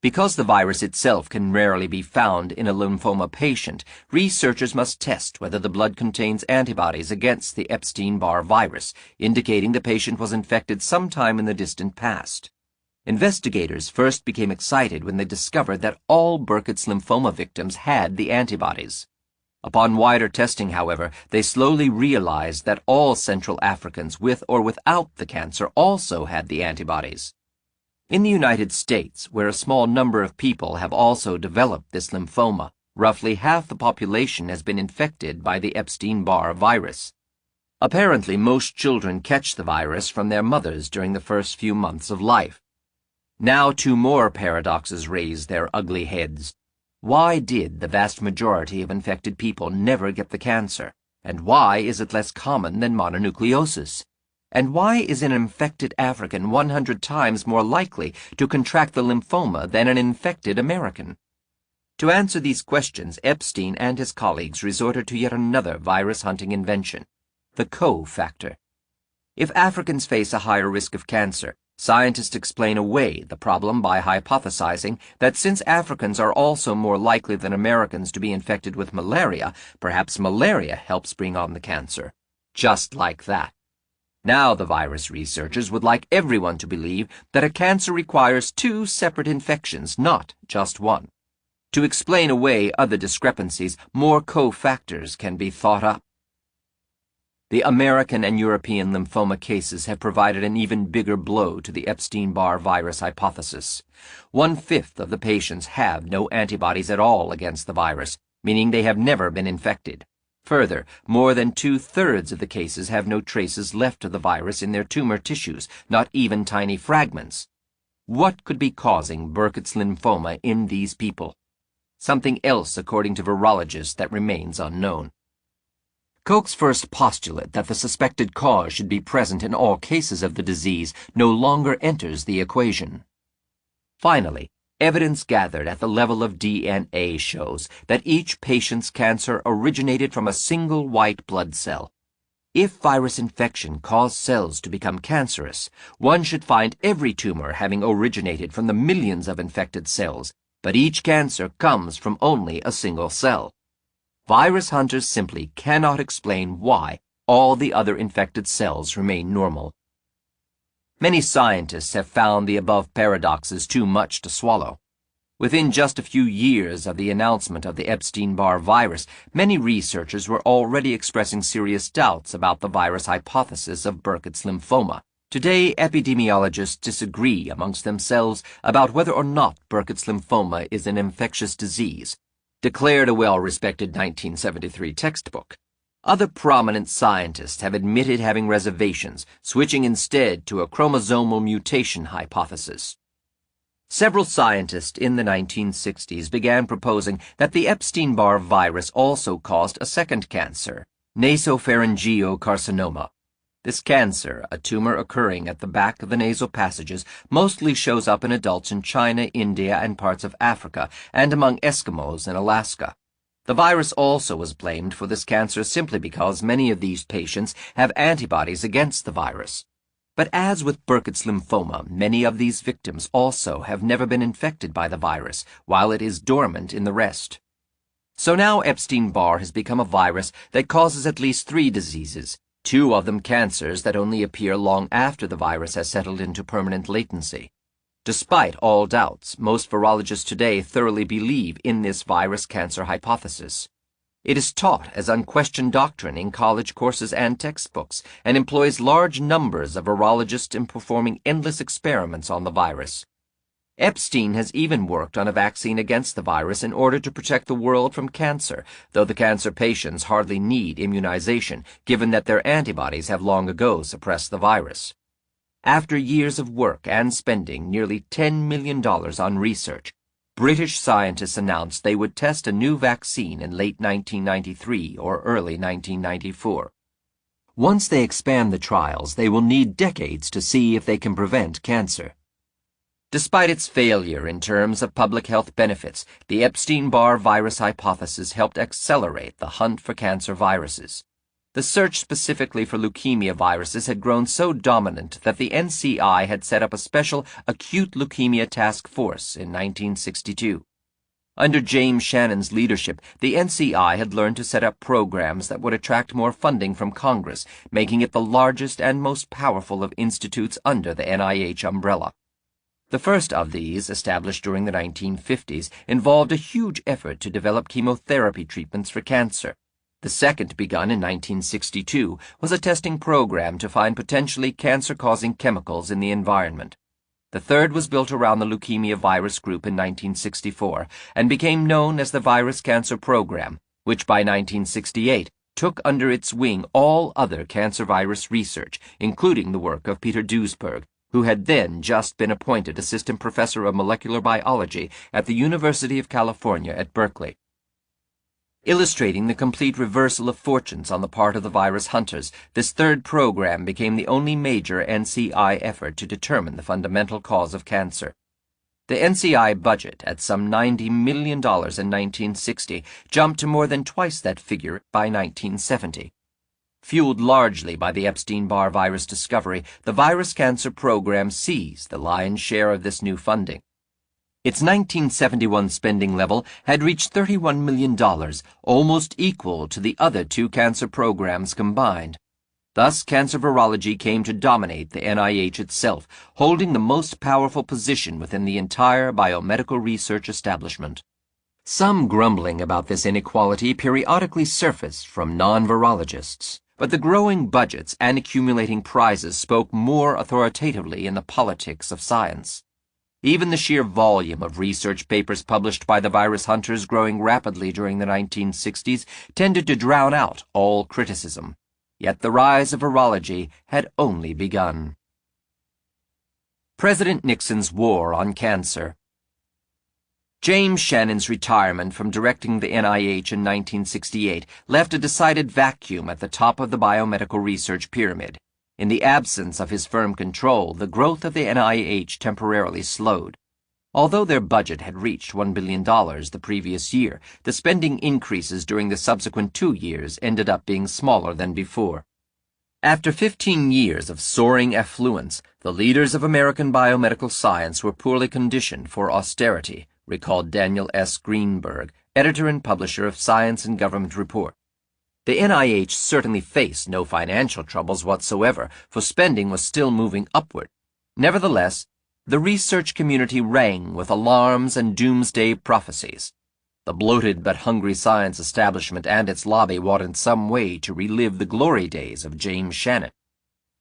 Because the virus itself can rarely be found in a lymphoma patient, researchers must test whether the blood contains antibodies against the Epstein-Barr virus, indicating the patient was infected sometime in the distant past. Investigators first became excited when they discovered that all Burkitt's lymphoma victims had the antibodies. Upon wider testing, however, they slowly realized that all Central Africans with or without the cancer also had the antibodies. In the United States, where a small number of people have also developed this lymphoma, roughly half the population has been infected by the Epstein-Barr virus. Apparently, most children catch the virus from their mothers during the first few months of life. Now 2 more paradoxes raise their ugly heads. Why did the vast majority of infected people never get the cancer? And why is it less common than mononucleosis? And why is an infected African 100 times more likely to contract the lymphoma than an infected American? To answer these questions, Epstein and his colleagues resorted to yet another virus-hunting invention, the co-factor. If Africans face a higher risk of cancer, scientists explain away the problem by hypothesizing that since Africans are also more likely than Americans to be infected with malaria, perhaps malaria helps bring on the cancer. Just like that. Now the virus researchers would like everyone to believe that a cancer requires 2 separate infections, not just one. To explain away other discrepancies, more cofactors can be thought up. The American and European lymphoma cases have provided an even bigger blow to the Epstein-Barr virus hypothesis. 1/5 of the patients have no antibodies at all against the virus, meaning they have never been infected. Further, more than 2/3 of the cases have no traces left of the virus in their tumor tissues, not even tiny fragments. What could be causing Burkitt's lymphoma in these people? Something else, according to virologists, that remains unknown. Koch's first postulate that the suspected cause should be present in all cases of the disease no longer enters the equation. Finally, evidence gathered at the level of DNA shows that each patient's cancer originated from a single white blood cell. If virus infection caused cells to become cancerous, one should find every tumor having originated from the millions of infected cells, but each cancer comes from only a single cell. Virus hunters simply cannot explain why all the other infected cells remain normal. Many scientists have found the above paradoxes too much to swallow. Within just a few years of the announcement of the Epstein-Barr virus, many researchers were already expressing serious doubts about the virus hypothesis of Burkitt's lymphoma. Today, epidemiologists disagree amongst themselves about whether or not Burkitt's lymphoma is an infectious disease, declared a well-respected 1973 textbook. Other prominent scientists have admitted having reservations, switching instead to a chromosomal mutation hypothesis. Several scientists in the 1960s began proposing that the Epstein-Barr virus also caused a second cancer, nasopharyngeal carcinoma. This cancer, a tumor occurring at the back of the nasal passages, mostly shows up in adults in China, India, and parts of Africa, and among Eskimos in Alaska. The virus also was blamed for this cancer simply because many of these patients have antibodies against the virus. But as with Burkitt's lymphoma, many of these victims also have never been infected by the virus, while it is dormant in the rest. So now Epstein-Barr has become a virus that causes at least 3 diseases, 2 of them cancers that only appear long after the virus has settled into permanent latency. Despite all doubts, most virologists today thoroughly believe in this virus-cancer hypothesis. It is taught as unquestioned doctrine in college courses and textbooks, and employs large numbers of virologists in performing endless experiments on the virus. Epstein has even worked on a vaccine against the virus in order to protect the world from cancer, though the cancer patients hardly need immunization, given that their antibodies have long ago suppressed the virus. After years of work and spending nearly $10 million on research, British scientists announced they would test a new vaccine in late 1993 or early 1994. Once they expand the trials, they will need decades to see if they can prevent cancer. Despite its failure in terms of public health benefits, the Epstein-Barr virus hypothesis helped accelerate the hunt for cancer viruses. The search specifically for leukemia viruses had grown so dominant that the NCI had set up a special acute leukemia task force in 1962. Under James Shannon's leadership, the NCI had learned to set up programs that would attract more funding from Congress, making it the largest and most powerful of institutes under the NIH umbrella. The first of these, established during the 1950s, involved a huge effort to develop chemotherapy treatments for cancer. The second, begun in 1962, was a testing program to find potentially cancer-causing chemicals in the environment. The third was built around the leukemia virus group in 1964 and became known as the Virus Cancer Program, which by 1968 took under its wing all other cancer virus research, including the work of Peter Duesberg, who had then just been appointed assistant professor of molecular biology at the University of California at Berkeley. Illustrating the complete reversal of fortunes on the part of the virus hunters, this third program became the only major NCI effort to determine the fundamental cause of cancer. The NCI budget, at some $90 million in 1960, jumped to more than twice that figure by 1970. Fueled largely by the Epstein-Barr virus discovery, the Virus Cancer Program seized the lion's share of this new funding. Its 1971 spending level had reached $31 million, almost equal to the other 2 cancer programs combined. Thus, cancer virology came to dominate the NIH itself, holding the most powerful position within the entire biomedical research establishment. Some grumbling about this inequality periodically surfaced from non-virologists, but the growing budgets and accumulating prizes spoke more authoritatively in the politics of science. Even the sheer volume of research papers published by the virus hunters growing rapidly during the 1960s tended to drown out all criticism. Yet the rise of virology had only begun. President Nixon's War on Cancer. James Shannon's retirement from directing the NIH in 1968 left a decided vacuum at the top of the biomedical research pyramid. In the absence of his firm control, the growth of the NIH temporarily slowed. Although their budget had reached $1 billion the previous year, the spending increases during the subsequent 2 years ended up being smaller than before. After 15 years of soaring affluence, the leaders of American biomedical science were poorly conditioned for austerity, recalled Daniel S. Greenberg, editor and publisher of Science and Government Report. The NIH certainly faced no financial troubles whatsoever, for spending was still moving upward. Nevertheless, the research community rang with alarms and doomsday prophecies. The bloated but hungry science establishment and its lobby wanted some way to relive the glory days of James Shannon.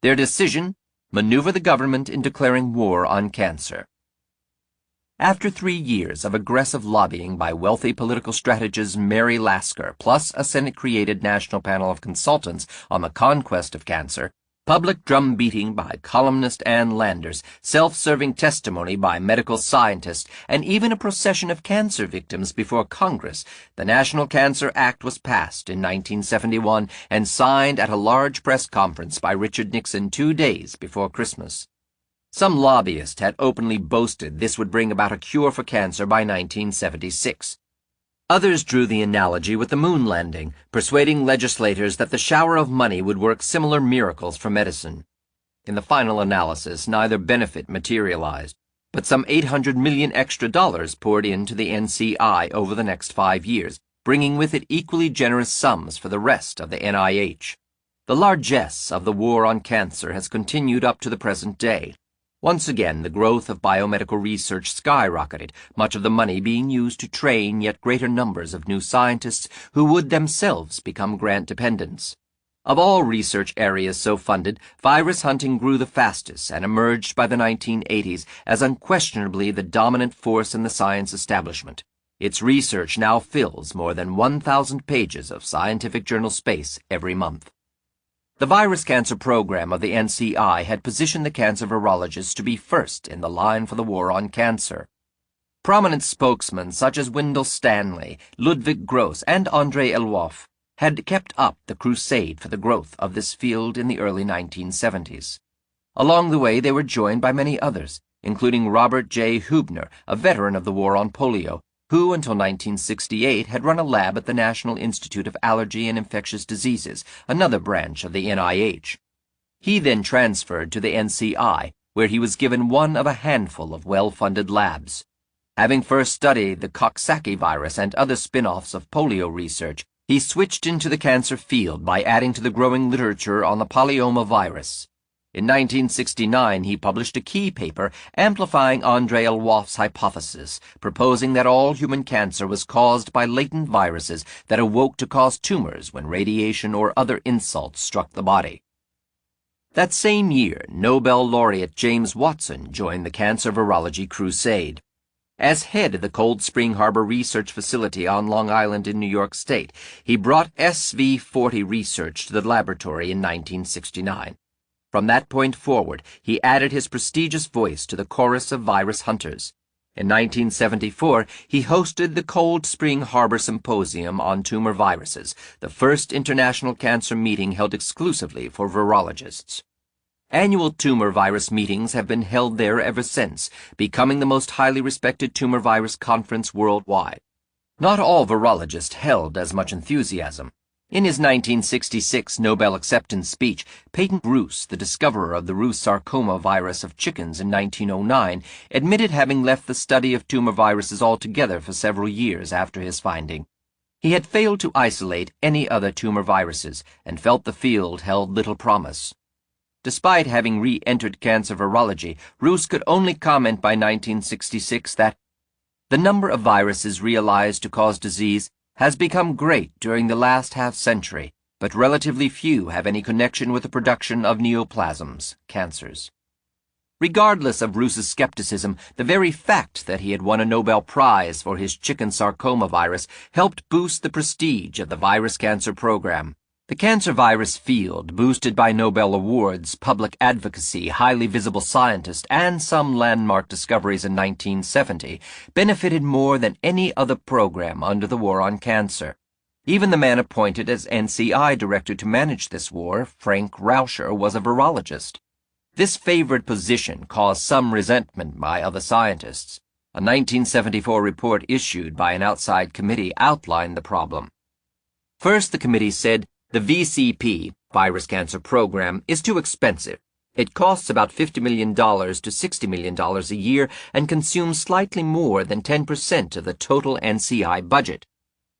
Their decision: maneuver the government in declaring war on cancer. After 3 years of aggressive lobbying by wealthy political strategist Mary Lasker, plus a Senate-created national panel of consultants on the conquest of cancer, public drum-beating by columnist Ann Landers, self-serving testimony by medical scientists, and even a procession of cancer victims before Congress, the National Cancer Act was passed in 1971 and signed at a large press conference by Richard Nixon 2 days before Christmas. Some lobbyists had openly boasted this would bring about a cure for cancer by 1976. Others drew the analogy with the moon landing, persuading legislators that the shower of money would work similar miracles for medicine. In the final analysis, neither benefit materialized, but some $800 million extra poured into the NCI over the next 5 years, bringing with it equally generous sums for the rest of the NIH. The largesse of the war on cancer has continued up to the present day. Once again, the growth of biomedical research skyrocketed, much of the money being used to train yet greater numbers of new scientists who would themselves become grant dependents. Of all research areas so funded, virus hunting grew the fastest and emerged by the 1980s as unquestionably the dominant force in the science establishment. Its research now fills more than 1,000 pages of scientific journal space every month. The virus cancer program of the NCI had positioned the cancer virologists to be first in the line for the war on cancer. Prominent spokesmen such as Wendell Stanley, Ludwig Gross, and André Elwoff had kept up the crusade for the growth of this field in the early 1970s. Along the way, they were joined by many others, including Robert J. Hubner, a veteran of the war on polio, who until 1968 had run a lab at the National Institute of Allergy and Infectious Diseases, another branch of the NIH. He then transferred to the NCI, where he was given one of a handful of well-funded labs. Having first studied the Coxsackie virus and other spin-offs of polio research, he switched into the cancer field by adding to the growing literature on the polyoma virus. In 1969, he published a key paper amplifying André Elwoff's hypothesis, proposing that all human cancer was caused by latent viruses that awoke to cause tumors when radiation or other insults struck the body. That same year, Nobel laureate James Watson joined the cancer virology crusade. As head of the Cold Spring Harbor Research Facility on Long Island in New York State, he brought SV40 research to the laboratory in 1969. From that point forward, he added his prestigious voice to the chorus of virus hunters. In 1974, he hosted the Cold Spring Harbor Symposium on Tumor Viruses, the first international cancer meeting held exclusively for virologists. Annual tumor virus meetings have been held there ever since, becoming the most highly respected tumor virus conference worldwide. Not all virologists held as much enthusiasm. In his 1966 Nobel acceptance speech, Peyton Roos, the discoverer of the Roos sarcoma virus of chickens in 1909, admitted having left the study of tumor viruses altogether for several years after his finding. He had failed to isolate any other tumor viruses and felt the field held little promise. Despite having re-entered cancer virology, Roos could only comment by 1966 that the number of viruses realized to cause disease has become great during the last half-century, but relatively few have any connection with the production of neoplasms, cancers. Regardless of Roos's skepticism, the very fact that he had won a Nobel Prize for his chicken sarcoma virus helped boost the prestige of the virus cancer program. The cancer virus field, boosted by Nobel Awards, public advocacy, highly visible scientists, and some landmark discoveries in 1970, benefited more than any other program under the war on cancer. Even the man appointed as NCI director to manage this war, Frank Rauscher, was a virologist. This favored position caused some resentment by other scientists. A 1974 report issued by an outside committee outlined the problem. First, the committee said, the VCP, Virus Cancer Program, is too expensive. It costs about $50 million to $60 million a year and consumes slightly more than 10% of the total NCI budget.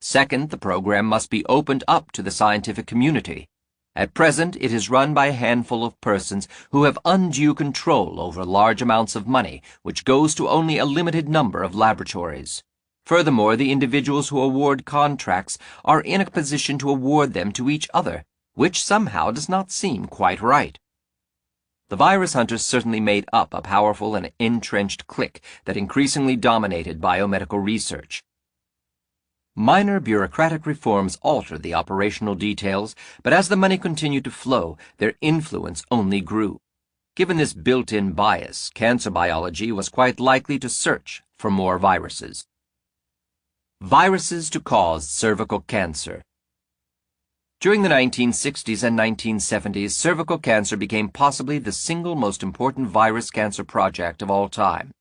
Second, the program must be opened up to the scientific community. At present, it is run by a handful of persons who have undue control over large amounts of money, which goes to only a limited number of laboratories. Furthermore, the individuals who award contracts are in a position to award them to each other, which somehow does not seem quite right. The virus hunters certainly made up a powerful and entrenched clique that increasingly dominated biomedical research. Minor bureaucratic reforms altered the operational details, but as the money continued to flow, their influence only grew. Given this built-in bias, cancer biology was quite likely to search for more viruses. Viruses to cause cervical cancer. During the 1960s and 1970s, cervical cancer became possibly the single most important virus cancer project of all time.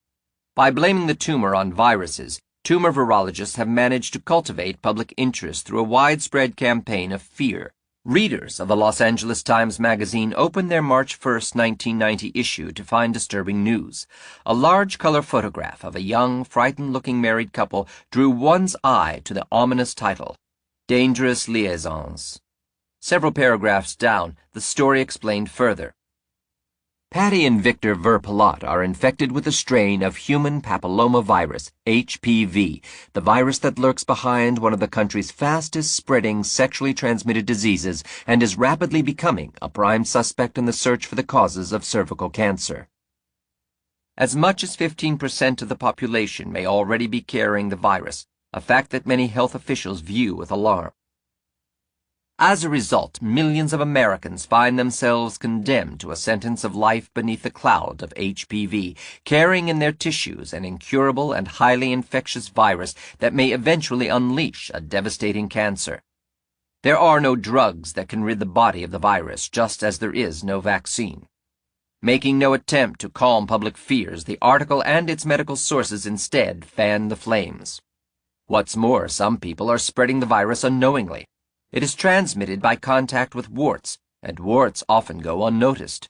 By blaming the tumor on viruses, tumor virologists have managed to cultivate public interest through a widespread campaign of fear. Readers of the Los Angeles Times Magazine opened their March 1, 1990 issue to find disturbing news. A large color photograph of a young, frightened-looking married couple drew one's eye to the ominous title, Dangerous Liaisons. Several paragraphs down, the story explained further. Patty and Victor Verpilot are infected with a strain of human papillomavirus, HPV, the virus that lurks behind one of the country's fastest-spreading sexually transmitted diseases and is rapidly becoming a prime suspect in the search for the causes of cervical cancer. As much as 15% of the population may already be carrying the virus, a fact that many health officials view with alarm. As a result, millions of Americans find themselves condemned to a sentence of life beneath the cloud of HPV, carrying in their tissues an incurable and highly infectious virus that may eventually unleash a devastating cancer. There are no drugs that can rid the body of the virus, just as there is no vaccine. Making no attempt to calm public fears, the article and its medical sources instead fan the flames. What's more, some people are spreading the virus unknowingly. It is transmitted by contact with warts, and warts often go unnoticed.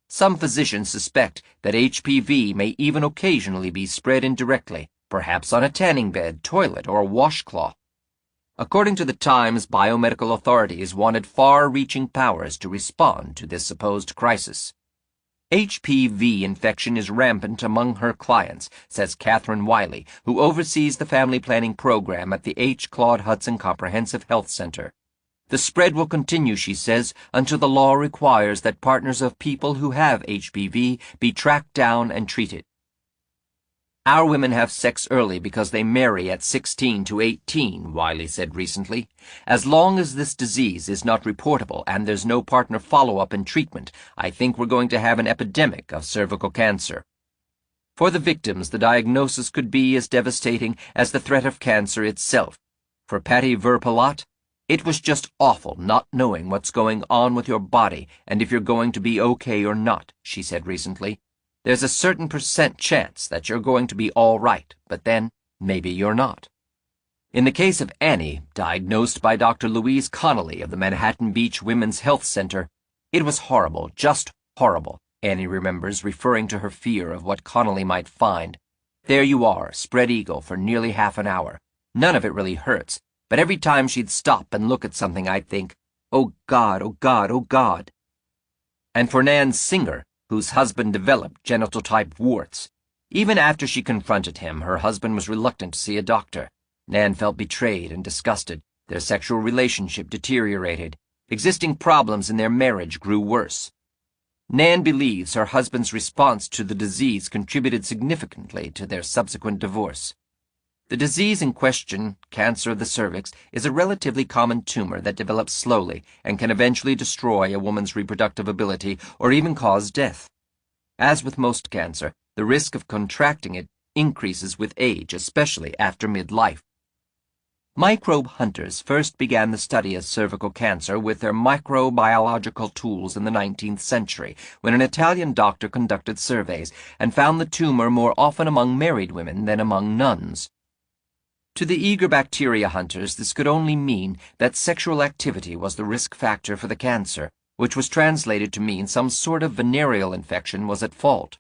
Some physicians suspect that HPV may even occasionally be spread indirectly, perhaps on a tanning bed, toilet, or washcloth. According to the Times, biomedical authorities wanted far-reaching powers to respond to this supposed crisis. HPV infection is rampant among her clients, says Catherine Wiley, who oversees the family planning program at the H. Claude Hudson Comprehensive Health Center. The spread will continue, she says, until the law requires that partners of people who have HPV be tracked down and treated. Our women have sex early because they marry at 16 to 18, Wiley said recently. As long as this disease is not reportable and there's no partner follow-up and treatment, I think we're going to have an epidemic of cervical cancer. For the victims, the diagnosis could be as devastating as the threat of cancer itself. For Patty Verpilot, it was just awful not knowing what's going on with your body and if you're going to be okay or not, she said recently. There's a certain % chance that you're going to be all right, but then maybe you're not. In the case of Annie, diagnosed by Dr. Louise Connolly of the Manhattan Beach Women's Health Center, it was horrible, just horrible, Annie remembers, referring to her fear of what Connolly might find. There you are, spread eagle for nearly half an hour. None of it really hurts. But every time she'd stop and look at something, I'd think, oh God, oh God, oh God. And for Nan Singer, whose husband developed genital-type warts. Even after she confronted him, her husband was reluctant to see a doctor. Nan felt betrayed and disgusted. Their sexual relationship deteriorated. Existing problems in their marriage grew worse. Nan believes her husband's response to the disease contributed significantly to their subsequent divorce. The disease in question, cancer of the cervix, is a relatively common tumor that develops slowly and can eventually destroy a woman's reproductive ability or even cause death. As with most cancer, the risk of contracting it increases with age, especially after midlife. Microbe hunters first began the study of cervical cancer with their microbiological tools in the 19th century, when an Italian doctor conducted surveys and found the tumor more often among married women than among nuns. To the eager bacteria hunters, this could only mean that sexual activity was the risk factor for the cancer, which was translated to mean some sort of venereal infection was at fault.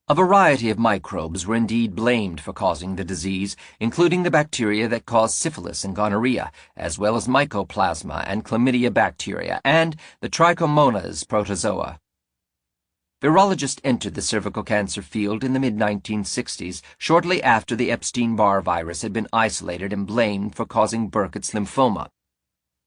A variety of microbes were indeed blamed for causing the disease, including the bacteria that cause syphilis and gonorrhea, as well as mycoplasma and chlamydia bacteria, and the Trichomonas protozoa. Virologists entered the cervical cancer field in the mid-1960s, shortly after the Epstein-Barr virus had been isolated and blamed for causing Burkitt's lymphoma.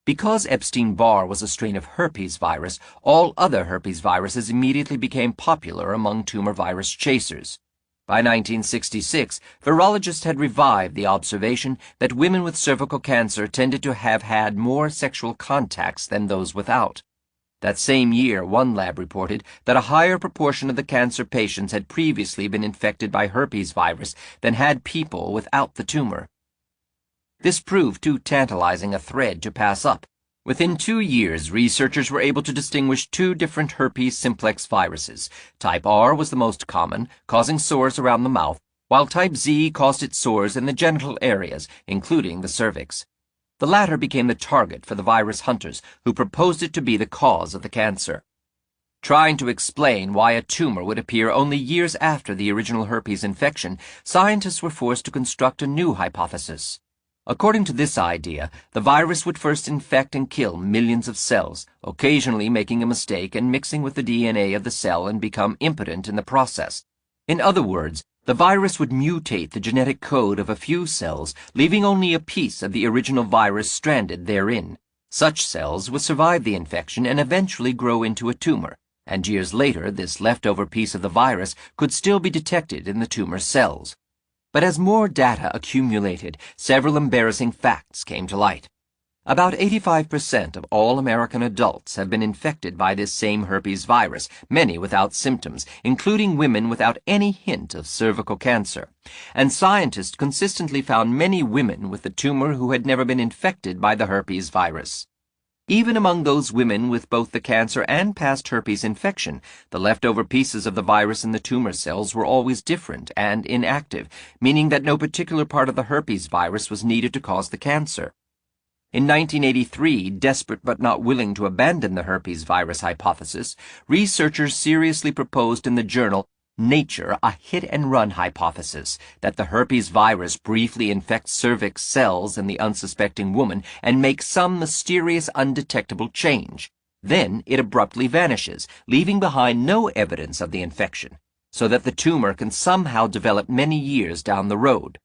Because Epstein-Barr was a strain of herpes virus, all other herpes viruses immediately became popular among tumor virus chasers. By 1966, virologists had revived the observation that women with cervical cancer tended to have had more sexual contacts than those without. That same year, one lab reported that a higher proportion of the cancer patients had previously been infected by herpes virus than had people without the tumor. This proved too tantalizing a thread to pass up. Within 2 years, researchers were able to distinguish 2 different herpes simplex viruses. Type R was the most common, causing sores around the mouth, while type Z caused its sores in the genital areas, including the cervix. The latter became the target for the virus hunters who proposed it to be the cause of the cancer. Trying to explain why a tumor would appear only years after the original herpes infection, scientists were forced to construct a new hypothesis. According to this idea, the virus would first infect and kill millions of cells, occasionally making a mistake and mixing with the DNA of the cell and become impotent in the process. In other words, the virus would mutate the genetic code of a few cells, leaving only a piece of the original virus stranded therein. Such cells would survive the infection and eventually grow into a tumor, and years later this leftover piece of the virus could still be detected in the tumor cells. But as more data accumulated, several embarrassing facts came to light. About 85% of all American adults have been infected by this same herpes virus, many without symptoms, including women without any hint of cervical cancer. And scientists consistently found many women with the tumor who had never been infected by the herpes virus. Even among those women with both the cancer and past herpes infection, the leftover pieces of the virus in the tumor cells were always different and inactive, meaning that no particular part of the herpes virus was needed to cause the cancer. In 1983, desperate but not willing to abandon the herpes virus hypothesis, researchers seriously proposed in the journal Nature a hit-and-run hypothesis that the herpes virus briefly infects cervix cells in the unsuspecting woman and makes some mysterious undetectable change. Then it abruptly vanishes, leaving behind no evidence of the infection, so that the tumor can somehow develop many years down the road.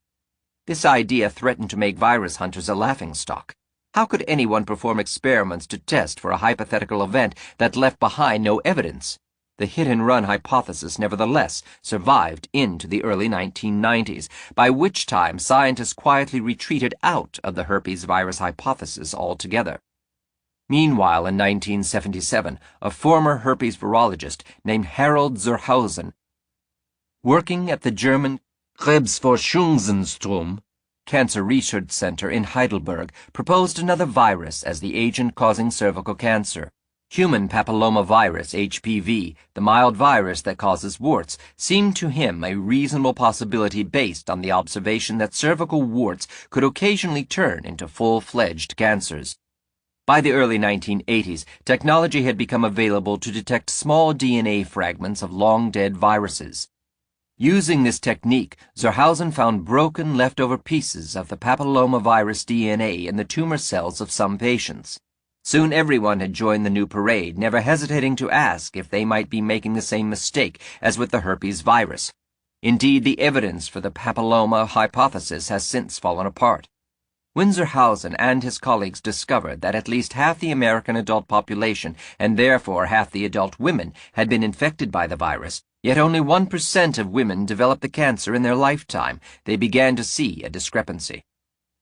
This idea threatened to make virus hunters a laughingstock. How could anyone perform experiments to test for a hypothetical event that left behind no evidence? The hit-and-run hypothesis, nevertheless, survived into the early 1990s, by which time scientists quietly retreated out of the herpes virus hypothesis altogether. Meanwhile, in 1977, a former herpes virologist named Harald Zerhausen, working at the German Krebsforschungszentrum Cancer Research Center in Heidelberg, proposed another virus as the agent causing cervical cancer. Human papillomavirus, HPV, the mild virus that causes warts, seemed to him a reasonable possibility based on the observation that cervical warts could occasionally turn into full-fledged cancers. By the early 1980s, technology had become available to detect small DNA fragments of long-dead viruses. Using this technique, Zerhausen found broken leftover pieces of the papillomavirus DNA in the tumor cells of some patients. Soon everyone had joined the new parade, never hesitating to ask if they might be making the same mistake as with the herpes virus. Indeed, the evidence for the papilloma hypothesis has since fallen apart. When Zerhausen and his colleagues discovered that at least half the American adult population, and therefore half the adult women, had been infected by the virus, yet only 1% of women developed the cancer in their lifetime, they began to see a discrepancy.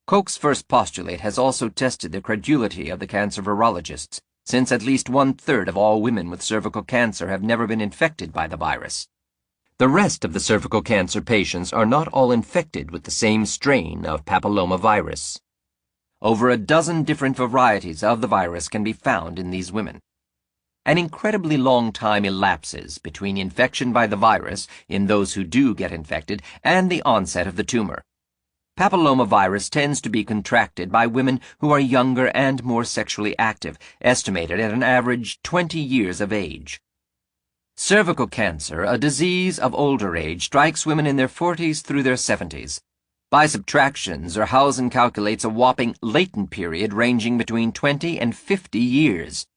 Koch's first postulate has also tested the credulity of the cancer virologists, since at least 1/3 of all women with cervical cancer have never been infected by the virus. The rest of the cervical cancer patients are not all infected with the same strain of papillomavirus. Over a dozen different varieties of the virus can be found in these women. An incredibly long time elapses between infection by the virus, in those who do get infected, and the onset of the tumor. Papillomavirus tends to be contracted by women who are younger and more sexually active, estimated at an average 20 years of age. Cervical cancer, a disease of older age, strikes women in their 40s through their 70s. By subtraction, Zerhausen calculates a whopping latent period ranging between 20 and 50 years.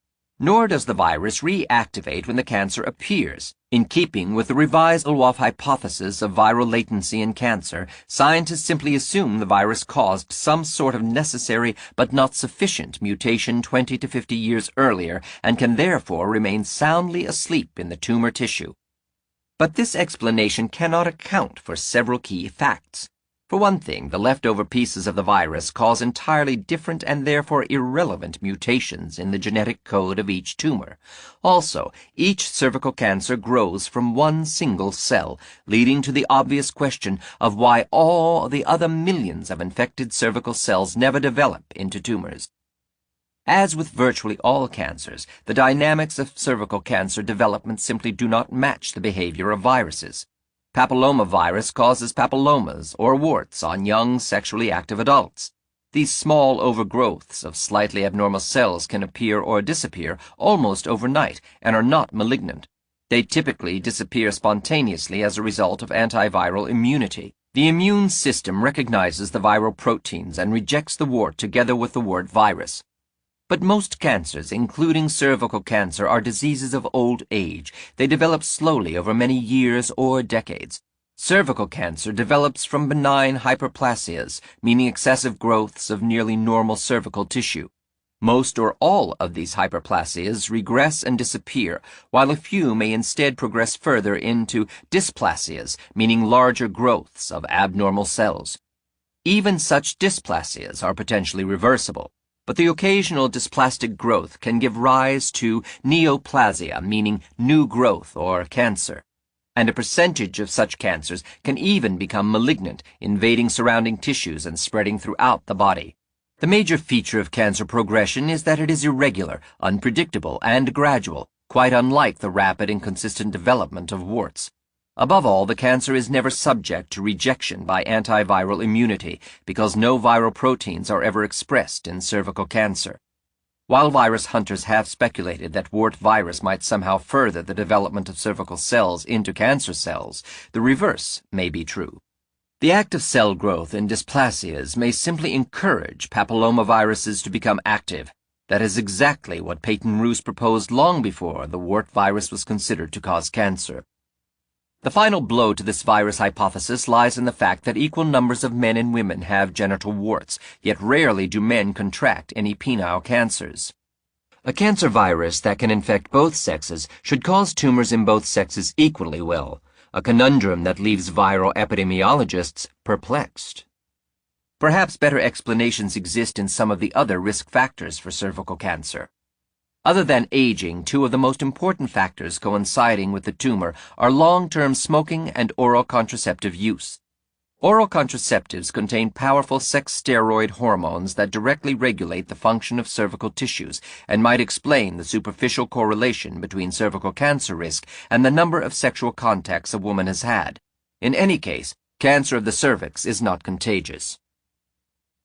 Nor does the virus reactivate when the cancer appears. In keeping with the revised Ulwolf hypothesis of viral latency in cancer, scientists simply assume the virus caused some sort of necessary but not sufficient mutation 20 to 50 years earlier and can therefore remain soundly asleep in the tumor tissue. But this explanation cannot account for several key facts. For one thing, the leftover pieces of the virus cause entirely different and therefore irrelevant mutations in the genetic code of each tumor. Also, each cervical cancer grows from one single cell, leading to the obvious question of why all the other millions of infected cervical cells never develop into tumors. As with virtually all cancers, the dynamics of cervical cancer development simply do not match the behavior of viruses. Papillomavirus causes papillomas, or warts, on young, sexually active adults. These small overgrowths of slightly abnormal cells can appear or disappear almost overnight and are not malignant. They typically disappear spontaneously as a result of antiviral immunity. The immune system recognizes the viral proteins and rejects the wart together with the wart virus. But most cancers, including cervical cancer, are diseases of old age. They develop slowly over many years or decades. Cervical cancer develops from benign hyperplasias, meaning excessive growths of nearly normal cervical tissue. Most or all of these hyperplasias regress and disappear, while a few may instead progress further into dysplasias, meaning larger growths of abnormal cells. Even such dysplasias are potentially reversible, but the occasional dysplastic growth can give rise to neoplasia, meaning new growth or cancer. And a percentage of such cancers can even become malignant, invading surrounding tissues and spreading throughout the body. The major feature of cancer progression is that it is irregular, unpredictable, and gradual, quite unlike the rapid and consistent development of warts. Above all, the cancer is never subject to rejection by antiviral immunity because no viral proteins are ever expressed in cervical cancer. While virus hunters have speculated that wart virus might somehow further the development of cervical cells into cancer cells, the reverse may be true. The act of cell growth in dysplasias may simply encourage papillomaviruses to become active. That is exactly what Peyton Roos proposed long before the wart virus was considered to cause cancer. The final blow to this virus hypothesis lies in the fact that equal numbers of men and women have genital warts, yet rarely do men contract any penile cancers. A cancer virus that can infect both sexes should cause tumors in both sexes equally well, a conundrum that leaves viral epidemiologists perplexed. Perhaps better explanations exist in some of the other risk factors for cervical cancer. Other than aging, two of the most important factors coinciding with the tumor are long-term smoking and oral contraceptive use. Oral contraceptives contain powerful sex steroid hormones that directly regulate the function of cervical tissues and might explain the superficial correlation between cervical cancer risk and the number of sexual contacts a woman has had. In any case, cancer of the cervix is not contagious.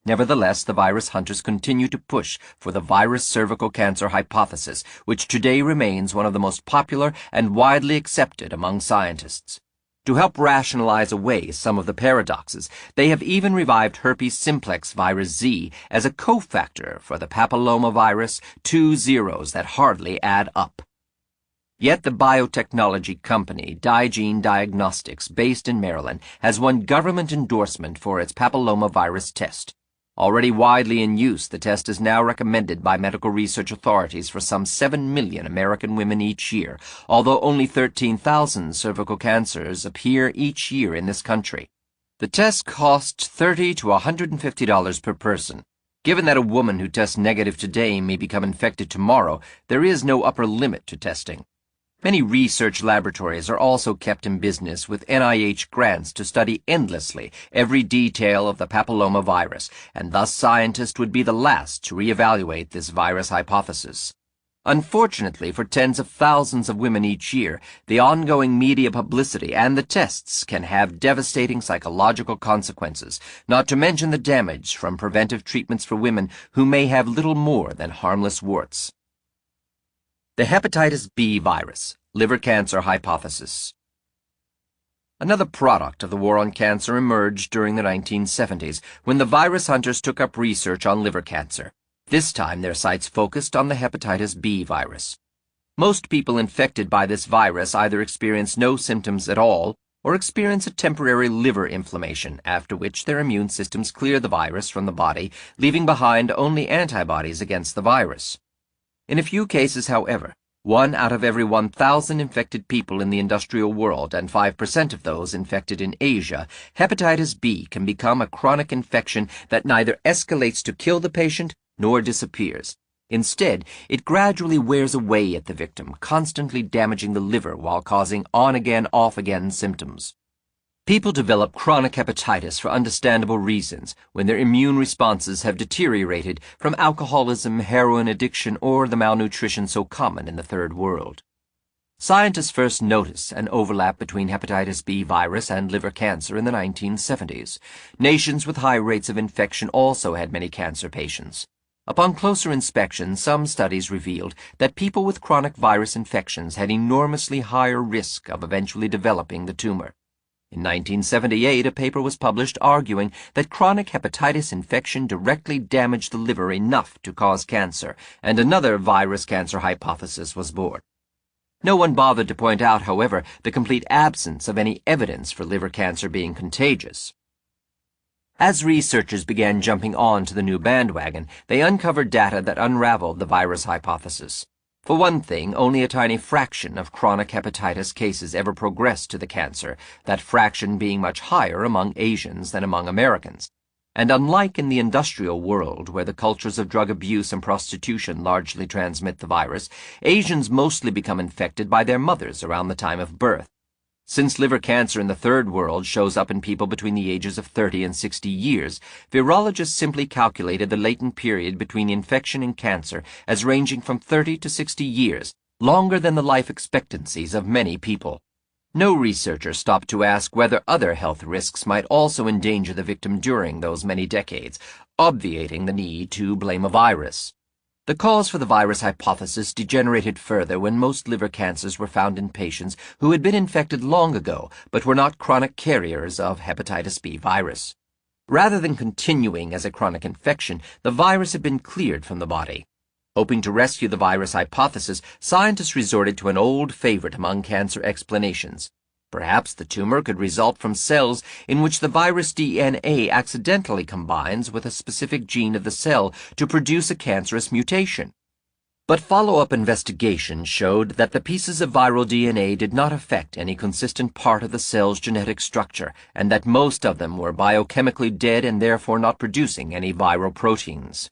Nevertheless, the virus hunters continue to push for the virus cervical cancer hypothesis, which today remains one of the most popular and widely accepted among scientists. To help rationalize away some of the paradoxes, they have even revived herpes simplex virus Z as a cofactor for the papillomavirus, 2 zeros that hardly add up. Yet the biotechnology company Digene Diagnostics, based in Maryland, has won government endorsement for its papillomavirus test. Already widely in use, the test is now recommended by medical research authorities for some 7 million American women each year, although only 13,000 cervical cancers appear each year in this country. The test costs $30 to $150 per person. Given that a woman who tests negative today may become infected tomorrow, there is no upper limit to testing. Many research laboratories are also kept in business with NIH grants to study endlessly every detail of the papillomavirus, and thus scientists would be the last to reevaluate this virus hypothesis. Unfortunately, for tens of thousands of women each year, the ongoing media publicity and the tests can have devastating psychological consequences, not to mention the damage from preventive treatments for women who may have little more than harmless warts. The hepatitis B virus, liver cancer hypothesis. Another product of the war on cancer emerged during the 1970s when the virus hunters took up research on liver cancer. This time their sights focused on the hepatitis B virus. Most people infected by this virus either experience no symptoms at all or experience a temporary liver inflammation, after which their immune systems clear the virus from the body, leaving behind only antibodies against the virus. In a few cases, however, 1 out of every 1,000 infected people in the industrial world and 5% of those infected in Asia, hepatitis B can become a chronic infection that neither escalates to kill the patient nor disappears. Instead, it gradually wears away at the victim, constantly damaging the liver while causing on-again, off-again symptoms. People develop chronic hepatitis for understandable reasons when their immune responses have deteriorated from alcoholism, heroin addiction, or the malnutrition so common in the Third World. Scientists first noticed an overlap between hepatitis B virus and liver cancer in the 1970s. Nations with high rates of infection also had many cancer patients. Upon closer inspection, some studies revealed that people with chronic virus infections had enormously higher risk of eventually developing the tumor. In 1978, a paper was published arguing that chronic hepatitis infection directly damaged the liver enough to cause cancer, and another virus cancer hypothesis was born. No one bothered to point out, however, the complete absence of any evidence for liver cancer being contagious. As researchers began jumping on to the new bandwagon, they uncovered data that unraveled the virus hypothesis. For one thing, only a tiny fraction of chronic hepatitis cases ever progressed to the cancer, that fraction being much higher among Asians than among Americans. And unlike in the industrial world, where the cultures of drug abuse and prostitution largely transmit the virus, Asians mostly become infected by their mothers around the time of birth. Since liver cancer in the Third World shows up in people between the ages of 30 and 60 years, virologists simply calculated the latent period between infection and cancer as ranging from 30 to 60 years, longer than the life expectancies of many people. No researcher stopped to ask whether other health risks might also endanger the victim during those many decades, obviating the need to blame a virus. The cause for the virus hypothesis degenerated further when most liver cancers were found in patients who had been infected long ago but were not chronic carriers of hepatitis B virus. Rather than continuing as a chronic infection, the virus had been cleared from the body. Hoping to rescue the virus hypothesis, scientists resorted to an old favorite among cancer explanations. Perhaps the tumor could result from cells in which the virus DNA accidentally combines with a specific gene of the cell to produce a cancerous mutation. But follow-up investigation showed that the pieces of viral DNA did not affect any consistent part of the cell's genetic structure, and that most of them were biochemically dead and therefore not producing any viral proteins.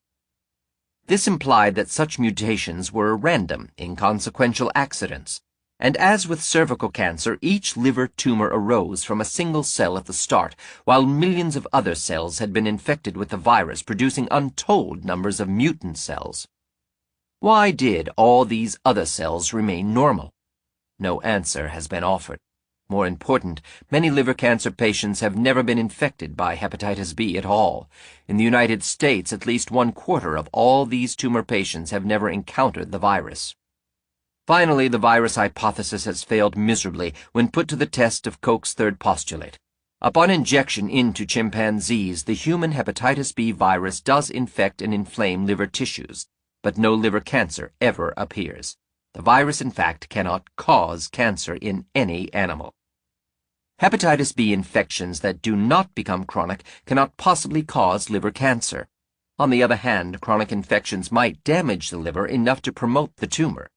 This implied that such mutations were random, inconsequential accidents. And as with cervical cancer, each liver tumor arose from a single cell at the start, while millions of other cells had been infected with the virus, producing untold numbers of mutant cells. Why did all these other cells remain normal? No answer has been offered. More important, many liver cancer patients have never been infected by hepatitis B at all. In the United States, at least 1/4 of all these tumor patients have never encountered the virus. Finally, the virus hypothesis has failed miserably when put to the test of Koch's third postulate. Upon injection into chimpanzees, the human hepatitis B virus does infect and inflame liver tissues, but no liver cancer ever appears. The virus, in fact, cannot cause cancer in any animal. Hepatitis B infections that do not become chronic cannot possibly cause liver cancer. On the other hand, chronic infections might damage the liver enough to promote the tumor.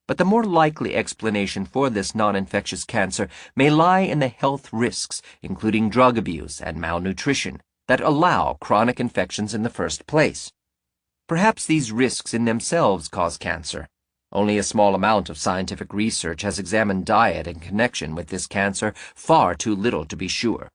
But the more likely explanation for this non-infectious cancer may lie in the health risks, including drug abuse and malnutrition, that allow chronic infections in the first place. Perhaps these risks in themselves cause cancer. Only a small amount of scientific research has examined diet in connection with this cancer, far too little to be sure.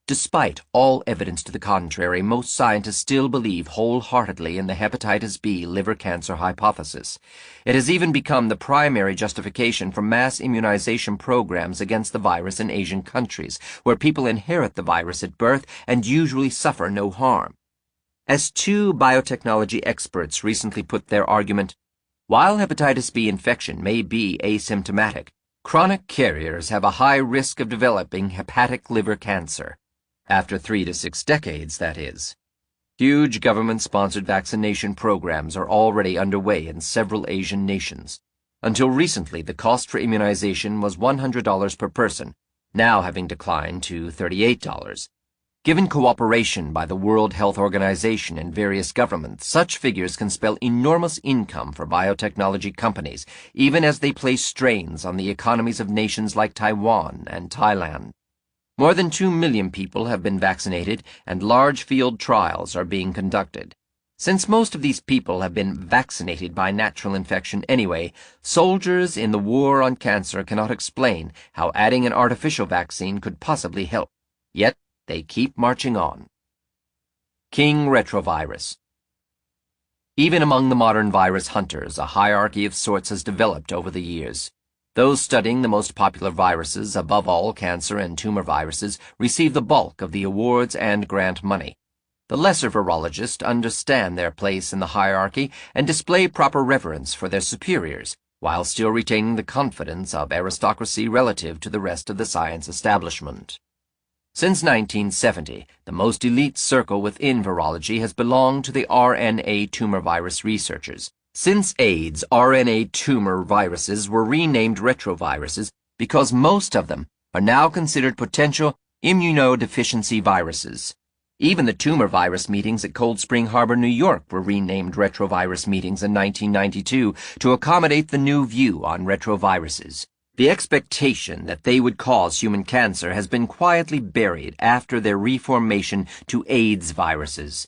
Despite all evidence to the contrary, most scientists still believe wholeheartedly in the hepatitis B liver cancer hypothesis. It has even become the primary justification for mass immunization programs against the virus in Asian countries, where people inherit the virus at birth and usually suffer no harm. As two biotechnology experts recently put their argument, while hepatitis B infection may be asymptomatic, chronic carriers have a high risk of developing hepatic liver cancer. After 3 to 6 decades, that is. Huge government-sponsored vaccination programs are already underway in several Asian nations. Until recently, the cost for immunization was $100 per person, now having declined to $38. Given cooperation by the World Health Organization and various governments, such figures can spell enormous income for biotechnology companies, even as they place strains on the economies of nations like Taiwan and Thailand. More than 2 million people have been vaccinated, and large field trials are being conducted. Since most of these people have been vaccinated by natural infection anyway, soldiers in the war on cancer cannot explain how adding an artificial vaccine could possibly help. Yet, they keep marching on. King Retrovirus. Even among the modern virus hunters, a hierarchy of sorts has developed over the years. Those studying the most popular viruses, above all cancer and tumor viruses, receive the bulk of the awards and grant money. The lesser virologists understand their place in the hierarchy and display proper reverence for their superiors, while still retaining the confidence of aristocracy relative to the rest of the science establishment. Since 1970, the most elite circle within virology has belonged to the RNA tumor virus researchers. Since AIDS, RNA tumor viruses were renamed retroviruses because most of them are now considered potential immunodeficiency viruses. Even the tumor virus meetings at Cold Spring Harbor, New York were renamed retrovirus meetings in 1992 to accommodate the new view on retroviruses. The expectation that they would cause human cancer has been quietly buried after their reformation to AIDS viruses.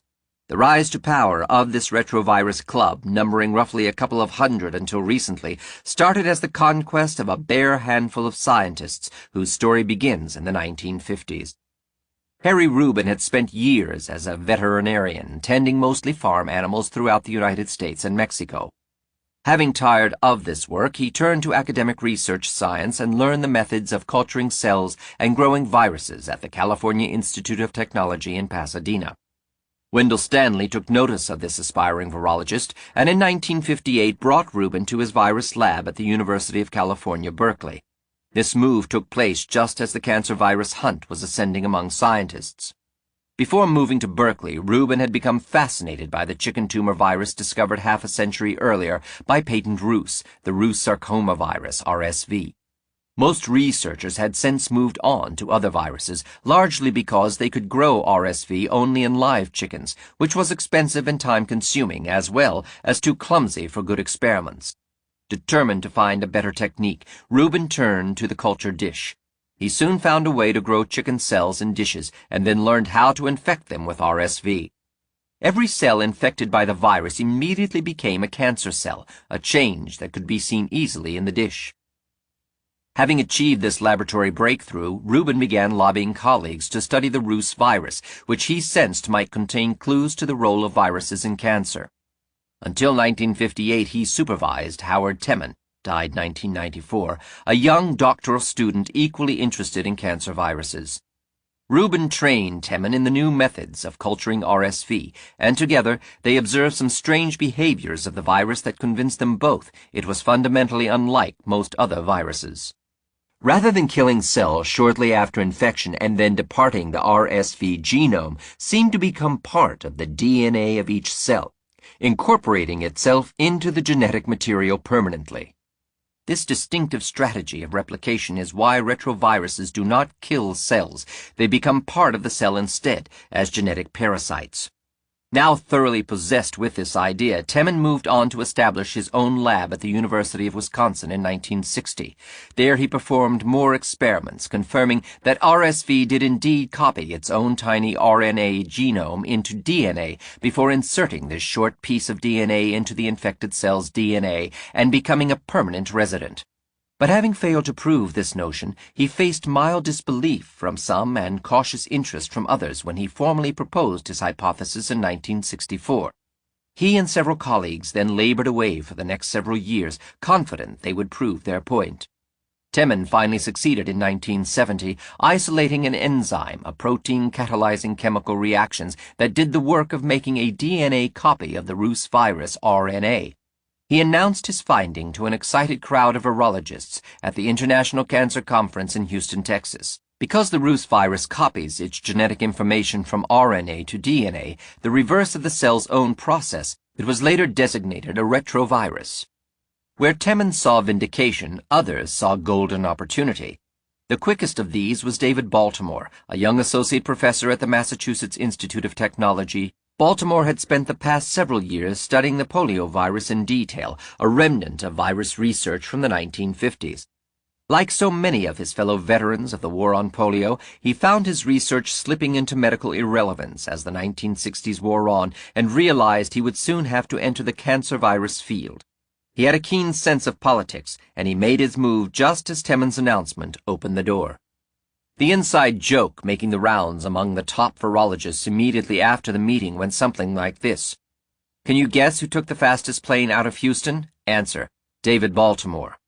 The rise to power of this retrovirus club, numbering roughly a couple of hundred until recently, started as the conquest of a bare handful of scientists whose story begins in the 1950s. Harry Rubin had spent years as a veterinarian, tending mostly farm animals throughout the United States and Mexico. Having tired of this work, he turned to academic research science and learned the methods of culturing cells and growing viruses at the California Institute of Technology in Pasadena. Wendell Stanley took notice of this aspiring virologist and in 1958 brought Rubin to his virus lab at the University of California, Berkeley. This move took place just as the cancer virus hunt was ascending among scientists. Before moving to Berkeley, Rubin had become fascinated by the chicken tumor virus discovered half a century earlier by Patent Rus, the Rus sarcoma virus, RSV. Most researchers had since moved on to other viruses, largely because they could grow RSV only in live chickens, which was expensive and time-consuming, as well as too clumsy for good experiments. Determined to find a better technique, Rubin turned to the culture dish. He soon found a way to grow chicken cells in dishes and then learned how to infect them with RSV. Every cell infected by the virus immediately became a cancer cell, a change that could be seen easily in the dish. Having achieved this laboratory breakthrough, Rubin began lobbying colleagues to study the Rus virus, which he sensed might contain clues to the role of viruses in cancer. Until 1958, he supervised Howard Temin, died 1994, a young doctoral student equally interested in cancer viruses. Rubin trained Temin in the new methods of culturing RSV, and together they observed some strange behaviors of the virus that convinced them both it was fundamentally unlike most other viruses. Rather than killing cells shortly after infection and then departing the RSV genome seemed to become part of the DNA of each cell, incorporating itself into the genetic material permanently. This distinctive strategy of replication is why retroviruses do not kill cells. They become part of the cell instead, as genetic parasites. Now thoroughly possessed with this idea, Temin moved on to establish his own lab at the University of Wisconsin in 1960. There he performed more experiments, confirming that RSV did indeed copy its own tiny RNA genome into DNA before inserting this short piece of DNA into the infected cell's DNA and becoming a permanent resident. But having failed to prove this notion, he faced mild disbelief from some and cautious interest from others when he formally proposed his hypothesis in 1964. He and several colleagues then labored away for the next several years, confident they would prove their point. Temin finally succeeded in 1970, isolating an enzyme, a protein catalyzing chemical reactions that did the work of making a DNA copy of the Rus virus RNA. He announced his finding to an excited crowd of virologists at the International Cancer Conference in Houston, Texas. Because the Rus virus copies its genetic information from RNA to DNA, the reverse of the cell's own process, it was later designated a retrovirus. Where Temin saw vindication, others saw golden opportunity. The quickest of these was David Baltimore, a young associate professor at the Massachusetts Institute of Technology. Baltimore had spent the past several years studying the polio virus in detail, a remnant of virus research from the 1950s. Like so many of his fellow veterans of the war on polio, he found his research slipping into medical irrelevance as the 1960s wore on and realized he would soon have to enter the cancer virus field. He had a keen sense of politics, and he made his move just as Temin's announcement opened the door. The inside joke making the rounds among the top virologists immediately after the meeting went something like this. Can you guess who took the fastest plane out of Houston? Answer, David Baltimore.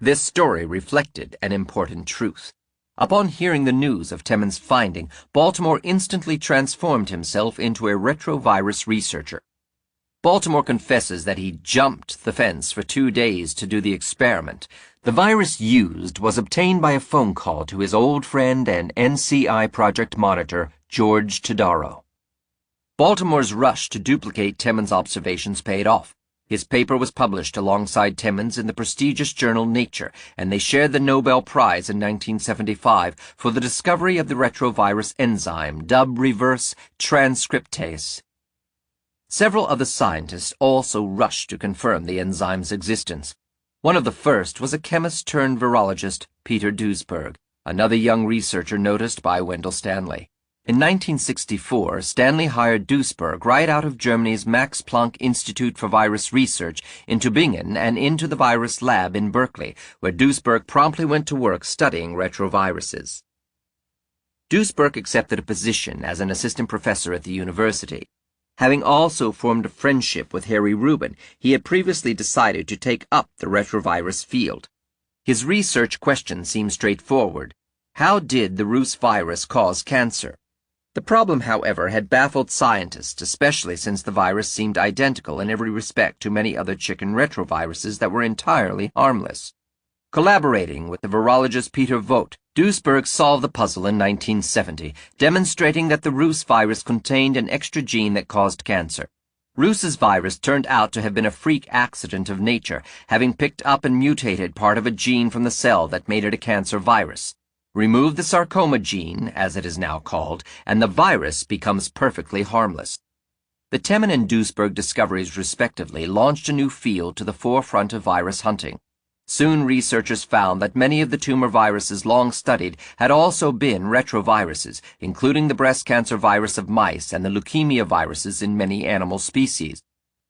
This story reflected an important truth. Upon hearing the news of Temin's finding, Baltimore instantly transformed himself into a retrovirus researcher. Baltimore confesses that he jumped the fence for 2 days to do the experiment. The virus used was obtained by a phone call to his old friend and NCI project monitor, George Todaro. Baltimore's rush to duplicate Temin's observations paid off. His paper was published alongside Temin's in the prestigious journal Nature, and they shared the Nobel Prize in 1975 for the discovery of the retrovirus enzyme, dubbed reverse transcriptase. Several other scientists also rushed to confirm the enzyme's existence. One of the first was a chemist-turned-virologist, Peter Duesberg, another young researcher noticed by Wendell Stanley. In 1964, Stanley hired Duesberg right out of Germany's Max Planck Institute for Virus Research in Tübingen and into the virus lab in Berkeley, where Duesberg promptly went to work studying retroviruses. Duesberg accepted a position as an assistant professor at the university. Having also formed a friendship with Harry Rubin, he had previously decided to take up the retrovirus field. His research question seemed straightforward. How did the Rous virus cause cancer? The problem, however, had baffled scientists, especially since the virus seemed identical in every respect to many other chicken retroviruses that were entirely harmless. Collaborating with the virologist Peter Vogt, Duesberg solved the puzzle in 1970, demonstrating that the Rous virus contained an extra gene that caused cancer. Rous's virus turned out to have been a freak accident of nature, having picked up and mutated part of a gene from the cell that made it a cancer virus. Remove the sarcoma gene, as it is now called, and the virus becomes perfectly harmless. The Temin and Duesberg discoveries, respectively, launched a new field to the forefront of virus hunting. Soon researchers found that many of the tumor viruses long studied had also been retroviruses, including the breast cancer virus of mice and the leukemia viruses in many animal species.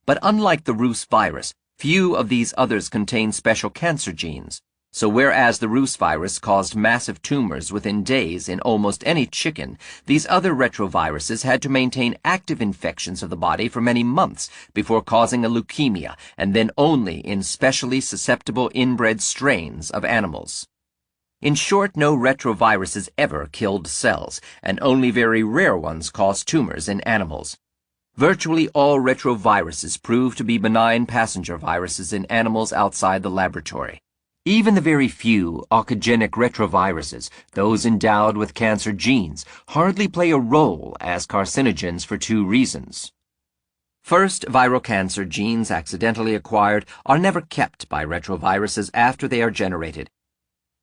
But unlike the Rous virus, few of these others contain special cancer genes. So whereas the Rous virus caused massive tumors within days in almost any chicken, these other retroviruses had to maintain active infections of the body for many months before causing a leukemia, and then only in specially susceptible inbred strains of animals. In short, no retroviruses ever killed cells, and only very rare ones caused tumors in animals. Virtually all retroviruses proved to be benign passenger viruses in animals outside the laboratory. Even the very few oncogenic retroviruses, those endowed with cancer genes, hardly play a role as carcinogens for 2 reasons. First, viral cancer genes accidentally acquired are never kept by retroviruses after they are generated,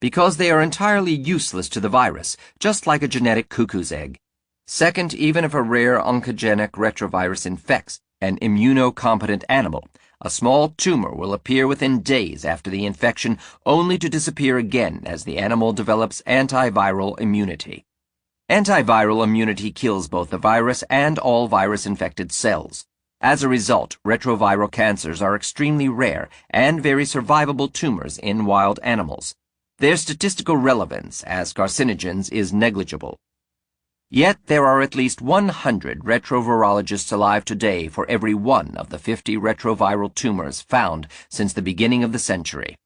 because they are entirely useless to the virus, just like a genetic cuckoo's egg. Second, even if a rare oncogenic retrovirus infects an immunocompetent animal, a small tumor will appear within days after the infection, only to disappear again as the animal develops antiviral immunity. Antiviral immunity kills both the virus and all virus-infected cells. As a result, retroviral cancers are extremely rare and very survivable tumors in wild animals. Their statistical relevance as carcinogens is negligible. Yet there are at least 100 retrovirologists alive today for every one of the 50 retroviral tumors found since the beginning of the century.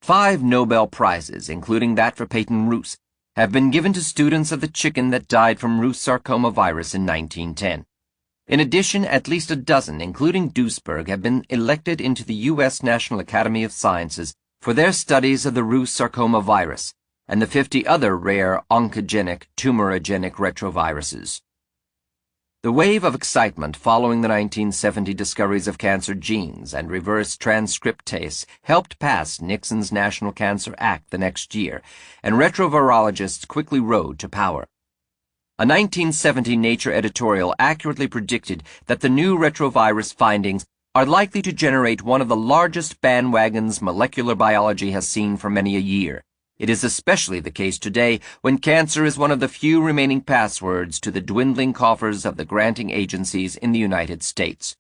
5 Nobel Prizes, including that for Peyton Rous, have been given to students of the chicken that died from Rous sarcoma virus in 1910. In addition, at least a dozen, including Duesberg, have been elected into the U.S. National Academy of Sciences for their studies of the Rous sarcoma virus and the 50 other rare oncogenic tumorigenic retroviruses. The wave of excitement following the 1970 discoveries of cancer genes and reverse transcriptase helped pass Nixon's National Cancer Act the next year, and retrovirologists quickly rode to power. A 1970 Nature editorial accurately predicted that the new retrovirus findings are likely to generate one of the largest bandwagons molecular biology has seen for many a year. It is especially the case today when cancer is one of the few remaining passwords to the dwindling coffers of the granting agencies in the United States.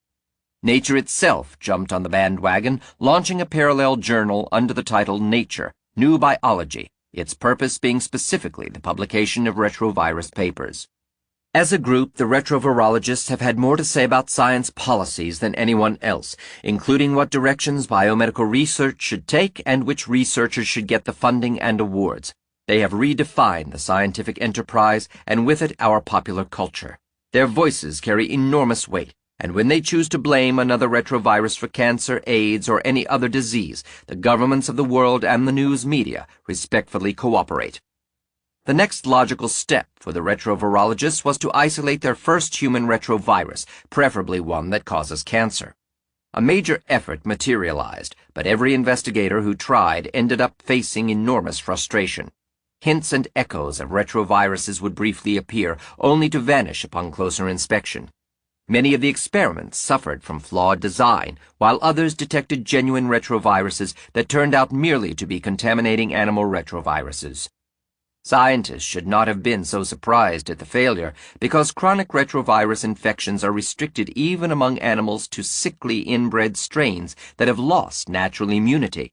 Nature itself jumped on the bandwagon, launching a parallel journal under the title Nature, New Biology, its purpose being specifically the publication of retrovirus papers. As a group, the retrovirologists have had more to say about science policies than anyone else, including what directions biomedical research should take and which researchers should get the funding and awards. They have redefined the scientific enterprise and with it our popular culture. Their voices carry enormous weight, and when they choose to blame another retrovirus for cancer, AIDS, or any other disease, the governments of the world and the news media respectfully cooperate. The next logical step for the retrovirologists was to isolate their first human retrovirus, preferably one that causes cancer. A major effort materialized, but every investigator who tried ended up facing enormous frustration. Hints and echoes of retroviruses would briefly appear, only to vanish upon closer inspection. Many of the experiments suffered from flawed design, while others detected genuine retroviruses that turned out merely to be contaminating animal retroviruses. Scientists should not have been so surprised at the failure, because chronic retrovirus infections are restricted even among animals to sickly inbred strains that have lost natural immunity.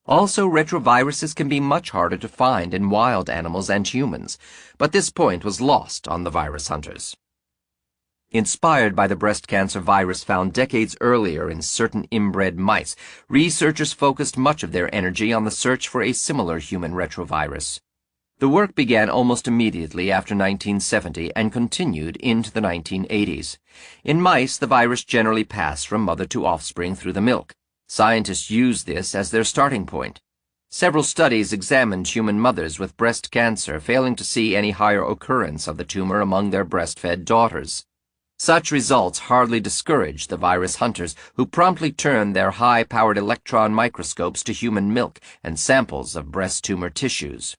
Also, retroviruses can be much harder to find in wild animals and humans, but this point was lost on the virus hunters. Inspired by the breast cancer virus found decades earlier in certain inbred mice, researchers focused much of their energy on the search for a similar human retrovirus. The work began almost immediately after 1970 and continued into the 1980s. In mice, the virus generally passed from mother to offspring through the milk. Scientists used this as their starting point. Several studies examined human mothers with breast cancer, failing to see any higher occurrence of the tumor among their breastfed daughters. Such results hardly discouraged the virus hunters, who promptly turned their high-powered electron microscopes to human milk and samples of breast tumor tissues.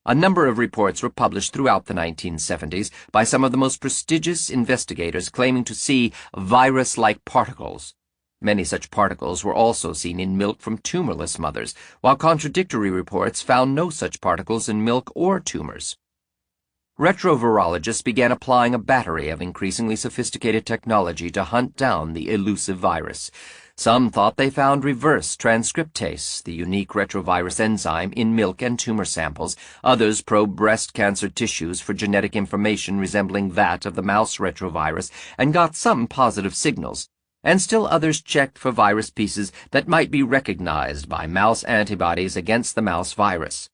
A number of reports were published throughout the 1970s by some of the most prestigious investigators claiming to see virus-like particles. Many such particles were also seen in milk from tumorless mothers, while contradictory reports found no such particles in milk or tumors. Retrovirologists began applying a battery of increasingly sophisticated technology to hunt down the elusive virus. Some thought they found reverse transcriptase, the unique retrovirus enzyme, in milk and tumor samples. Others probed breast cancer tissues for genetic information resembling that of the mouse retrovirus and got some positive signals. And still others checked for virus pieces that might be recognized by mouse antibodies against the mouse virus.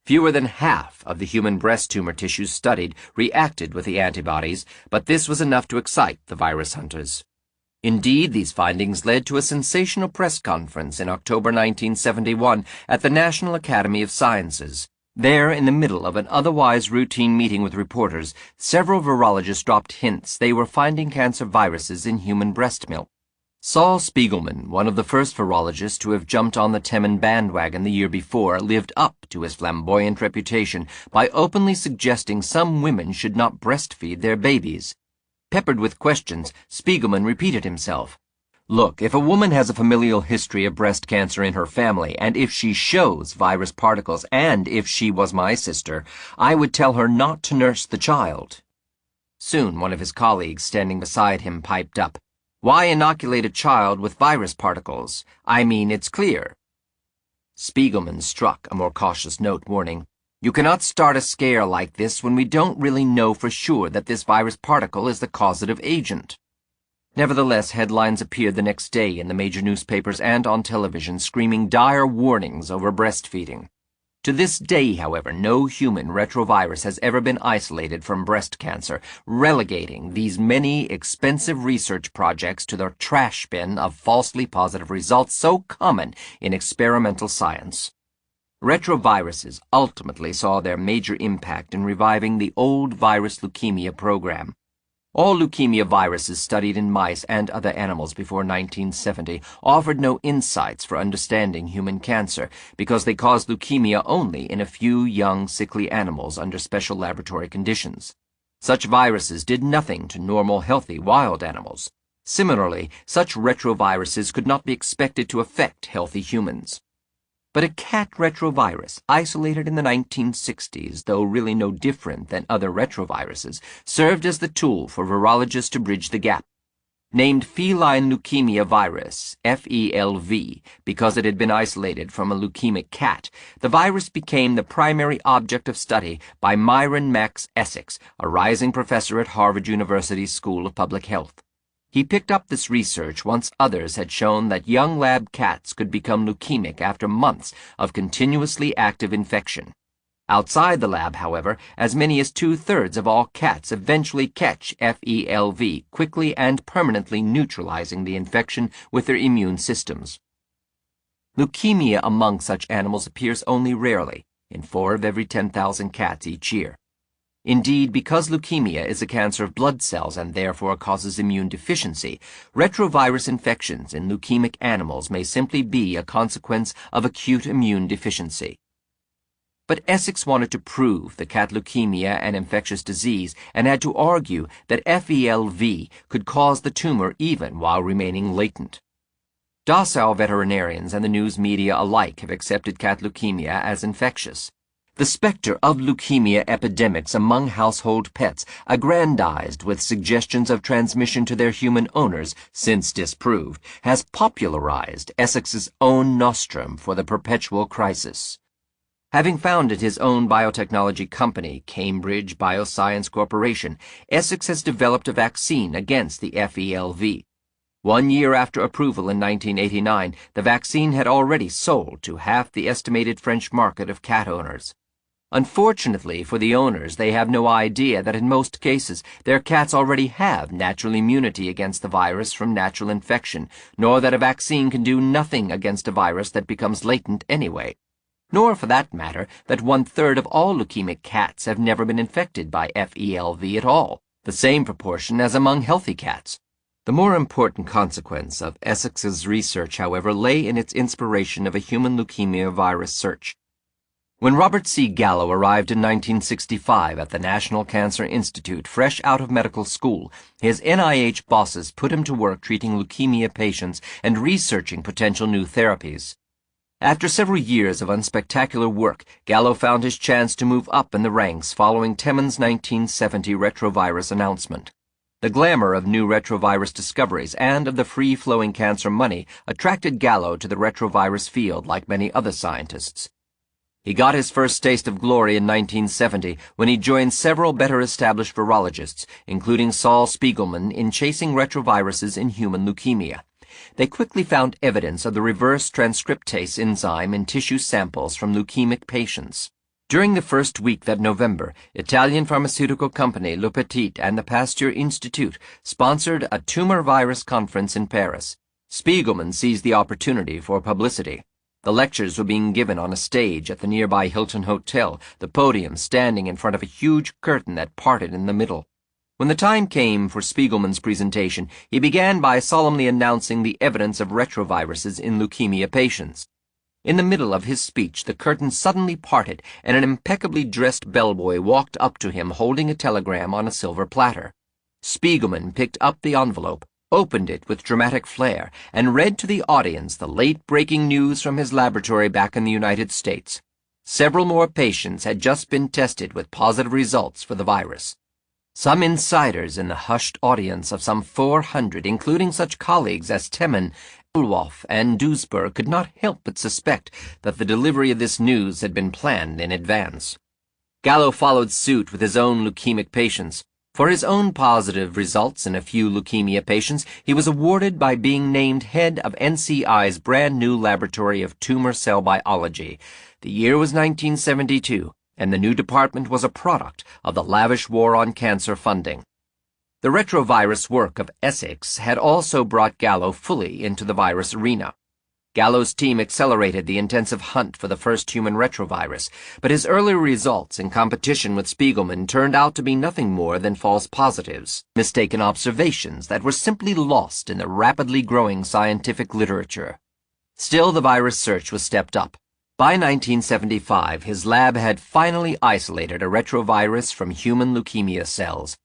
Fewer than half of the human breast tumor tissues studied reacted with the antibodies, but this was enough to excite the virus hunters. Indeed, these findings led to a sensational press conference in October 1971 at the National Academy of Sciences. There, in the middle of an otherwise routine meeting with reporters, several virologists dropped hints they were finding cancer viruses in human breast milk. Saul Spiegelman, one of the first virologists to have jumped on the Temin bandwagon the year before, lived up to his flamboyant reputation by openly suggesting some women should not breastfeed their babies. Peppered with questions, Spiegelman repeated himself. Look, if a woman has a familial history of breast cancer in her family, and if she shows virus particles, and if she was my sister, I would tell her not to nurse the child. Soon one of his colleagues standing beside him piped up, Why inoculate a child with virus particles? I mean, it's clear. Spiegelman struck a more cautious note, warning, You cannot start a scare like this when we don't really know for sure that this virus particle is the causative agent. Nevertheless, headlines appeared the next day in the major newspapers and on television screaming dire warnings over breastfeeding. To this day, however, no human retrovirus has ever been isolated from breast cancer, relegating these many expensive research projects to the trash bin of falsely positive results so common in experimental science. Retroviruses ultimately saw their major impact in reviving the old virus leukemia program. All leukemia viruses studied in mice and other animals before 1970 offered no insights for understanding human cancer because they caused leukemia only in a few young, sickly animals under special laboratory conditions. Such viruses did nothing to normal, healthy wild animals. Similarly, such retroviruses could not be expected to affect healthy humans. But a cat retrovirus, isolated in the 1960s, though really no different than other retroviruses, served as the tool for virologists to bridge the gap. Named feline leukemia virus, FELV, because it had been isolated from a leukemic cat, the virus became the primary object of study by Myron Max Essex, a rising professor at Harvard University's School of Public Health. He picked up this research once others had shown that young lab cats could become leukemic after months of continuously active infection. Outside the lab, however, as many as 2/3 of all cats eventually catch FELV, quickly and permanently neutralizing the infection with their immune systems. Leukemia among such animals appears only rarely, in 4 of every 10,000 cats each year. Indeed, because leukemia is a cancer of blood cells and therefore causes immune deficiency, retrovirus infections in leukemic animals may simply be a consequence of acute immune deficiency. But Essex wanted to prove the cat leukemia an infectious disease and had to argue that FELV could cause the tumor even while remaining latent. Docile veterinarians and the news media alike have accepted cat leukemia as infectious. The specter of leukemia epidemics among household pets, aggrandized with suggestions of transmission to their human owners, since disproved, has popularized Essex's own nostrum for the perpetual crisis. Having founded his own biotechnology company, Cambridge Bioscience Corporation, Essex has developed a vaccine against the FELV. 1 year after approval in 1989, the vaccine had already sold to half the estimated French market of cat owners. Unfortunately for the owners, they have no idea that in most cases their cats already have natural immunity against the virus from natural infection, nor that a vaccine can do nothing against a virus that becomes latent anyway. Nor, for that matter, that 1/3 of all leukemic cats have never been infected by FELV at all, the same proportion as among healthy cats. The more important consequence of Essex's research, however, lay in its inspiration of a human leukemia virus search. When Robert C. Gallo arrived in 1965 at the National Cancer Institute, fresh out of medical school, his NIH bosses put him to work treating leukemia patients and researching potential new therapies. After several years of unspectacular work, Gallo found his chance to move up in the ranks following Teman's 1970 retrovirus announcement. The glamour of new retrovirus discoveries and of the free-flowing cancer money attracted Gallo to the retrovirus field like many other scientists. He got his first taste of glory in 1970 when he joined several better-established virologists, including Saul Spiegelman, in chasing retroviruses in human leukemia. They quickly found evidence of the reverse transcriptase enzyme in tissue samples from leukemic patients. During the first week that November, Italian pharmaceutical company Le Petit and the Pasteur Institute sponsored a tumor virus conference in Paris. Spiegelman seized the opportunity for publicity. The lectures were being given on a stage at the nearby Hilton Hotel, the podium standing in front of a huge curtain that parted in the middle. When the time came for Spiegelman's presentation, he began by solemnly announcing the evidence of retroviruses in leukemia patients. In the middle of his speech, the curtain suddenly parted, and an impeccably dressed bellboy walked up to him holding a telegram on a silver platter. Spiegelman picked up the envelope, opened it with dramatic flair, and read to the audience the late-breaking news from his laboratory back in the United States. Several more patients had just been tested with positive results for the virus. Some insiders in the hushed audience of some 400, including such colleagues as Teman, Ulwolf, and Duesberg, could not help but suspect that the delivery of this news had been planned in advance. Gallo followed suit with his own leukemic patients. For his own positive results in a few leukemia patients, he was awarded by being named head of NCI's brand new laboratory of tumor cell biology. The year was 1972, and the new department was a product of the lavish war on cancer funding. The retrovirus work of Essex had also brought Gallo fully into the virus arena. Gallo's team accelerated the intensive hunt for the first human retrovirus, but his early results in competition with Spiegelman turned out to be nothing more than false positives, mistaken observations that were simply lost in the rapidly growing scientific literature. Still, the virus search was stepped up. By 1975, his lab had finally isolated a retrovirus from human leukemia cells.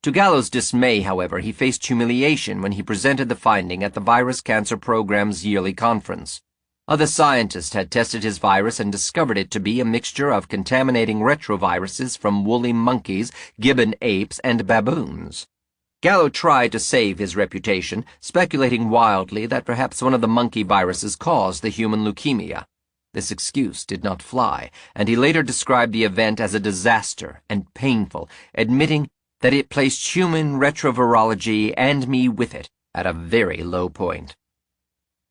To Gallo's dismay, however, he faced humiliation when he presented the finding at the Virus Cancer Program's yearly conference. Other scientists had tested his virus and discovered it to be a mixture of contaminating retroviruses from woolly monkeys, gibbon apes, and baboons. Gallo tried to save his reputation, speculating wildly that perhaps one of the monkey viruses caused the human leukemia. This excuse did not fly, and he later described the event as a disaster and painful, admitting that it placed human retrovirology, and me with it, at a very low point.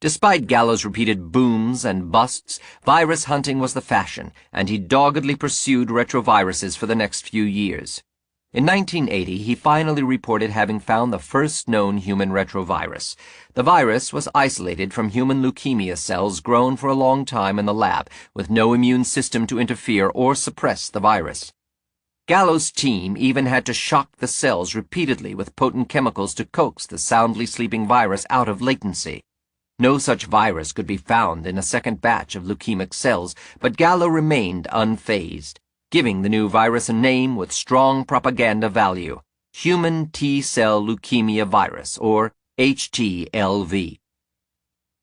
Despite Gallo's repeated booms and busts, virus hunting was the fashion, and he doggedly pursued retroviruses for the next few years. In 1980, he finally reported having found the first known human retrovirus. The virus was isolated from human leukemia cells grown for a long time in the lab, with no immune system to interfere or suppress the virus. Gallo's team even had to shock the cells repeatedly with potent chemicals to coax the soundly sleeping virus out of latency. No such virus could be found in a second batch of leukemic cells, but Gallo remained unfazed, giving the new virus a name with strong propaganda value: Human T-cell leukemia virus, or HTLV.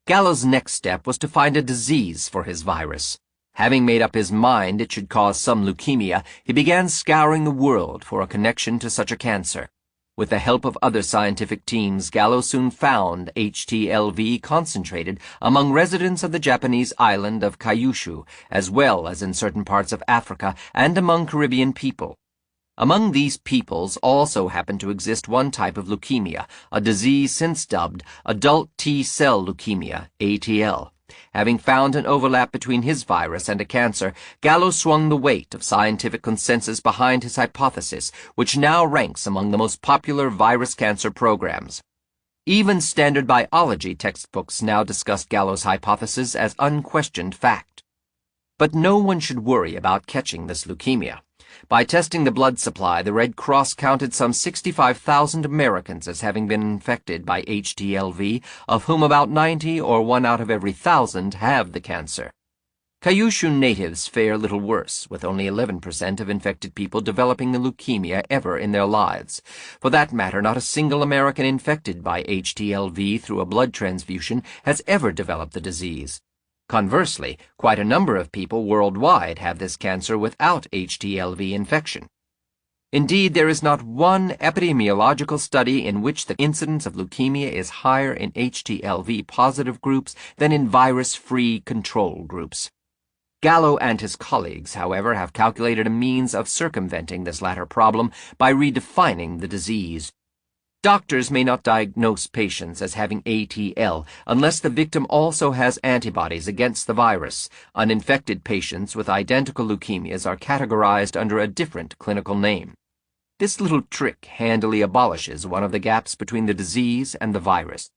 Gallo's next step was to find a disease for his virus. Having made up his mind it should cause some leukemia, he began scouring the world for a connection to such a cancer. With the help of other scientific teams, Gallo soon found HTLV concentrated among residents of the Japanese island of Kyushu, as well as in certain parts of Africa and among Caribbean people. Among these peoples also happened to exist one type of leukemia, a disease since dubbed adult T-cell leukemia, ATL. Having found an overlap between his virus and a cancer, Gallo swung the weight of scientific consensus behind his hypothesis, which now ranks among the most popular virus cancer programs. Even standard biology textbooks now discuss Gallo's hypothesis as unquestioned fact. But no one should worry about catching this leukemia. By testing the blood supply, the Red Cross counted some 65,000 Americans as having been infected by HTLV, of whom about 90 or 1 out of every 1,000 have the cancer. Kyushu natives fare little worse, with only 11% of infected people developing the leukemia ever in their lives. For that matter, not a single American infected by HTLV through a blood transfusion has ever developed the disease. Conversely, quite a number of people worldwide have this cancer without HTLV infection. Indeed, there is not one epidemiological study in which the incidence of leukemia is higher in HTLV-positive groups than in virus-free control groups. Gallo and his colleagues, however, have calculated a means of circumventing this latter problem by redefining the disease. Doctors may not diagnose patients as having ATL unless the victim also has antibodies against the virus. Uninfected patients with identical leukemias are categorized under a different clinical name. This little trick handily abolishes one of the gaps between the disease and the virus.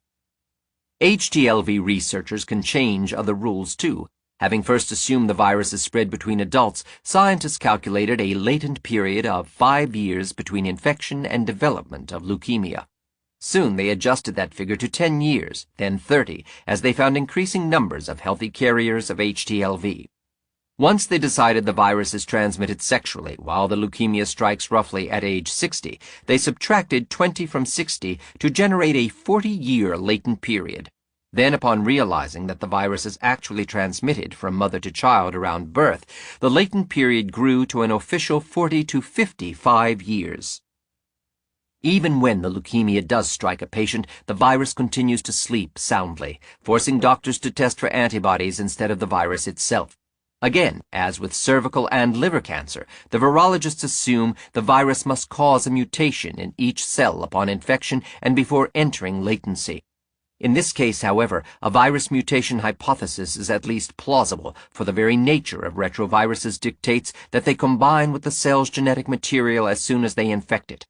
HTLV researchers can change other rules too. Having first assumed the virus is spread between adults, scientists calculated a latent period of 5 years between infection and development of leukemia. Soon they adjusted that figure to 10 years, then 30, as they found increasing numbers of healthy carriers of HTLV. Once they decided the virus is transmitted sexually, while the leukemia strikes roughly at age 60, they subtracted 20 from 60 to generate a 40-year latent period. Then, upon realizing that the virus is actually transmitted from mother to child around birth, the latent period grew to an official 40 to 55 years. Even when the leukemia does strike a patient, the virus continues to sleep soundly, forcing doctors to test for antibodies instead of the virus itself. Again, as with cervical and liver cancer, the virologists assume the virus must cause a mutation in each cell upon infection and before entering latency. In this case, however, a virus mutation hypothesis is at least plausible, for the very nature of retroviruses dictates that they combine with the cell's genetic material as soon as they infect it.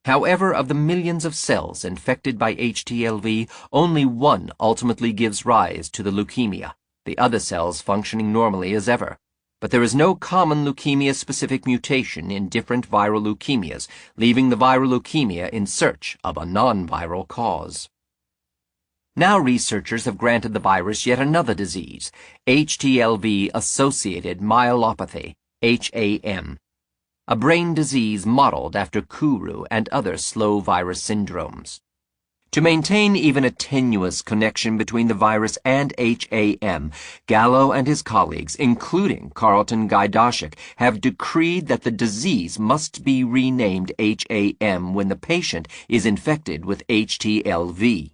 However, of the millions of cells infected by HTLV, only one ultimately gives rise to the leukemia, the other cells functioning normally as ever. But there is no common leukemia-specific mutation in different viral leukemias, leaving the viral leukemia in search of a non-viral cause. Now researchers have granted the virus yet another disease, HTLV-associated myelopathy, HAM, a brain disease modeled after Kuru and other slow virus syndromes. To maintain even a tenuous connection between the virus and HAM, Gallo and his colleagues, including Carlton Gajdoshek, have decreed that the disease must be renamed HAM when the patient is infected with HTLV.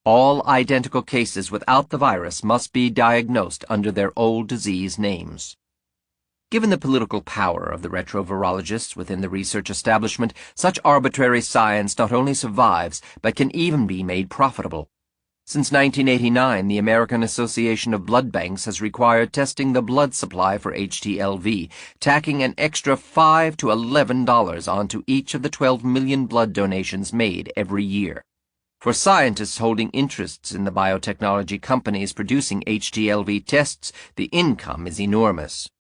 All identical cases without the virus must be diagnosed under their old disease names. Given the political power of the retrovirologists within the research establishment, such arbitrary science not only survives, but can even be made profitable. Since 1989, the American Association of Blood Banks has required testing the blood supply for HTLV, tacking an extra $5 to $11 onto each of the 12 million blood donations made every year. For scientists holding interests in the biotechnology companies producing HTLV tests, the income is enormous.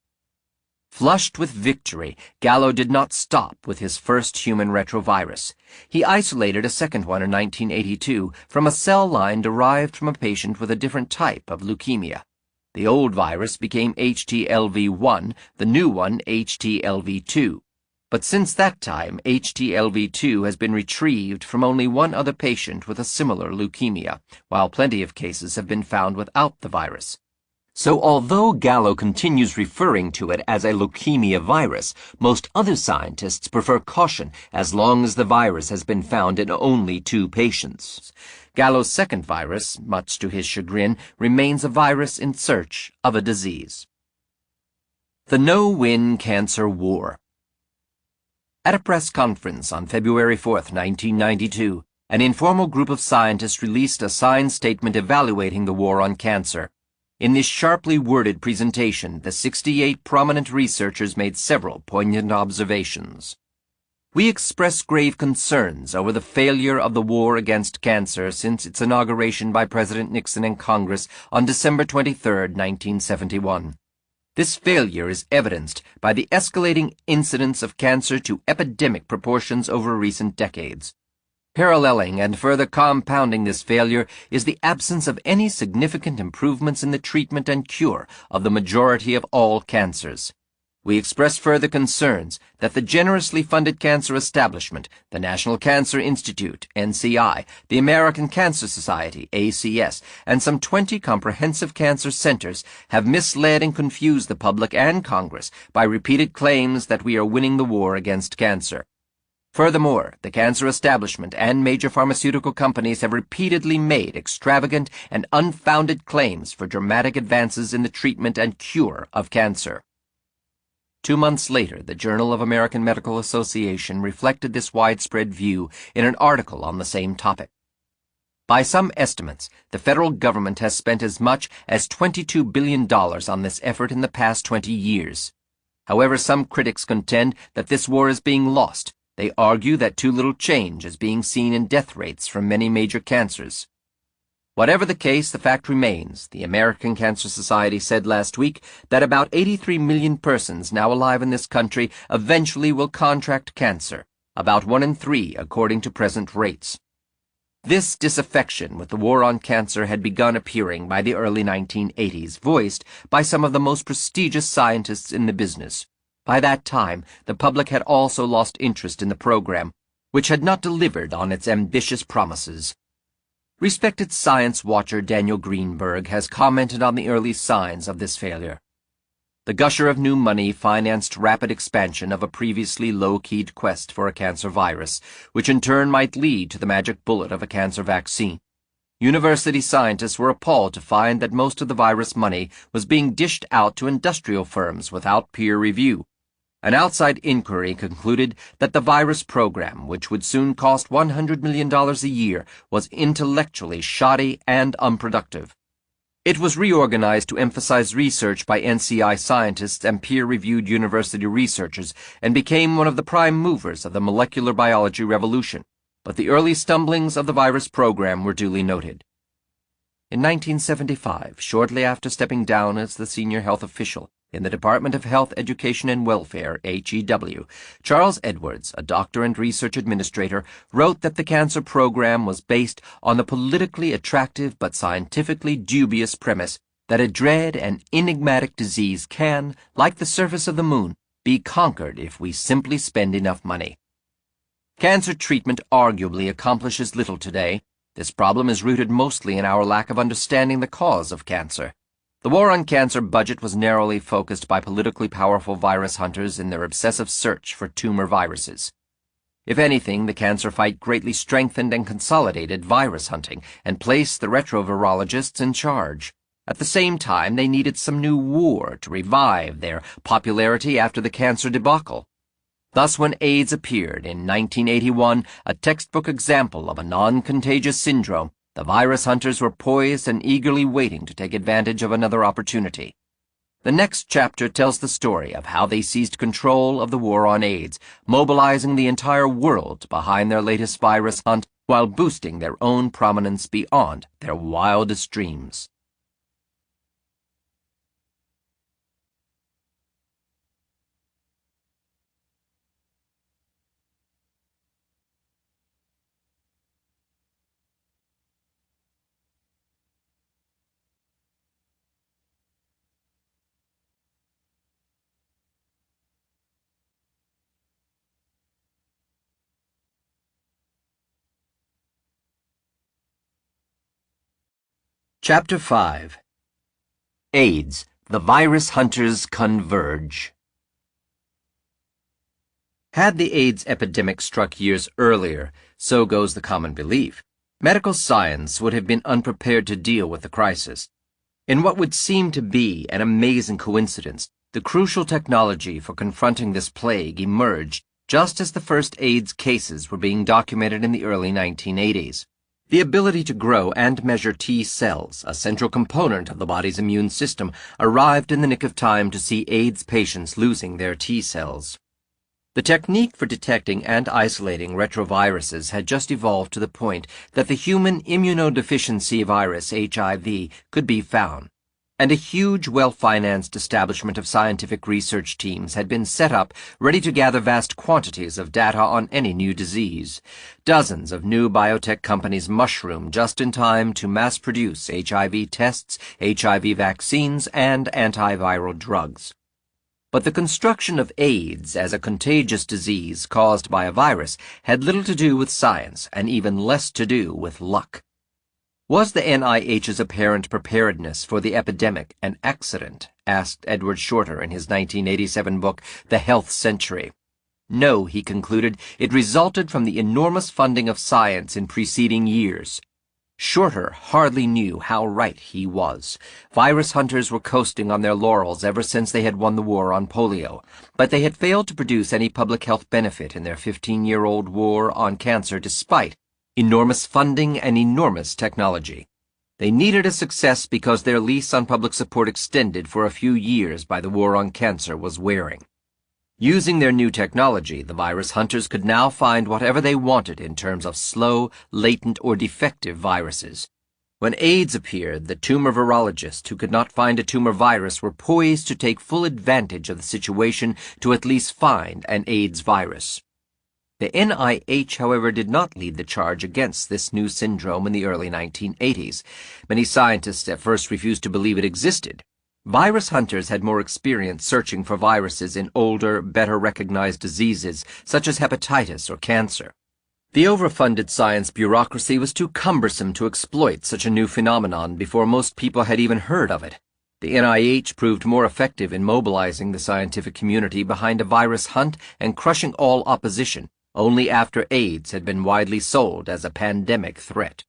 Flushed with victory, Gallo did not stop with his first human retrovirus. He isolated a second one in 1982 from a cell line derived from a patient with a different type of leukemia. The old virus became HTLV-1, the new one HTLV-2. But since that time, HTLV-2 has been retrieved from only one other patient with a similar leukemia, while plenty of cases have been found without the virus. So although Gallo continues referring to it as a leukemia virus, most other scientists prefer caution as long as the virus has been found in only 2 patients. Gallo's second virus, much to his chagrin, remains a virus in search of a disease. The No-Win Cancer War. At a press conference on February 4, 1992, an informal group of scientists released a signed statement evaluating the war on cancer. In this sharply worded presentation, the 68 prominent researchers made several poignant observations. We express grave concerns over the failure of the war against cancer since its inauguration by President Nixon and Congress on December 23, 1971. This failure is evidenced by the escalating incidence of cancer to epidemic proportions over recent decades. Paralleling and further compounding this failure is the absence of any significant improvements in the treatment and cure of the majority of all cancers. We express further concerns that the generously funded cancer establishment, the National Cancer Institute, NCI, the American Cancer Society, ACS, and some 20 comprehensive cancer centers have misled and confused the public and Congress by repeated claims that we are winning the war against cancer. Furthermore, the cancer establishment and major pharmaceutical companies have repeatedly made extravagant and unfounded claims for dramatic advances in the treatment and cure of cancer. 2 months later, the Journal of American Medical Association reflected this widespread view in an article on the same topic. By some estimates, the federal government has spent as much as $22 billion on this effort in the past 20 years. However, some critics contend that this war is being lost. They argue that too little change is being seen in death rates from many major cancers. Whatever the case, the fact remains, the American Cancer Society said last week that about 83 million persons now alive in this country eventually will contract cancer, about 1 in 3 according to present rates. This disaffection with the war on cancer had begun appearing by the early 1980s, voiced by some of the most prestigious scientists in the business. By that time, the public had also lost interest in the program, which had not delivered on its ambitious promises. Respected science watcher Daniel Greenberg has commented on the early signs of this failure. The gusher of new money financed rapid expansion of a previously low-keyed quest for a cancer virus, which in turn might lead to the magic bullet of a cancer vaccine. University scientists were appalled to find that most of the virus money was being dished out to industrial firms without peer review. An outside inquiry concluded that the virus program, which would soon cost $100 million a year, was intellectually shoddy and unproductive. It was reorganized to emphasize research by NCI scientists and peer-reviewed university researchers and became one of the prime movers of the molecular biology revolution. But the early stumblings of the virus program were duly noted. In 1975, shortly after stepping down as the senior health official in the Department of Health, Education and Welfare, HEW, Charles Edwards, a doctor and research administrator, wrote that the cancer program was based on the politically attractive but scientifically dubious premise that a dread and enigmatic disease can, like the surface of the moon, be conquered if we simply spend enough money. Cancer treatment arguably accomplishes little today. This problem is rooted mostly in our lack of understanding the cause of cancer. The war on cancer budget was narrowly focused by politically powerful virus hunters in their obsessive search for tumor viruses. If anything, the cancer fight greatly strengthened and consolidated virus hunting and placed the retrovirologists in charge. At the same time, they needed some new war to revive their popularity after the cancer debacle. Thus, when AIDS appeared in 1981, a textbook example of a non-contagious syndrome, the virus hunters were poised and eagerly waiting to take advantage of another opportunity. The next chapter tells the story of how they seized control of the war on AIDS, mobilizing the entire world behind their latest virus hunt while boosting their own prominence beyond their wildest dreams. Chapter 5. AIDS, the virus hunters converge. Had the AIDS epidemic struck years earlier, so goes the common belief, medical science would have been unprepared to deal with the crisis. In what would seem to be an amazing coincidence, the crucial technology for confronting this plague emerged just as the first AIDS cases were being documented in the early 1980s. The ability to grow and measure T cells, a central component of the body's immune system, arrived in the nick of time to see AIDS patients losing their T cells. The technique for detecting and isolating retroviruses had just evolved to the point that the human immunodeficiency virus, HIV, could be found, and a huge, well-financed establishment of scientific research teams had been set up ready to gather vast quantities of data on any new disease. Dozens of new biotech companies mushroomed just in time to mass-produce HIV tests, HIV vaccines, and antiviral drugs. But the construction of AIDS as a contagious disease caused by a virus had little to do with science and even less to do with luck. Was the NIH's apparent preparedness for the epidemic an accident? Asked Edward Shorter in his 1987 book, The Health Century. No, he concluded, it resulted from the enormous funding of science in preceding years. Shorter hardly knew how right he was. Virus hunters were coasting on their laurels ever since they had won the war on polio, but they had failed to produce any public health benefit in their 15-year-old war on cancer despite enormous funding and enormous technology. They needed a success because their lease on public support extended for a few years by the war on cancer was wearing. Using their new technology, the virus hunters could now find whatever they wanted in terms of slow, latent, or defective viruses. When AIDS appeared, the tumor virologists who could not find a tumor virus were poised to take full advantage of the situation to at least find an AIDS virus. The NIH, however, did not lead the charge against this new syndrome in the early 1980s. Many scientists at first refused to believe it existed. Virus hunters had more experience searching for viruses in older, better recognized diseases, such as hepatitis or cancer. The overfunded science bureaucracy was too cumbersome to exploit such a new phenomenon before most people had even heard of it. The NIH proved more effective in mobilizing the scientific community behind a virus hunt and crushing all opposition, only after AIDS had been widely sold as a pandemic threat.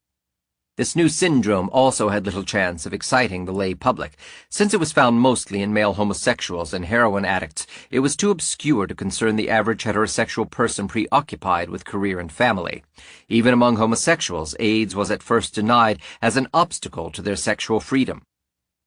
This new syndrome also had little chance of exciting the lay public. Since it was found mostly in male homosexuals and heroin addicts, it was too obscure to concern the average heterosexual person preoccupied with career and family. Even among homosexuals, AIDS was at first denied as an obstacle to their sexual freedom.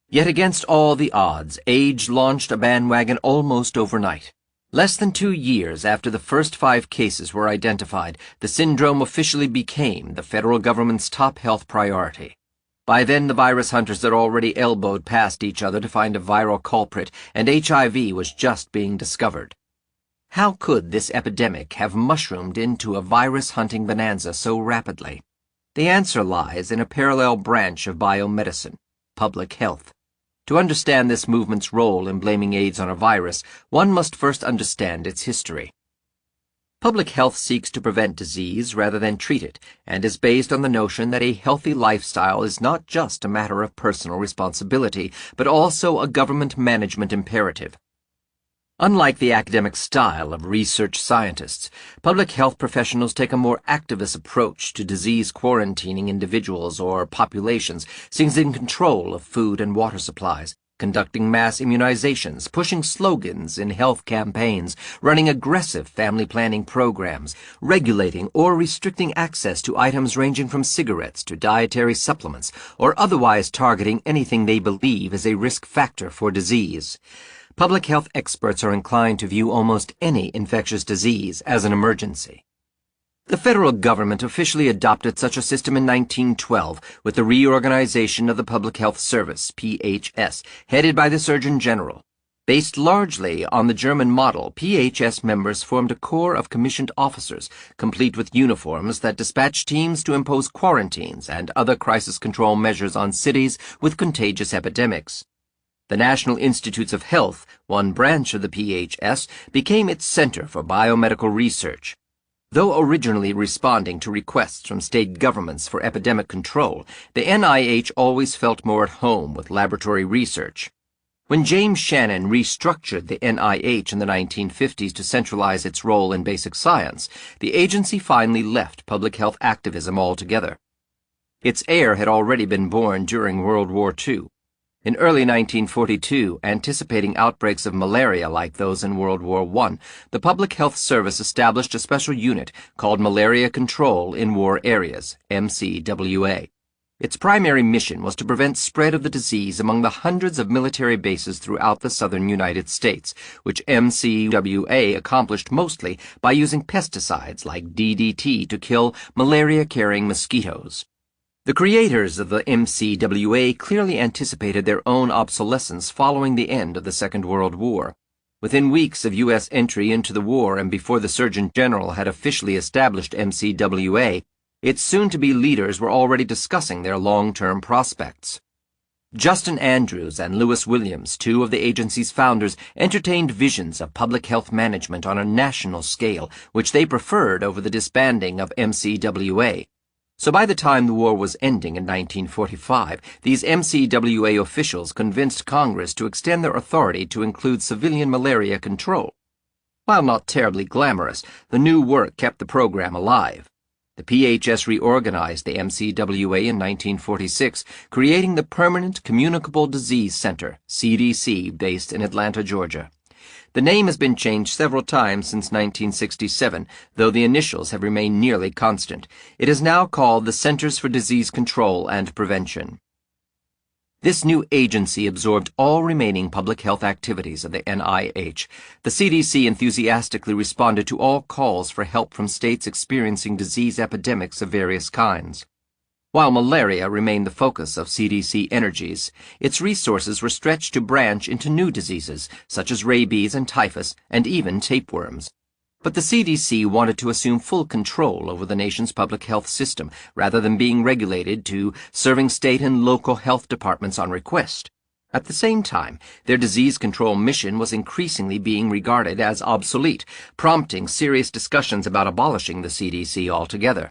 Yet against all the odds, AIDS launched a bandwagon almost overnight. Less than 2 years after the first 5 cases were identified, the syndrome officially became the federal government's top health priority. By then, the virus hunters had already elbowed past each other to find a viral culprit, and HIV was just being discovered. How could this epidemic have mushroomed into a virus-hunting bonanza so rapidly? The answer lies in a parallel branch of biomedicine, public health. To understand this movement's role in blaming AIDS on a virus, one must first understand its history. Public health seeks to prevent disease rather than treat it, and is based on the notion that a healthy lifestyle is not just a matter of personal responsibility, but also a government management imperative. Unlike the academic style of research scientists, public health professionals take a more activist approach to disease quarantining individuals or populations, seizing control of food and water supplies, conducting mass immunizations, pushing slogans in health campaigns, running aggressive family planning programs, regulating or restricting access to items ranging from cigarettes to dietary supplements, or otherwise targeting anything they believe is a risk factor for disease. Public health experts are inclined to view almost any infectious disease as an emergency. The federal government officially adopted such a system in 1912 with the reorganization of the Public Health Service, PHS, headed by the Surgeon General. Based largely on the German model, PHS members formed a corps of commissioned officers, complete with uniforms, that dispatched teams to impose quarantines and other crisis control measures on cities with contagious epidemics. The National Institutes of Health, one branch of the PHS, became its center for biomedical research. Though originally responding to requests from state governments for epidemic control, the NIH always felt more at home with laboratory research. When James Shannon restructured the NIH in the 1950s to centralize its role in basic science, the agency finally left public health activism altogether. Its heir had already been born during World War II. In early 1942, anticipating outbreaks of malaria like those in World War I, the Public Health Service established a special unit called Malaria Control in War Areas, MCWA. Its primary mission was to prevent spread of the disease among the hundreds of military bases throughout the southern United States, which MCWA accomplished mostly by using pesticides like DDT to kill malaria-carrying mosquitoes. The creators of the MCWA clearly anticipated their own obsolescence following the end of the Second World War. Within weeks of U.S. entry into the war and before the Surgeon General had officially established MCWA, its soon-to-be leaders were already discussing their long-term prospects. Justin Andrews and Lewis Williams, two of the agency's founders, entertained visions of public health management on a national scale, which they preferred over the disbanding of MCWA. So by the time the war was ending in 1945, these MCWA officials convinced Congress to extend their authority to include civilian malaria control. While not terribly glamorous, the new work kept the program alive. The PHS reorganized the MCWA in 1946, creating the Permanent Communicable Disease Center, CDC, based in Atlanta, Georgia. The name has been changed several times since 1967, though the initials have remained nearly constant. It is now called the Centers for Disease Control and Prevention. This new agency absorbed all remaining public health activities of the NIH. The CDC enthusiastically responded to all calls for help from states experiencing disease epidemics of various kinds. While malaria remained the focus of CDC energies, its resources were stretched to branch into new diseases, such as rabies and typhus, and even tapeworms. But the CDC wanted to assume full control over the nation's public health system, rather than being regulated to serving state and local health departments on request. At the same time, their disease control mission was increasingly being regarded as obsolete, prompting serious discussions about abolishing the CDC altogether.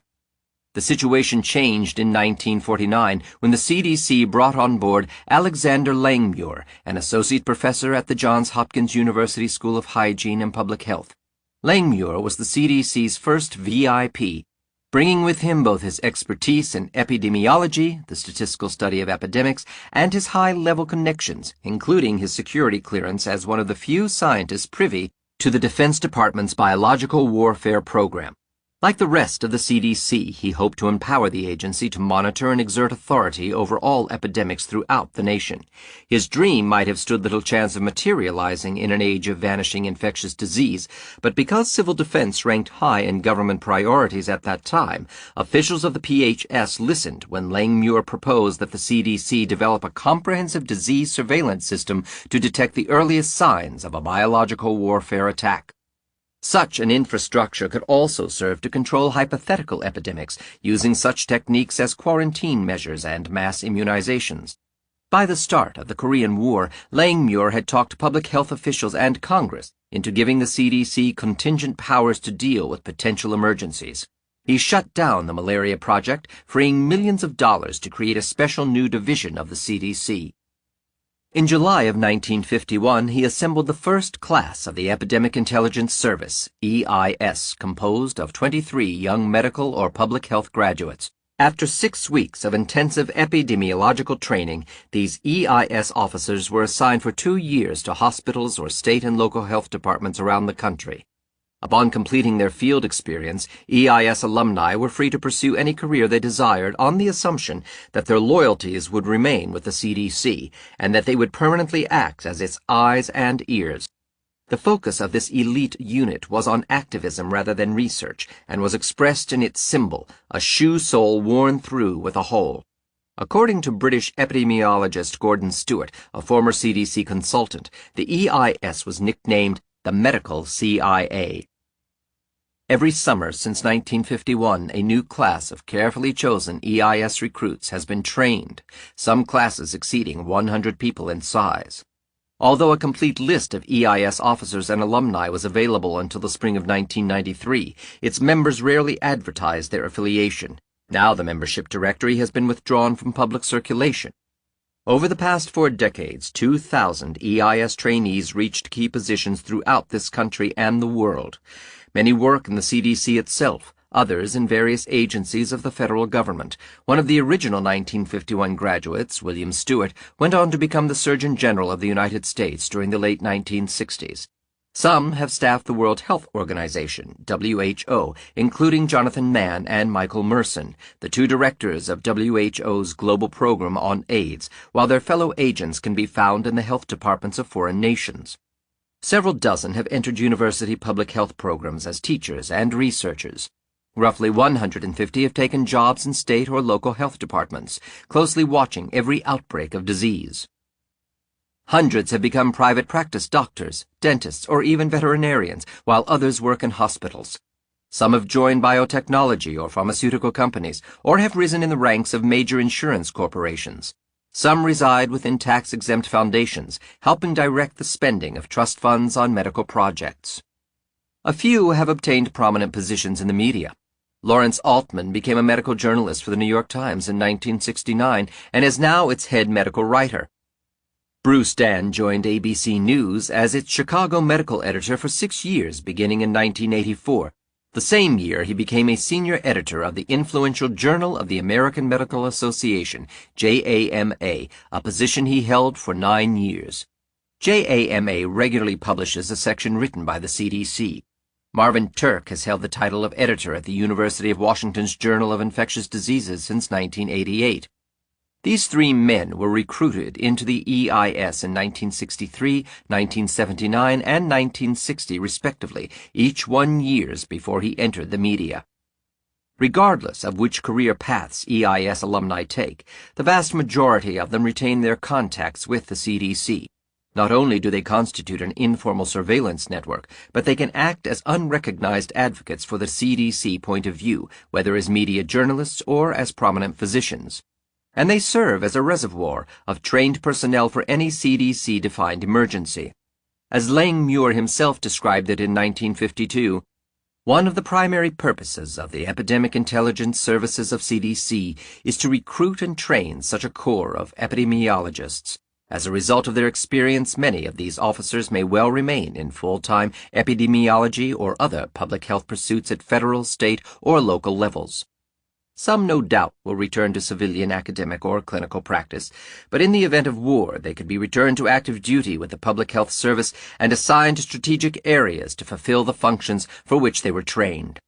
The situation changed in 1949 when the CDC brought on board Alexander Langmuir, an associate professor at the Johns Hopkins University School of Hygiene and Public Health. Langmuir was the CDC's first VIP, bringing with him both his expertise in epidemiology, the statistical study of epidemics, and his high-level connections, including his security clearance as one of the few scientists privy to the Defense Department's biological warfare program. Like the rest of the CDC, he hoped to empower the agency to monitor and exert authority over all epidemics throughout the nation. His dream might have stood little chance of materializing in an age of vanishing infectious disease, but because civil defense ranked high in government priorities at that time, officials of the PHS listened when Langmuir proposed that the CDC develop a comprehensive disease surveillance system to detect the earliest signs of a biological warfare attack. Such an infrastructure could also serve to control hypothetical epidemics using such techniques as quarantine measures and mass immunizations. By the start of the Korean War, Langmuir had talked public health officials and Congress into giving the CDC contingent powers to deal with potential emergencies. He shut down the malaria project, freeing millions of dollars to create a special new division of the CDC. In July of 1951, he assembled the first class of the Epidemic Intelligence Service, EIS, composed of 23 young medical or public health graduates. After 6 weeks of intensive epidemiological training, these EIS officers were assigned for 2 years to hospitals or state and local health departments around the country. Upon completing their field experience, EIS alumni were free to pursue any career they desired on the assumption that their loyalties would remain with the CDC and that they would permanently act as its eyes and ears. The focus of this elite unit was on activism rather than research, and was expressed in its symbol, a shoe sole worn through with a hole. According to British epidemiologist Gordon Stewart, a former CDC consultant, the EIS was nicknamed the Medical CIA. Every summer since 1951, a new class of carefully chosen EIS recruits has been trained, some classes exceeding 100 people in size. Although a complete list of EIS officers and alumni was available until the spring of 1993, its members rarely advertised their affiliation. Now the membership directory has been withdrawn from public circulation. Over the past 4 decades, 2,000 EIS trainees reached key positions throughout this country and the world. Many work in the CDC itself, others in various agencies of the federal government. One of the original 1951 graduates, William Stewart, went on to become the Surgeon General of the United States during the late 1960s. Some have staffed the World Health Organization, WHO, including Jonathan Mann and Michael Merson, the 2 directors of WHO's global program on AIDS, while their fellow agents can be found in the health departments of foreign nations. Several dozen have entered university public health programs as teachers and researchers. Roughly 150 have taken jobs in state or local health departments, closely watching every outbreak of disease. Hundreds have become private practice doctors, dentists, or even veterinarians, while others work in hospitals. Some have joined biotechnology or pharmaceutical companies, or have risen in the ranks of major insurance corporations. Some reside within tax-exempt foundations, helping direct the spending of trust funds on medical projects. A few have obtained prominent positions in the media. Lawrence Altman became a medical journalist for the New York Times in 1969 and is now its head medical writer. Bruce Dan joined ABC News as its Chicago medical editor for 6 years, beginning in 1984. The same year, he became a senior editor of the influential Journal of the American Medical Association, JAMA, a position he held for 9 years. JAMA regularly publishes a section written by the CDC. Marvin Turk has held the title of editor at the University of Washington's Journal of Infectious Diseases since 1988. These 3 men were recruited into the EIS in 1963, 1979, and 1960, respectively, each 1 year before he entered the media. Regardless of which career paths EIS alumni take, the vast majority of them retain their contacts with the CDC. Not only do they constitute an informal surveillance network, but they can act as unrecognized advocates for the CDC point of view, whether as media journalists or as prominent physicians. And they serve as a reservoir of trained personnel for any CDC-defined emergency. As Langmuir himself described it in 1952, one of the primary purposes of the Epidemic Intelligence Services of CDC is to recruit and train such a corps of epidemiologists. As a result of their experience, many of these officers may well remain in full-time epidemiology or other public health pursuits at federal, state, or local levels. Some, no doubt, will return to civilian academic or clinical practice, but in the event of war, they could be returned to active duty with the Public Health Service and assigned to strategic areas to fulfill the functions for which they were trained.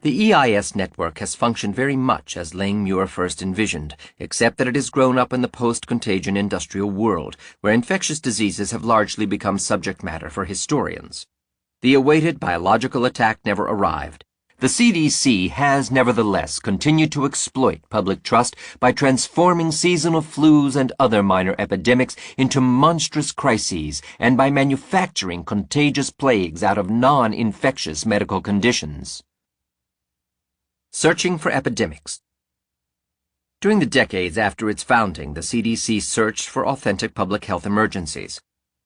The EIS network has functioned very much as Langmuir first envisioned, except that it has grown up in the post-contagion industrial world, where infectious diseases have largely become subject matter for historians. The awaited biological attack never arrived. The CDC has nevertheless continued to exploit public trust by transforming seasonal flus and other minor epidemics into monstrous crises and by manufacturing contagious plagues out of non-infectious medical conditions. Searching for epidemics. During the decades after its founding, the CDC searched for authentic public health emergencies.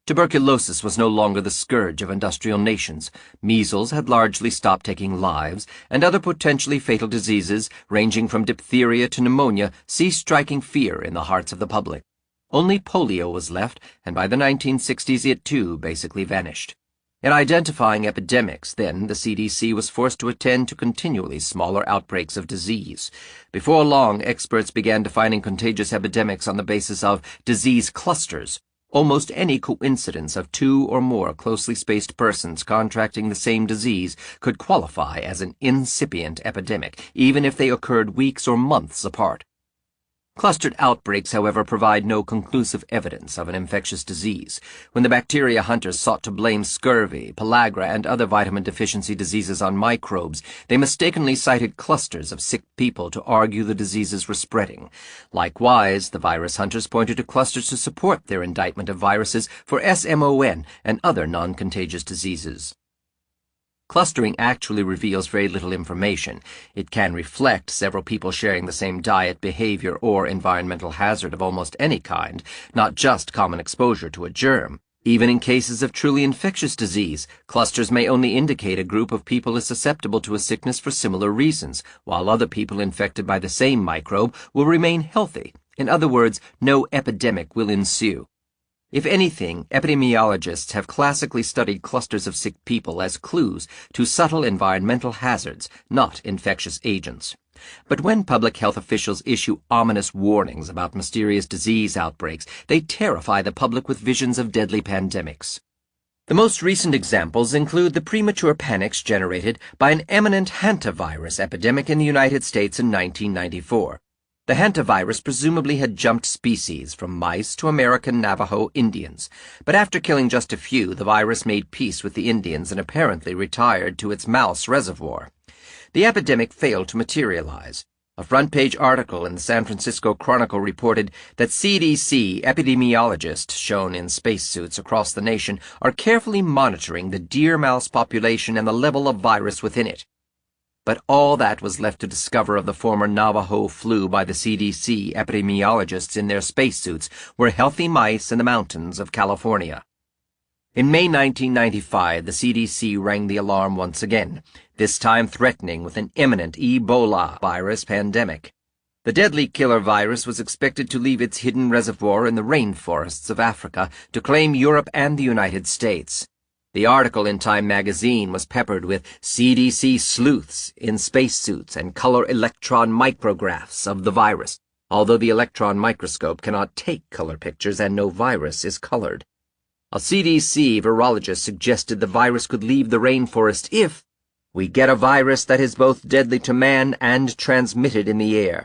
Tuberculosis was no longer the scourge of industrial nations. Measles had largely stopped taking lives, and other potentially fatal diseases, ranging from diphtheria to pneumonia, ceased striking fear in the hearts of the public. Only polio was left, and by the 1960s it too basically vanished. In identifying epidemics, then, the CDC was forced to attend to continually smaller outbreaks of disease. Before long, experts began defining contagious epidemics on the basis of disease clusters. Almost any coincidence of two or more closely spaced persons contracting the same disease could qualify as an incipient epidemic, even if they occurred weeks or months apart. Clustered outbreaks, however, provide no conclusive evidence of an infectious disease. When the bacteria hunters sought to blame scurvy, pellagra, and other vitamin deficiency diseases on microbes, they mistakenly cited clusters of sick people to argue the diseases were spreading. Likewise, the virus hunters pointed to clusters to support their indictment of viruses for SMON and other non-contagious diseases. Clustering actually reveals very little information. It can reflect several people sharing the same diet, behavior, or environmental hazard of almost any kind, not just common exposure to a germ. Even in cases of truly infectious disease, clusters may only indicate a group of people is susceptible to a sickness for similar reasons, while other people infected by the same microbe will remain healthy. In other words, no epidemic will ensue. If anything, epidemiologists have classically studied clusters of sick people as clues to subtle environmental hazards, not infectious agents. But when public health officials issue ominous warnings about mysterious disease outbreaks, they terrify the public with visions of deadly pandemics. The most recent examples include the premature panics generated by an eminent hantavirus epidemic in the United States in 1994. The hantavirus presumably had jumped species from mice to American Navajo Indians, but after killing just a few, the virus made peace with the Indians and apparently retired to its mouse reservoir. The epidemic failed to materialize. A front-page article in the San Francisco Chronicle reported that CDC epidemiologists shown in spacesuits across the nation are carefully monitoring the deer mouse population and the level of virus within it. But all that was left to discover of the former Navajo flu by the CDC epidemiologists in their spacesuits were healthy mice in the mountains of California. In May 1995, the CDC rang the alarm once again, this time threatening with an imminent Ebola virus pandemic. The deadly killer virus was expected to leave its hidden reservoir in the rainforests of Africa to claim Europe and the United States. The article in Time magazine was peppered with CDC sleuths in spacesuits and color electron micrographs of the virus, although the electron microscope cannot take color pictures and no virus is colored. A CDC virologist suggested the virus could leave the rainforest if we get a virus that is both deadly to man and transmitted in the air.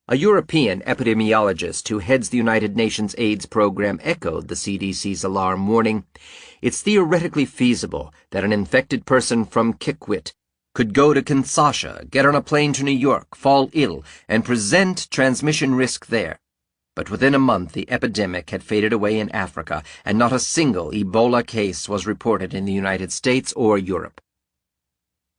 A European epidemiologist who heads the United Nations AIDS program echoed the CDC's alarm warning. It's theoretically feasible that an infected person from Kikwit could go to Kinshasa, get on a plane to New York, fall ill, and present transmission risk there. But within a month the epidemic had faded away in Africa, and not a single Ebola case was reported in the United States or Europe.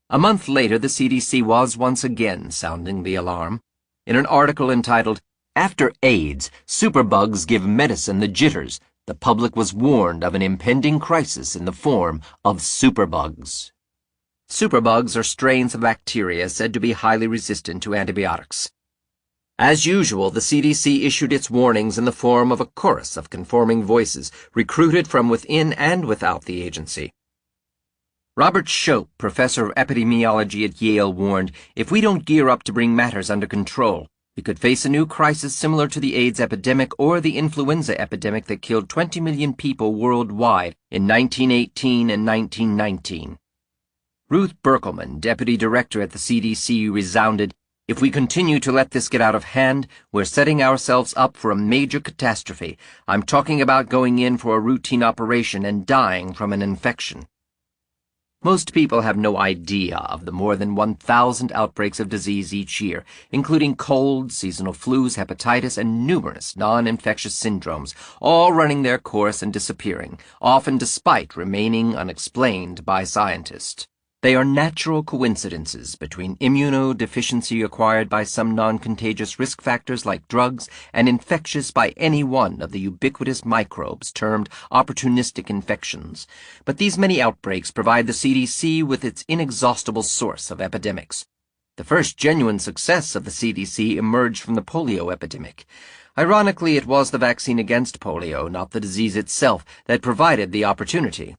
A month later, the CDC was once again sounding the alarm. In an article entitled, "After AIDS, Superbugs Give Medicine the Jitters," the public was warned of an impending crisis in the form of superbugs. Superbugs are strains of bacteria said to be highly resistant to antibiotics. As usual, the CDC issued its warnings in the form of a chorus of conforming voices, recruited from within and without the agency. Robert Shope, professor of epidemiology at Yale, warned, if we don't gear up to bring matters under control, we could face a new crisis similar to the AIDS epidemic or the influenza epidemic that killed 20 million people worldwide in 1918 and 1919. Ruth Berkelman, deputy director at the CDC, resounded, if we continue to let this get out of hand, we're setting ourselves up for a major catastrophe. I'm talking about going in for a routine operation and dying from an infection. Most people have no idea of the more than 1,000 outbreaks of disease each year, including colds, seasonal flus, hepatitis, and numerous non-infectious syndromes, all running their course and disappearing, often despite remaining unexplained by scientists. They are natural coincidences between immunodeficiency acquired by some non-contagious risk factors like drugs and infectious by any one of the ubiquitous microbes termed opportunistic infections. But these many outbreaks provide the CDC with its inexhaustible source of epidemics. The first genuine success of the CDC emerged from the polio epidemic. Ironically, it was the vaccine against polio, not the disease itself, that provided the opportunity.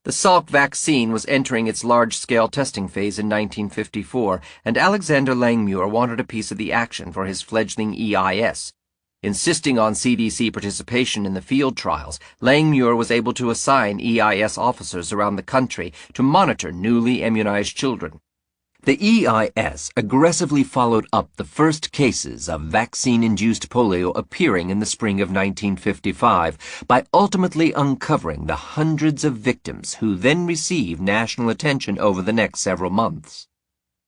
The Salk vaccine was entering its large-scale testing phase in 1954, and Alexander Langmuir wanted a piece of the action for his fledgling EIS. Insisting on CDC participation in the field trials, Langmuir was able to assign EIS officers around the country to monitor newly immunized children. The EIS aggressively followed up the first cases of vaccine-induced polio appearing in the spring of 1955 by ultimately uncovering the hundreds of victims who then received national attention over the next several months.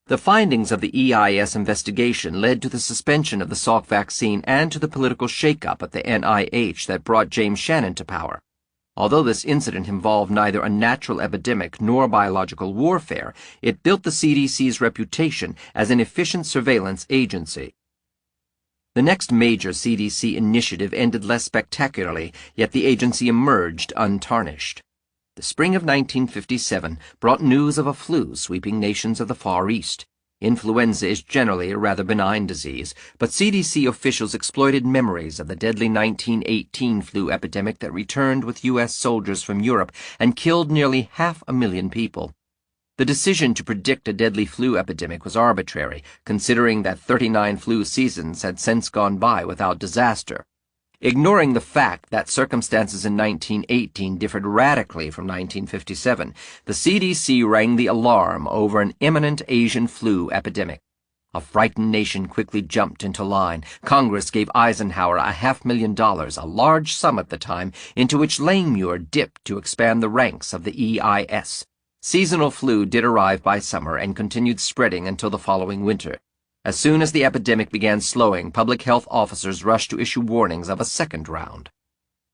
The findings of the EIS investigation led to the suspension of the Salk vaccine and to the political shakeup at the NIH that brought James Shannon to power. Although this incident involved neither a natural epidemic nor biological warfare, it built the CDC's reputation as an efficient surveillance agency. The next major CDC initiative ended less spectacularly, yet the agency emerged untarnished. The spring of 1957 brought news of a flu sweeping nations of the Far East. Influenza is generally a rather benign disease, but CDC officials exploited memories of the deadly 1918 flu epidemic that returned with U.S. soldiers from Europe and killed nearly 500,000 people. The decision to predict a deadly flu epidemic was arbitrary, considering that 39 flu seasons had since gone by without disaster. Ignoring the fact that circumstances in 1918 differed radically from 1957, the CDC rang the alarm over an imminent Asian flu epidemic. A frightened nation quickly jumped into line. Congress gave Eisenhower $500,000, a large sum at the time, into which Langmuir dipped to expand the ranks of the EIS. Seasonal flu did arrive by summer and continued spreading until the following winter. As soon as the epidemic began slowing, public health officers rushed to issue warnings of a second round.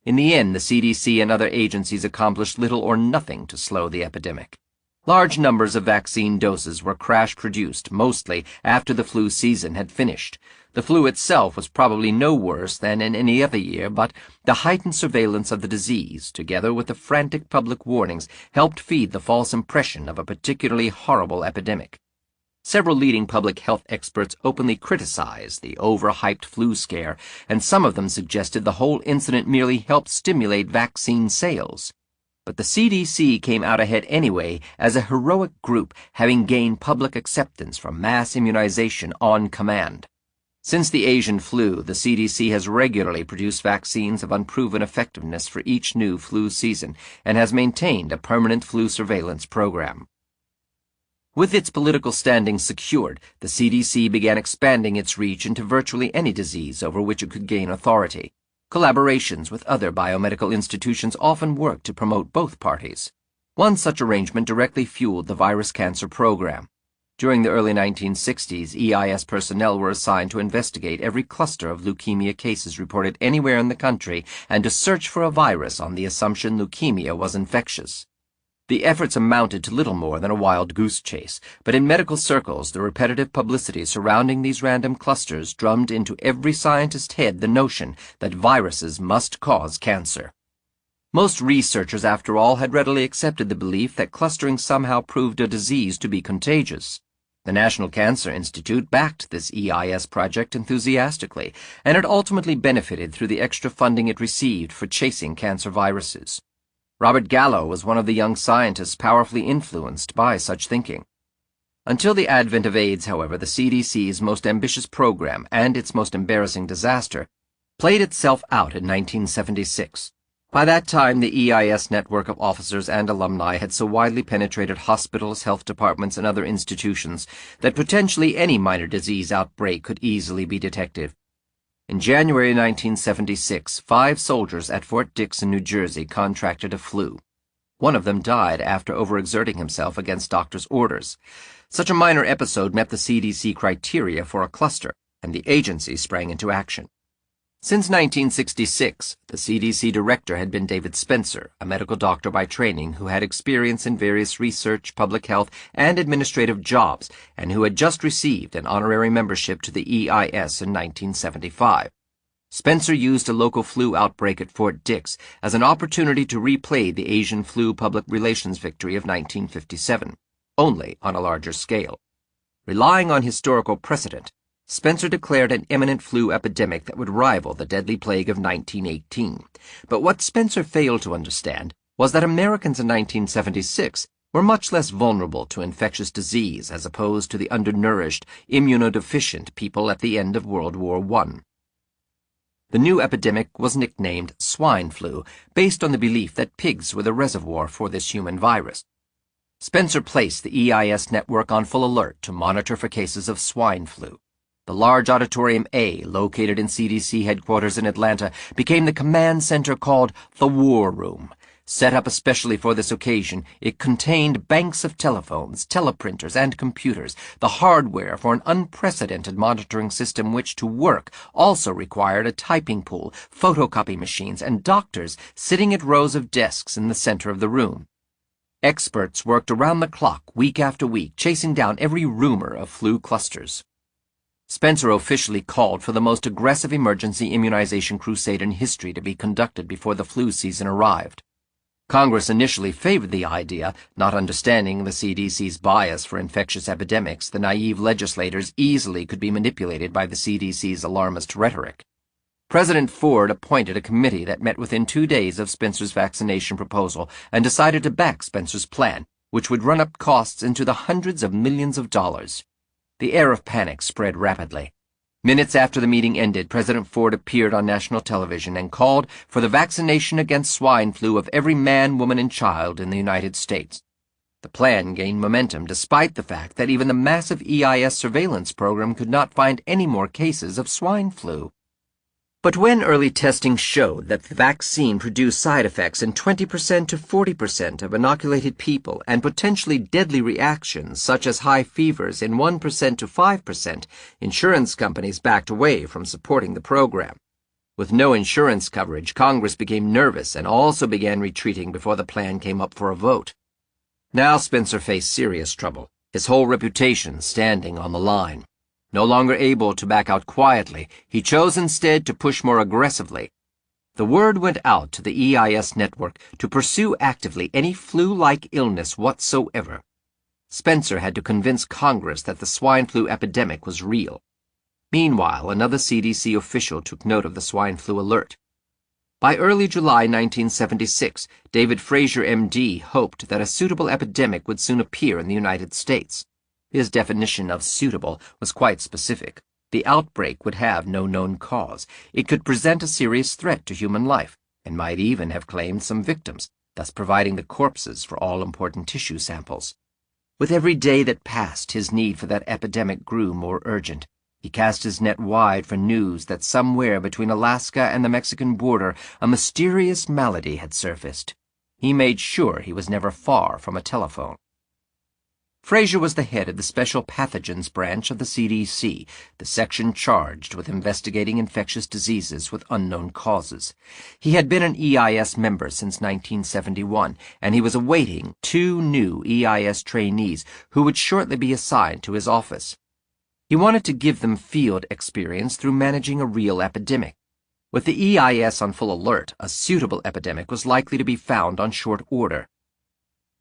In the end, the CDC and other agencies accomplished little or nothing to slow the epidemic. Large numbers of vaccine doses were crash-produced, mostly after the flu season had finished. The flu itself was probably no worse than in any other year, but the heightened surveillance of the disease, together with the frantic public warnings, helped feed the false impression of a particularly horrible epidemic. Several leading public health experts openly criticized the overhyped flu scare, and some of them suggested the whole incident merely helped stimulate vaccine sales. But the CDC came out ahead anyway as a heroic group having gained public acceptance for mass immunization on command. Since the Asian flu, the CDC has regularly produced vaccines of unproven effectiveness for each new flu season and has maintained a permanent flu surveillance program. With its political standing secured, the CDC began expanding its reach into virtually any disease over which it could gain authority. Collaborations with other biomedical institutions often worked to promote both parties. One such arrangement directly fueled the virus cancer program. During the early 1960s, EIS personnel were assigned to investigate every cluster of leukemia cases reported anywhere in the country and to search for a virus on the assumption leukemia was infectious. The efforts amounted to little more than a wild goose chase, but in medical circles the repetitive publicity surrounding these random clusters drummed into every scientist's head the notion that viruses must cause cancer. Most researchers, after all, had readily accepted the belief that clustering somehow proved a disease to be contagious. The National Cancer Institute backed this EIS project enthusiastically, and it ultimately benefited through the extra funding it received for chasing cancer viruses. Robert Gallo was one of the young scientists powerfully influenced by such thinking. Until the advent of AIDS, however, the CDC's most ambitious program and its most embarrassing disaster played itself out in 1976. By that time, the EIS network of officers and alumni had so widely penetrated hospitals, health departments, and other institutions that potentially any minor disease outbreak could easily be detected. In January 1976, 5 soldiers at Fort Dix in New Jersey contracted a flu. One of them died after overexerting himself against doctors' orders. Such a minor episode met the CDC criteria for a cluster, and the agency sprang into action. Since 1966, the CDC director had been David Spencer, a medical doctor by training who had experience in various research, public health, and administrative jobs, and who had just received an honorary membership to the EIS in 1975. Spencer used a local flu outbreak at Fort Dix as an opportunity to replay the Asian flu public relations victory of 1957, only on a larger scale. Relying on historical precedent, Spencer declared an imminent flu epidemic that would rival the deadly plague of 1918. But what Spencer failed to understand was that Americans in 1976 were much less vulnerable to infectious disease as opposed to the undernourished, immunodeficient people at the end of World War I. The new epidemic was nicknamed swine flu, based on the belief that pigs were the reservoir for this human virus. Spencer placed the EIS network on full alert to monitor for cases of swine flu. The large Auditorium A, located in CDC headquarters in Atlanta, became the command center called the War Room. Set up especially for this occasion, it contained banks of telephones, teleprinters, and computers, the hardware for an unprecedented monitoring system which, to work, also required a typing pool, photocopy machines, and doctors sitting at rows of desks in the center of the room. Experts worked around the clock, week after week, chasing down every rumor of flu clusters. Spencer officially called for the most aggressive emergency immunization crusade in history to be conducted before the flu season arrived. Congress initially favored the idea, not understanding the CDC's bias for infectious epidemics. The naive legislators easily could be manipulated by the CDC's alarmist rhetoric. President Ford appointed a committee that met within 2 days of Spencer's vaccination proposal and decided to back Spencer's plan, which would run up costs into the hundreds of millions of dollars. The air of panic spread rapidly. Minutes after the meeting ended, President Ford appeared on national television and called for the vaccination against swine flu of every man, woman, and child in the United States. The plan gained momentum despite the fact that even the massive EIS surveillance program could not find any more cases of swine flu. But when early testing showed that the vaccine produced side effects in 20% to 40% of inoculated people and potentially deadly reactions such as high fevers in 1% to 5%, insurance companies backed away from supporting the program. With no insurance coverage, Congress became nervous and also began retreating before the plan came up for a vote. Now Spencer faced serious trouble, his whole reputation standing on the line. No longer able to back out quietly, he chose instead to push more aggressively. The word went out to the EIS network to pursue actively any flu-like illness whatsoever. Spencer had to convince Congress that the swine flu epidemic was real. Meanwhile, another CDC official took note of the swine flu alert. By early July 1976, David Frazier, M.D., hoped that a suitable epidemic would soon appear in the United States. His definition of suitable was quite specific. The outbreak would have no known cause. It could present a serious threat to human life, and might even have claimed some victims, thus providing the corpses for all important tissue samples. With every day that passed, his need for that epidemic grew more urgent. He cast his net wide for news that somewhere between Alaska and the Mexican border a mysterious malady had surfaced. He made sure he was never far from a telephone. Frazier was the head of the Special Pathogens Branch of the CDC, the section charged with investigating infectious diseases with unknown causes. He had been an EIS member since 1971, and he was awaiting 2 new EIS trainees who would shortly be assigned to his office. He wanted to give them field experience through managing a real epidemic. With the EIS on full alert, a suitable epidemic was likely to be found on short order.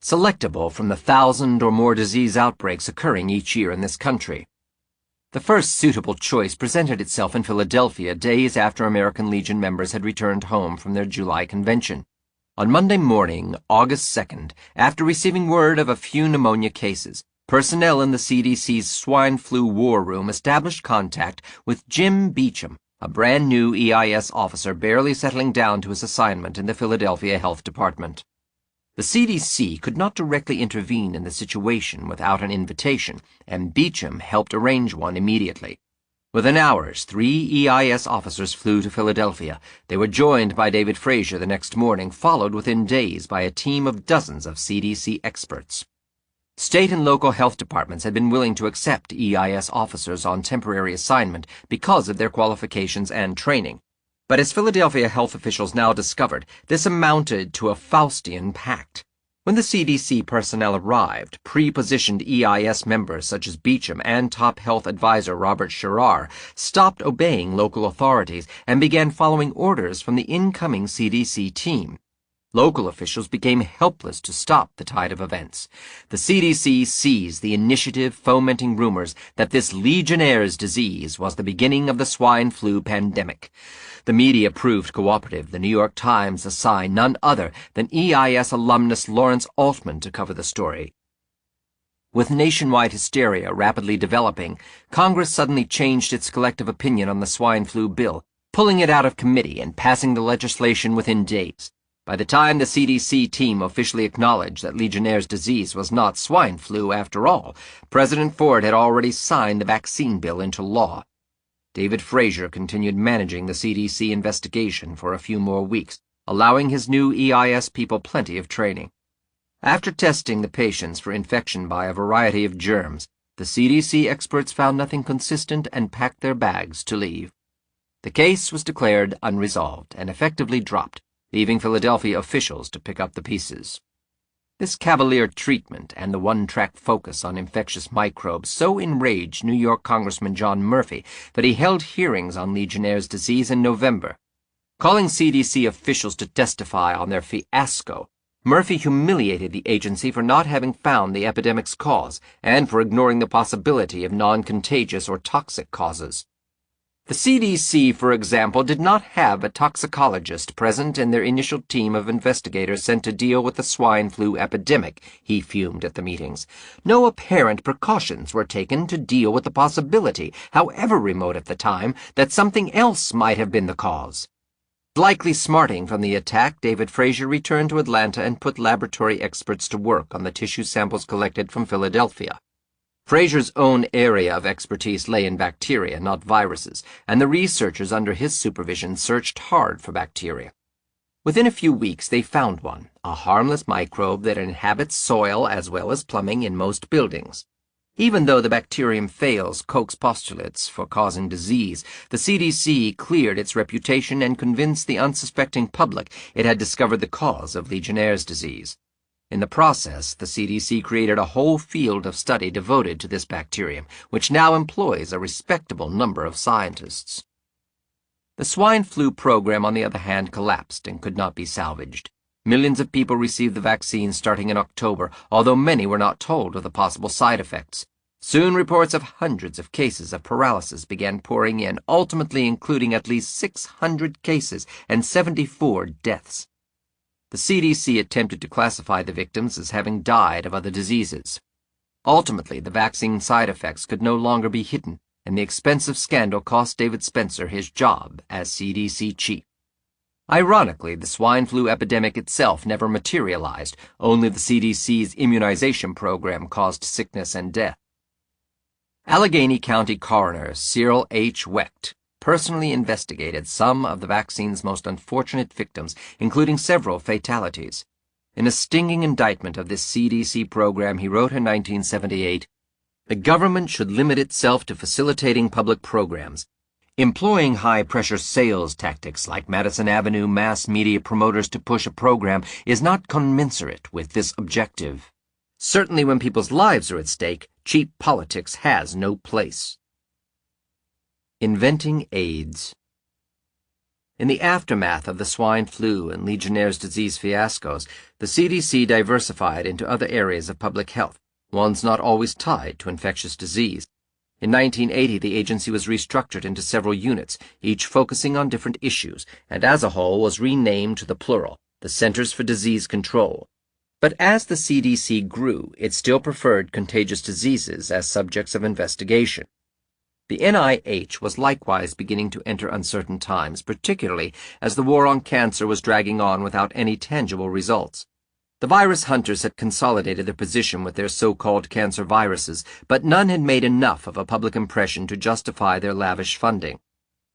Selectable from the 1,000 or more disease outbreaks occurring each year in this country. The first suitable choice presented itself in Philadelphia days after American Legion members had returned home from their July convention. On Monday morning, August 2nd, after receiving word of a few pneumonia cases, personnel in the CDC's swine flu war room established contact with Jim Beecham, a brand new EIS officer barely settling down to his assignment in the Philadelphia Health Department. The CDC could not directly intervene in the situation without an invitation, and Beecham helped arrange one immediately. Within hours, 3 EIS officers flew to Philadelphia. They were joined by David Frazier the next morning, followed within days by a team of dozens of CDC experts. State and local health departments had been willing to accept EIS officers on temporary assignment because of their qualifications and training. But as Philadelphia health officials now discovered, this amounted to a Faustian pact. When the CDC personnel arrived, pre-positioned EIS members such as Beecham and top health advisor Robert Sherrar stopped obeying local authorities and began following orders from the incoming CDC team. Local officials became helpless to stop the tide of events. The CDC seized the initiative, fomenting rumors that this Legionnaire's disease was the beginning of the swine flu pandemic. The media proved cooperative. The New York Times assigned none other than EIS alumnus Lawrence Altman to cover the story. With nationwide hysteria rapidly developing, Congress suddenly changed its collective opinion on the swine flu bill, pulling it out of committee and passing the legislation within days. By the time the CDC team officially acknowledged that Legionnaire's disease was not swine flu after all, President Ford had already signed the vaccine bill into law. David Frazier continued managing the CDC investigation for a few more weeks, allowing his new EIS people plenty of training. After testing the patients for infection by a variety of germs, the CDC experts found nothing consistent and packed their bags to leave. The case was declared unresolved and effectively dropped, leaving Philadelphia officials to pick up the pieces. This cavalier treatment and the one-track focus on infectious microbes so enraged New York Congressman John Murphy that he held hearings on Legionnaire's disease in November. Calling CDC officials to testify on their fiasco, Murphy humiliated the agency for not having found the epidemic's cause and for ignoring the possibility of non-contagious or toxic causes. The CDC, for example, did not have a toxicologist present in their initial team of investigators sent to deal with the swine flu epidemic, he fumed at the meetings. No apparent precautions were taken to deal with the possibility, however remote at the time, that something else might have been the cause. Likely smarting from the attack, David Frazier returned to Atlanta and put laboratory experts to work on the tissue samples collected from Philadelphia. Frazier's own area of expertise lay in bacteria, not viruses, and the researchers under his supervision searched hard for bacteria. Within a few weeks they found one, a harmless microbe that inhabits soil as well as plumbing in most buildings. Even though the bacterium fails Koch's postulates for causing disease, the CDC cleared its reputation and convinced the unsuspecting public it had discovered the cause of Legionnaire's disease. In the process, the CDC created a whole field of study devoted to this bacterium, which now employs a respectable number of scientists. The swine flu program, on the other hand, collapsed and could not be salvaged. Millions of people received the vaccine starting in October, although many were not told of the possible side effects. Soon reports of hundreds of cases of paralysis began pouring in, ultimately including at least 600 cases and 74 deaths. The CDC attempted to classify the victims as having died of other diseases. Ultimately, the vaccine side effects could no longer be hidden, and the expensive scandal cost David Spencer his job as CDC chief. Ironically, the swine flu epidemic itself never materialized. Only the CDC's immunization program caused sickness and death. Allegheny County Coroner Cyril H. Wecht personally investigated some of the vaccine's most unfortunate victims, including several fatalities. In a stinging indictment of this CDC program, he wrote in 1978, "The government should limit itself to facilitating public programs. Employing high-pressure sales tactics like Madison Avenue mass media promoters to push a program is not commensurate with this objective. Certainly when people's lives are at stake, cheap politics has no place." Inventing AIDS. In the aftermath of the swine flu and Legionnaire's disease fiascos, the CDC diversified into other areas of public health, ones not always tied to infectious disease. In 1980, the agency was restructured into several units, each focusing on different issues, and as a whole was renamed to the plural, the Centers for Disease Control. But as the CDC grew, it still preferred contagious diseases as subjects of investigation. The NIH was likewise beginning to enter uncertain times, particularly as the war on cancer was dragging on without any tangible results. The virus hunters had consolidated their position with their so-called cancer viruses, but none had made enough of a public impression to justify their lavish funding.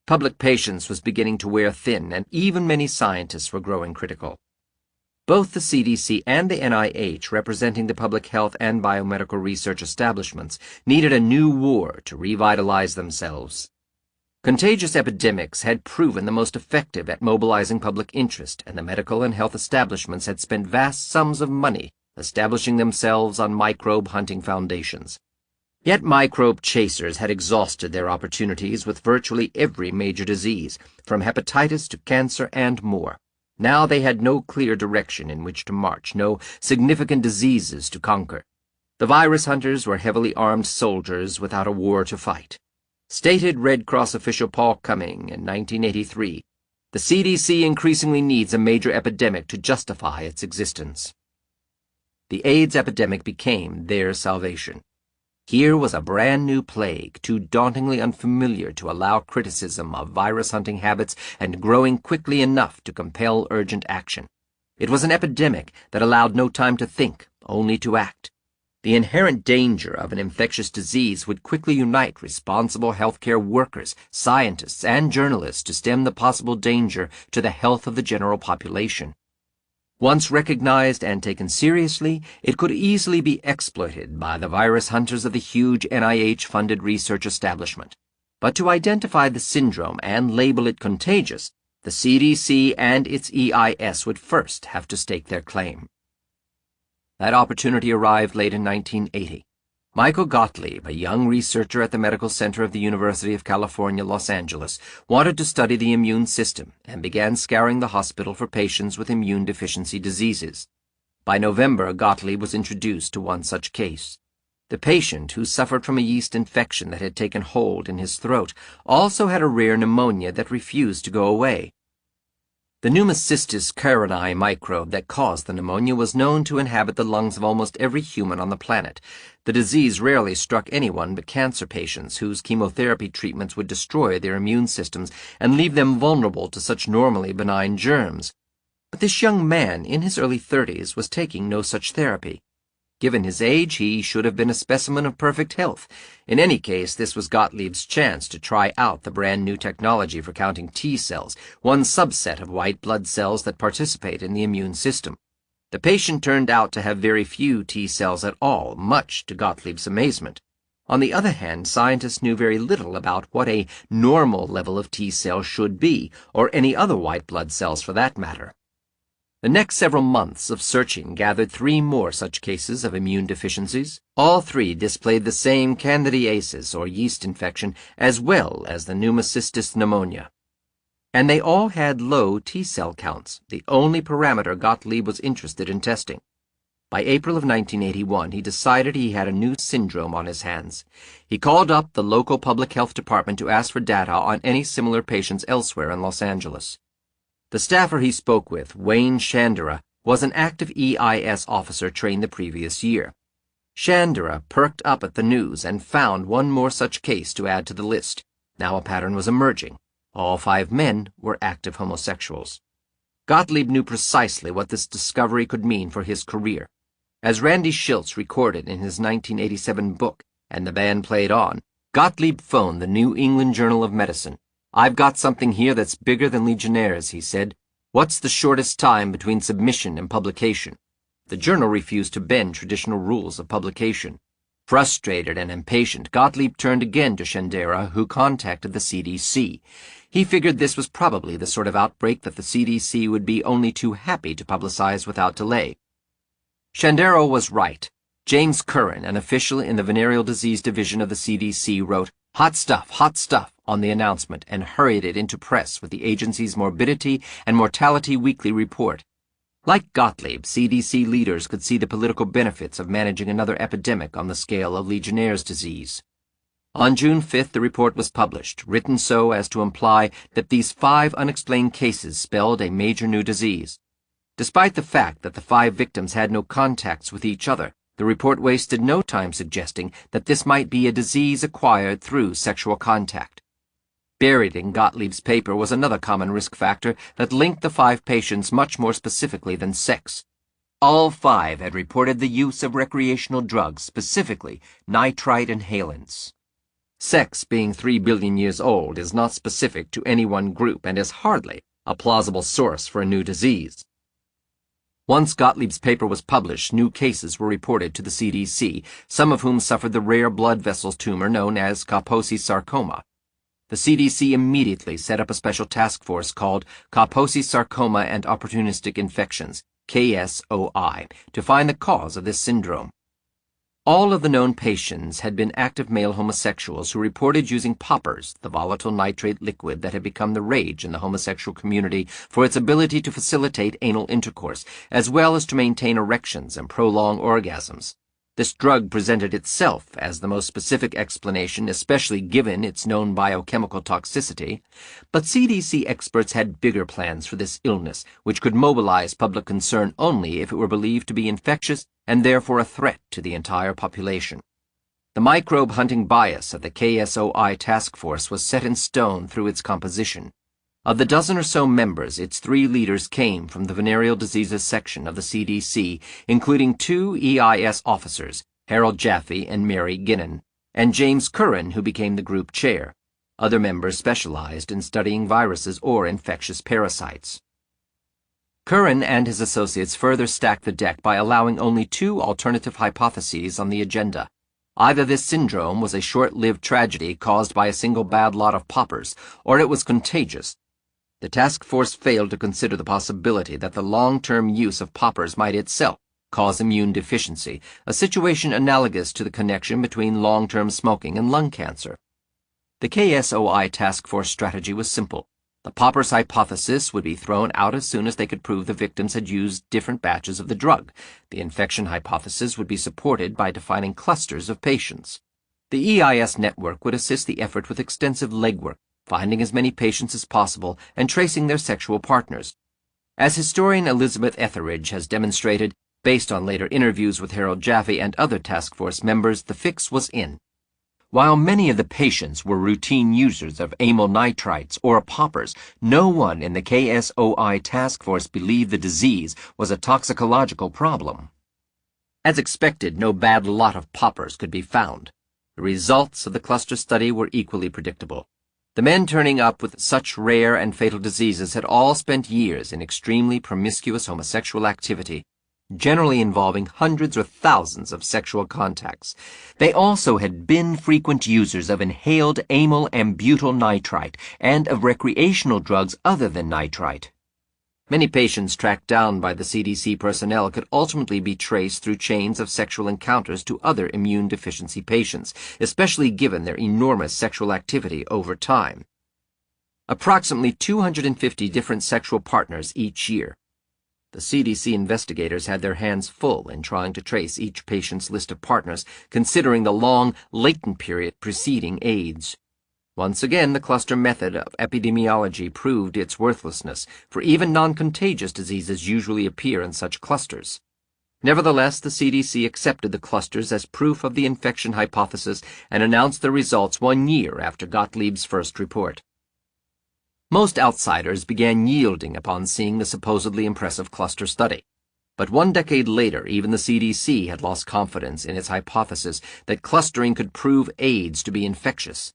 Public patience was beginning to wear thin, and even many scientists were growing critical. Both the CDC and the NIH, representing the public health and biomedical research establishments, needed a new war to revitalize themselves. Contagious epidemics had proven the most effective at mobilizing public interest, and the medical and health establishments had spent vast sums of money establishing themselves on microbe hunting foundations. Yet microbe chasers had exhausted their opportunities with virtually every major disease, from hepatitis to cancer and more. Now they had no clear direction in which to march, no significant diseases to conquer. The virus hunters were heavily armed soldiers without a war to fight. Stated Red Cross official Paul Cumming in 1983, the CDC increasingly needs a major epidemic to justify its existence. The AIDS epidemic became their salvation. Here was a brand new plague, too dauntingly unfamiliar to allow criticism of virus-hunting habits and growing quickly enough to compel urgent action. It was an epidemic that allowed no time to think, only to act. The inherent danger of an infectious disease would quickly unite responsible healthcare workers, scientists, and journalists to stem the possible danger to the health of the general population. Once recognized and taken seriously, it could easily be exploited by the virus hunters of the huge NIH-funded research establishment. But to identify the syndrome and label it contagious, the CDC and its EIS would first have to stake their claim. That opportunity arrived late in 1980. Michael Gottlieb, a young researcher at the Medical Center of the University of California, Los Angeles, wanted to study the immune system and began scouring the hospital for patients with immune deficiency diseases. By November, Gottlieb was introduced to one such case. The patient, who suffered from a yeast infection that had taken hold in his throat, also had a rare pneumonia that refused to go away. The Pneumocystis carinii microbe that caused the pneumonia was known to inhabit the lungs of almost every human on the planet. The disease rarely struck anyone but cancer patients, whose chemotherapy treatments would destroy their immune systems and leave them vulnerable to such normally benign germs. But this young man, in his early 30s, was taking no such therapy. Given his age, he should have been a specimen of perfect health. In any case, this was Gottlieb's chance to try out the brand-new technology for counting T cells, one subset of white blood cells that participate in the immune system. The patient turned out to have very few T cells at all, much to Gottlieb's amazement. On the other hand, scientists knew very little about what a normal level of T cells should be, or any other white blood cells for that matter. The next several months of searching gathered 3 more such cases of immune deficiencies. All 3 displayed the same candidiasis, or yeast infection, as well as the pneumocystis pneumonia. And they all had low T-cell counts, the only parameter Gottlieb was interested in testing. By April of 1981, he decided he had a new syndrome on his hands. He called up the local public health department to ask for data on any similar patients elsewhere in Los Angeles. The staffer he spoke with, Wayne Shandera, was an active EIS officer trained the previous year. Shandera perked up at the news and found one more such case to add to the list. Now a pattern was emerging. All 5 men were active homosexuals. Gottlieb knew precisely what this discovery could mean for his career. As Randy Shilts recorded in his 1987 book, and the band played on, Gottlieb phoned the New England Journal of Medicine. "I've got something here that's bigger than Legionnaires," he said. "What's the shortest time between submission and publication?" The journal refused to bend traditional rules of publication. Frustrated and impatient, Gottlieb turned again to Shandera, who contacted the CDC. He figured this was probably the sort of outbreak that the CDC would be only too happy to publicize without delay. Shandera was right. James Curran, an official in the Venereal Disease Division of the CDC, wrote, hot stuff, on the announcement and hurried it into press with the agency's Morbidity and Mortality Weekly report. Like Gottlieb, CDC leaders could see the political benefits of managing another epidemic on the scale of Legionnaire's disease. On June 5th, the report was published, written so as to imply that these 5 unexplained cases spelled a major new disease. Despite the fact that the 5 victims had no contacts with each other, the report wasted no time suggesting that this might be a disease acquired through sexual contact. Buried in Gottlieb's paper was another common risk factor that linked the 5 patients much more specifically than sex. All 5 had reported the use of recreational drugs, specifically nitrite inhalants. Sex, being 3 billion years old, is not specific to any one group and is hardly a plausible source for a new disease. Once Gottlieb's paper was published, new cases were reported to the CDC, some of whom suffered the rare blood vessels tumor known as Kaposi sarcoma. The CDC immediately set up a special task force called Kaposi Sarcoma and Opportunistic Infections, KSOI, to find the cause of this syndrome. All of the known patients had been active male homosexuals who reported using poppers, the volatile nitrate liquid that had become the rage in the homosexual community for its ability to facilitate anal intercourse, as well as to maintain erections and prolong orgasms. This drug presented itself as the most specific explanation, especially given its known biochemical toxicity, but CDC experts had bigger plans for this illness, which could mobilize public concern only if it were believed to be infectious and therefore a threat to the entire population. The microbe-hunting bias of the KSOI task force was set in stone through its composition. Of the dozen or so members, its 3 leaders came from the venereal diseases section of the CDC, including 2 EIS officers, Harold Jaffe and Mary Ginnan, and James Curran, who became the group chair. Other members specialized in studying viruses or infectious parasites. Curran and his associates further stacked the deck by allowing only 2 alternative hypotheses on the agenda. Either this syndrome was a short-lived tragedy caused by a single bad lot of poppers, or it was contagious. The task force failed to consider the possibility that the long-term use of poppers might itself cause immune deficiency, a situation analogous to the connection between long-term smoking and lung cancer. The KSOI task force strategy was simple. The poppers hypothesis would be thrown out as soon as they could prove the victims had used different batches of the drug. The infection hypothesis would be supported by defining clusters of patients. The EIS network would assist the effort with extensive legwork, finding as many patients as possible and tracing their sexual partners. As historian Elizabeth Etheridge has demonstrated, based on later interviews with Harold Jaffe and other task force members, the fix was in. While many of the patients were routine users of amyl nitrites or poppers, no one in the KSOI task force believed the disease was a toxicological problem. As expected, no bad lot of poppers could be found. The results of the cluster study were equally predictable. The men turning up with such rare and fatal diseases had all spent years in extremely promiscuous homosexual activity, generally involving hundreds or thousands of sexual contacts. They also had been frequent users of inhaled amyl and butyl nitrite and of recreational drugs other than nitrite. Many patients tracked down by the CDC personnel could ultimately be traced through chains of sexual encounters to other immune deficiency patients, especially given their enormous sexual activity over time. Approximately 250 different sexual partners each year. The CDC investigators had their hands full in trying to trace each patient's list of partners, considering the long, latent period preceding AIDS. Once again, the cluster method of epidemiology proved its worthlessness, for even non-contagious diseases usually appear in such clusters. Nevertheless, the CDC accepted the clusters as proof of the infection hypothesis and announced the results 1 year after Gottlieb's first report. Most outsiders began yielding upon seeing the supposedly impressive cluster study. But 1 decade later, even the CDC had lost confidence in its hypothesis that clustering could prove AIDS to be infectious.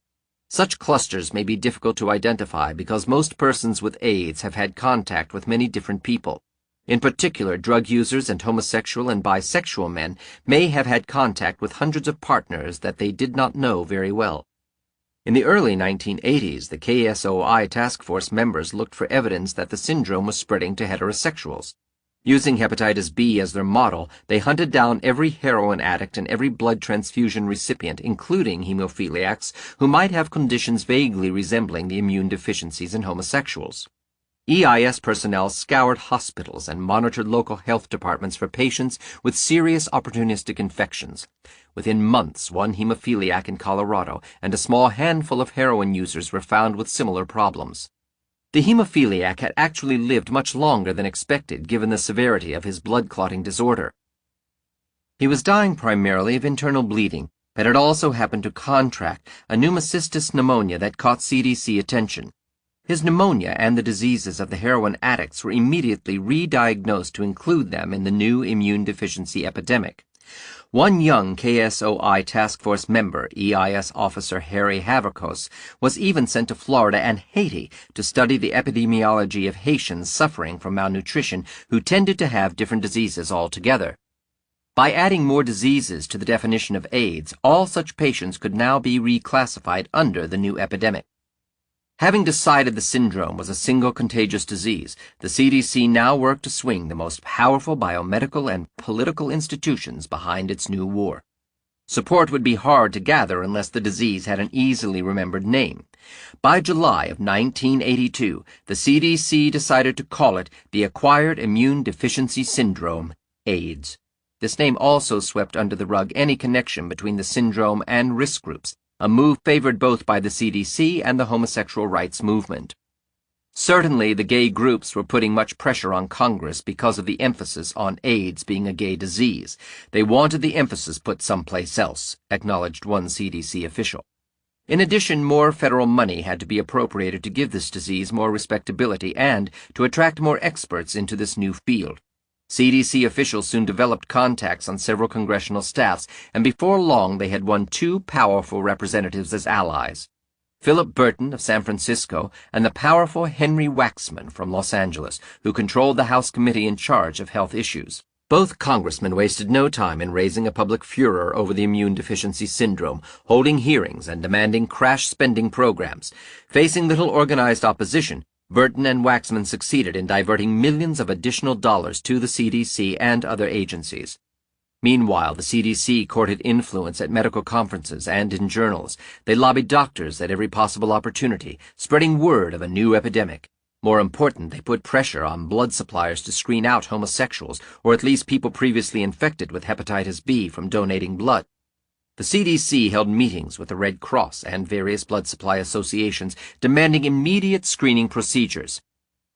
Such clusters may be difficult to identify because most persons with AIDS have had contact with many different people. In particular, drug users and homosexual and bisexual men may have had contact with hundreds of partners that they did not know very well. In the early 1980s, the KSOI task force members looked for evidence that the syndrome was spreading to heterosexuals. Using hepatitis B as their model, they hunted down every heroin addict and every blood transfusion recipient, including hemophiliacs, who might have conditions vaguely resembling the immune deficiencies in homosexuals. EIS personnel scoured hospitals and monitored local health departments for patients with serious opportunistic infections. Within months, 1 hemophiliac in Colorado and a small handful of heroin users were found with similar problems. The hemophiliac had actually lived much longer than expected given the severity of his blood clotting disorder. He was dying primarily of internal bleeding, but had also happened to contract a pneumocystis pneumonia that caught CDC attention. His pneumonia and the diseases of the heroin addicts were immediately re-diagnosed to include them in the new immune deficiency epidemic. 1 young KSOI task force member, EIS officer Harry Haverkos, was even sent to Florida and Haiti to study the epidemiology of Haitians suffering from malnutrition who tended to have different diseases altogether. By adding more diseases to the definition of AIDS, all such patients could now be reclassified under the new epidemic. Having decided the syndrome was a single contagious disease, the CDC now worked to swing the most powerful biomedical and political institutions behind its new war. Support would be hard to gather unless the disease had an easily remembered name. By July of 1982, the CDC decided to call it the Acquired Immune Deficiency Syndrome, AIDS. This name also swept under the rug any connection between the syndrome and risk groups, a move favored both by the CDC and the homosexual rights movement. Certainly, the gay groups were putting much pressure on Congress because of the emphasis on AIDS being a gay disease. They wanted the emphasis put someplace else, acknowledged one CDC official. In addition, more federal money had to be appropriated to give this disease more respectability and to attract more experts into this new field. CDC officials soon developed contacts on several congressional staffs, and before long they had won two powerful representatives as allies: Philip Burton of San Francisco and the powerful Henry Waxman from Los Angeles, who controlled the House committee in charge of health issues. Both congressmen wasted no time in raising a public furor over the immune deficiency syndrome, holding hearings and demanding crash spending programs. Facing little organized opposition, Burton and Waxman succeeded in diverting millions of additional dollars to the CDC and other agencies. Meanwhile, the CDC courted influence at medical conferences and in journals. They lobbied doctors at every possible opportunity, spreading word of a new epidemic. More important, they put pressure on blood suppliers to screen out homosexuals, or at least people previously infected with hepatitis B, from donating blood. The CDC held meetings with the Red Cross and various blood supply associations demanding immediate screening procedures.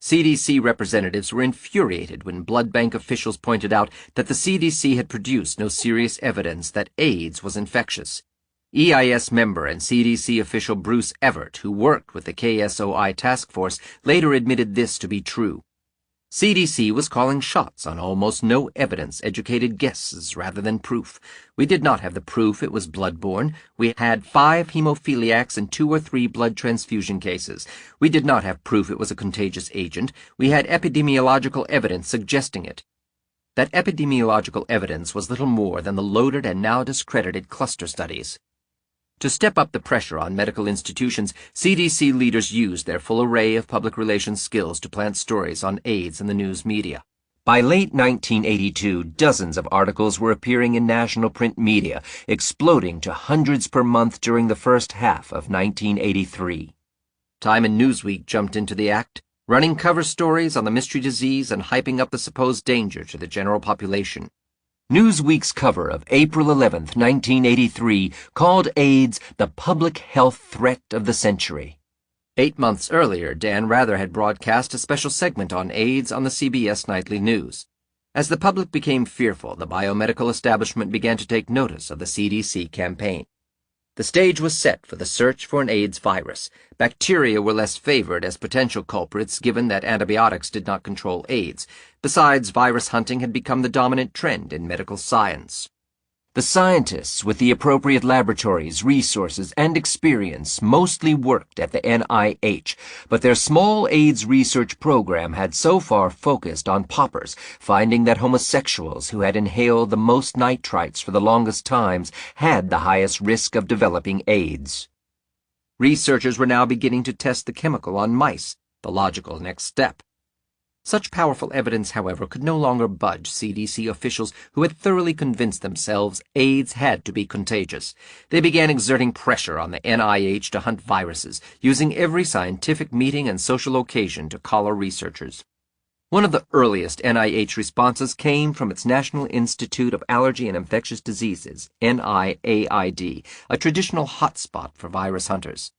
CDC representatives were infuriated when blood bank officials pointed out that the CDC had produced no serious evidence that AIDS was infectious. EIS member and CDC official Bruce Everett, who worked with the KSOI task force, later admitted this to be true. CDC was calling shots on almost no evidence, educated guesses rather than proof. We did not have the proof it was blood-borne. We had 5 hemophiliacs and 2 or 3 blood transfusion cases. We did not have proof it was a contagious agent. We had epidemiological evidence suggesting it. That epidemiological evidence was little more than the loaded and now discredited cluster studies. To step up the pressure on medical institutions, CDC leaders used their full array of public relations skills to plant stories on AIDS in the news media. By late 1982, dozens of articles were appearing in national print media, exploding to hundreds per month during the first half of 1983. Time and Newsweek jumped into the act, running cover stories on the mystery disease and hyping up the supposed danger to the general population. Newsweek's cover of April 11, 1983, called AIDS the public health threat of the century. 8 months earlier, Dan Rather had broadcast a special segment on AIDS on the CBS Nightly News. As the public became fearful, the biomedical establishment began to take notice of the CDC campaign. The stage was set for the search for an AIDS virus. Bacteria were less favored as potential culprits given that antibiotics did not control AIDS. Besides, virus hunting had become the dominant trend in medical science. The scientists, with the appropriate laboratories, resources, and experience, mostly worked at the NIH, but their small AIDS research program had so far focused on paupers, finding that homosexuals who had inhaled the most nitrites for the longest times had the highest risk of developing AIDS. Researchers were now beginning to test the chemical on mice, the logical next step. Such powerful evidence, however, could no longer budge CDC officials who had thoroughly convinced themselves AIDS had to be contagious. They began exerting pressure on the NIH to hunt viruses, using every scientific meeting and social occasion to collar researchers. One of the earliest NIH responses came from its National Institute of Allergy and Infectious Diseases, NIAID, a traditional hotspot for virus hunters.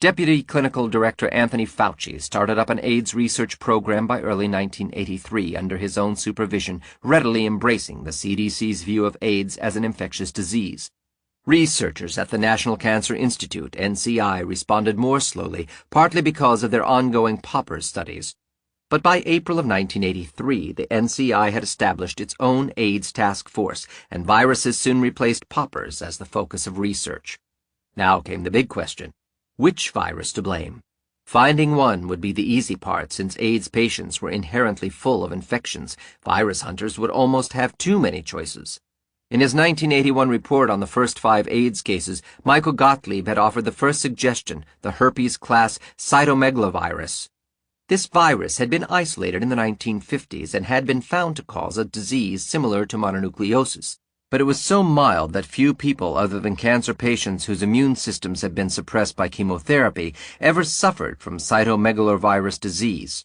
Deputy Clinical Director Anthony Fauci started up an AIDS research program by early 1983 under his own supervision, readily embracing the CDC's view of AIDS as an infectious disease. Researchers at the National Cancer Institute, NCI, responded more slowly, partly because of their ongoing pauper studies. But by April of 1983, the NCI had established its own AIDS task force, and viruses soon replaced paupers as the focus of research. Now came the big question. Which virus to blame? Finding one would be the easy part, since AIDS patients were inherently full of infections. Virus hunters would almost have too many choices. In his 1981 report on the first 5 AIDS cases, Michael Gottlieb had offered the first suggestion, the herpes class cytomegalovirus. This virus had been isolated in the 1950s and had been found to cause a disease similar to mononucleosis. But it was so mild that few people other than cancer patients whose immune systems had been suppressed by chemotherapy ever suffered from cytomegalovirus disease.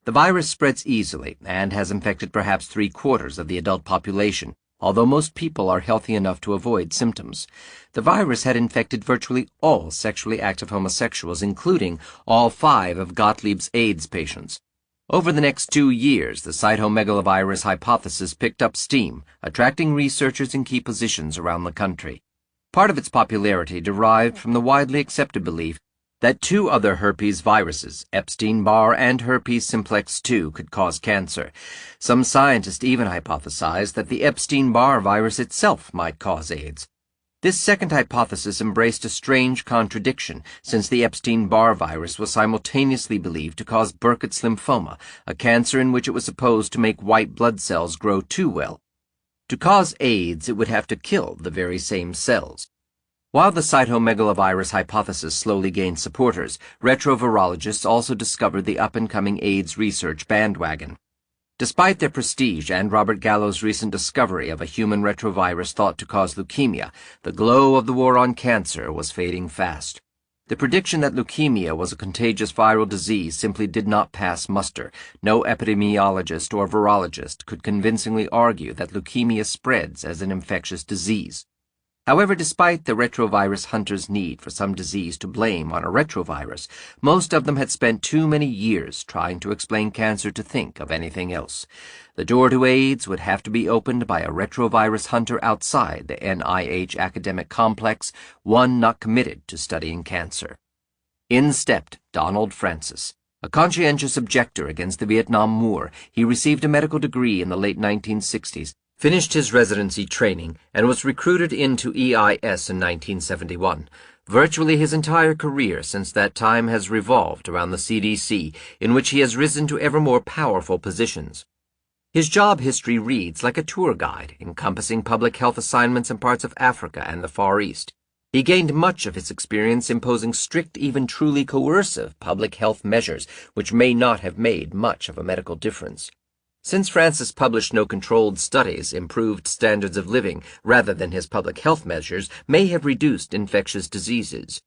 The virus spreads easily and has infected perhaps 3/4 of the adult population, although most people are healthy enough to avoid symptoms. The virus had infected virtually all sexually active homosexuals, including all 5 of Gottlieb's AIDS patients. Over the next 2 years, the cytomegalovirus hypothesis picked up steam, attracting researchers in key positions around the country. Part of its popularity derived from the widely accepted belief that 2 other herpes viruses, Epstein-Barr and herpes simplex 2, could cause cancer. Some scientists even hypothesized that the Epstein-Barr virus itself might cause AIDS. This second hypothesis embraced a strange contradiction, since the Epstein-Barr virus was simultaneously believed to cause Burkitt's lymphoma, a cancer in which it was supposed to make white blood cells grow too well. To cause AIDS, it would have to kill the very same cells. While the cytomegalovirus hypothesis slowly gained supporters, retrovirologists also discovered the up-and-coming AIDS research bandwagon. Despite their prestige and Robert Gallo's recent discovery of a human retrovirus thought to cause leukemia, the glow of the war on cancer was fading fast. The prediction that leukemia was a contagious viral disease simply did not pass muster. No epidemiologist or virologist could convincingly argue that leukemia spreads as an infectious disease. However, despite the retrovirus hunters' need for some disease to blame on a retrovirus, most of them had spent too many years trying to explain cancer to think of anything else. The door to AIDS would have to be opened by a retrovirus hunter outside the NIH academic complex, one not committed to studying cancer. In stepped Donald Francis. A conscientious objector against the Vietnam War, he received a medical degree in the late 1960s, finished his residency training, and was recruited into EIS in 1971. Virtually his entire career since that time has revolved around the CDC, in which he has risen to ever more powerful positions. His job history reads like a tour guide, encompassing public health assignments in parts of Africa and the Far East. He gained much of his experience imposing strict, even truly coercive, public health measures, which may not have made much of a medical difference. Since Francis published no controlled studies, improved standards of living, rather than his public health measures, may have reduced infectious diseases.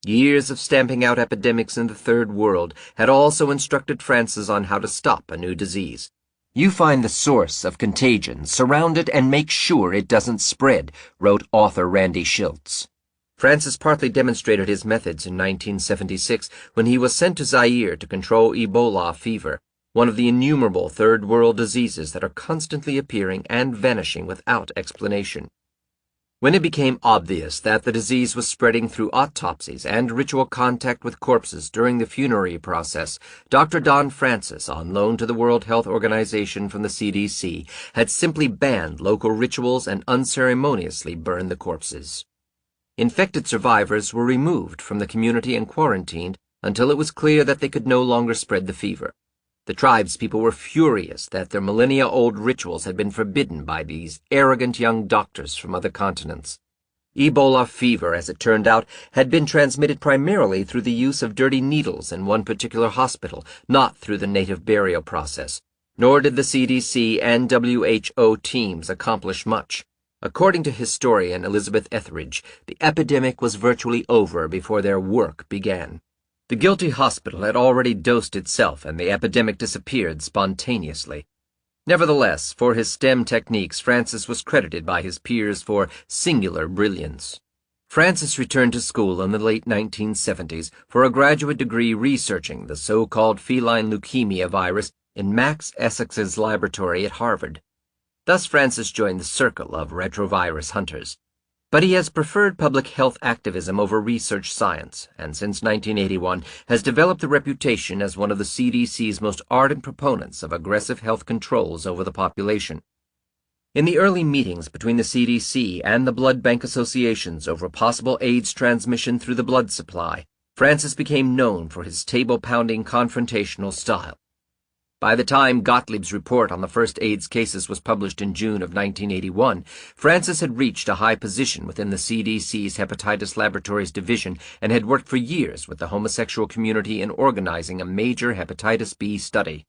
Years of stamping out epidemics in the Third World had also instructed Francis on how to stop a new disease. "You find the source of contagion, surround it, and make sure it doesn't spread," wrote author Randy Shilts. Francis partly demonstrated his methods in 1976 when he was sent to Zaire to control Ebola fever, one of the innumerable Third World diseases that are constantly appearing and vanishing without explanation. When it became obvious that the disease was spreading through autopsies and ritual contact with corpses during the funerary process, Dr. Don Francis, on loan to the World Health Organization from the CDC, had simply banned local rituals and unceremoniously burned the corpses. Infected survivors were removed from the community and quarantined until it was clear that they could no longer spread the fever. The tribespeople were furious that their millennia-old rituals had been forbidden by these arrogant young doctors from other continents. Ebola fever, as it turned out, had been transmitted primarily through the use of dirty needles in one particular hospital, not through the native burial process. Nor did the CDC and WHO teams accomplish much. According to historian Elizabeth Etheridge, the epidemic was virtually over before their work began. The guilty hospital had already dosed itself, and the epidemic disappeared spontaneously. Nevertheless, for his STEM techniques, Francis was credited by his peers for singular brilliance. Francis returned to school in the late 1970s for a graduate degree researching the so-called feline leukemia virus in Max Essex's laboratory at Harvard. Thus Francis joined the circle of retrovirus hunters. But he has preferred public health activism over research science, and since 1981 has developed a reputation as one of the CDC's most ardent proponents of aggressive health controls over the population. In the early meetings between the CDC and the blood bank associations over possible AIDS transmission through the blood supply, Francis became known for his table-pounding confrontational style. By the time Gottlieb's report on the first AIDS cases was published in June of 1981, Francis had reached a high position within the CDC's Hepatitis Laboratories Division and had worked for years with the homosexual community in organizing a major hepatitis B study.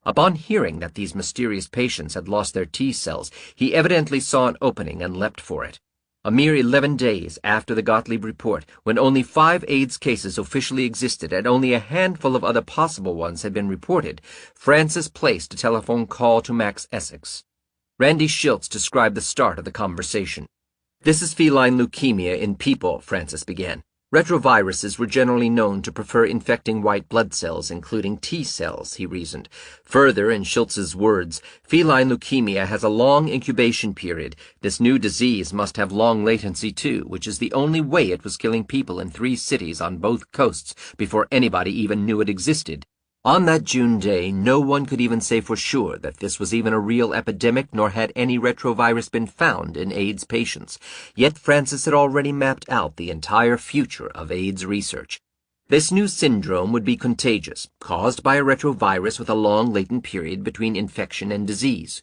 Upon hearing that these mysterious patients had lost their T cells, he evidently saw an opening and leapt for it. A mere 11 days after the Gottlieb report, when only 5 AIDS cases officially existed and only a handful of other possible ones had been reported, Francis placed a telephone call to Max Essex. Randy Schiltz described the start of the conversation. "This is feline leukemia in people," Francis began. "Retroviruses were generally known to prefer infecting white blood cells, including T cells," he reasoned. Further, in Schiltz's words, "feline leukemia has a long incubation period. This new disease must have long latency too, which is the only way it was killing people in 3 cities on both coasts before anybody even knew it existed. On that June day, no one could even say for sure that this was even a real epidemic, nor had any retrovirus been found in AIDS patients. Yet Francis had already mapped out the entire future of AIDS research. This new syndrome would be contagious, caused by a retrovirus with a long latent period between infection and disease.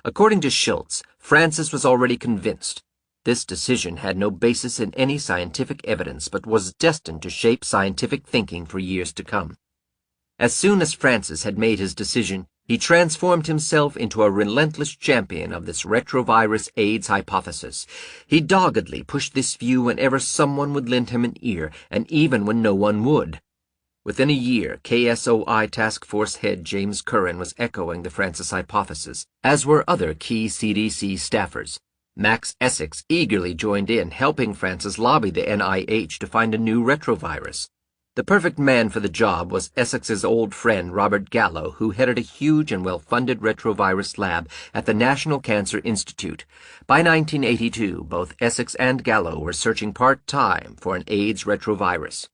According to Schiltz, Francis was already convinced. This decision had no basis in any scientific evidence, but was destined to shape scientific thinking for years to come. As soon as Francis had made his decision, he transformed himself into a relentless champion of this retrovirus AIDS hypothesis. He doggedly pushed this view whenever someone would lend him an ear, and even when no one would. Within a year, KSOI Task Force head James Curran was echoing the Francis hypothesis, as were other key CDC staffers. Max Essex eagerly joined in, helping Francis lobby the NIH to find a new retrovirus. The perfect man for the job was Essex's old friend Robert Gallo, who headed a huge and well-funded retrovirus lab at the National Cancer Institute. By 1982, both Essex and Gallo were searching part-time for an AIDS retrovirus.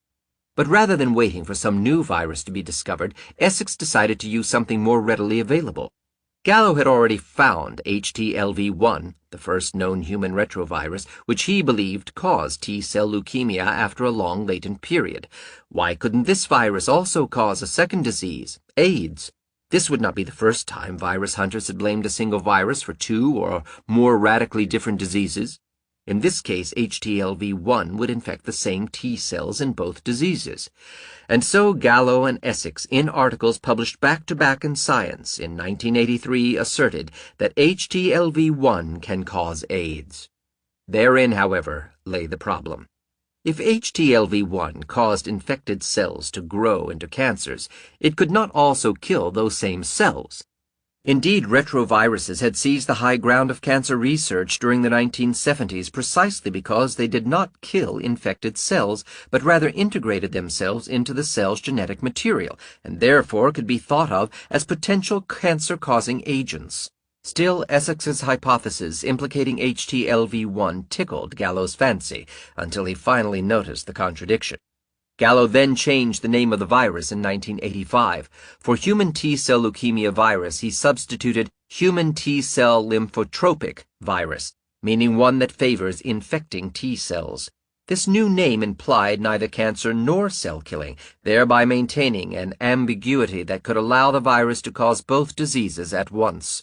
But rather than waiting for some new virus to be discovered, Essex decided to use something more readily available. Gallo had already found HTLV-1, the first known human retrovirus, which he believed caused T-cell leukemia after a long latent period. Why couldn't this virus also cause a second disease, AIDS? This would not be the first time virus hunters had blamed a single virus for 2 or more radically different diseases. In this case, HTLV-1 would infect the same T cells in both diseases. And so Gallo and Essex, in articles published back-to-back in Science in 1983, asserted that HTLV-1 can cause AIDS. Therein, however, lay the problem. If HTLV-1 caused infected cells to grow into cancers, it could not also kill those same cells. Indeed, retroviruses had seized the high ground of cancer research during the 1970s precisely because they did not kill infected cells, but rather integrated themselves into the cell's genetic material, and therefore could be thought of as potential cancer-causing agents. Still, Essex's hypothesis implicating HTLV-1 tickled Gallo's fancy, until he finally noticed the contradiction. Gallo then changed the name of the virus in 1985. For human T-cell leukemia virus, he substituted human T-cell lymphotropic virus, meaning one that favors infecting T cells. This new name implied neither cancer nor cell killing, thereby maintaining an ambiguity that could allow the virus to cause both diseases at once.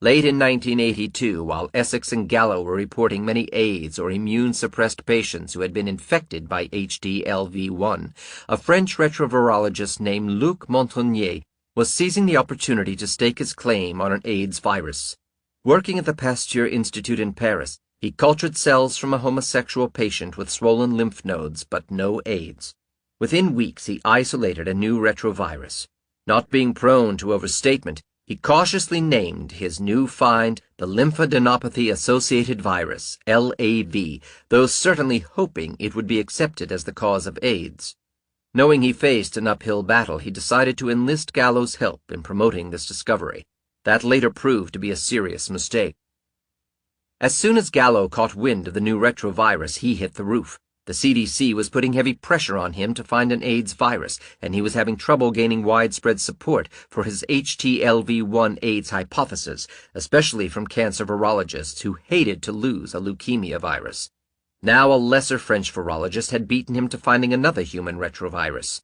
Late in 1982, while Essex and Gallo were reporting many AIDS or immune-suppressed patients who had been infected by HTLV-1, a French retrovirologist named Luc Montagnier was seizing the opportunity to stake his claim on an AIDS virus. Working at the Pasteur Institute in Paris, he cultured cells from a homosexual patient with swollen lymph nodes but no AIDS. Within weeks, he isolated a new retrovirus. Not being prone to overstatement, he cautiously named his new find the lymphadenopathy-associated virus, LAV, though certainly hoping it would be accepted as the cause of AIDS. Knowing he faced an uphill battle, he decided to enlist Gallo's help in promoting this discovery. That later proved to be a serious mistake. As soon as Gallo caught wind of the new retrovirus, he hit the roof. The CDC was putting heavy pressure on him to find an AIDS virus, and he was having trouble gaining widespread support for his HTLV-1 AIDS hypothesis, especially from cancer virologists who hated to lose a leukemia virus. Now a lesser French virologist had beaten him to finding another human retrovirus.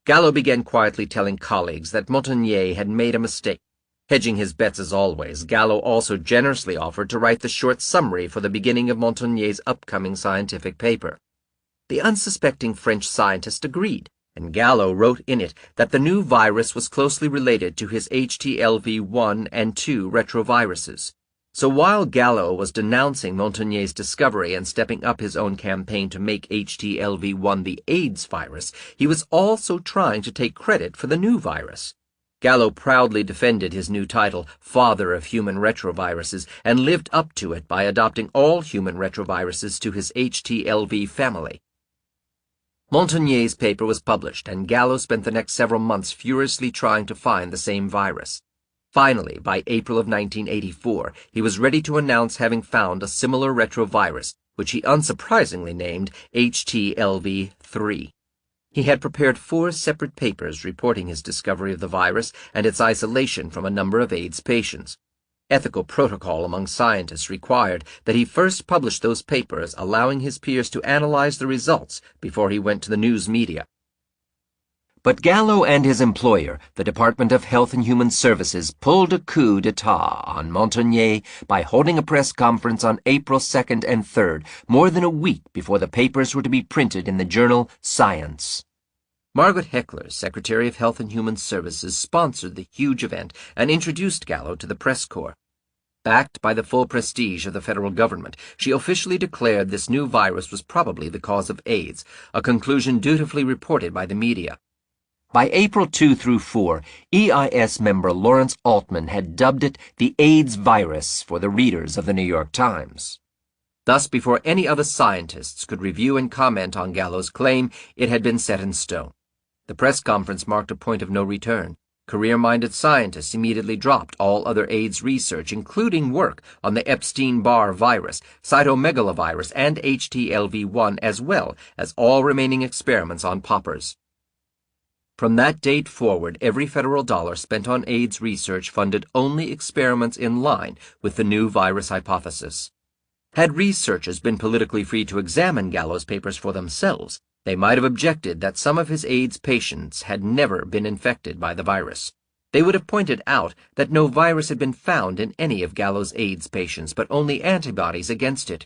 Gallo began quietly telling colleagues that Montagnier had made a mistake. Hedging his bets as always, Gallo also generously offered to write the short summary for the beginning of Montagnier's upcoming scientific paper. The unsuspecting French scientist agreed, and Gallo wrote in it that the new virus was closely related to his HTLV-1 and 2 retroviruses. So while Gallo was denouncing Montagnier's discovery and stepping up his own campaign to make HTLV-1 the AIDS virus, he was also trying to take credit for the new virus. Gallo proudly defended his new title, Father of Human Retroviruses, and lived up to it by adopting all human retroviruses to his HTLV family. Montagnier's paper was published, and Gallo spent the next several months furiously trying to find the same virus. Finally, by April of 1984, he was ready to announce having found a similar retrovirus, which he unsurprisingly named HTLV-3. He had prepared 4 separate papers reporting his discovery of the virus and its isolation from a number of AIDS patients. Ethical protocol among scientists required that he first publish those papers, allowing his peers to analyze the results before he went to the news media. But Gallo and his employer, the Department of Health and Human Services, pulled a coup d'etat on Montagnier by holding a press conference on April 2nd and 3rd, more than a week before the papers were to be printed in the journal Science. Margaret Heckler, Secretary of Health and Human Services, sponsored the huge event and introduced Gallo to the press corps. Backed by the full prestige of the federal government, she officially declared this new virus was probably the cause of AIDS, a conclusion dutifully reported by the media. By April 2 through 4, EIS member Lawrence Altman had dubbed it the AIDS virus for the readers of the New York Times. Thus, before any other scientists could review and comment on Gallo's claim, it had been set in stone. The press conference marked a point of no return. Career-minded scientists immediately dropped all other AIDS research, including work on the Epstein-Barr virus, cytomegalovirus, and HTLV-1, as well as all remaining experiments on paupers. From that date forward, every federal dollar spent on AIDS research funded only experiments in line with the new virus hypothesis. Had researchers been politically free to examine Gallo's papers for themselves, they might have objected that some of his AIDS patients had never been infected by the virus. They would have pointed out that no virus had been found in any of Gallo's AIDS patients, but only antibodies against it.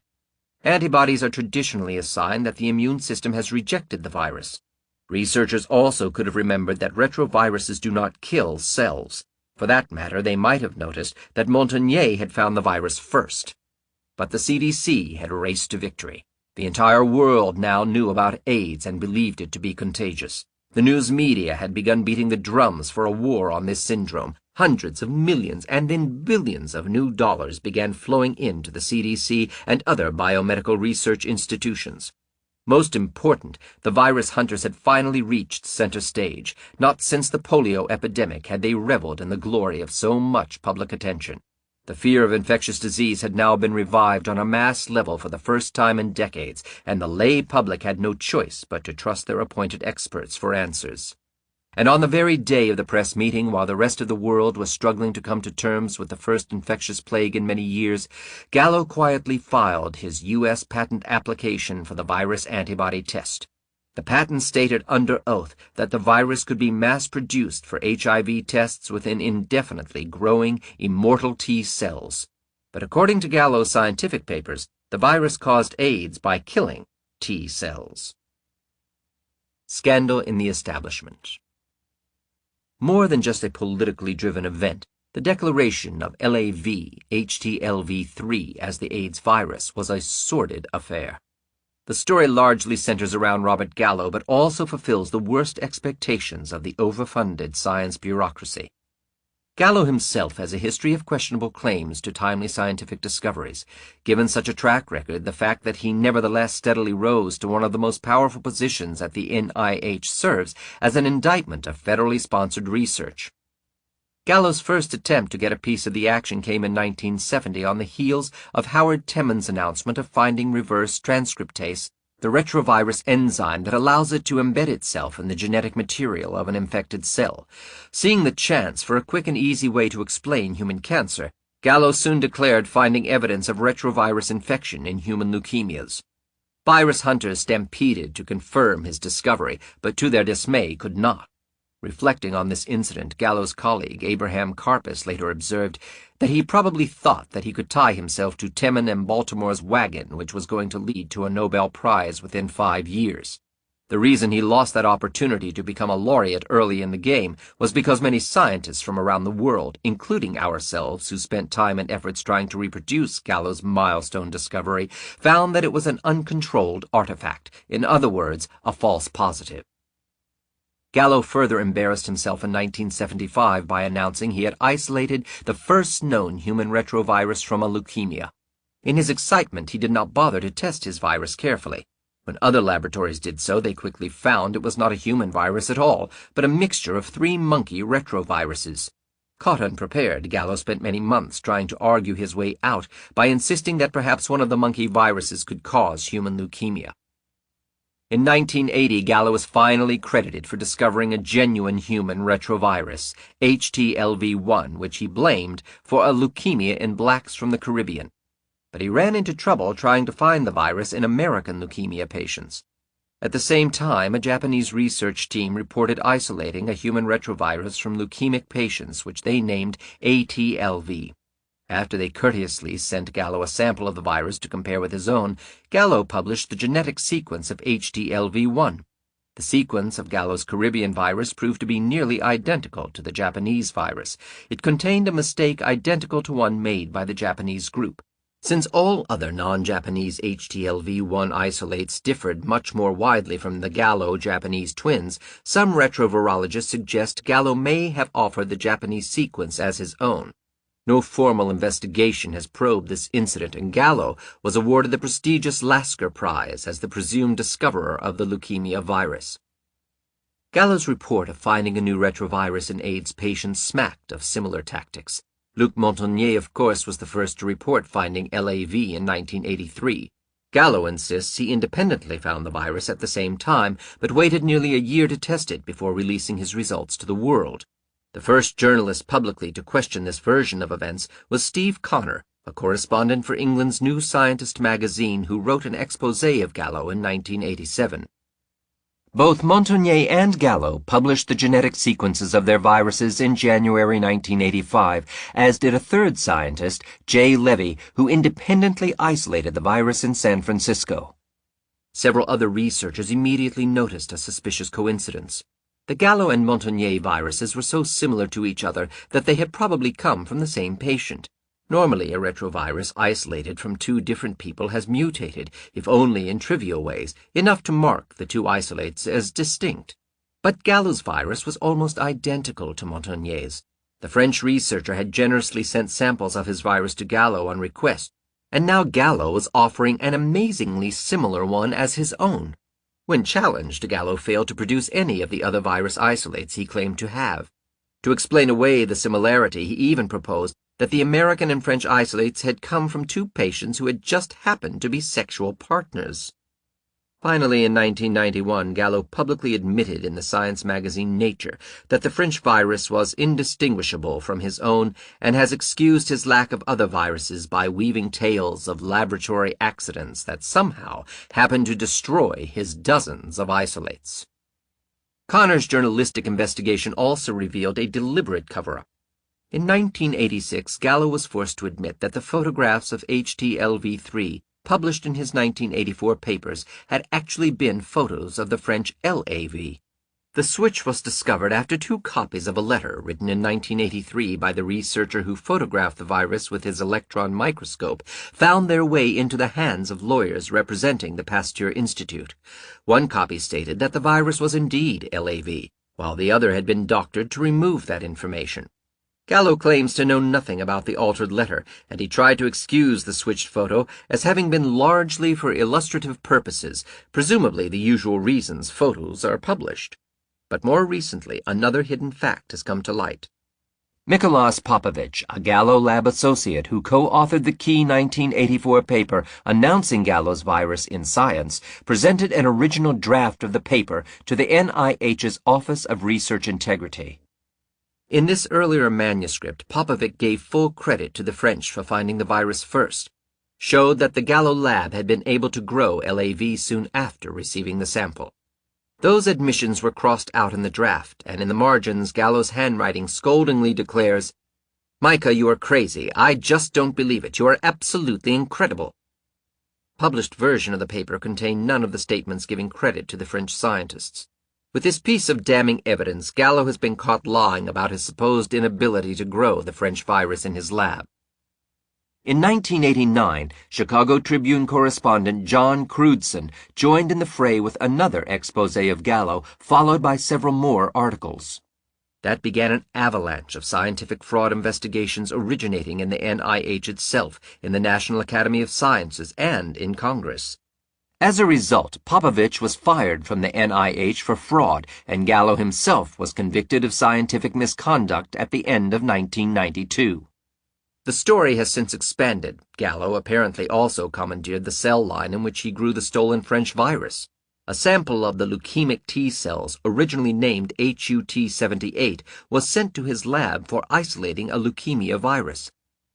Antibodies are traditionally a sign that the immune system has rejected the virus. Researchers also could have remembered that retroviruses do not kill cells. For that matter, they might have noticed that Montagnier had found the virus first. But the CDC had raced to victory. The entire world now knew about AIDS and believed it to be contagious. The news media had begun beating the drums for a war on this syndrome. Hundreds of millions and then billions of new dollars began flowing into the CDC and other biomedical research institutions. Most important, the virus hunters had finally reached center stage. Not since the polio epidemic had they reveled in the glory of so much public attention. The fear of infectious disease had now been revived on a mass level for the first time in decades, and the lay public had no choice but to trust their appointed experts for answers. And on the very day of the press meeting, while the rest of the world was struggling to come to terms with the first infectious plague in many years, Gallo quietly filed his U.S. patent application for the virus antibody test. The patent stated under oath that the virus could be mass-produced for HIV tests within indefinitely growing, immortal T cells. But according to Gallo's scientific papers, the virus caused AIDS by killing T cells. Scandal in the establishment. More than just a politically driven event, the declaration of HTLV-3 as the AIDS virus was a sordid affair. The story largely centers around Robert Gallo, but also fulfills the worst expectations of the overfunded science bureaucracy. Gallo himself has a history of questionable claims to timely scientific discoveries. Given such a track record, the fact that he nevertheless steadily rose to one of the most powerful positions at the NIH serves as an indictment of federally sponsored research. Gallo's first attempt to get a piece of the action came in 1970 on the heels of Howard Temin's announcement of finding reverse transcriptase, the retrovirus enzyme that allows it to embed itself in the genetic material of an infected cell. Seeing the chance for a quick and easy way to explain human cancer, Gallo soon declared finding evidence of retrovirus infection in human leukemias. Virus hunters stampeded to confirm his discovery, but to their dismay could not. Reflecting on this incident, Gallo's colleague Abraham Carpus later observed that he probably thought that he could tie himself to Temin and Baltimore's wagon, which was going to lead to a Nobel Prize within 5 years. The reason he lost that opportunity to become a laureate early in the game was because many scientists from around the world, including ourselves who spent time and efforts trying to reproduce Gallo's milestone discovery, found that it was an uncontrolled artifact, in other words, a false positive. Gallo further embarrassed himself in 1975 by announcing he had isolated the first known human retrovirus from a leukemia. In his excitement, he did not bother to test his virus carefully. When other laboratories did so, they quickly found it was not a human virus at all, but a mixture of 3 monkey retroviruses. Caught unprepared, Gallo spent many months trying to argue his way out by insisting that perhaps one of the monkey viruses could cause human leukemia. In 1980, Gallo was finally credited for discovering a genuine human retrovirus, HTLV1, which he blamed for a leukemia in blacks from the Caribbean. But he ran into trouble trying to find the virus in American leukemia patients. At the same time, a Japanese research team reported isolating a human retrovirus from leukemic patients, which they named ATLV. After they courteously sent Gallo a sample of the virus to compare with his own, Gallo published the genetic sequence of HTLV1. The sequence of Gallo's Caribbean virus proved to be nearly identical to the Japanese virus. It contained a mistake identical to one made by the Japanese group. Since all other non-Japanese HTLV1 isolates differed much more widely from the Gallo Japanese twins, some retrovirologists suggest Gallo may have offered the Japanese sequence as his own. No formal investigation has probed this incident, and Gallo was awarded the prestigious Lasker Prize as the presumed discoverer of the leukemia virus. Gallo's report of finding a new retrovirus in AIDS patients smacked of similar tactics. Luc Montagnier, of course, was the first to report finding LAV in 1983. Gallo insists he independently found the virus at the same time, but waited nearly a year to test it before releasing his results to the world. The first journalist publicly to question this version of events was Steve Connor, a correspondent for England's New Scientist magazine who wrote an exposé of Gallo in 1987. Both Montagnier and Gallo published the genetic sequences of their viruses in January 1985, as did a third scientist, J. Levy, who independently isolated the virus in San Francisco. Several other researchers immediately noticed a suspicious coincidence. The Gallo and Montagnier viruses were so similar to each other that they had probably come from the same patient. Normally, a retrovirus isolated from 2 different people has mutated, if only in trivial ways, enough to mark the 2 isolates as distinct. But Gallo's virus was almost identical to Montagnier's. The French researcher had generously sent samples of his virus to Gallo on request, and now Gallo was offering an amazingly similar one as his own. When challenged, Gallo failed to produce any of the other virus isolates he claimed to have. To explain away the similarity, he even proposed that the American and French isolates had come from 2 patients who had just happened to be sexual partners. Finally, in 1991, Gallo publicly admitted in the science magazine Nature that the French virus was indistinguishable from his own and has excused his lack of other viruses by weaving tales of laboratory accidents that somehow happened to destroy his dozens of isolates. Connor's journalistic investigation also revealed a deliberate cover-up. In 1986, Gallo was forced to admit that the photographs of HTLV3 published in his 1984 papers had actually been photos of the French LAV. The switch was discovered after 2 copies of a letter written in 1983 by the researcher who photographed the virus with his electron microscope found their way into the hands of lawyers representing the Pasteur Institute. One copy stated that the virus was indeed LAV, while the other had been doctored to remove that information. Gallo claims to know nothing about the altered letter, and he tried to excuse the switched photo as having been largely for illustrative purposes, presumably the usual reasons photos are published. But more recently, another hidden fact has come to light. Mikolas Popovich, a Gallo lab associate who co-authored the key 1984 paper announcing Gallo's virus in Science, presented an original draft of the paper to the NIH's Office of Research Integrity. In this earlier manuscript, Popovic gave full credit to the French for finding the virus first, showed that the Gallo lab had been able to grow LAV soon after receiving the sample. Those admissions were crossed out in the draft, and in the margins Gallo's handwriting scoldingly declares, "Micah, you are crazy. I just don't believe it. You are absolutely incredible." Published version of the paper contained none of the statements giving credit to the French scientists. With this piece of damning evidence, Gallo has been caught lying about his supposed inability to grow the French virus in his lab. In 1989, Chicago Tribune correspondent John Crewdson joined in the fray with another expose of Gallo, followed by several more articles. That began an avalanche of scientific fraud investigations originating in the NIH itself, in the National Academy of Sciences, and in Congress. As a result, Popovich was fired from the NIH for fraud, and Gallo himself was convicted of scientific misconduct at the end of 1992. The story has since expanded. Gallo apparently also commandeered the cell line in which he grew the stolen French virus. A sample of the leukemic T cells, originally named HUT-78, was sent to his lab for isolating a leukemia virus.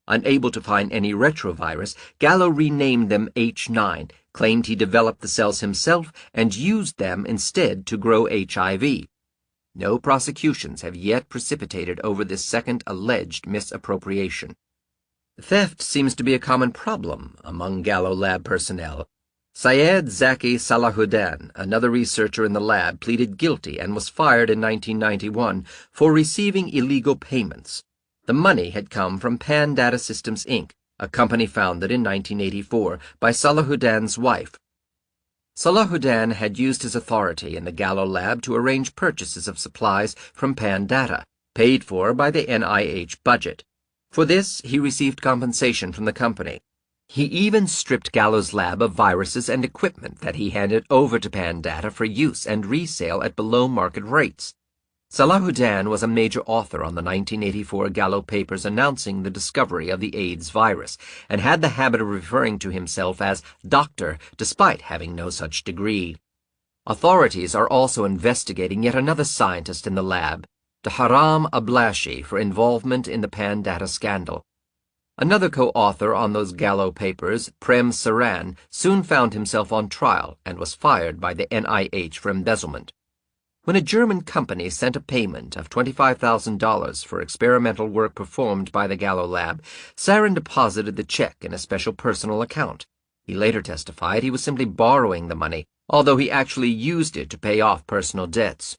Unable to find any retrovirus, Gallo renamed them H9, claimed he developed the cells himself, and used them instead to grow HIV. No prosecutions have yet precipitated over this second alleged misappropriation. Theft seems to be a common problem among Gallo lab personnel. Syed Zaki Salahuddin, another researcher in the lab, pleaded guilty and was fired in 1991 for receiving illegal payments. The money had come from Pan Data Systems, Inc., a company founded in 1984 by Salahuddin's wife. Salahuddin had used his authority in the Gallo lab to arrange purchases of supplies from Pan Data, paid for by the NIH budget. For this, he received compensation from the company. He even stripped Gallo's lab of viruses and equipment that he handed over to Pan Data for use and resale at below-market rates. Salahuddin was a major author on the 1984 Gallo papers announcing the discovery of the AIDS virus, and had the habit of referring to himself as Doctor, despite having no such degree. Authorities are also investigating yet another scientist in the lab, Haram Ablashi, for involvement in the Pan Data scandal. Another co-author on those Gallo papers, Prem Saran, soon found himself on trial and was fired by the NIH for embezzlement. When a German company sent a payment of $25,000 for experimental work performed by the Gallo lab, Saran deposited the check in a special personal account. He later testified he was simply borrowing the money, although he actually used it to pay off personal debts.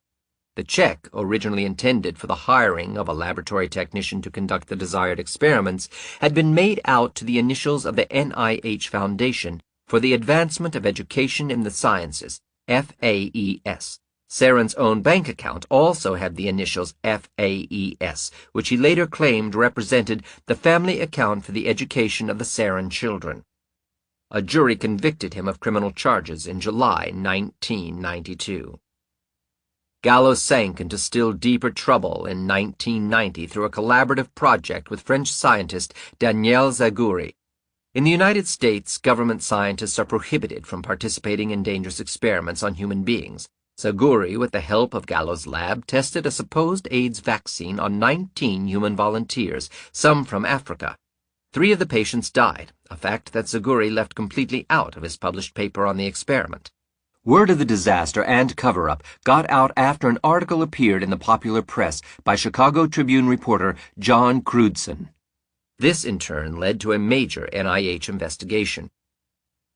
The check, originally intended for the hiring of a laboratory technician to conduct the desired experiments, had been made out to the initials of the NIH Foundation for the Advancement of Education in the Sciences, FAES. Saran's own bank account also had the initials FAES, which he later claimed represented the family account for the education of the Saran children. A jury convicted him of criminal charges in July 1992. Gallo sank into still deeper trouble in 1990 through a collaborative project with French scientist Daniel Zaguri. In the United States, government scientists are prohibited from participating in dangerous experiments on human beings. Zaguri, with the help of Gallo's lab, tested a supposed AIDS vaccine on 19 human volunteers, some from Africa. 3 of the patients died, a fact that Zaguri left completely out of his published paper on the experiment. Word of the disaster and cover-up got out after an article appeared in the popular press by Chicago Tribune reporter John Crewdson. This, in turn, led to a major NIH investigation.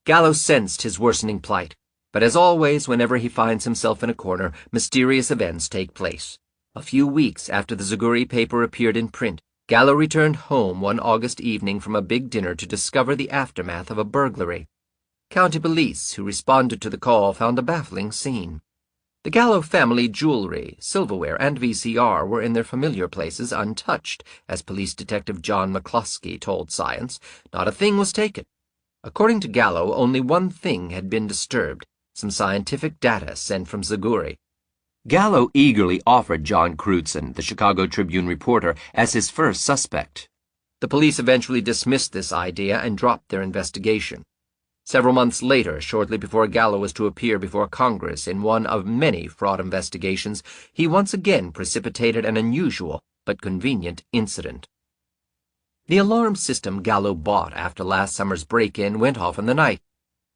Gallo sensed his worsening plight, but as always, whenever he finds himself in a corner, mysterious events take place. A few weeks after the Zaguri paper appeared in print, Gallo returned home one August evening from a big dinner to discover the aftermath of a burglary. County police, who responded to the call, found a baffling scene. The Gallo family jewelry, silverware, and VCR were in their familiar places untouched, as police detective John McCluskey told Science. Not a thing was taken. According to Gallo, only one thing had been disturbed, some scientific data sent from Zaguri. Gallo eagerly offered John Crewdson, the Chicago Tribune reporter, as his first suspect. The police eventually dismissed this idea and dropped their investigation. Several months later, shortly before Gallo was to appear before Congress in one of many fraud investigations, he once again precipitated an unusual but convenient incident. The alarm system Gallo bought after last summer's break-in went off in the night.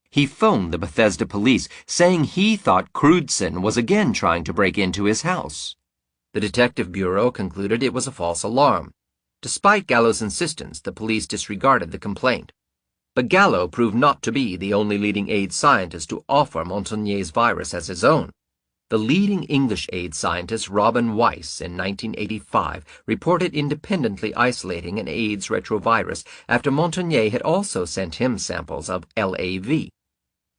He phoned the Bethesda police, saying he thought Crewdson was again trying to break into his house. The Detective Bureau concluded it was a false alarm. Despite Gallo's insistence, the police disregarded the complaint. But Gallo proved not to be the only leading AIDS scientist to offer Montagnier's virus as his own. The leading English AIDS scientist, Robin Weiss, in 1985, reported independently isolating an AIDS retrovirus after Montagnier had also sent him samples of LAV.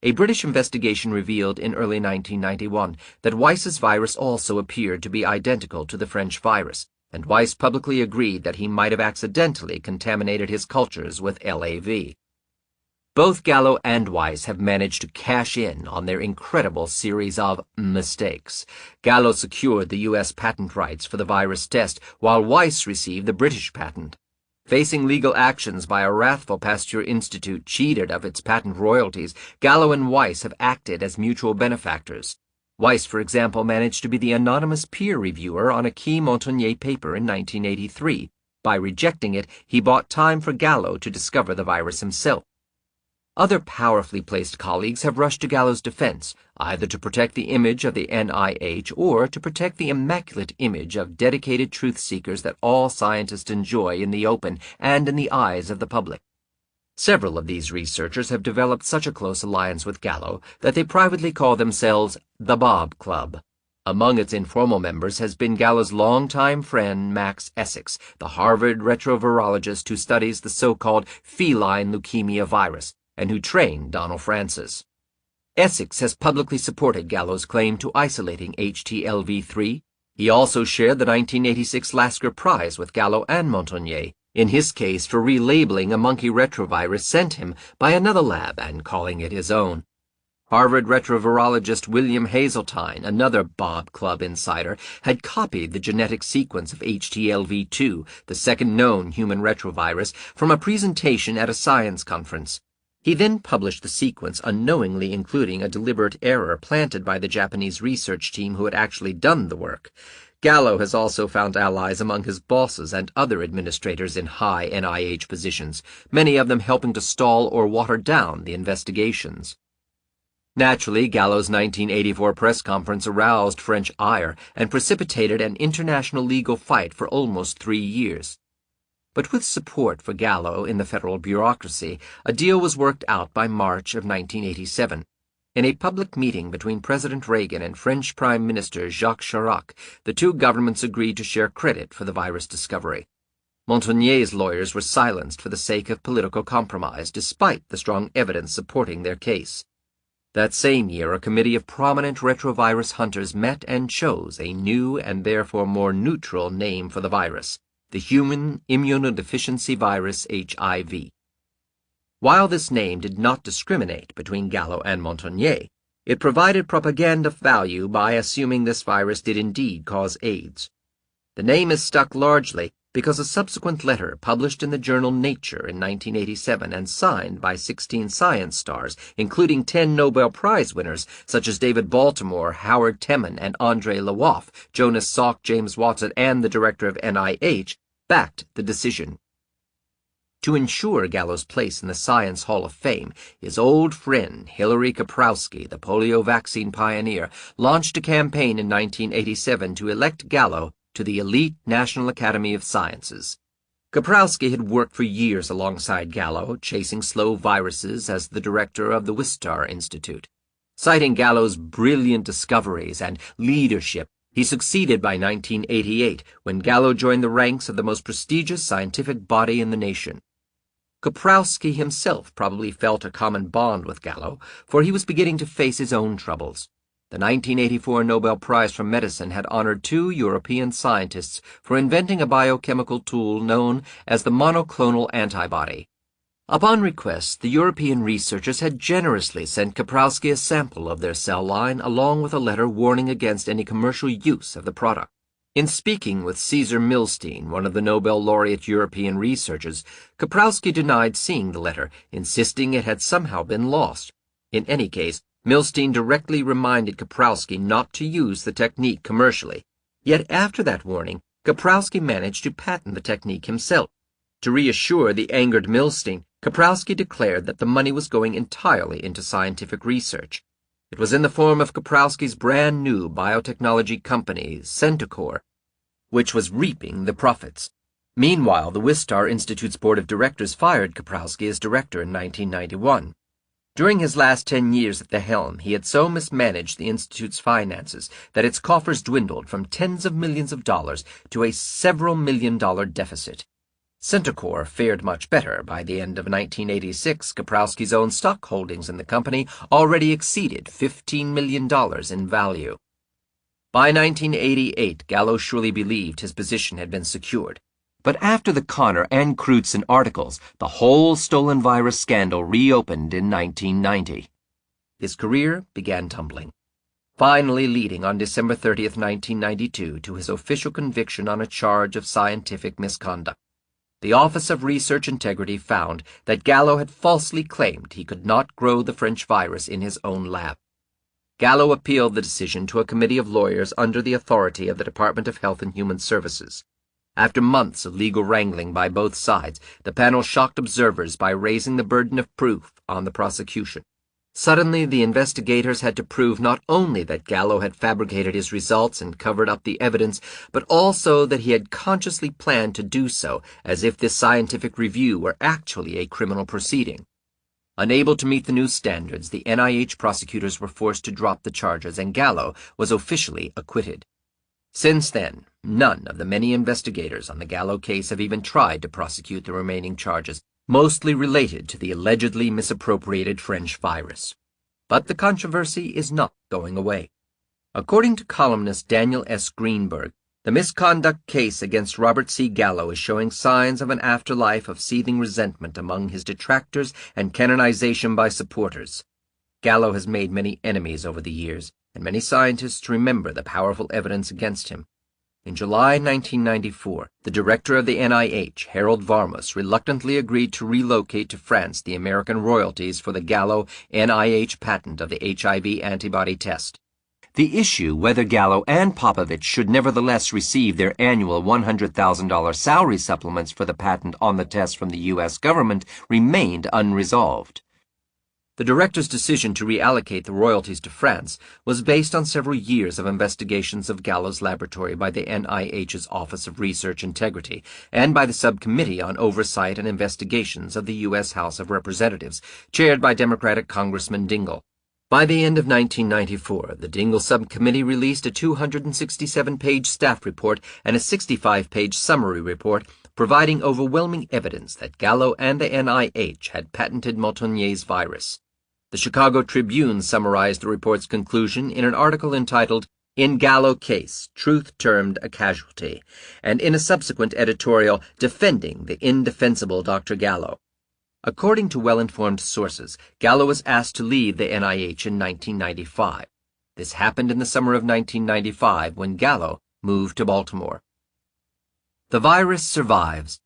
A British investigation revealed in early 1991 that Weiss's virus also appeared to be identical to the French virus, and Weiss publicly agreed that he might have accidentally contaminated his cultures with LAV. Both Gallo and Weiss have managed to cash in on their incredible series of mistakes. Gallo secured the U.S. patent rights for the virus test, while Weiss received the British patent. Facing legal actions by a wrathful Pasteur Institute cheated of its patent royalties, Gallo and Weiss have acted as mutual benefactors. Weiss, for example, managed to be the anonymous peer reviewer on a key Montagnier paper in 1983. By rejecting it, he bought time for Gallo to discover the virus himself. Other powerfully placed colleagues have rushed to Gallo's defense, either to protect the image of the NIH or to protect the immaculate image of dedicated truth seekers that all scientists enjoy in the open and in the eyes of the public. Several of these researchers have developed such a close alliance with Gallo that they privately call themselves the Bob Club. Among its informal members has been Gallo's longtime friend Max Essex, the Harvard retrovirologist who studies the so-called feline leukemia virus, and who trained Donald Francis. Essex has publicly supported Gallo's claim to isolating HTLV3. He also shared the 1986 Lasker Prize with Gallo and Montagnier, in his case for relabeling a monkey retrovirus sent him by another lab and calling it his own. Harvard retrovirologist William Hazeltine, another Bob Club insider, had copied the genetic sequence of HTLV2, the second known human retrovirus, from a presentation at a science conference. He then published the sequence, unknowingly including a deliberate error planted by the Japanese research team who had actually done the work. Gallo has also found allies among his bosses and other administrators in high NIH positions, many of them helping to stall or water down the investigations. Naturally, Gallo's 1984 press conference aroused French ire and precipitated an international legal fight for almost 3 years. But with support for Gallo in the federal bureaucracy, a deal was worked out by March of 1987. In a public meeting between President Reagan and French Prime Minister Jacques Chirac, the two governments agreed to share credit for the virus discovery. Montagnier's lawyers were silenced for the sake of political compromise, despite the strong evidence supporting their case. That same year, a committee of prominent retrovirus hunters met and chose a new and therefore more neutral name for the virus: the human immunodeficiency virus HIV. While this name did not discriminate between Gallo and Montagnier, it provided propaganda value by assuming this virus did indeed cause AIDS. The name is stuck largely because a subsequent letter published in the journal Nature in 1987 and signed by 16 science stars, including 10 Nobel Prize winners such as David Baltimore, Howard Temin, and Andrei Lwoff, Jonas Salk, James Watson, and the director of NIH, backed the decision. To ensure Gallo's place in the Science Hall of Fame, his old friend Hilary Kaprowski, the polio vaccine pioneer, launched a campaign in 1987 to elect Gallo to the elite National Academy of Sciences. Kaprowski had worked for years alongside Gallo, chasing slow viruses as the director of the Wistar Institute. Citing Gallo's brilliant discoveries and leadership, he succeeded by 1988 when Gallo joined the ranks of the most prestigious scientific body in the nation. Kaprowski himself probably felt a common bond with Gallo, for he was beginning to face his own troubles. The 1984 Nobel Prize for Medicine had honored 2 European scientists for inventing a biochemical tool known as the monoclonal antibody. Upon request, the European researchers had generously sent Kaprowski a sample of their cell line along with a letter warning against any commercial use of the product. In speaking with Cesar Milstein, one of the Nobel laureate European researchers, Kaprowski denied seeing the letter, insisting it had somehow been lost. In any case, Milstein directly reminded Kaprowski not to use the technique commercially. Yet after that warning, Kaprowski managed to patent the technique himself. To reassure the angered Milstein, Kaprowski declared that the money was going entirely into scientific research. It was in the form of Kaprowski's brand new biotechnology company, Centocor, which was reaping the profits. Meanwhile, the Wistar Institute's board of directors fired Kaprowski as director in 1991. During his last 10 years at the helm, he had so mismanaged the Institute's finances that its coffers dwindled from tens of millions of dollars to a several million-dollar deficit. Centocor fared much better. By the end of 1986, Kaprowski's own stock holdings in the company already exceeded $15 million in value. By 1988, Gallo surely believed his position had been secured. But after the Connor and Crutzen articles, the whole stolen virus scandal reopened in 1990. His career began tumbling, finally leading on December 30th, 1992, to his official conviction on a charge of scientific misconduct. The Office of Research Integrity found that Gallo had falsely claimed he could not grow the French virus in his own lab. Gallo appealed the decision to a committee of lawyers under the authority of the Department of Health and Human Services. After months of legal wrangling by both sides, the panel shocked observers by raising the burden of proof on the prosecution. Suddenly, the investigators had to prove not only that Gallo had fabricated his results and covered up the evidence, but also that he had consciously planned to do so, as if this scientific review were actually a criminal proceeding. Unable to meet the new standards, the NIH prosecutors were forced to drop the charges, and Gallo was officially acquitted. Since then, none of the many investigators on the Gallo case have even tried to prosecute the remaining charges, mostly related to the allegedly misappropriated French virus. But the controversy is not going away. According to columnist Daniel S. Greenberg, the misconduct case against Robert C. Gallo is showing signs of an afterlife of seething resentment among his detractors and canonization by supporters. Gallo has made many enemies over the years, and many scientists remember the powerful evidence against him. In July 1994, the director of the NIH, Harold Varmus, reluctantly agreed to relocate to France the American royalties for the Gallo NIH patent of the HIV antibody test. The issue whether Gallo and Popovich should nevertheless receive their annual $100,000 salary supplements for the patent on the test from the U.S. government remained unresolved. The director's decision to reallocate the royalties to France was based on several years of investigations of Gallo's laboratory by the NIH's Office of Research Integrity and by the Subcommittee on Oversight and Investigations of the U.S. House of Representatives, chaired by Democratic Congressman Dingell. By the end of 1994, the Dingell Subcommittee released a 267-page staff report and a 65-page summary report providing overwhelming evidence that Gallo and the NIH had patented Montonier's virus. The Chicago Tribune summarized the report's conclusion in an article entitled, "In Gallo Case, Truth Termed a Casualty," and in a subsequent editorial defending the indefensible Dr. Gallo. According to well-informed sources, Gallo was asked to leave the NIH in 1995. This happened in the summer of 1995 when Gallo moved to Baltimore. The virus survives.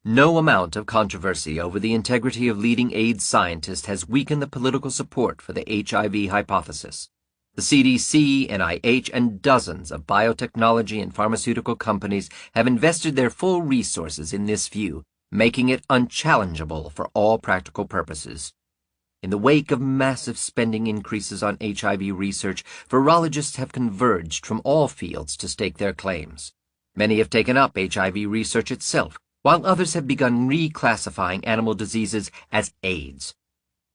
No amount of controversy over the integrity of leading AIDS scientists has weakened the political support for the HIV hypothesis. The CDC, NIH, and dozens of biotechnology and pharmaceutical companies have invested their full resources in this view, making it unchallengeable for all practical purposes. In the wake of massive spending increases on HIV research, virologists have converged from all fields to stake their claims. Many have taken up HIV research itself, while others have begun reclassifying animal diseases as AIDS.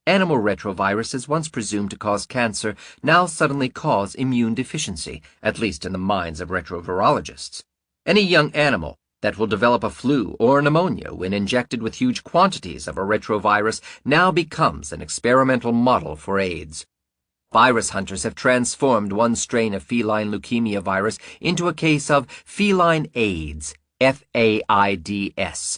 Animal retroviruses, once presumed to cause cancer, now suddenly cause immune deficiency, at least in the minds of retrovirologists. Any young animal that will develop a flu or pneumonia when injected with huge quantities of a retrovirus now becomes an experimental model for AIDS. Virus hunters have transformed one strain of feline leukemia virus into a case of feline AIDS, FAIDS,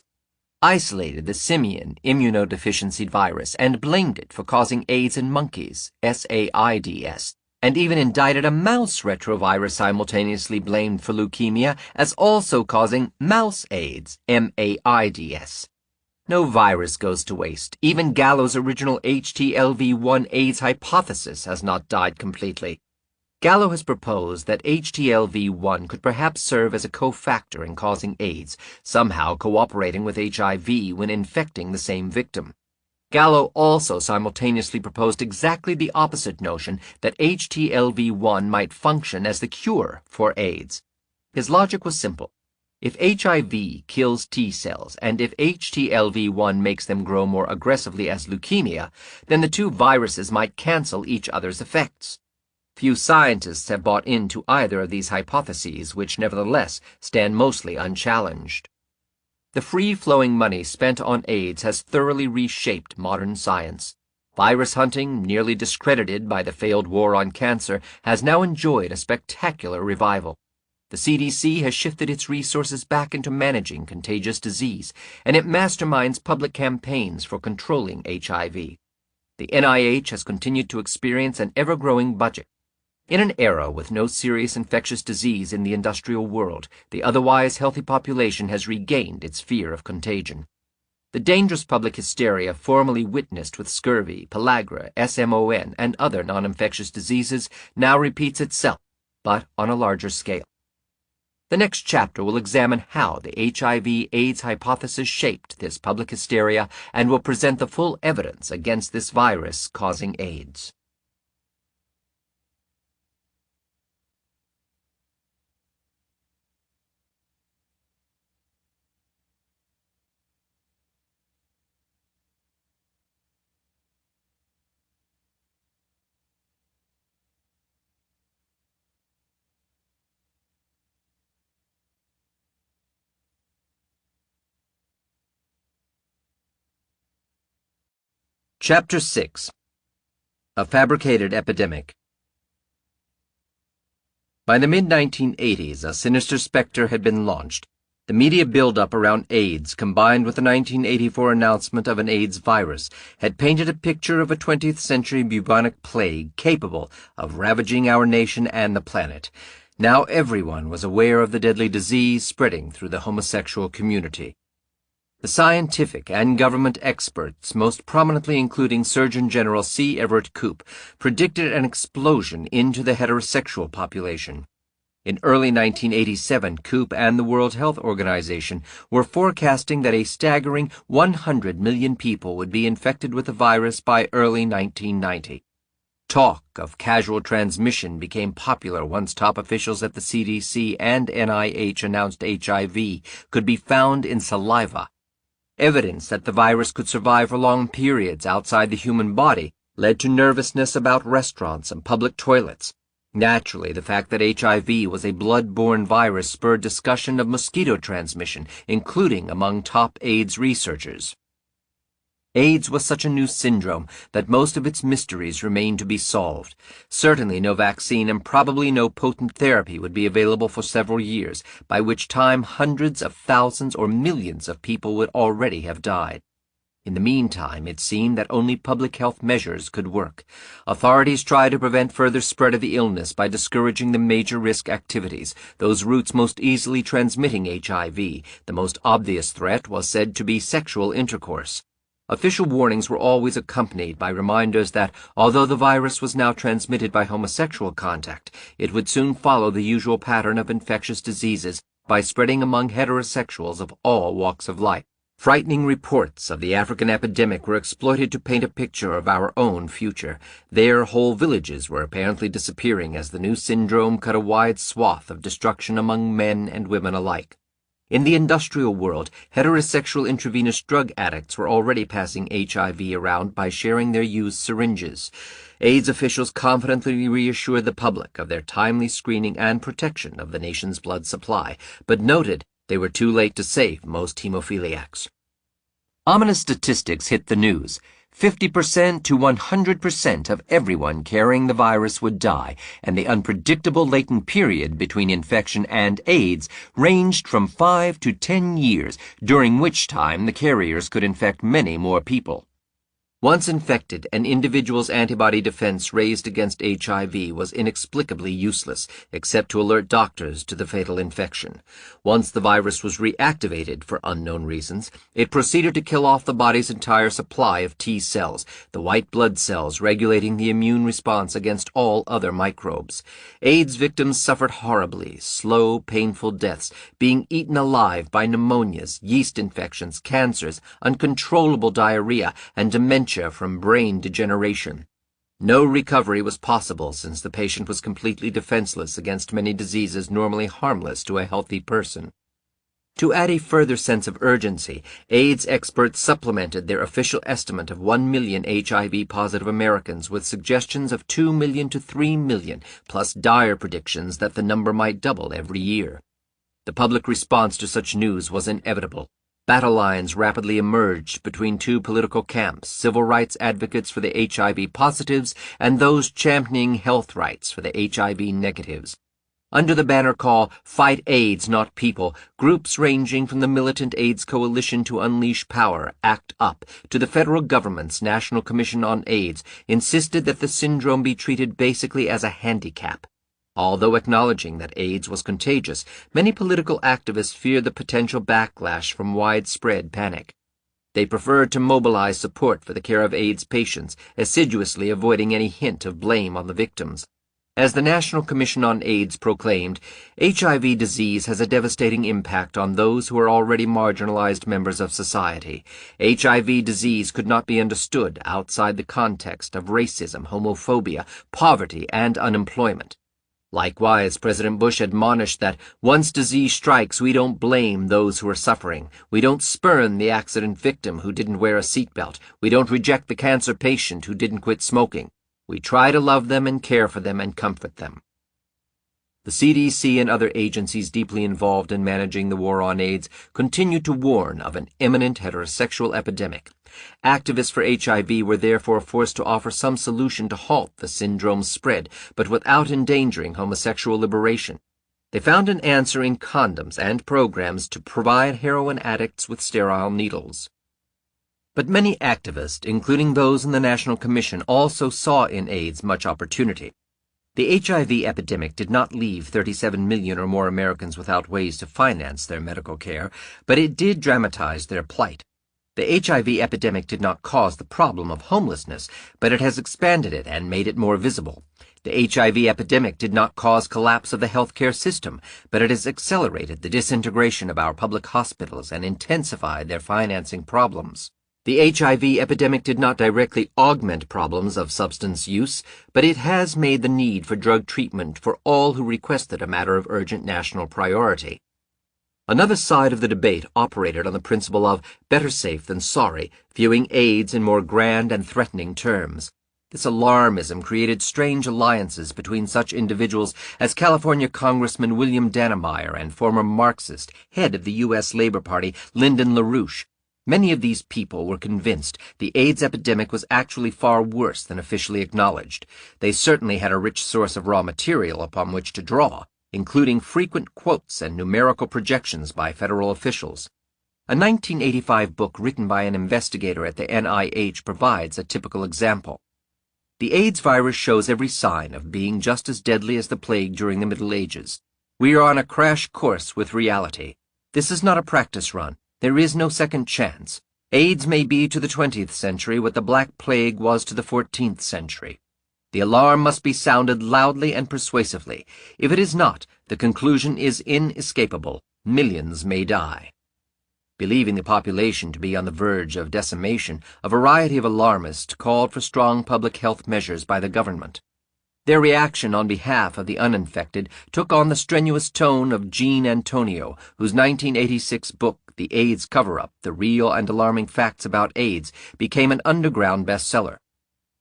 isolated the simian immunodeficiency virus and blamed it for causing AIDS in monkeys, SAIDS, and even indicted a mouse retrovirus simultaneously blamed for leukemia as also causing mouse AIDS, MAIDS. No virus goes to waste. Even Gallo's original HTLV1 AIDS hypothesis has not died completely. Gallo has proposed that HTLV-1 could perhaps serve as a cofactor in causing AIDS, somehow cooperating with HIV when infecting the same victim. Gallo also simultaneously proposed exactly the opposite notion that HTLV-1 might function as the cure for AIDS. His logic was simple. If HIV kills T cells, and if HTLV-1 makes them grow more aggressively as leukemia, then the two viruses might cancel each other's effects. Few scientists have bought into either of these hypotheses, which nevertheless stand mostly unchallenged. The free-flowing money spent on AIDS has thoroughly reshaped modern science. Virus hunting, nearly discredited by the failed war on cancer, has now enjoyed a spectacular revival. The CDC has shifted its resources back into managing contagious disease, and it masterminds public campaigns for controlling HIV. The NIH has continued to experience an ever-growing budget. In an era with no serious infectious disease in the industrial world, the otherwise healthy population has regained its fear of contagion. The dangerous public hysteria formerly witnessed with scurvy, pellagra, SMON, and other non-infectious diseases now repeats itself, but on a larger scale. The next chapter will examine how the HIV/AIDS hypothesis shaped this public hysteria and will present the full evidence against this virus causing AIDS. Chapter 6. A Fabricated Epidemic. By the mid-1980s, a sinister specter had been launched. The media buildup around AIDS, combined with the 1984 announcement of an AIDS virus, had painted a picture of a 20th century bubonic plague capable of ravaging our nation and the planet. Now everyone was aware of the deadly disease spreading through the homosexual community. The scientific and government experts, most prominently including Surgeon General C. Everett Koop, predicted an explosion into the heterosexual population. In early 1987, Koop and the World Health Organization were forecasting that a staggering 100 million people would be infected with the virus by early 1990. Talk of casual transmission became popular once top officials at the CDC and NIH announced HIV could be found in saliva. Evidence that the virus could survive for long periods outside the human body led to nervousness about restaurants and public toilets. Naturally, the fact that HIV was a blood-borne virus spurred discussion of mosquito transmission, including among top AIDS researchers. AIDS was such a new syndrome that most of its mysteries remained to be solved. Certainly no vaccine and probably no potent therapy would be available for several years, by which time hundreds of thousands or millions of people would already have died. In the meantime, it seemed that only public health measures could work. Authorities tried to prevent further spread of the illness by discouraging the major risk activities, those routes most easily transmitting HIV. The most obvious threat was said to be sexual intercourse. Official warnings were always accompanied by reminders that, although the virus was now transmitted by homosexual contact, it would soon follow the usual pattern of infectious diseases by spreading among heterosexuals of all walks of life. Frightening reports of the African epidemic were exploited to paint a picture of our own future. There, whole villages were apparently disappearing as the new syndrome cut a wide swath of destruction among men and women alike. In the industrial world, heterosexual intravenous drug addicts were already passing HIV around by sharing their used syringes. AIDS officials confidently reassured the public of their timely screening and protection of the nation's blood supply, but noted they were too late to save most hemophiliacs. Ominous statistics hit the news. 50% to 100% of everyone carrying the virus would die, and the unpredictable latent period between infection and AIDS ranged from 5 to 10 years, during which time the carriers could infect many more people. Once infected, an individual's antibody defense raised against HIV was inexplicably useless, except to alert doctors to the fatal infection. Once the virus was reactivated for unknown reasons, it proceeded to kill off the body's entire supply of T cells, the white blood cells regulating the immune response against all other microbes. AIDS victims suffered horribly, slow, painful deaths, being eaten alive by pneumonias, yeast infections, cancers, uncontrollable diarrhea, and dementia from brain degeneration. No recovery was possible since the patient was completely defenseless against many diseases normally harmless to a healthy person. To add a further sense of urgency, AIDS experts supplemented their official estimate of 1 million HIV-positive Americans with suggestions of 2 million to 3 million, plus dire predictions that the number might double every year. The public response to such news was inevitable. Battle lines rapidly emerged between two political camps, civil rights advocates for the HIV positives and those championing health rights for the HIV negatives. Under the banner call, Fight AIDS, Not People, groups ranging from the Militant AIDS Coalition to Unleash Power, ACT UP, to the federal government's National Commission on AIDS, insisted that the syndrome be treated basically as a handicap. Although acknowledging that AIDS was contagious, many political activists feared the potential backlash from widespread panic. They preferred to mobilize support for the care of AIDS patients, assiduously avoiding any hint of blame on the victims. As the National Commission on AIDS proclaimed, HIV disease has a devastating impact on those who are already marginalized members of society. HIV disease could not be understood outside the context of racism, homophobia, poverty, and unemployment. Likewise, President Bush admonished that once disease strikes, we don't blame those who are suffering. We don't spurn the accident victim who didn't wear a seatbelt. We don't reject the cancer patient who didn't quit smoking. We try to love them and care for them and comfort them. The CDC and other agencies deeply involved in managing the war on AIDS continued to warn of an imminent heterosexual epidemic. Activists for HIV were therefore forced to offer some solution to halt the syndrome's spread, but without endangering homosexual liberation. They found an answer in condoms and programs to provide heroin addicts with sterile needles. But many activists, including those in the National Commission, also saw in AIDS much opportunity. The HIV epidemic did not leave 37 million or more Americans without ways to finance their medical care, but it did dramatize their plight. The HIV epidemic did not cause the problem of homelessness, but it has expanded it and made it more visible. The HIV epidemic did not cause collapse of the healthcare system, but it has accelerated the disintegration of our public hospitals and intensified their financing problems. The HIV epidemic did not directly augment problems of substance use, but it has made the need for drug treatment for all who request it a matter of urgent national priority. Another side of the debate operated on the principle of better safe than sorry, viewing AIDS in more grand and threatening terms. This alarmism created strange alliances between such individuals as California Congressman William Dannemeyer and former Marxist, head of the U.S. Labor Party, Lyndon LaRouche. Many of these people were convinced the AIDS epidemic was actually far worse than officially acknowledged. They certainly had a rich source of raw material upon which to draw, including frequent quotes and numerical projections by federal officials. A 1985 book written by an investigator at the NIH provides a typical example. The AIDS virus shows every sign of being just as deadly as the plague during the Middle Ages. We are on a crash course with reality. This is not a practice run. There is no second chance. AIDS may be to the 20th century what the Black Plague was to the 14th century. The alarm must be sounded loudly and persuasively. If it is not, the conclusion is inescapable. Millions may die. Believing the population to be on the verge of decimation, a variety of alarmists called for strong public health measures by the government. Their reaction on behalf of the uninfected took on the strenuous tone of Jean Antonio, whose 1986 book, The AIDS Cover-Up, The Real and Alarming Facts About AIDS, became an underground bestseller.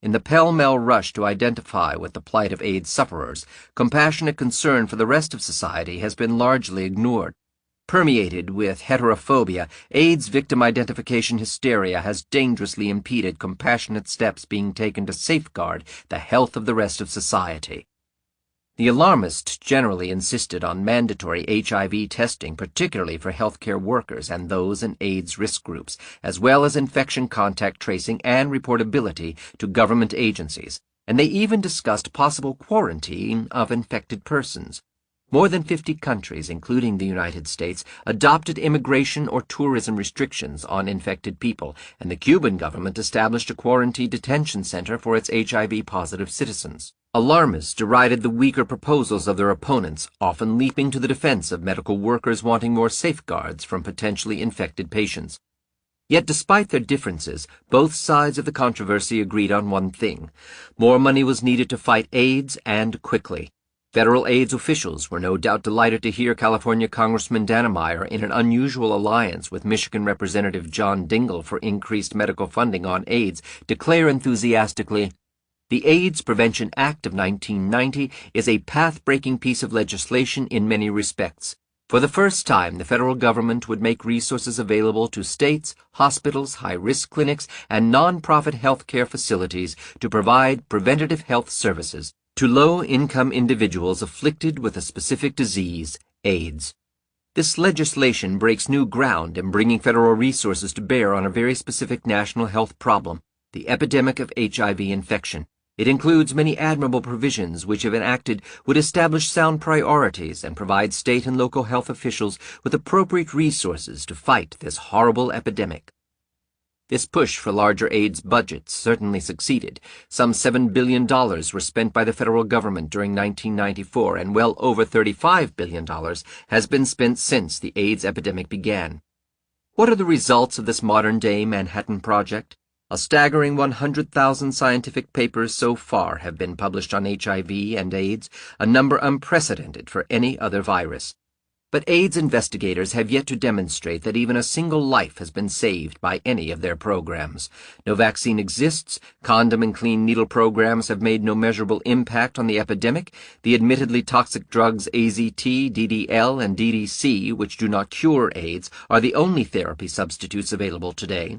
In the pell-mell rush to identify with the plight of AIDS sufferers, compassionate concern for the rest of society has been largely ignored. Permeated with heterophobia, AIDS victim identification hysteria has dangerously impeded compassionate steps being taken to safeguard the health of the rest of society. The alarmists generally insisted on mandatory HIV testing, particularly for healthcare workers and those in AIDS risk groups, as well as infection contact tracing and reportability to government agencies, and they even discussed possible quarantine of infected persons. More than 50 countries, including the United States, adopted immigration or tourism restrictions on infected people, and the Cuban government established a quarantine detention center for its HIV-positive citizens. Alarmists derided the weaker proposals of their opponents, often leaping to the defense of medical workers wanting more safeguards from potentially infected patients. Yet despite their differences, both sides of the controversy agreed on one thing. More money was needed to fight AIDS, and quickly. Federal AIDS officials were no doubt delighted to hear California Congressman Dannemeyer, in an unusual alliance with Michigan Representative John Dingell for increased medical funding on AIDS, declare enthusiastically, "The AIDS Prevention Act of 1990 is a path-breaking piece of legislation in many respects. For the first time, the federal government would make resources available to states, hospitals, high-risk clinics, and non-profit health care facilities to provide preventative health services to low-income individuals afflicted with a specific disease, AIDS. This legislation breaks new ground in bringing federal resources to bear on a very specific national health problem, the epidemic of HIV infection. It includes many admirable provisions which, if enacted, would establish sound priorities and provide state and local health officials with appropriate resources to fight this horrible epidemic." This push for larger AIDS budgets certainly succeeded. Some $7 billion were spent by the federal government during 1994, and well over $35 billion has been spent since the AIDS epidemic began. What are the results of this modern-day Manhattan Project? A staggering 100,000 scientific papers so far have been published on HIV and AIDS, a number unprecedented for any other virus. But AIDS investigators have yet to demonstrate that even a single life has been saved by any of their programs. No vaccine exists, condom and clean needle programs have made no measurable impact on the epidemic, the admittedly toxic drugs AZT, DDL, and DDC, which do not cure AIDS, are the only therapy substitutes available today.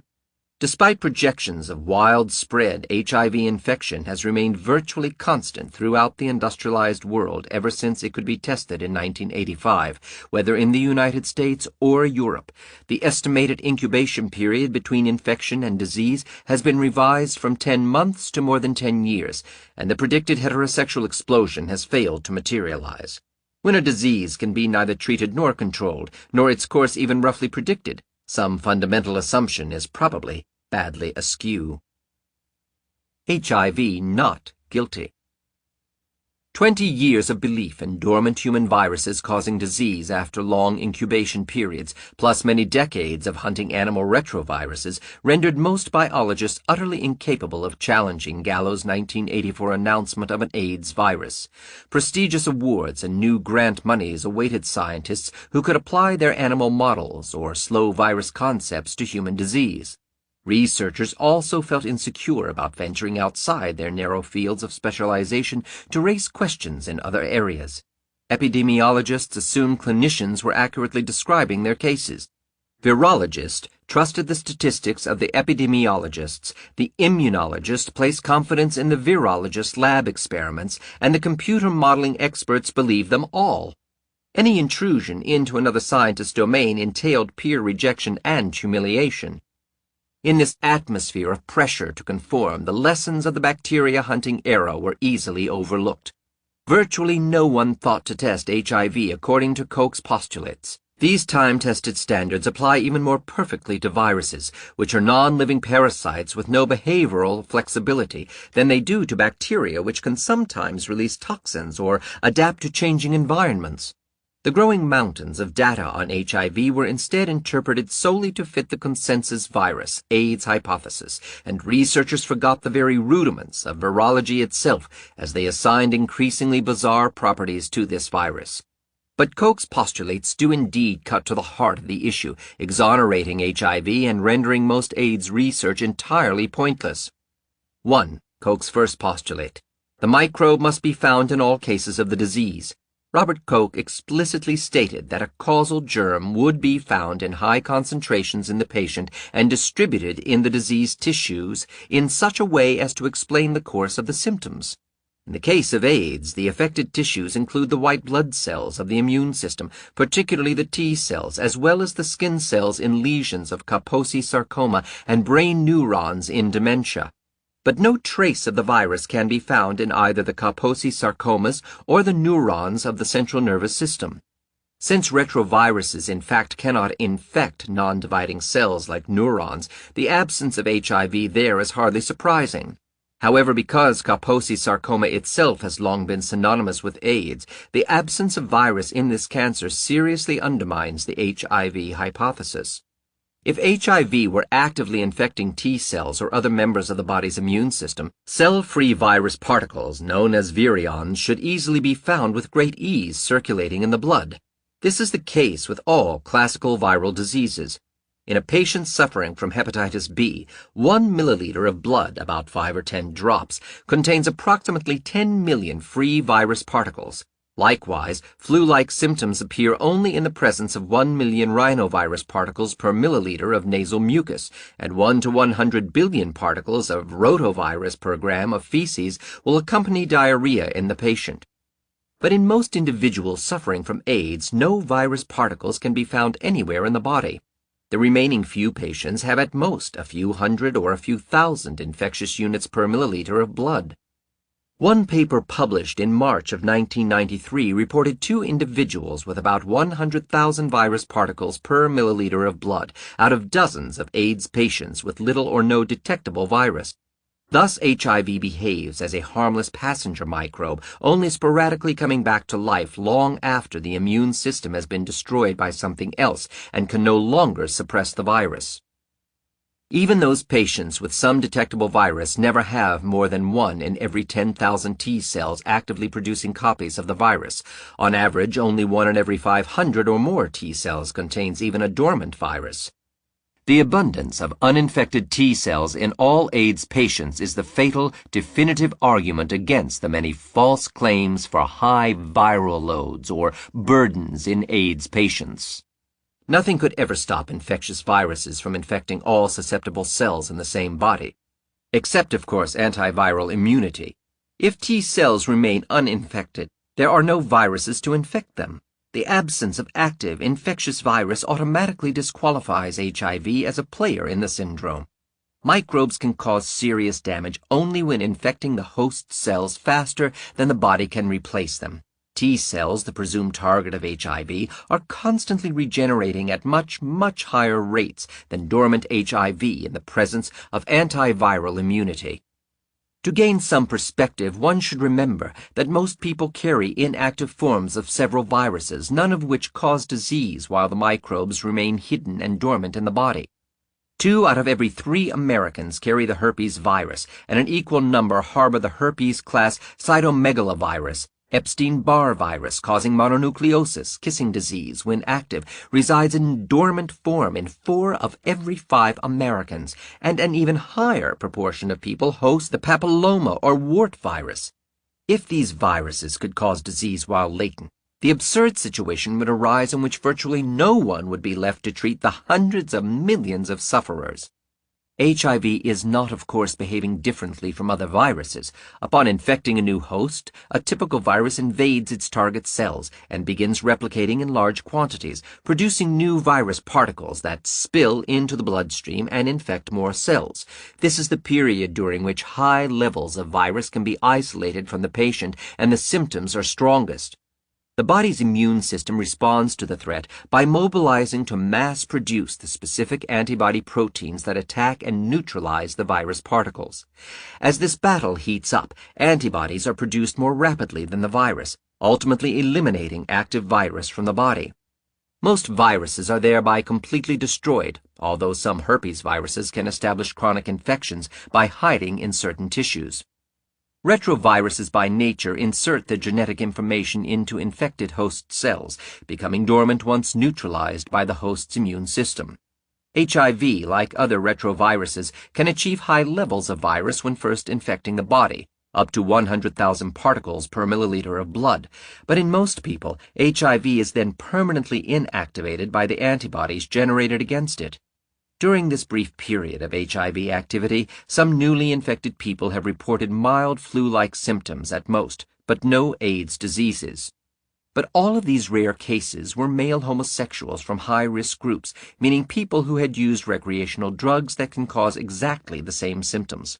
Despite projections of widespread HIV infection has remained virtually constant throughout the industrialized world ever since it could be tested in 1985, whether in the United States or Europe. The estimated incubation period between infection and disease has been revised from 10 months to more than 10 years, and the predicted heterosexual explosion has failed to materialize. When a disease can be neither treated nor controlled, nor its course even roughly predicted, some fundamental assumption is probably badly askew. HIV not guilty. 20 years of belief in dormant human viruses causing disease after long incubation periods, plus many decades of hunting animal retroviruses, rendered most biologists utterly incapable of challenging Gallo's 1984 announcement of an AIDS virus. Prestigious awards and new grant monies awaited scientists who could apply their animal models or slow virus concepts to human disease. Researchers also felt insecure about venturing outside their narrow fields of specialization to raise questions in other areas. Epidemiologists assumed clinicians were accurately describing their cases. Virologists trusted the statistics of the epidemiologists, the immunologists placed confidence in the virologist lab experiments, and the computer modeling experts believed them all. Any intrusion into another scientist's domain entailed peer rejection and humiliation. In this atmosphere of pressure to conform, the lessons of the bacteria-hunting era were easily overlooked. Virtually no one thought to test HIV according to Koch's postulates. These time-tested standards apply even more perfectly to viruses, which are non-living parasites with no behavioral flexibility, than they do to bacteria, which can sometimes release toxins or adapt to changing environments. The growing mountains of data on HIV were instead interpreted solely to fit the consensus virus, AIDS hypothesis, and researchers forgot the very rudiments of virology itself as they assigned increasingly bizarre properties to this virus. But Koch's postulates do indeed cut to the heart of the issue, exonerating HIV and rendering most AIDS research entirely pointless. 1. Koch's first postulate. The microbe must be found in all cases of the disease. Robert Koch explicitly stated that a causal germ would be found in high concentrations in the patient and distributed in the diseased tissues in such a way as to explain the course of the symptoms. In the case of AIDS, the affected tissues include the white blood cells of the immune system, particularly the T cells, as well as the skin cells in lesions of Kaposi sarcoma and brain neurons in dementia. But no trace of the virus can be found in either the Kaposi sarcomas or the neurons of the central nervous system. Since retroviruses in fact cannot infect non-dividing cells like neurons, the absence of HIV there is hardly surprising. However, because Kaposi sarcoma itself has long been synonymous with AIDS, the absence of virus in this cancer seriously undermines the HIV hypothesis. If HIV were actively infecting T cells or other members of the body's immune system, cell-free virus particles, known as virions, should easily be found with great ease circulating in the blood. This is the case with all classical viral diseases. In a patient suffering from hepatitis B, 1 milliliter of blood, about 5 or 10 drops, contains approximately 10 million free virus particles. Likewise, flu-like symptoms appear only in the presence of 1 million rhinovirus particles per milliliter of nasal mucus, and 1 to 100 billion particles of rotavirus per gram of feces will accompany diarrhea in the patient. But in most individuals suffering from AIDS, no virus particles can be found anywhere in the body. The remaining few patients have at most a few hundred or a few thousand infectious units per milliliter of blood. One paper published in March of 1993 reported 2 individuals with about 100,000 virus particles per milliliter of blood out of dozens of AIDS patients with little or no detectable virus. Thus, HIV behaves as a harmless passenger microbe, only sporadically coming back to life long after the immune system has been destroyed by something else and can no longer suppress the virus. Even those patients with some detectable virus never have more than 1 in every 10,000 T cells actively producing copies of the virus. On average, only 1 in every 500 or more T cells contains even a dormant virus. The abundance of uninfected T cells in all AIDS patients is the fatal, definitive argument against the many false claims for high viral loads or burdens in AIDS patients. Nothing could ever stop infectious viruses from infecting all susceptible cells in the same body, except, of course, antiviral immunity. If T cells remain uninfected, there are no viruses to infect them. The absence of active, infectious virus automatically disqualifies HIV as a player in the syndrome. Microbes can cause serious damage only when infecting the host cells faster than the body can replace them. T cells, the presumed target of HIV, are constantly regenerating at much, much higher rates than dormant HIV in the presence of antiviral immunity. To gain some perspective, one should remember that most people carry inactive forms of several viruses, none of which cause disease while the microbes remain hidden and dormant in the body. 2 out of every 3 Americans carry the herpes virus, and an equal number harbor the herpes class cytomegalovirus. Epstein-Barr virus, causing mononucleosis, kissing disease, when active, resides in dormant form in 4 of every 5 Americans, and an even higher proportion of people host the papilloma or wart virus. If these viruses could cause disease while latent, the absurd situation would arise in which virtually no one would be left to treat the hundreds of millions of sufferers. HIV is not, of course, behaving differently from other viruses. Upon infecting a new host, a typical virus invades its target cells and begins replicating in large quantities, producing new virus particles that spill into the bloodstream and infect more cells. This is the period during which high levels of virus can be isolated from the patient and the symptoms are strongest. The body's immune system responds to the threat by mobilizing to mass-produce the specific antibody proteins that attack and neutralize the virus particles. As this battle heats up, antibodies are produced more rapidly than the virus, ultimately eliminating active virus from the body. Most viruses are thereby completely destroyed, although some herpes viruses can establish chronic infections by hiding in certain tissues. Retroviruses by nature insert their genetic information into infected host cells, becoming dormant once neutralized by the host's immune system. HIV, like other retroviruses, can achieve high levels of virus when first infecting the body, up to 100,000 particles per milliliter of blood, but in most people, HIV is then permanently inactivated by the antibodies generated against it. During this brief period of HIV activity, some newly infected people have reported mild flu-like symptoms at most, but no AIDS diseases. But all of these rare cases were male homosexuals from high-risk groups, meaning people who had used recreational drugs that can cause exactly the same symptoms.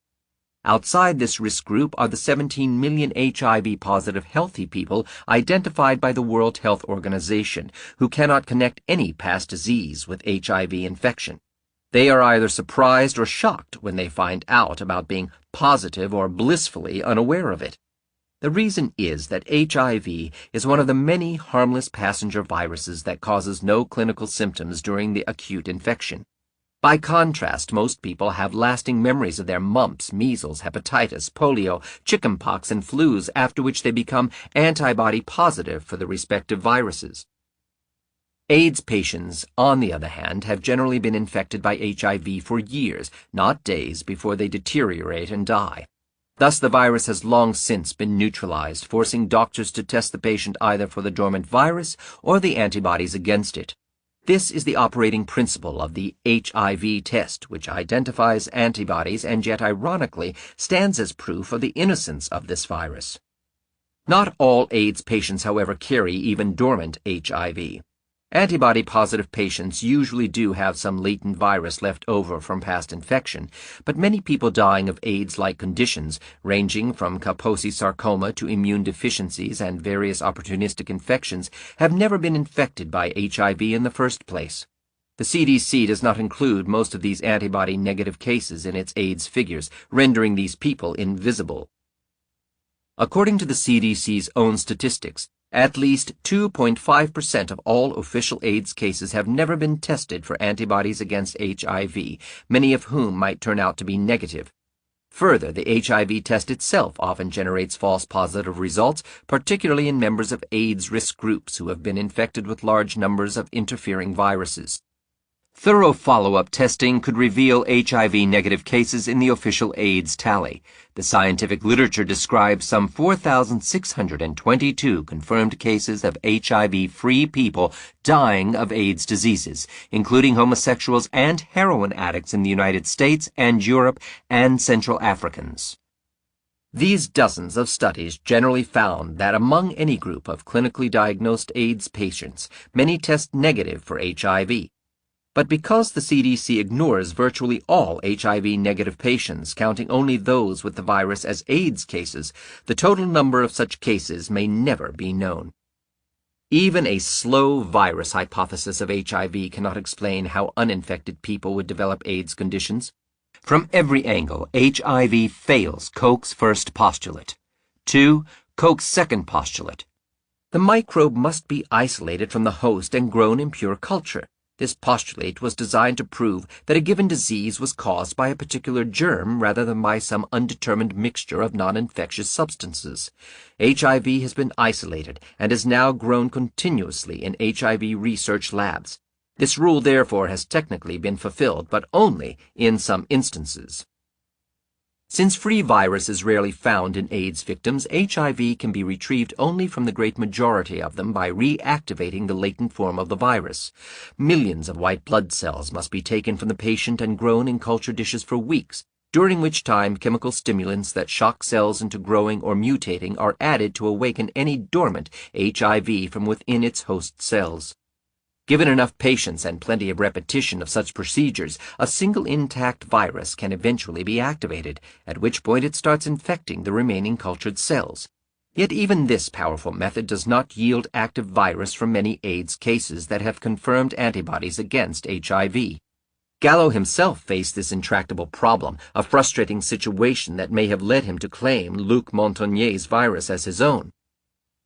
Outside this risk group are the 17 million HIV-positive healthy people identified by the World Health Organization, who cannot connect any past disease with HIV infection. They are either surprised or shocked when they find out about being positive or blissfully unaware of it. The reason is that HIV is one of the many harmless passenger viruses that causes no clinical symptoms during the acute infection. By contrast, most people have lasting memories of their mumps, measles, hepatitis, polio, chickenpox, and flus, after which they become antibody positive for the respective viruses. AIDS patients, on the other hand, have generally been infected by HIV for years, not days, before they deteriorate and die. Thus, the virus has long since been neutralized, forcing doctors to test the patient either for the dormant virus or the antibodies against it. This is the operating principle of the HIV test, which identifies antibodies and yet, ironically, stands as proof of the innocence of this virus. Not all AIDS patients, however, carry even dormant HIV. Antibody-positive patients usually do have some latent virus left over from past infection, but many people dying of AIDS-like conditions, ranging from Kaposi sarcoma to immune deficiencies and various opportunistic infections, have never been infected by HIV in the first place. The CDC does not include most of these antibody-negative cases in its AIDS figures, rendering these people invisible. According to the CDC's own statistics, at least 2.5% of all official AIDS cases have never been tested for antibodies against HIV, many of whom might turn out to be negative. Further, the HIV test itself often generates false positive results, particularly in members of AIDS risk groups who have been infected with large numbers of interfering viruses. Thorough follow-up testing could reveal HIV-negative cases in the official AIDS tally. The scientific literature describes some 4,622 confirmed cases of HIV-free people dying of AIDS diseases, including homosexuals and heroin addicts in the United States and Europe and Central Africans. These dozens of studies generally found that among any group of clinically diagnosed AIDS patients, many test negative for HIV. But because the CDC ignores virtually all HIV-negative patients, counting only those with the virus as AIDS cases, the total number of such cases may never be known. Even a slow virus hypothesis of HIV cannot explain how uninfected people would develop AIDS conditions. From every angle, HIV fails Koch's first postulate. 2. Koch's second postulate. The microbe must be isolated from the host and grown in pure culture. This postulate was designed to prove that a given disease was caused by a particular germ rather than by some undetermined mixture of non-infectious substances. HIV has been isolated and is now grown continuously in HIV research labs. This rule, therefore, has technically been fulfilled, but only in some instances. Since free virus is rarely found in AIDS victims, HIV can be retrieved only from the great majority of them by reactivating the latent form of the virus. Millions of white blood cells must be taken from the patient and grown in culture dishes for weeks, during which time chemical stimulants that shock cells into growing or mutating are added to awaken any dormant HIV from within its host cells. Given enough patience and plenty of repetition of such procedures, a single intact virus can eventually be activated, at which point it starts infecting the remaining cultured cells. Yet even this powerful method does not yield active virus from many AIDS cases that have confirmed antibodies against HIV. Gallo himself faced this intractable problem, a frustrating situation that may have led him to claim Luc Montagnier's virus as his own.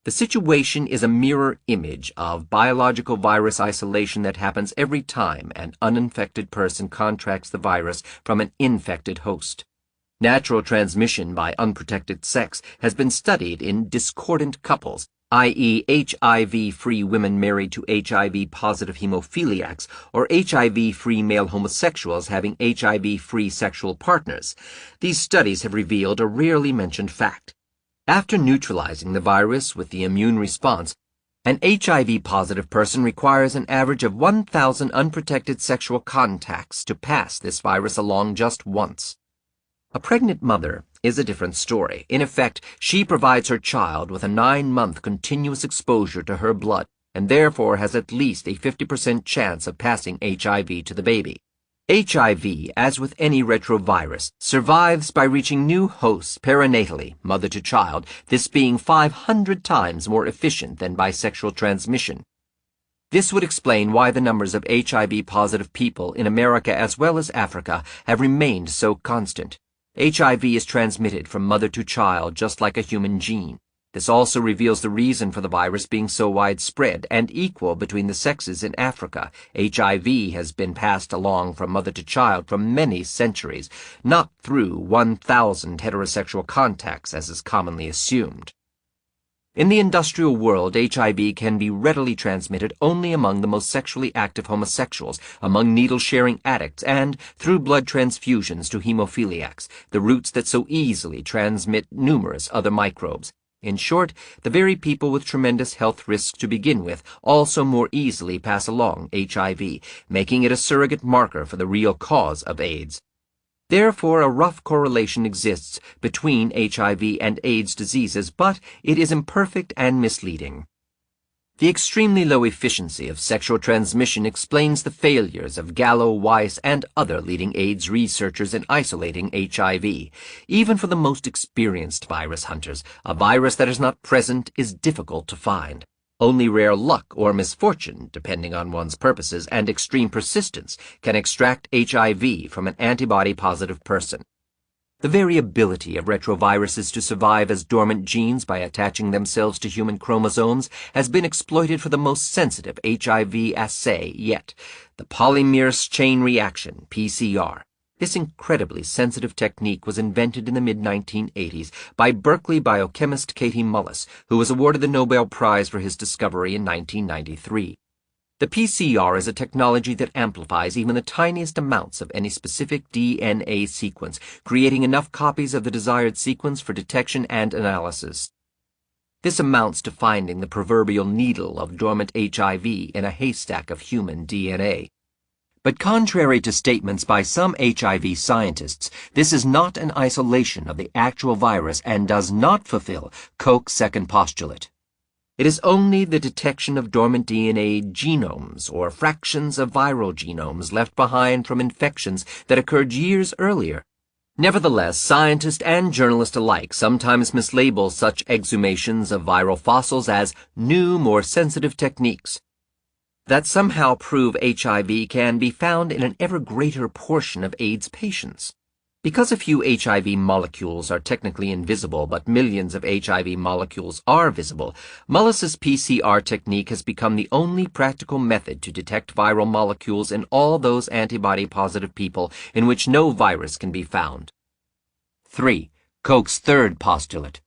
The situation is a mirror image of biological virus isolation that happens every time an uninfected person contracts the virus from an infected host. Natural transmission by unprotected sex has been studied in discordant couples, i.e. HIV-free women married to HIV-positive hemophiliacs or HIV-free male homosexuals having HIV-free sexual partners. These studies have revealed a rarely mentioned fact. After neutralizing the virus with the immune response, An HIV-positive person requires an average of 1,000 unprotected sexual contacts to pass this virus along just once. A pregnant mother is a different story. In effect, she provides her child with a 9-month continuous exposure to her blood, and therefore has at least a 50% chance of passing HIV to the baby. HIV, as with any retrovirus, survives by reaching new hosts perinatally, mother to child, this being 500 times more efficient than by sexual transmission. This would explain why the numbers of HIV-positive people in America as well as Africa have remained so constant. HIV is transmitted from mother to child just like a human gene. This also reveals the reason for the virus being so widespread and equal between the sexes in Africa. HIV has been passed along from mother to child for many centuries, not through 1,000 heterosexual contacts as is commonly assumed. In the industrial world, HIV can be readily transmitted only among the most sexually active homosexuals, among needle-sharing addicts, and through blood transfusions to hemophiliacs, the routes that so easily transmit numerous other microbes. In short, the very people with tremendous health risks to begin with also more easily pass along HIV, making it a surrogate marker for the real cause of AIDS. Therefore, a rough correlation exists between HIV and AIDS diseases, but it is imperfect and misleading. The extremely low efficiency of sexual transmission explains the failures of Gallo, Weiss, and other leading AIDS researchers in isolating HIV. Even for the most experienced virus hunters, a virus that is not present is difficult to find. Only rare luck or misfortune, depending on one's purposes, and extreme persistence can extract HIV from an antibody-positive person. The very ability of retroviruses to survive as dormant genes by attaching themselves to human chromosomes has been exploited for the most sensitive HIV assay yet, the polymerase chain reaction, PCR. This incredibly sensitive technique was invented in the mid-1980s by Berkeley biochemist Katie Mullis, who was awarded the Nobel Prize for his discovery in 1993. The PCR is a technology that amplifies even the tiniest amounts of any specific DNA sequence, creating enough copies of the desired sequence for detection and analysis. This amounts to finding the proverbial needle of dormant HIV in a haystack of human DNA. But contrary to statements by some HIV scientists, this is not an isolation of the actual virus and does not fulfill Koch's second postulate. It is only the detection of dormant DNA genomes or fractions of viral genomes left behind from infections that occurred years earlier. Nevertheless, scientists and journalists alike sometimes mislabel such exhumations of viral fossils as new, more sensitive techniques that somehow prove HIV can be found in an ever greater portion of AIDS patients. Because a few HIV molecules are technically invisible, but millions of HIV molecules are visible, Mullis's PCR technique has become the only practical method to detect viral molecules in all those antibody-positive people in which no virus can be found. 3. Koch's third postulate.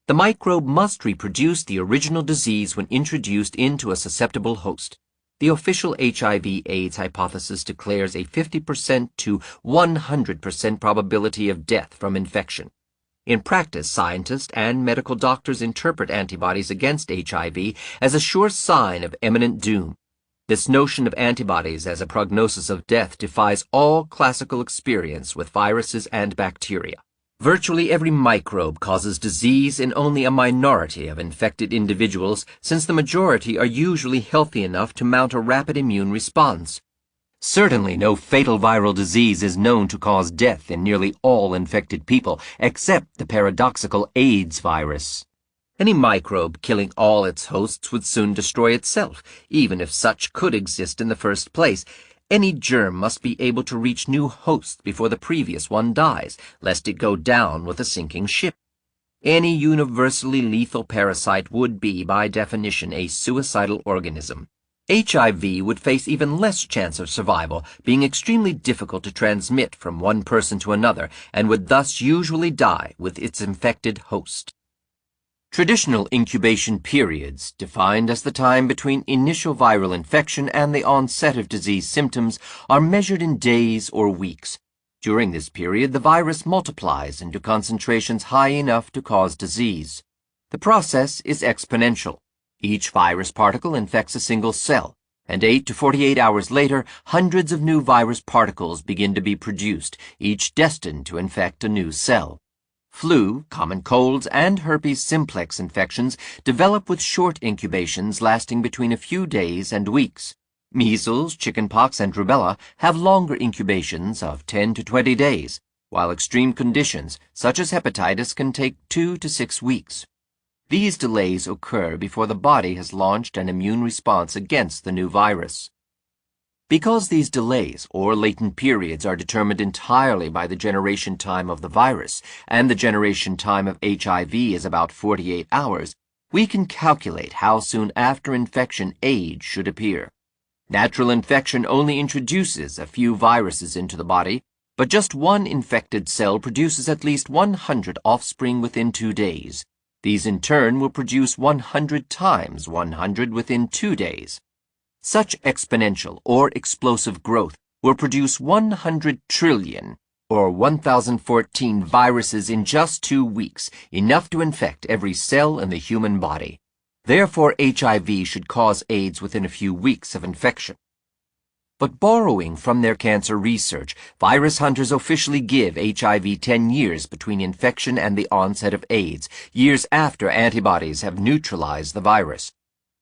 The microbe must reproduce the original disease when introduced into a susceptible host. The official HIV/AIDS hypothesis declares a 50% to 100% probability of death from infection. In practice, scientists and medical doctors interpret antibodies against HIV as a sure sign of imminent doom. This notion of antibodies as a prognosis of death defies all classical experience with viruses and bacteria. Virtually every microbe causes disease in only a minority of infected individuals, since the majority are usually healthy enough to mount a rapid immune response. Certainly no fatal viral disease is known to cause death in nearly all infected people, except the paradoxical AIDS virus. Any microbe killing all its hosts would soon destroy itself, even if such could exist in the first place. Any germ must be able to reach new hosts before the previous one dies, lest it go down with a sinking ship. Any universally lethal parasite would be, by definition, a suicidal organism. HIV would face even less chance of survival, being extremely difficult to transmit from one person to another, and would thus usually die with its infected host. Traditional incubation periods, defined as the time between initial viral infection and the onset of disease symptoms, are measured in days or weeks. During this period, the virus multiplies into concentrations high enough to cause disease. The process is exponential. Each virus particle infects a single cell, and 8 to 48 hours later, hundreds of new virus particles begin to be produced, each destined to infect a new cell. Flu, common colds, and herpes simplex infections develop with short incubations lasting between a few days and weeks. Measles, chickenpox, and rubella have longer incubations of 10 to 20 days, while extreme conditions, such as hepatitis, can take 2 to 6 weeks. These delays occur before the body has launched an immune response against the new virus. Because these delays, or latent periods, are determined entirely by the generation time of the virus, and the generation time of HIV is about 48 hours, we can calculate how soon after infection AIDS should appear. Natural infection only introduces a few viruses into the body, but just one infected cell produces at least 100 offspring within 2 days. These in turn will produce 100 times 100 within 2 days. Such exponential or explosive growth will produce 100 trillion, or 1014 viruses in just 2 weeks, enough to infect every cell in the human body. Therefore, HIV should cause AIDS within a few weeks of infection. But borrowing from their cancer research, virus hunters officially give HIV 10 years between infection and the onset of AIDS, years after antibodies have neutralized the virus.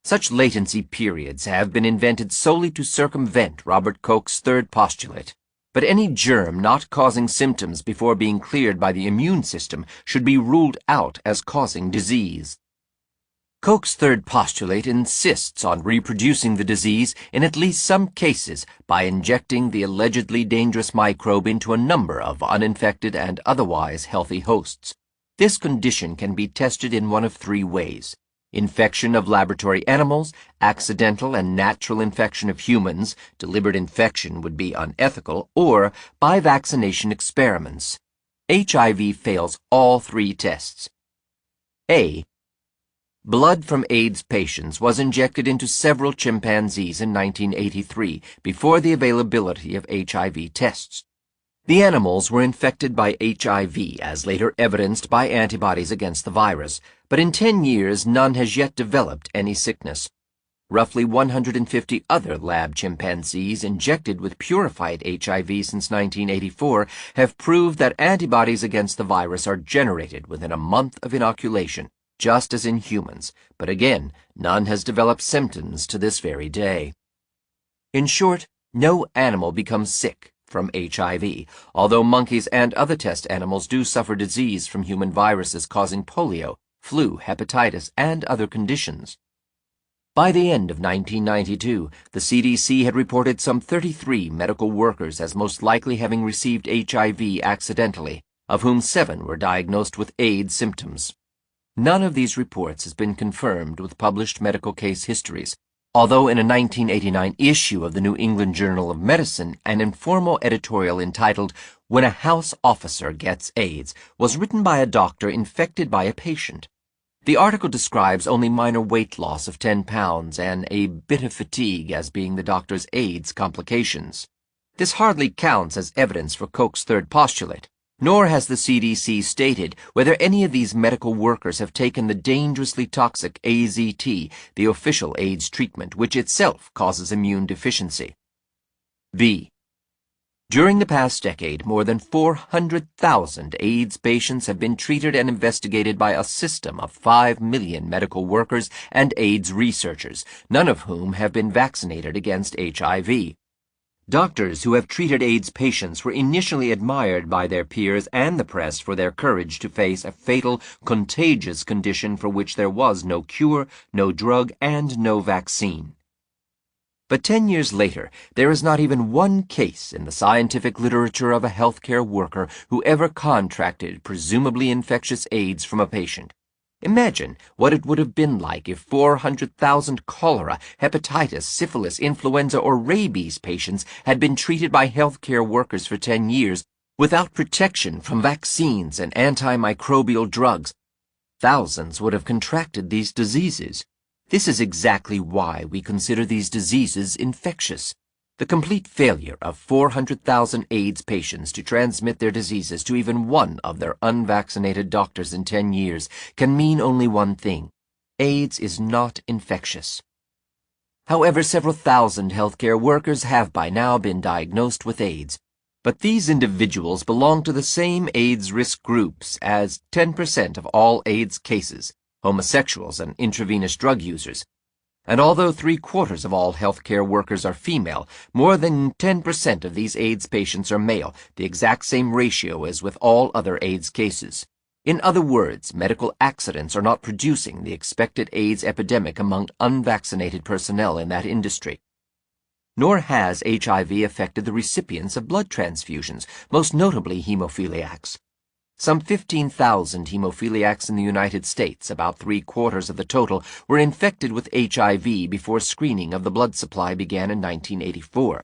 Such latency periods have been invented solely to circumvent Robert Koch's third postulate. But any germ not causing symptoms before being cleared by the immune system should be ruled out as causing disease. Koch's third postulate insists on reproducing the disease in at least some cases by injecting the allegedly dangerous microbe into a number of uninfected and otherwise healthy hosts. This condition can be tested in one of 3 ways: infection of laboratory animals, accidental and natural infection of humans, deliberate infection would be unethical, or by vaccination experiments. HIV fails all 3 tests. A. Blood from AIDS patients was injected into several chimpanzees in 1983 before the availability of HIV tests. The animals were infected by HIV, as later evidenced by antibodies against the virus, but in 10 years none has yet developed any sickness. Roughly 150 other lab chimpanzees injected with purified HIV since 1984 have proved that antibodies against the virus are generated within a month of inoculation, just as in humans, but again, none has developed symptoms to this very day. In short, no animal becomes sick from HIV, although monkeys and other test animals do suffer disease from human viruses causing polio, flu, hepatitis, and other conditions. By the end of 1992, the CDC had reported some 33 medical workers as most likely having received HIV accidentally, of whom 7 were diagnosed with AIDS symptoms. None of these reports has been confirmed with published medical case histories, although in a 1989 issue of the New England Journal of Medicine, an informal editorial entitled "When a House Officer Gets AIDS" was written by a doctor infected by a patient. The article describes only minor weight loss of 10 pounds and a bit of fatigue as being the doctor's AIDS complications. This hardly counts as evidence for Koch's third postulate. Nor has the CDC stated whether any of these medical workers have taken the dangerously toxic AZT, the official AIDS treatment, which itself causes immune deficiency. B. During the past decade, more than 400,000 AIDS patients have been treated and investigated by a system of 5 million medical workers and AIDS researchers, none of whom have been vaccinated against HIV. Doctors who have treated AIDS patients were initially admired by their peers and the press for their courage to face a fatal, contagious condition for which there was no cure, no drug, and no vaccine. But 10 years later, there is not even one case in the scientific literature of a healthcare worker who ever contracted presumably infectious AIDS from a patient. Imagine what it would have been like if 400,000 cholera, hepatitis, syphilis, influenza, or rabies patients had been treated by healthcare workers for 10 years without protection from vaccines and antimicrobial drugs. Thousands would have contracted these diseases. This is exactly why we consider these diseases infectious. The complete failure of 400,000 AIDS patients to transmit their diseases to even one of their unvaccinated doctors in 10 years can mean only one thing. AIDS is not infectious. However, several thousand healthcare workers have by now been diagnosed with AIDS. But these individuals belong to the same AIDS risk groups as 10% of all AIDS cases, homosexuals and intravenous drug users. And although 3/4 of all healthcare workers are female, more than 10% of these AIDS patients are male, the exact same ratio as with all other AIDS cases. In other words, medical accidents are not producing the expected AIDS epidemic among unvaccinated personnel in that industry. Nor has HIV affected the recipients of blood transfusions, most notably hemophiliacs. Some 15,000 hemophiliacs in the United States, about 3/4 of the total, were infected with HIV before screening of the blood supply began in 1984.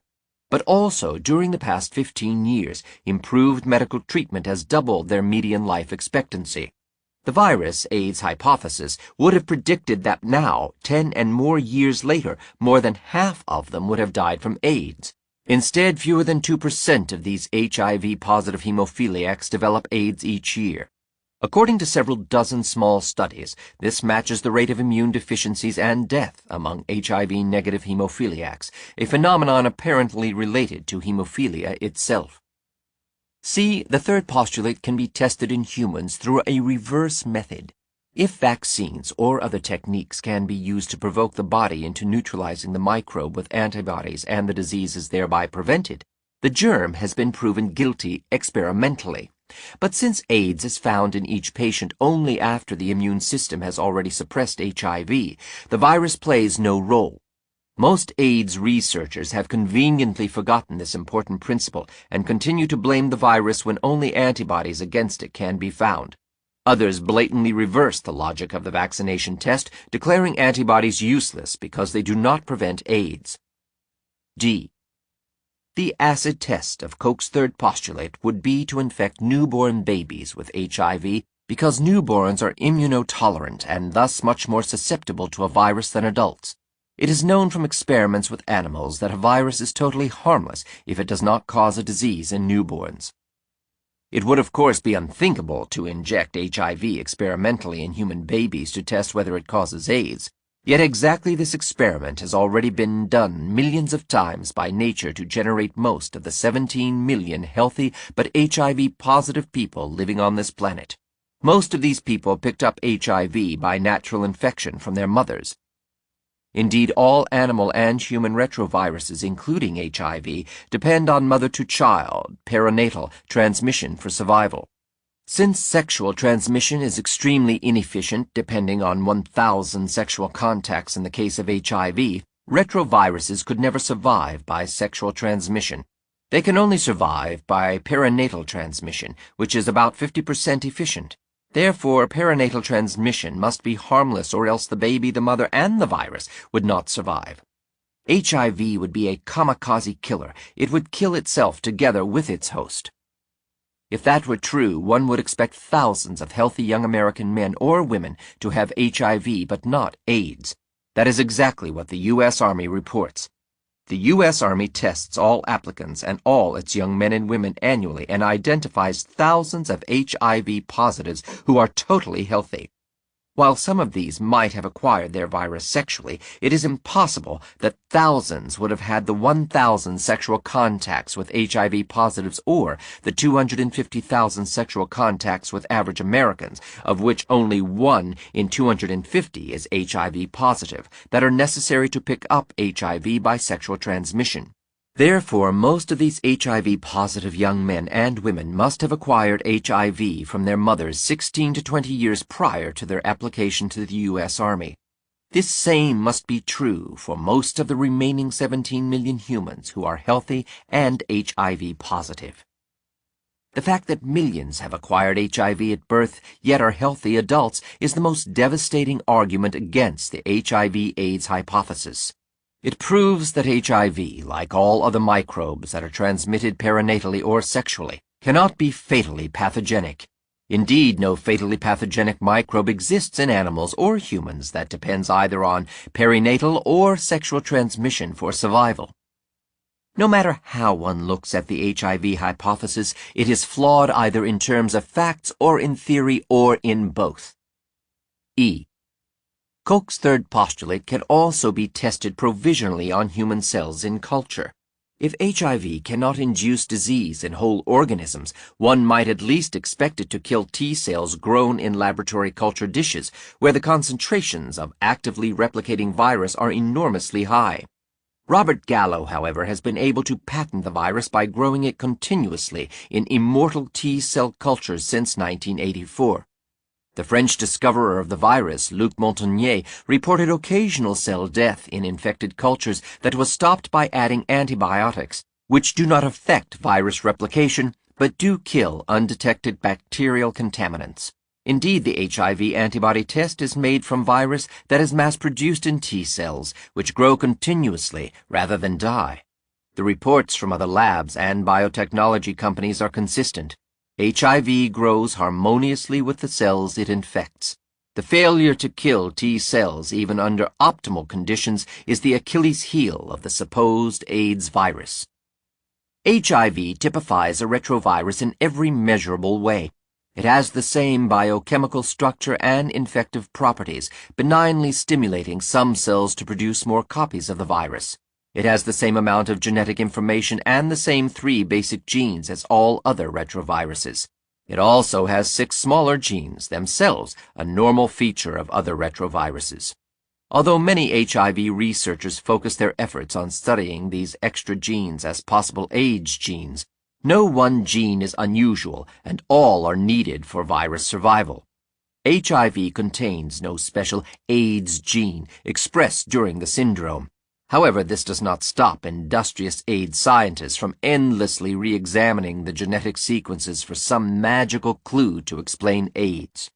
But also, during the past 15 years, improved medical treatment has doubled their median life expectancy. The virus AIDS hypothesis would have predicted that now, 10 and more years later, more than half of them would have died from AIDS. Instead, fewer than 2% of these HIV-positive hemophiliacs develop AIDS each year. According to several dozen small studies, this matches the rate of immune deficiencies and death among HIV-negative hemophiliacs, a phenomenon apparently related to hemophilia itself. C. The third postulate can be tested in humans through a reverse method. If vaccines or other techniques can be used to provoke the body into neutralizing the microbe with antibodies and the disease is thereby prevented, the germ has been proven guilty experimentally. But since AIDS is found in each patient only after the immune system has already suppressed HIV, the virus plays no role. Most AIDS researchers have conveniently forgotten this important principle and continue to blame the virus when only antibodies against it can be found. Others blatantly reverse the logic of the vaccination test, declaring antibodies useless because they do not prevent AIDS. D. The acid test of Koch's third postulate would be to infect newborn babies with HIV because newborns are immunotolerant and thus much more susceptible to a virus than adults. It is known from experiments with animals that a virus is totally harmless if it does not cause a disease in newborns. It would of course be unthinkable to inject HIV experimentally in human babies to test whether it causes AIDS, yet exactly this experiment has already been done millions of times by nature to generate most of the 17 million healthy but HIV-positive people living on this planet. Most of these people picked up HIV by natural infection from their mothers. Indeed, all animal and human retroviruses, including HIV, depend on mother-to-child, perinatal transmission for survival. Since sexual transmission is extremely inefficient, depending on 1,000 sexual contacts in the case of HIV, retroviruses could never survive by sexual transmission. They can only survive by perinatal transmission, which is about 50% efficient. Therefore, perinatal transmission must be harmless or else the baby, the mother, and the virus would not survive. HIV would be a kamikaze killer. It would kill itself together with its host. If that were true, one would expect thousands of healthy young American men or women to have HIV but not AIDS. That is exactly what the U.S. Army reports. The U.S. Army tests all applicants and all its young men and women annually and identifies thousands of HIV positives who are totally healthy. While some of these might have acquired their virus sexually, it is impossible that thousands would have had the 1,000 sexual contacts with HIV positives or the 250,000 sexual contacts with average Americans, of which only 1 in 250 is HIV positive, that are necessary to pick up HIV by sexual transmission. Therefore, most of these HIV-positive young men and women must have acquired HIV from their mothers 16 to 20 years prior to their application to the U.S. Army. This same must be true for most of the remaining 17 million humans who are healthy and HIV-positive. The fact that millions have acquired HIV at birth, yet are healthy adults, is the most devastating argument against the HIV-AIDS hypothesis. It proves that HIV, like all other microbes that are transmitted perinatally or sexually, cannot be fatally pathogenic. Indeed, no fatally pathogenic microbe exists in animals or humans that depends either on perinatal or sexual transmission for survival. No matter how one looks at the HIV hypothesis, it is flawed either in terms of facts or in theory or in both. E. Koch's third postulate can also be tested provisionally on human cells in culture. If HIV cannot induce disease in whole organisms, one might at least expect it to kill T cells grown in laboratory culture dishes, where the concentrations of actively replicating virus are enormously high. Robert Gallo, however, has been able to patent the virus by growing it continuously in immortal T cell cultures since 1984. The French discoverer of the virus, Luc Montagnier, reported occasional cell death in infected cultures that was stopped by adding antibiotics, which do not affect virus replication, but do kill undetected bacterial contaminants. Indeed, the HIV antibody test is made from virus that is mass-produced in T cells, which grow continuously rather than die. The reports from other labs and biotechnology companies are consistent. HIV grows harmoniously with the cells it infects. The failure to kill T cells, even under optimal conditions, is the Achilles heel of the supposed AIDS virus. HIV typifies a retrovirus in every measurable way. It has the same biochemical structure and infective properties, benignly stimulating some cells to produce more copies of the virus. It has the same amount of genetic information and the same 3 basic genes as all other retroviruses. It also has 6 smaller genes, themselves a normal feature of other retroviruses. Although many HIV researchers focus their efforts on studying these extra genes as possible AIDS genes, no one gene is unusual and all are needed for virus survival. HIV contains no special AIDS gene expressed during the syndrome. However, this does not stop industrious AIDS scientists from endlessly re-examining the genetic sequences for some magical clue to explain AIDS.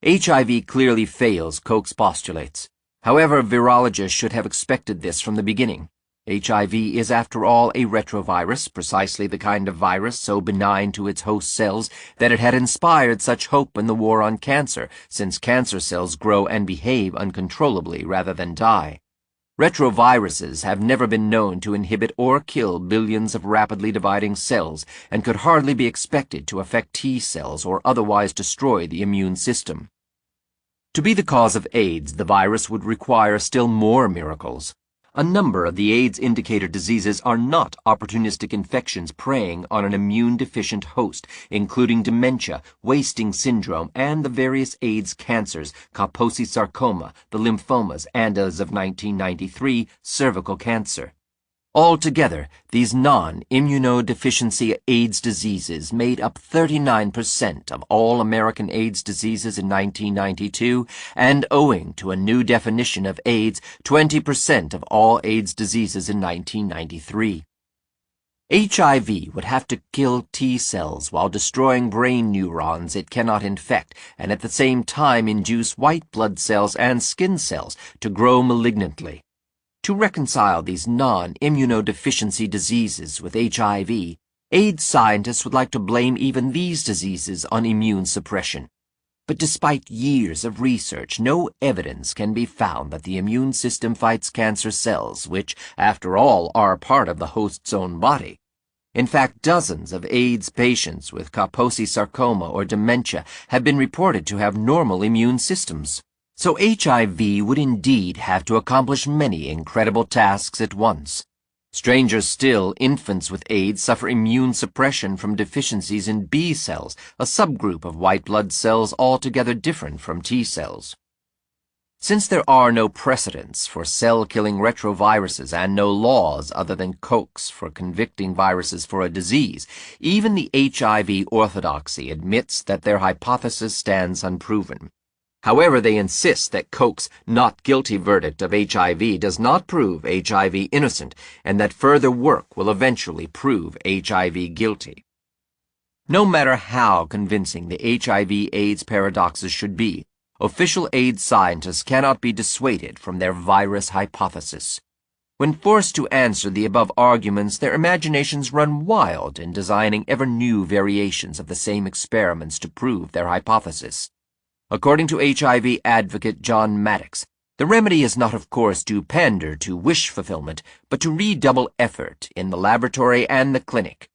HIV clearly fails Koch's postulates. However, virologists should have expected this from the beginning. HIV is, after all, a retrovirus, precisely the kind of virus so benign to its host cells that it had inspired such hope in the war on cancer, since cancer cells grow and behave uncontrollably rather than die. Retroviruses have never been known to inhibit or kill billions of rapidly dividing cells and could hardly be expected to affect T cells or otherwise destroy the immune system. To be the cause of AIDS, the virus would require still more miracles. A number of the AIDS indicator diseases are not opportunistic infections preying on an immune-deficient host, including dementia, wasting syndrome, and the various AIDS cancers, Kaposi sarcoma, the lymphomas, and, as of 1993, cervical cancer. Altogether, these non-immunodeficiency AIDS diseases made up 39% of all American AIDS diseases in 1992, and owing to a new definition of AIDS, 20% of all AIDS diseases in 1993. HIV would have to kill T cells while destroying brain neurons it cannot infect, and at the same time induce white blood cells and skin cells to grow malignantly. To reconcile these non-immunodeficiency diseases with HIV, AIDS scientists would like to blame even these diseases on immune suppression. But despite years of research, no evidence can be found that the immune system fights cancer cells, which, after all, are part of the host's own body. In fact, dozens of AIDS patients with Kaposi sarcoma or dementia have been reported to have normal immune systems. So HIV would indeed have to accomplish many incredible tasks at once. Stranger still, infants with AIDS suffer immune suppression from deficiencies in B cells, a subgroup of white blood cells altogether different from T cells. Since there are no precedents for cell-killing retroviruses and no laws other than Koch's for convicting viruses for a disease, even the HIV orthodoxy admits that their hypothesis stands unproven. However, they insist that Koch's not guilty verdict of HIV does not prove HIV innocent, and that further work will eventually prove HIV guilty. No matter how convincing the HIV-AIDS paradoxes should be, official AIDS scientists cannot be dissuaded from their virus hypothesis. When forced to answer the above arguments, their imaginations run wild in designing ever new variations of the same experiments to prove their hypothesis. According to HIV advocate John Maddox, the remedy is not, of course, to pander to wish fulfillment, but to redouble effort in the laboratory and the clinic.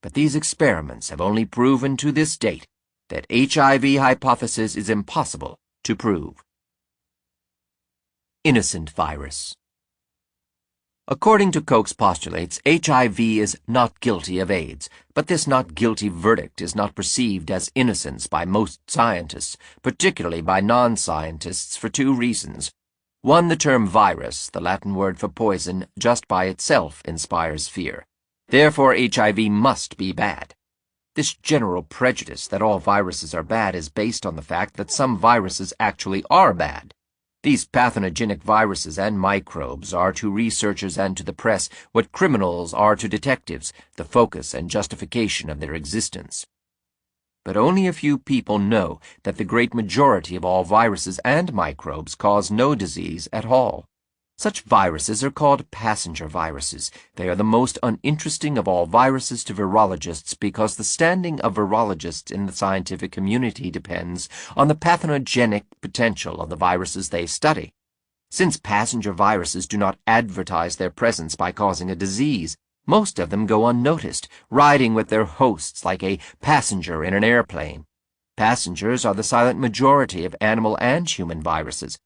But these experiments have only proven to this date that HIV hypothesis is impossible to prove. Innocent virus. According to Koch's postulates, HIV is not guilty of AIDS, but this not guilty verdict is not perceived as innocence by most scientists, particularly by non-scientists, for two reasons. One, the term virus, the Latin word for poison, just by itself inspires fear. Therefore, HIV must be bad. This general prejudice that all viruses are bad is based on the fact that some viruses actually are bad. These pathogenic viruses and microbes are to researchers and to the press what criminals are to detectives, the focus and justification of their existence. But only a few people know that the great majority of all viruses and microbes cause no disease at all. Such viruses are called passenger viruses. They are the most uninteresting of all viruses to virologists because the standing of virologists in the scientific community depends on the pathogenic potential of the viruses they study. Since passenger viruses do not advertise their presence by causing a disease, most of them go unnoticed, riding with their hosts like a passenger in an airplane. Passengers are the silent majority of animal and human viruses.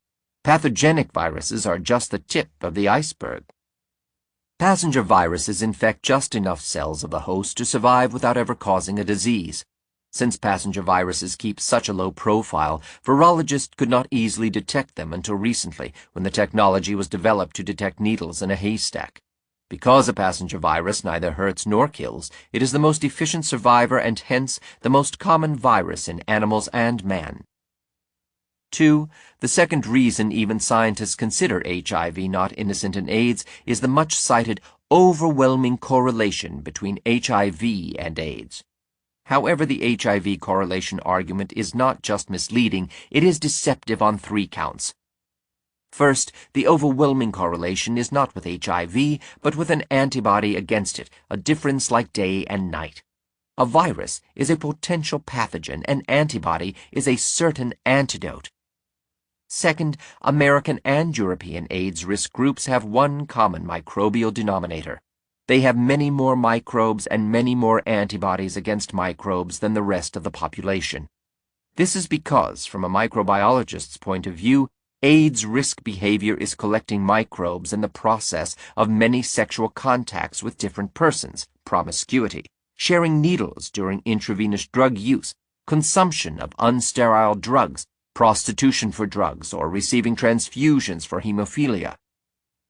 Pathogenic viruses are just the tip of the iceberg. Passenger viruses infect just enough cells of the host to survive without ever causing a disease. Since passenger viruses keep such a low profile, virologists could not easily detect them until recently, when the technology was developed to detect needles in a haystack. Because a passenger virus neither hurts nor kills, it is the most efficient survivor and hence the most common virus in animals and man. 2. The second reason even scientists consider HIV not innocent in AIDS is the much-cited overwhelming correlation between HIV and AIDS. However, the HIV correlation argument is not just misleading, it is deceptive on three counts. First, the overwhelming correlation is not with HIV, but with an antibody against it, a difference like day and night. A virus is a potential pathogen, an antibody is a certain antidote. Second, American and European AIDS risk groups have one common microbial denominator. They have many more microbes and many more antibodies against microbes than the rest of the population. This is because, from a microbiologist's point of view, AIDS risk behavior is collecting microbes in the process of many sexual contacts with different persons, promiscuity, sharing needles during intravenous drug use, consumption of unsterile drugs, prostitution for drugs, or receiving transfusions for hemophilia.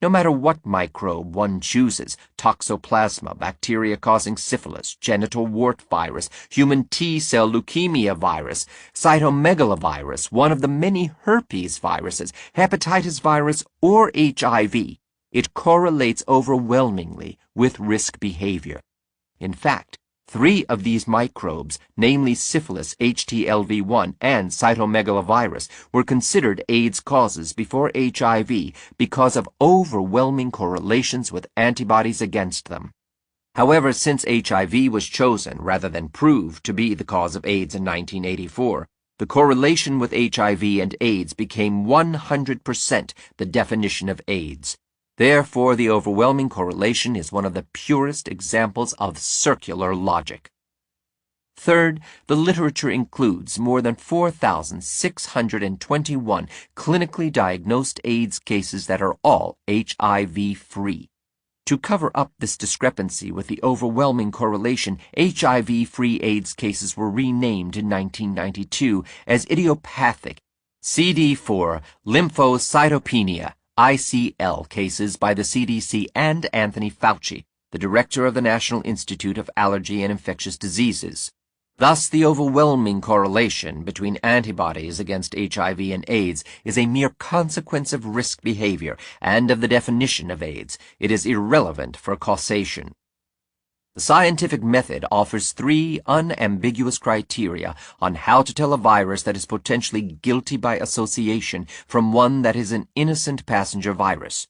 No matter what microbe one chooses, toxoplasma, bacteria causing syphilis, genital wart virus, human T-cell leukemia virus, cytomegalovirus, one of the many herpes viruses, hepatitis virus, or HIV, it correlates overwhelmingly with risk behavior. In fact, 3 of these microbes, namely syphilis, HTLV1, and cytomegalovirus, were considered AIDS causes before HIV because of overwhelming correlations with antibodies against them. However, since HIV was chosen rather than proved to be the cause of AIDS in 1984, the correlation with HIV and AIDS became 100% the definition of AIDS. Therefore, the overwhelming correlation is one of the purest examples of circular logic. Third, the literature includes more than 4,621 clinically diagnosed AIDS cases that are all HIV-free. To cover up this discrepancy with the overwhelming correlation, HIV-free AIDS cases were renamed in 1992 as idiopathic CD4 lymphocytopenia ICL cases by the CDC and Anthony Fauci, the director of the National Institute of Allergy and Infectious Diseases. Thus, the overwhelming correlation between antibodies against HIV and AIDS is a mere consequence of risk behavior and of the definition of AIDS. It is irrelevant for causation. The scientific method offers 3 unambiguous criteria on how to tell a virus that is potentially guilty by association from one that is an innocent passenger virus.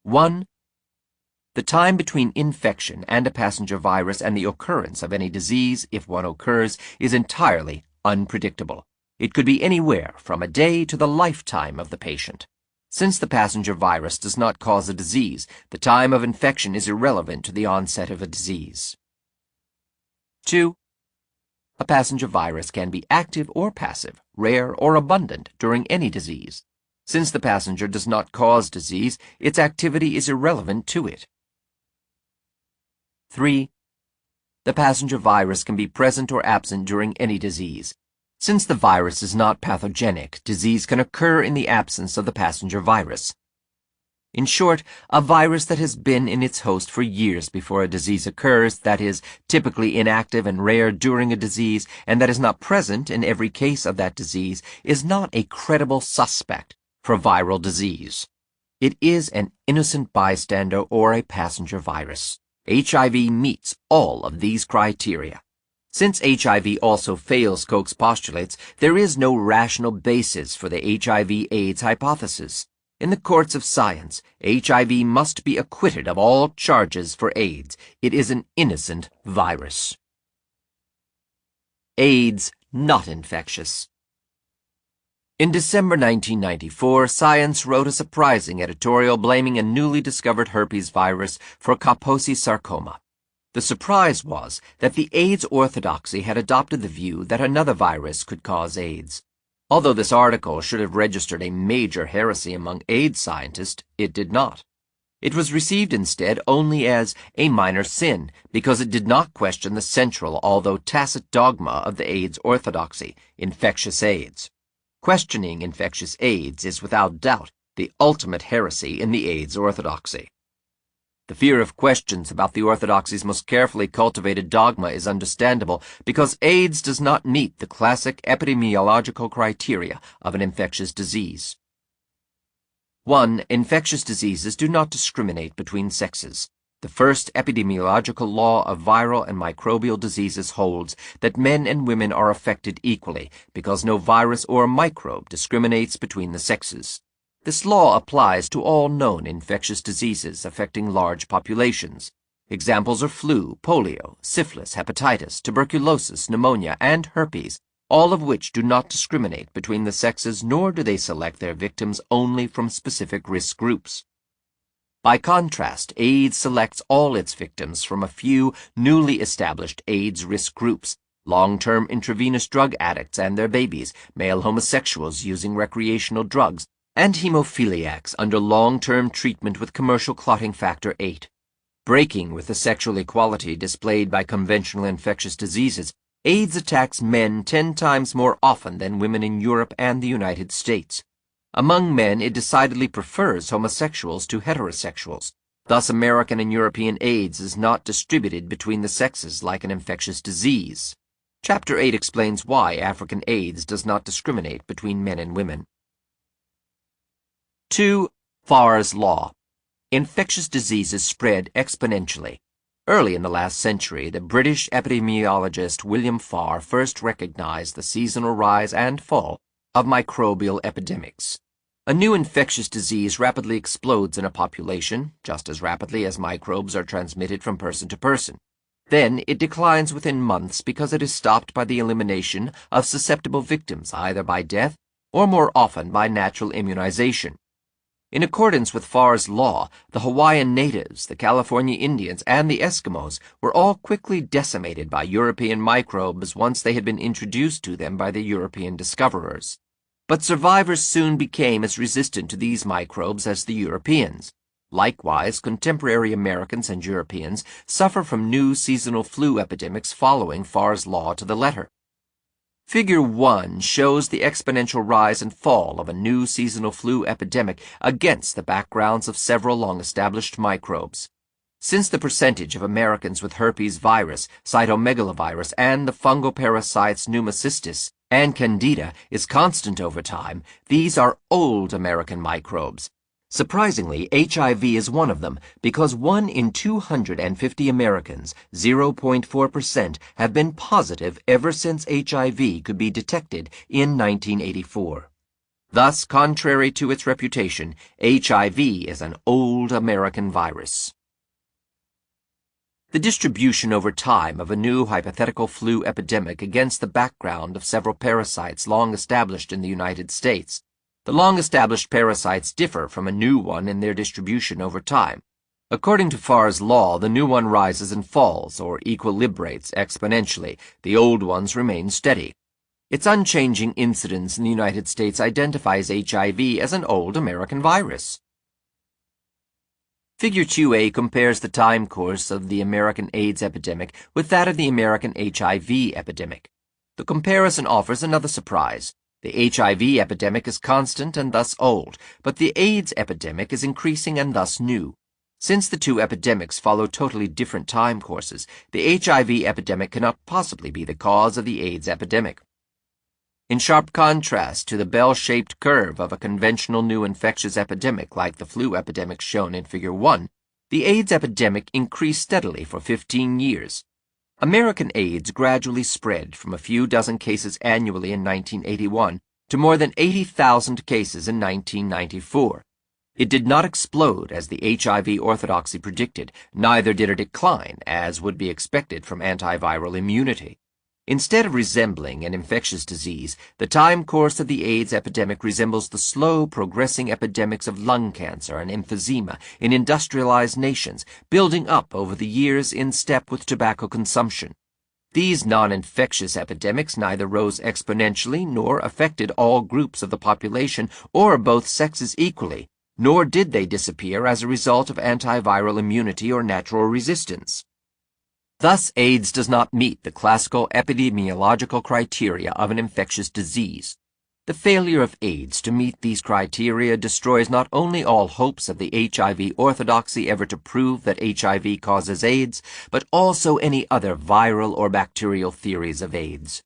1. The time between infection and a passenger virus and the occurrence of any disease, if one occurs, is entirely unpredictable. It could be anywhere from a day to the lifetime of the patient. Since the passenger virus does not cause a disease, the time of infection is irrelevant to the onset of a disease. 2. A passenger virus can be active or passive, rare or abundant during any disease. Since the passenger does not cause disease, its activity is irrelevant to it. 3. The passenger virus can be present or absent during any disease. Since the virus is not pathogenic, disease can occur in the absence of the passenger virus. In short, a virus that has been in its host for years before a disease occurs, that is typically inactive and rare during a disease, and that is not present in every case of that disease, is not a credible suspect for viral disease. It is an innocent bystander or a passenger virus. HIV meets all of these criteria. Since HIV also fails Koch's postulates, there is no rational basis for the HIV-AIDS hypothesis. In the courts of science, HIV must be acquitted of all charges for AIDS. It is an innocent virus. AIDS not infectious. In December 1994, Science wrote a surprising editorial blaming a newly discovered herpes virus for Kaposi sarcoma. The surprise was that the AIDS orthodoxy had adopted the view that another virus could cause AIDS. Although this article should have registered a major heresy among AIDS scientists, it did not. It was received instead only as a minor sin because it did not question the central, although tacit dogma of the AIDS orthodoxy, infectious AIDS. Questioning infectious AIDS is without doubt the ultimate heresy in the AIDS orthodoxy. The fear of questions about the orthodoxy's most carefully cultivated dogma is understandable because AIDS does not meet the classic epidemiological criteria of an infectious disease. 1. Infectious diseases do not discriminate between sexes. The first epidemiological law of viral and microbial diseases holds that men and women are affected equally because no virus or microbe discriminates between the sexes. This law applies to all known infectious diseases affecting large populations. Examples are flu, polio, syphilis, hepatitis, tuberculosis, pneumonia, and herpes, all of which do not discriminate between the sexes, nor do they select their victims only from specific risk groups. By contrast, AIDS selects all its victims from a few newly established AIDS risk groups: long-term intravenous drug addicts and their babies, male homosexuals using recreational drugs, and hemophiliacs under long-term treatment with commercial clotting factor 8. Breaking with the sexual equality displayed by conventional infectious diseases, AIDS attacks men 10 times more often than women in Europe and the United States. Among men, it decidedly prefers homosexuals to heterosexuals. Thus, American and European AIDS is not distributed between the sexes like an infectious disease. Chapter 8 explains why African AIDS does not discriminate between men and women. 2. Farr's Law. Infectious diseases spread exponentially. Early in the last century, the British epidemiologist William Farr first recognized the seasonal rise and fall of microbial epidemics. A new infectious disease rapidly explodes in a population, just as rapidly as microbes are transmitted from person to person. Then it declines within months because it is stopped by the elimination of susceptible victims either by death or more often by natural immunization. In accordance with Farr's law, the Hawaiian natives, the California Indians, and the Eskimos were all quickly decimated by European microbes once they had been introduced to them by the European discoverers. But survivors soon became as resistant to these microbes as the Europeans. Likewise, contemporary Americans and Europeans suffer from new seasonal flu epidemics following Farr's law to the letter. Figure 1 shows the exponential rise and fall of a new seasonal flu epidemic against the backgrounds of several long-established microbes. Since the percentage of Americans with herpes virus, cytomegalovirus, and the fungal parasites pneumocystis and candida is constant over time, these are old American microbes. Surprisingly, HIV is one of them because 1 in 250 Americans, 0.4%, have been positive ever since HIV could be detected in 1984. Thus, contrary to its reputation, HIV is an old American virus. The distribution over time of a new hypothetical flu epidemic against the background of several parasites long established in the United States. The long-established parasites differ from a new one in their distribution over time. According to Farr's law, the new one rises and falls, or equilibrates exponentially. The old ones remain steady. Its unchanging incidence in the United States identifies HIV as an old American virus. Figure 2A compares the time course of the American AIDS epidemic with that of the American HIV epidemic. The comparison offers another surprise. The HIV epidemic is constant and thus old, but the AIDS epidemic is increasing and thus new. Since the two epidemics follow totally different time courses, the HIV epidemic cannot possibly be the cause of the AIDS epidemic. In sharp contrast to the bell-shaped curve of a conventional new infectious epidemic like the flu epidemic shown in Figure 1, the AIDS epidemic increased steadily for 15 years. American AIDS gradually spread from a few dozen cases annually in 1981 to more than 80,000 cases in 1994. It did not explode as the HIV orthodoxy predicted, neither did it decline as would be expected from antiviral immunity. Instead of resembling an infectious disease, the time course of the AIDS epidemic resembles the slow, progressing epidemics of lung cancer and emphysema in industrialized nations, building up over the years in step with tobacco consumption. These non-infectious epidemics neither rose exponentially nor affected all groups of the population or both sexes equally, nor did they disappear as a result of antiviral immunity or natural resistance. Thus, AIDS does not meet the classical epidemiological criteria of an infectious disease. The failure of AIDS to meet these criteria destroys not only all hopes of the HIV orthodoxy ever to prove that HIV causes AIDS, but also any other viral or bacterial theories of AIDS.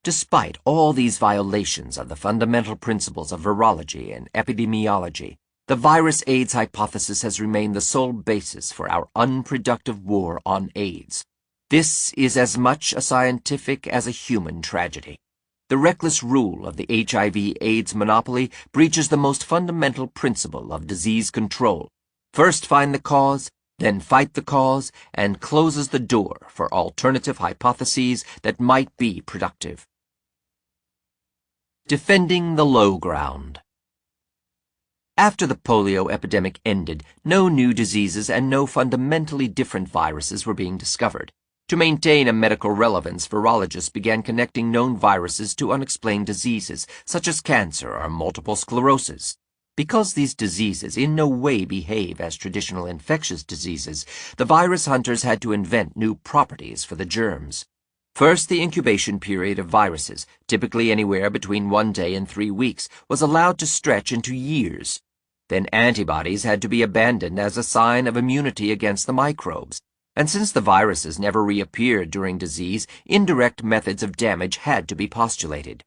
Despite all these violations of the fundamental principles of virology and epidemiology, the virus AIDS hypothesis has remained the sole basis for our unproductive war on AIDS. This is as much a scientific as a human tragedy. The reckless rule of the HIV/AIDS monopoly breaches the most fundamental principle of disease control. First find the cause, then fight the cause, and closes the door for alternative hypotheses that might be productive. Defending the low ground. After the polio epidemic ended, no new diseases and no fundamentally different viruses were being discovered. To maintain a medical relevance, virologists began connecting known viruses to unexplained diseases, such as cancer or multiple sclerosis. Because these diseases in no way behave as traditional infectious diseases, the virus hunters had to invent new properties for the germs. First, the incubation period of viruses, typically anywhere between 1 day and 3 weeks, was allowed to stretch into years. Then antibodies had to be abandoned as a sign of immunity against the microbes. And since the viruses never reappeared during disease, indirect methods of damage had to be postulated.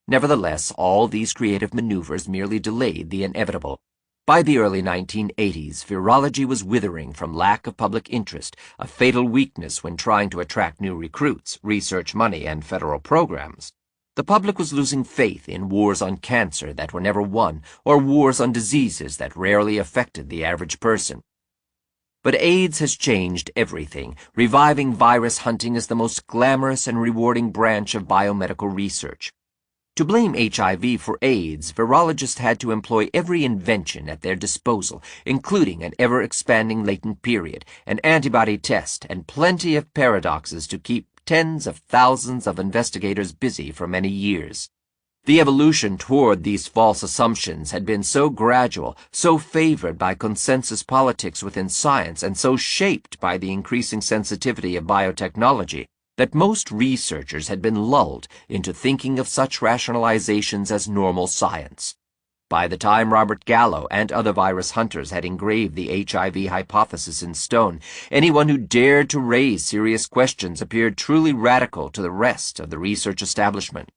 Nevertheless, all these creative maneuvers merely delayed the inevitable. By the early 1980s, virology was withering from lack of public interest, a fatal weakness when trying to attract new recruits, research money, and federal programs. The public was losing faith in wars on cancer that were never won, or wars on diseases that rarely affected the average person. But AIDS has changed everything. Reviving virus hunting is the most glamorous and rewarding branch of biomedical research. To blame HIV for AIDS, virologists had to employ every invention at their disposal, including an ever-expanding latent period, an antibody test, and plenty of paradoxes to keep tens of thousands of investigators busy for many years. The evolution toward these false assumptions had been so gradual, so favored by consensus politics within science, and so shaped by the increasing sensitivity of biotechnology, that most researchers had been lulled into thinking of such rationalizations as normal science. By the time Robert Gallo and other virus hunters had engraved the HIV hypothesis in stone, anyone who dared to raise serious questions appeared truly radical to the rest of the research establishment.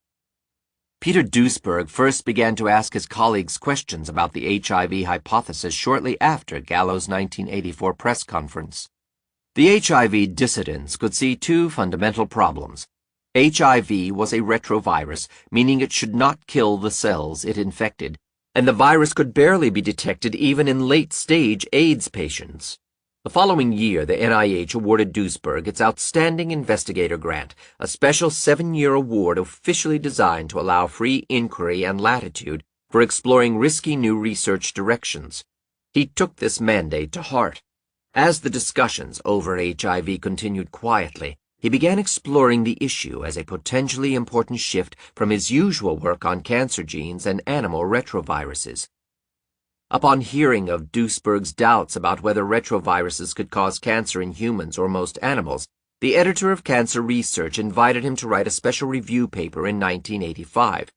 Peter Duesberg first began to ask his colleagues questions about the HIV hypothesis shortly after Gallo's 1984 press conference. The HIV dissidents could see two fundamental problems. HIV was a retrovirus, meaning it should not kill the cells it infected, and the virus could barely be detected even in late-stage AIDS patients. The following year, the NIH awarded Duesberg its Outstanding Investigator Grant, a special 7-year award officially designed to allow free inquiry and latitude for exploring risky new research directions. He took this mandate to heart. As the discussions over HIV continued quietly, He began exploring the issue as a potentially important shift from his usual work on cancer genes and animal retroviruses. Upon hearing of Duesberg's doubts about whether retroviruses could cause cancer in humans or most animals, the editor of Cancer Research invited him to write a special review paper in 1985.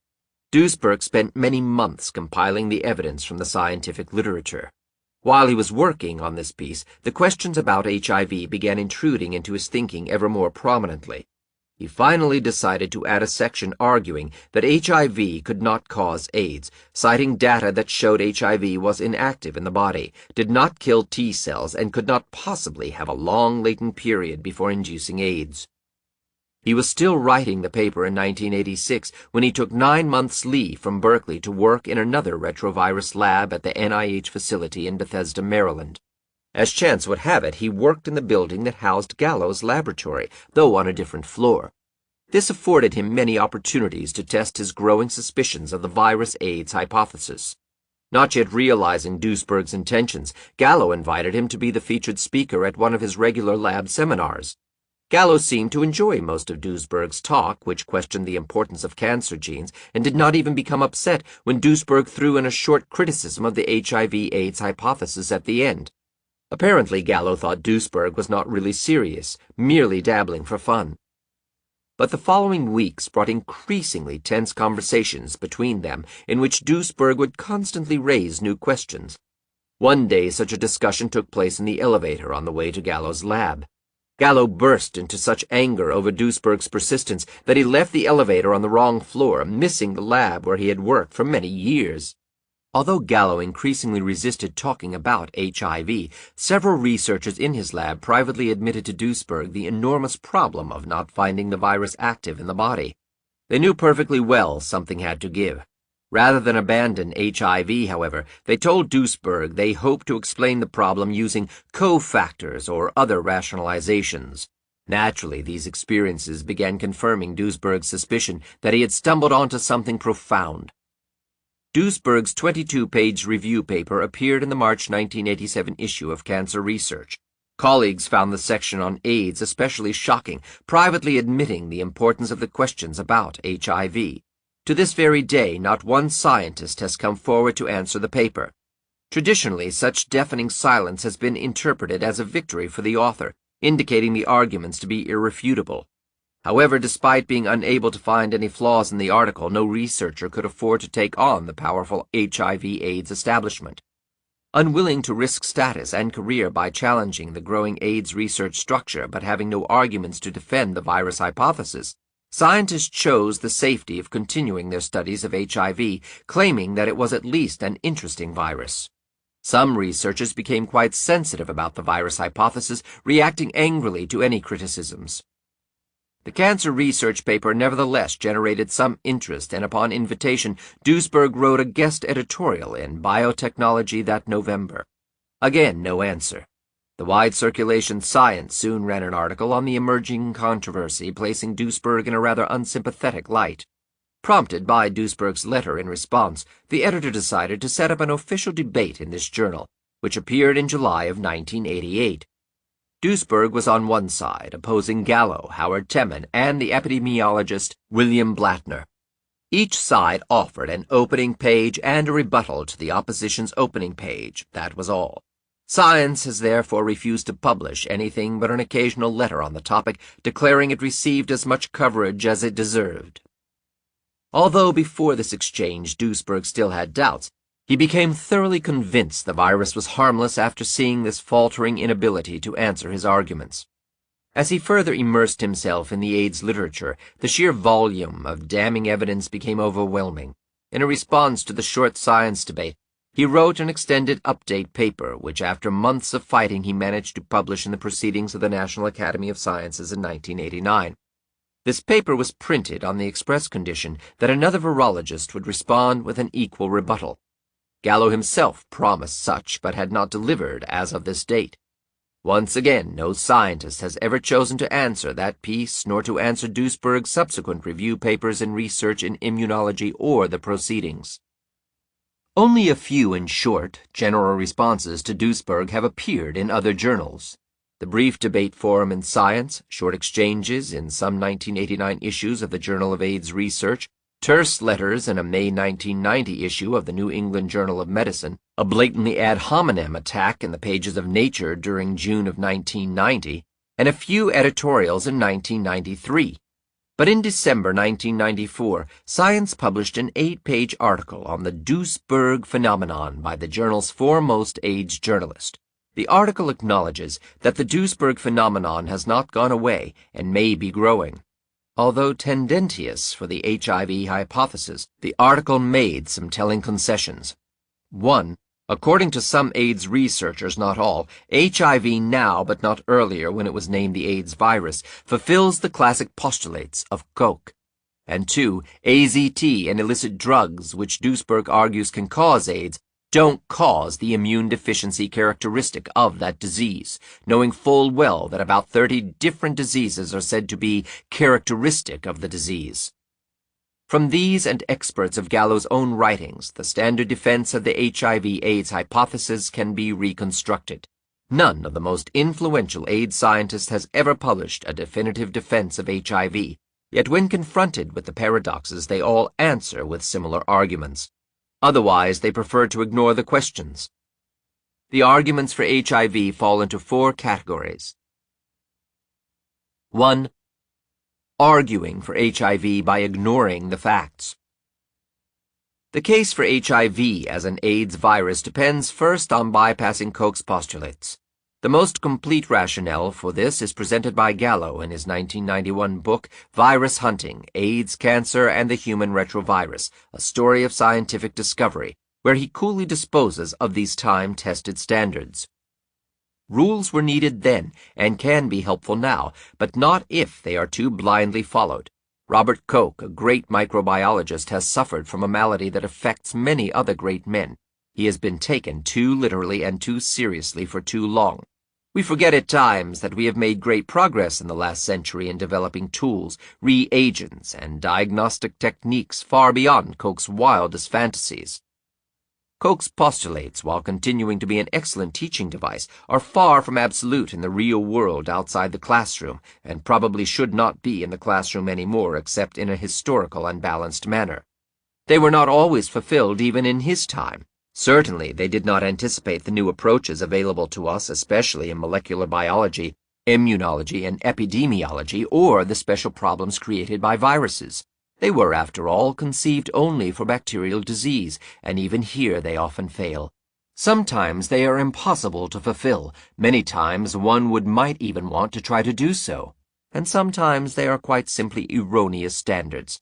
Duesberg spent many months compiling the evidence from the scientific literature. While he was working on this piece, the questions about HIV began intruding into his thinking ever more prominently. He finally decided to add a section arguing that HIV could not cause AIDS, citing data that showed HIV was inactive in the body, did not kill T cells, and could not possibly have a long latent period before inducing AIDS. He was still writing the paper in 1986 when he took 9 months' leave from Berkeley to work in another retrovirus lab at the NIH facility in Bethesda, Maryland. As chance would have it, he worked in the building that housed Gallo's laboratory, though on a different floor. This afforded him many opportunities to test his growing suspicions of the virus AIDS hypothesis. Not yet realizing Duesberg's intentions, Gallo invited him to be the featured speaker at one of his regular lab seminars. Gallo seemed to enjoy most of Duesberg's talk, which questioned the importance of cancer genes, and did not even become upset when Duesberg threw in a short criticism of the HIV-AIDS hypothesis at the end. Apparently, Gallo thought Duesberg was not really serious, merely dabbling for fun. But the following weeks brought increasingly tense conversations between them in which Duesberg would constantly raise new questions. One day such a discussion took place in the elevator on the way to Gallo's lab. Gallo burst into such anger over Duesberg's persistence that he left the elevator on the wrong floor, missing the lab where he had worked for many years. Although Gallo increasingly resisted talking about HIV, several researchers in his lab privately admitted to Duesberg the enormous problem of not finding the virus active in the body. They knew perfectly well something had to give. Rather than abandon HIV, however, they told Duesberg they hoped to explain the problem using cofactors or other rationalizations. Naturally, these experiences began confirming Duesberg's suspicion that he had stumbled onto something profound. Duesberg's 22-page review paper appeared in the March 1987 issue of Cancer Research. Colleagues found the section on AIDS especially shocking, privately admitting the importance of the questions about HIV. To this very day, not one scientist has come forward to answer the paper. Traditionally, such deafening silence has been interpreted as a victory for the author, indicating the arguments to be irrefutable. However, despite being unable to find any flaws in the article, no researcher could afford to take on the powerful HIV/AIDS establishment. Unwilling to risk status and career by challenging the growing AIDS research structure but having no arguments to defend the virus hypothesis, scientists chose the safety of continuing their studies of HIV, claiming that it was at least an interesting virus. Some researchers became quite sensitive about the virus hypothesis, reacting angrily to any criticisms. The cancer research paper nevertheless generated some interest, and upon invitation, Duesberg wrote a guest editorial in Biotechnology that November. Again, no answer. The wide circulation Science soon ran an article on the emerging controversy, placing Duesberg in a rather unsympathetic light. Prompted by Duesberg's letter in response, the editor decided to set up an official debate in this journal, which appeared in July of 1988. Duesberg was on one side, opposing Gallo, Howard Temin, and the epidemiologist William Blattner. Each side offered an opening page and a rebuttal to the opposition's opening page, that was all. Science has therefore refused to publish anything but an occasional letter on the topic, declaring it received as much coverage as it deserved. Although before this exchange Duesberg still had doubts, he became thoroughly convinced the virus was harmless after seeing this faltering inability to answer his arguments. As he further immersed himself in the AIDS literature, the sheer volume of damning evidence became overwhelming. In a response to the short science debate, he wrote an extended update paper, which after months of fighting he managed to publish in the Proceedings of the National Academy of Sciences in 1989. This paper was printed on the express condition that another virologist would respond with an equal rebuttal. Gallo himself promised such, but had not delivered as of this date. Once again, no scientist has ever chosen to answer that piece, nor to answer Duesberg's subsequent review papers in Research in Immunology or the Proceedings. Only a few, in short, general responses to Duesberg have appeared in other journals. the brief debate forum in Science, short exchanges in some 1989 issues of the Journal of AIDS Research, terse letters in a May 1990 issue of the New England Journal of Medicine, a blatantly ad hominem attack in the pages of Nature during June of 1990, and a few editorials in 1993. But in December 1994, Science published an 8-page article on the Duesberg phenomenon by the journal's foremost AIDS journalist. The article acknowledges that the Duesberg phenomenon has not gone away and may be growing. Although tendentious for the HIV hypothesis, the article made some telling concessions. 1. According to some AIDS researchers, not all, HIV now, but not earlier when it was named the AIDS virus, fulfills the classic postulates of Koch. And 2. AZT and illicit drugs, which Duesberg argues can cause AIDS, don't cause the immune deficiency characteristic of that disease, knowing full well that about 30 different diseases are said to be characteristic of the disease. From these and experts of Gallo's own writings, the standard defense of the HIV/AIDS hypothesis can be reconstructed. None of the most influential AIDS scientists has ever published a definitive defense of HIV, yet when confronted with the paradoxes, they all answer with similar arguments. Otherwise, they prefer to ignore the questions. The arguments for HIV fall into 4 categories. 1. Arguing for HIV by ignoring the facts. The case for HIV as an AIDS virus depends first on bypassing Koch's postulates. The most complete rationale for this is presented by Gallo in his 1991 book, Virus Hunting, AIDS, Cancer, and the Human Retrovirus, a story of scientific discovery, where he coolly disposes of these time-tested standards. Rules were needed then, and can be helpful now, but not if they are too blindly followed. Robert Koch, a great microbiologist, has suffered from a malady that affects many other great men. He has been taken too literally and too seriously for too long. We forget at times that we have made great progress in the last century in developing tools, reagents, and diagnostic techniques far beyond Koch's wildest fantasies. Koch's postulates, while continuing to be an excellent teaching device, are far from absolute in the real world outside the classroom, and probably should not be in the classroom anymore except in a historical and balanced manner. They were not always fulfilled even in his time. Certainly, they did not anticipate the new approaches available to us, especially in molecular biology, immunology, and epidemiology, or the special problems created by viruses. They were, after all, conceived only for bacterial disease, and even here they often fail. Sometimes they are impossible to fulfill. Many times one might even want to try to do so. And sometimes they are quite simply erroneous standards.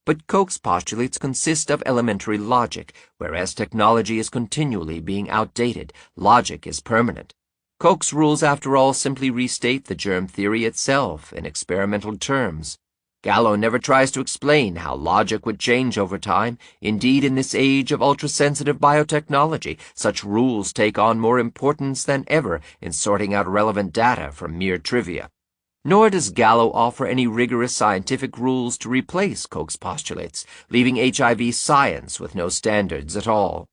But Koch's postulates consist of elementary logic, whereas technology is continually being outdated. Logic is permanent. Koch's rules, after all, simply restate the germ theory itself in experimental terms. Gallo never tries to explain how logic would change over time. Indeed, in this age of ultra-sensitive biotechnology, such rules take on more importance than ever in sorting out relevant data from mere trivia. Nor does Gallo offer any rigorous scientific rules to replace Koch's postulates, leaving HIV science with no standards at all.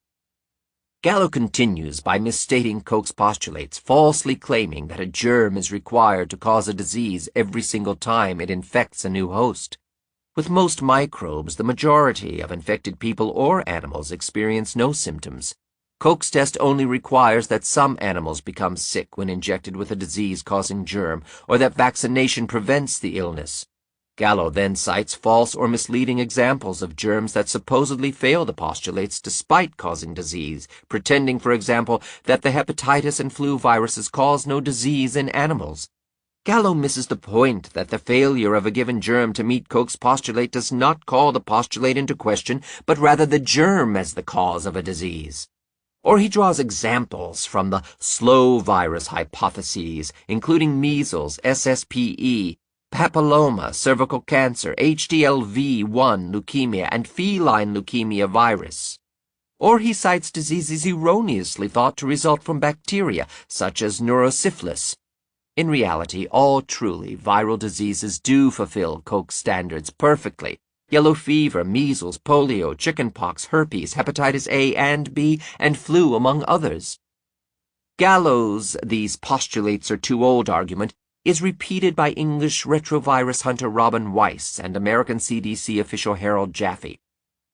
Gallo continues by misstating Koch's postulates, falsely claiming that a germ is required to cause a disease every single time it infects a new host. With most microbes, the majority of infected people or animals experience no symptoms. Koch's test only requires that some animals become sick when injected with a disease-causing germ, or that vaccination prevents the illness. Gallo then cites false or misleading examples of germs that supposedly fail the postulates despite causing disease, pretending, for example, that the hepatitis and flu viruses cause no disease in animals. Gallo misses the point that the failure of a given germ to meet Koch's postulate does not call the postulate into question, but rather the germ as the cause of a disease. Or he draws examples from the slow virus hypotheses, including measles, SSPE, papilloma, cervical cancer, HDLV1 leukemia, and feline leukemia virus. Or he cites diseases erroneously thought to result from bacteria, such as neurosyphilis. In reality, all truly viral diseases do fulfill Koch's standards perfectly. Yellow fever, measles, polio, chickenpox, herpes, hepatitis A and B, and flu, among others. Gallo's "these postulates are too old" argument is repeated by English retrovirus hunter Robin Weiss and American CDC official Harold Jaffe.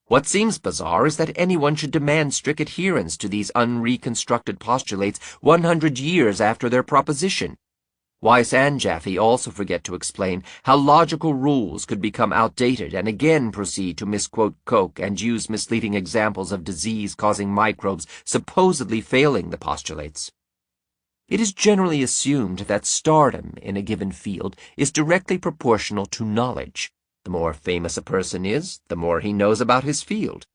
What seems bizarre is that anyone should demand strict adherence to these unreconstructed postulates 100 years after their proposition. Weiss and Jaffe also forget to explain how logical rules could become outdated and again proceed to misquote Koch and use misleading examples of disease-causing microbes supposedly failing the postulates. It is generally assumed that stardom in a given field is directly proportional to knowledge. The more famous a person is, the more he knows about his field.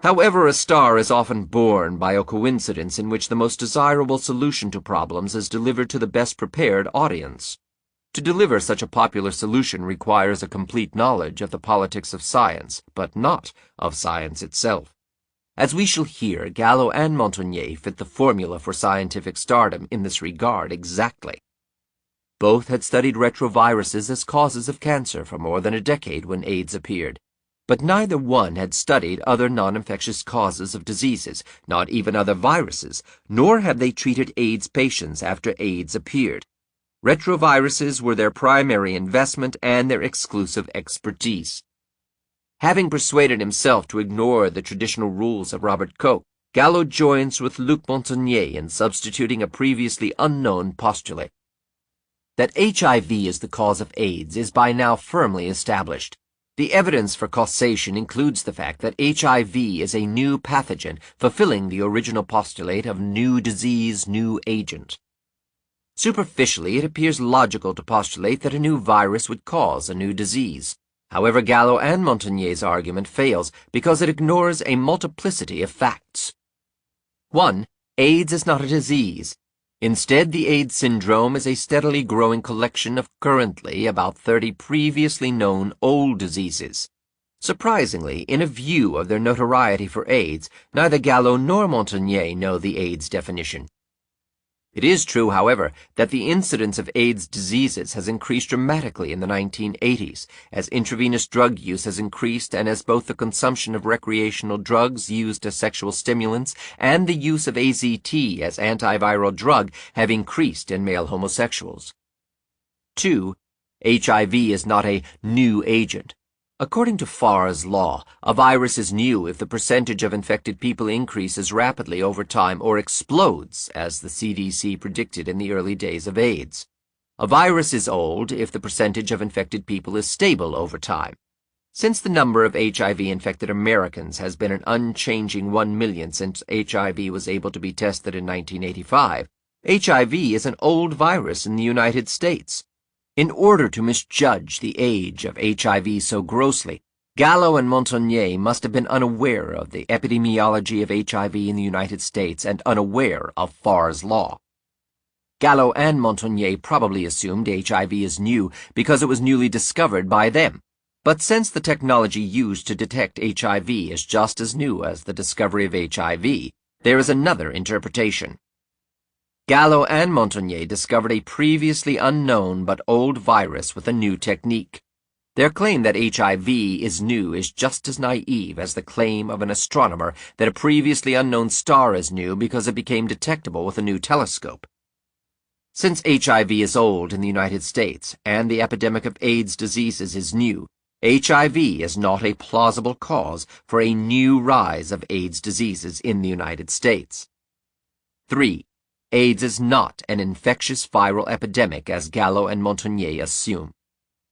However, a star is often born by a coincidence in which the most desirable solution to problems is delivered to the best prepared audience. To deliver such a popular solution requires a complete knowledge of the politics of science, but not of science itself. As we shall hear, Gallo and Montagnier fit the formula for scientific stardom in this regard exactly. Both had studied retroviruses as causes of cancer for more than a decade when AIDS appeared, but neither one had studied other non-infectious causes of diseases, not even other viruses, nor had they treated AIDS patients after AIDS appeared. Retroviruses were their primary investment and their exclusive expertise. Having persuaded himself to ignore the traditional rules of Robert Koch, Gallo joins with Luc Montagnier in substituting a previously unknown postulate. That HIV is the cause of AIDS is by now firmly established. The evidence for causation includes the fact that HIV is a new pathogen, fulfilling the original postulate of new disease, new agent. Superficially, it appears logical to postulate that a new virus would cause a new disease. However, Gallo and Montagnier's argument fails because it ignores a multiplicity of facts. 1. AIDS is not a disease. Instead, the AIDS syndrome is a steadily growing collection of currently about 30 previously known old diseases. Surprisingly, in a view of their notoriety for AIDS, neither Gallo nor Montagnier know the AIDS definition. It is true, however, that the incidence of AIDS diseases has increased dramatically in the 1980s, as intravenous drug use has increased and as both the consumption of recreational drugs used as sexual stimulants and the use of AZT as antiviral drug have increased in male homosexuals. 2. HIV is not a new agent. According to Farr's law, a virus is new if the percentage of infected people increases rapidly over time or explodes, as the CDC predicted in the early days of AIDS. A virus is old if the percentage of infected people is stable over time. Since the number of HIV-infected Americans has been an unchanging 1 million since HIV was able to be tested in 1985, HIV is an old virus in the United States. In order to misjudge the age of HIV so grossly, Gallo and Montagnier must have been unaware of the epidemiology of HIV in the United States and unaware of Farr's law. Gallo and Montagnier probably assumed HIV is new because it was newly discovered by them. But since the technology used to detect HIV is just as new as the discovery of HIV, there is another interpretation. Gallo and Montagnier discovered a previously unknown but old virus with a new technique. Their claim that HIV is new is just as naive as the claim of an astronomer that a previously unknown star is new because it became detectable with a new telescope. Since HIV is old in the United States and the epidemic of AIDS diseases is new, HIV is not a plausible cause for a new rise of AIDS diseases in the United States. 3. AIDS is not an infectious viral epidemic as Gallo and Montagnier assume.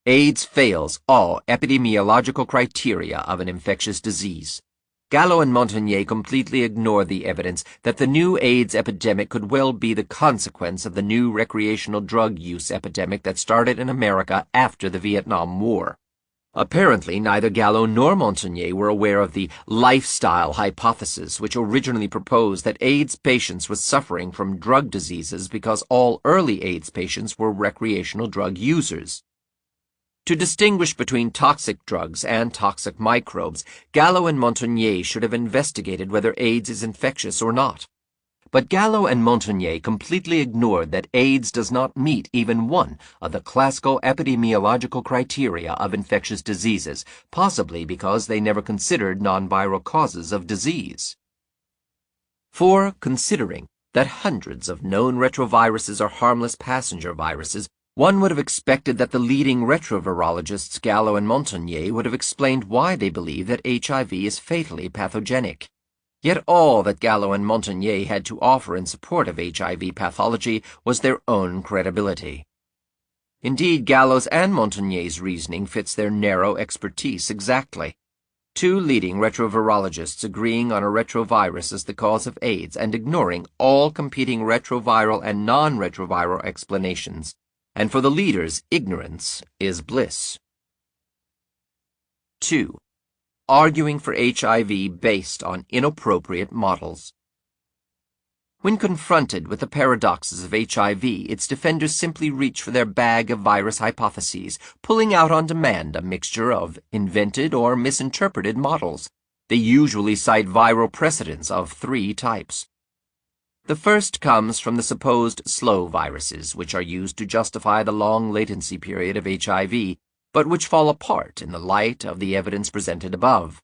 AIDS fails all epidemiological criteria of an infectious disease. Gallo and Montagnier completely ignore the evidence that the new AIDS epidemic could well be the consequence of the new recreational drug use epidemic that started in America after the Vietnam War. Apparently, neither Gallo nor Montagnier were aware of the lifestyle hypothesis, which originally proposed that AIDS patients were suffering from drug diseases because all early AIDS patients were recreational drug users. To distinguish between toxic drugs and toxic microbes, Gallo and Montagnier should have investigated whether AIDS is infectious or not. But Gallo and Montagnier completely ignored that AIDS does not meet even one of the classical epidemiological criteria of infectious diseases, possibly because they never considered non-viral causes of disease. 4. Considering that hundreds of known retroviruses are harmless passenger viruses, one would have expected that the leading retrovirologists Gallo and Montagnier would have explained why they believe that HIV is fatally pathogenic. Yet all that Gallo and Montagnier had to offer in support of HIV pathology was their own credibility. Indeed, Gallo's and Montagnier's reasoning fits their narrow expertise exactly. Two leading retrovirologists agreeing on a retrovirus as the cause of AIDS and ignoring all competing retroviral and non-retroviral explanations. And for the leaders, ignorance is bliss. 2. Arguing for HIV based on inappropriate models. When confronted with the paradoxes of HIV, its defenders simply reach for their bag of virus hypotheses, pulling out on demand a mixture of invented or misinterpreted models. They usually cite viral precedents of 3 types. The first comes from the supposed slow viruses, which are used to justify the long latency period of HIV, but which fall apart in the light of the evidence presented above.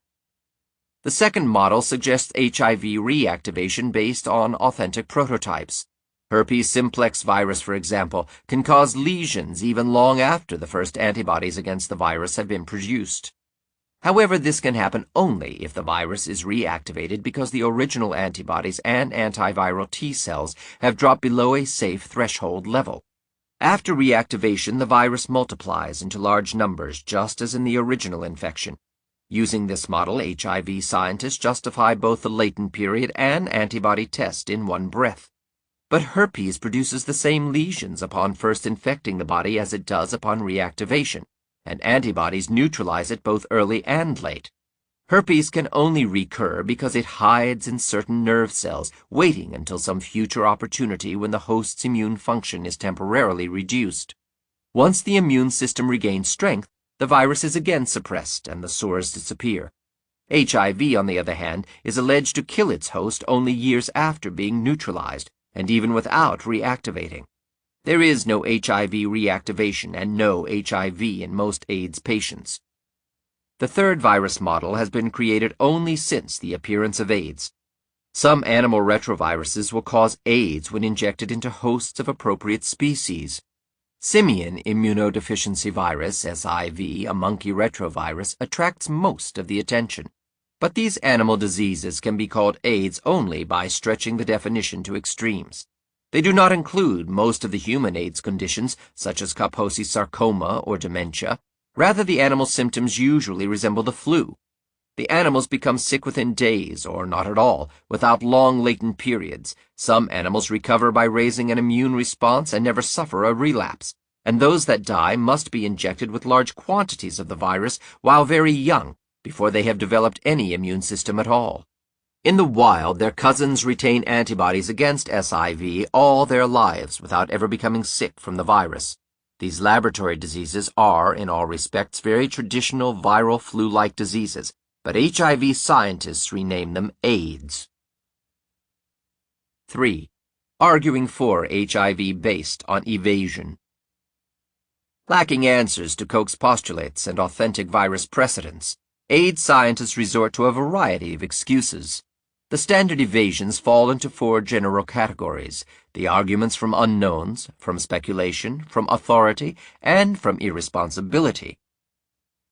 The second model suggests HIV reactivation based on authentic prototypes. Herpes simplex virus, for example, can cause lesions even long after the first antibodies against the virus have been produced. However, this can happen only if the virus is reactivated because the original antibodies and antiviral T cells have dropped below a safe threshold level. After reactivation, the virus multiplies into large numbers, just as in the original infection. Using this model, HIV scientists justify both the latent period and antibody test in one breath. But herpes produces the same lesions upon first infecting the body as it does upon reactivation, and antibodies neutralize it both early and late. Herpes can only recur because it hides in certain nerve cells, waiting until some future opportunity when the host's immune function is temporarily reduced. Once the immune system regains strength, the virus is again suppressed and the sores disappear. HIV, on the other hand, is alleged to kill its host only years after being neutralized, and even without reactivating. There is no HIV reactivation and no HIV in most AIDS patients. The third virus model has been created only since the appearance of AIDS. Some animal retroviruses will cause AIDS when injected into hosts of appropriate species. Simian immunodeficiency virus, SIV, a monkey retrovirus, attracts most of the attention. But these animal diseases can be called AIDS only by stretching the definition to extremes. They do not include most of the human AIDS conditions, such as Kaposi sarcoma or dementia. Rather, the animal symptoms usually resemble the flu. The animals become sick within days, or not at all, without long latent periods. Some animals recover by raising an immune response and never suffer a relapse, and those that die must be injected with large quantities of the virus while very young, before they have developed any immune system at all. In the wild, their cousins retain antibodies against SIV all their lives without ever becoming sick from the virus. These laboratory diseases are, in all respects, very traditional viral flu-like diseases, but HIV scientists rename them AIDS. 3. Arguing for HIV based on evasion. Lacking answers to Koch's postulates and authentic virus precedents, AIDS scientists resort to a variety of excuses. The standard evasions fall into 4 general categories: the arguments from unknowns, from speculation, from authority, and from irresponsibility.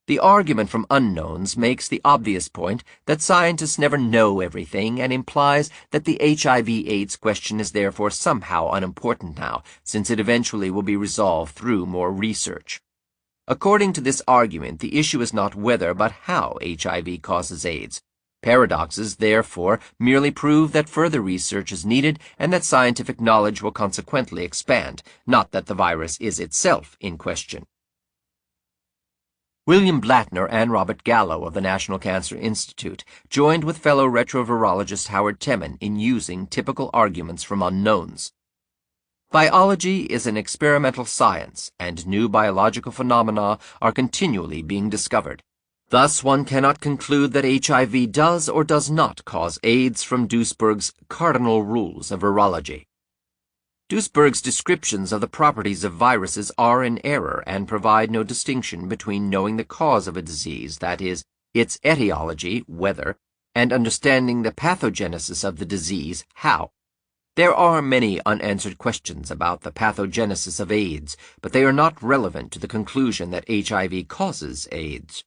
The argument from unknowns makes the obvious point that scientists never know everything and implies that the HIV/AIDS question is therefore somehow unimportant now, since it eventually will be resolved through more research. According to this argument, the issue is not whether but how HIV causes AIDS. Paradoxes, therefore, merely prove that further research is needed and that scientific knowledge will consequently expand, not that the virus is itself in question. William Blattner and Robert Gallo of the National Cancer Institute joined with fellow retrovirologist Howard Temin in using typical arguments from unknowns. Biology is an experimental science, and new biological phenomena are continually being discovered. Thus, one cannot conclude that HIV does or does not cause AIDS from Duesberg's cardinal rules of virology. Duesberg's descriptions of the properties of viruses are in error and provide no distinction between knowing the cause of a disease, that is, its etiology, whether, and understanding the pathogenesis of the disease, how. There are many unanswered questions about the pathogenesis of AIDS, but they are not relevant to the conclusion that HIV causes AIDS.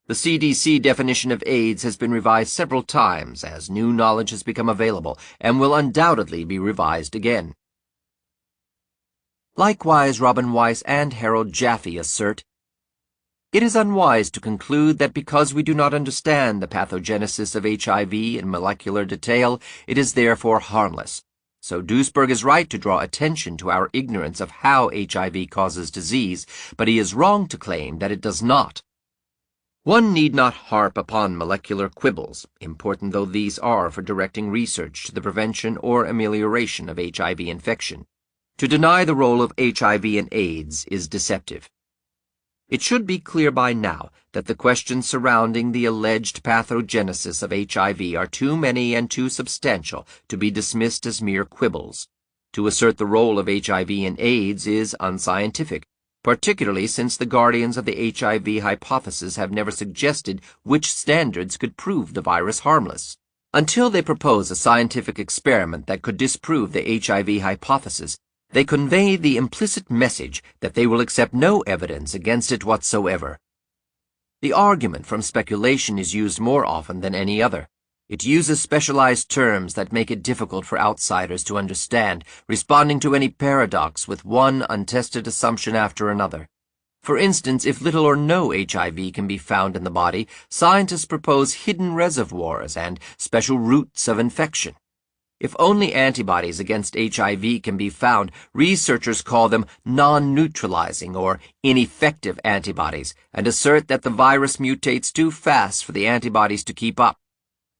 The CDC definition of AIDS has been revised several times as new knowledge has become available and will undoubtedly be revised again. Likewise, Robin Weiss and Harold Jaffe assert, "It is unwise to conclude that because we do not understand the pathogenesis of HIV in molecular detail, it is therefore harmless. So Duesberg is right to draw attention to our ignorance of how HIV causes disease, but he is wrong to claim that it does not. One need not harp upon molecular quibbles, important though these are for directing research to the prevention or amelioration of HIV infection. To deny the role of HIV in AIDS is deceptive. It should be clear by now that the questions surrounding the alleged pathogenesis of HIV are too many and too substantial to be dismissed as mere quibbles. To assert the role of HIV in AIDS is unscientific, particularly since the guardians of the HIV hypothesis have never suggested which standards could prove the virus harmless. Until they propose a scientific experiment that could disprove the HIV hypothesis, they convey the implicit message that they will accept no evidence against it whatsoever. The argument from speculation is used more often than any other. It uses specialized terms that make it difficult for outsiders to understand, responding to any paradox with one untested assumption after another. For instance, if little or no HIV can be found in the body, scientists propose hidden reservoirs and special routes of infection. If only antibodies against HIV can be found, researchers call them non-neutralizing or ineffective antibodies and assert that the virus mutates too fast for the antibodies to keep up.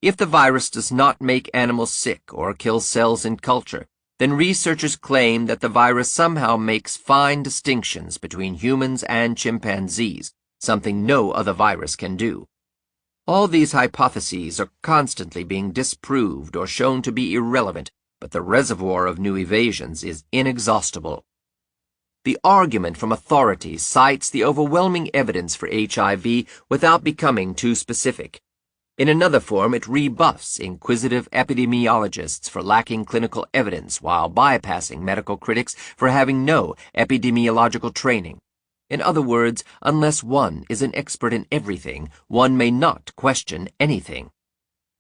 If the virus does not make animals sick or kill cells in culture, then researchers claim that the virus somehow makes fine distinctions between humans and chimpanzees, something no other virus can do. All these hypotheses are constantly being disproved or shown to be irrelevant, but the reservoir of new evasions is inexhaustible. The argument from authorities cites the overwhelming evidence for HIV without becoming too specific. In another form, it rebuffs inquisitive epidemiologists for lacking clinical evidence while bypassing medical critics for having no epidemiological training. In other words, unless one is an expert in everything, one may not question anything.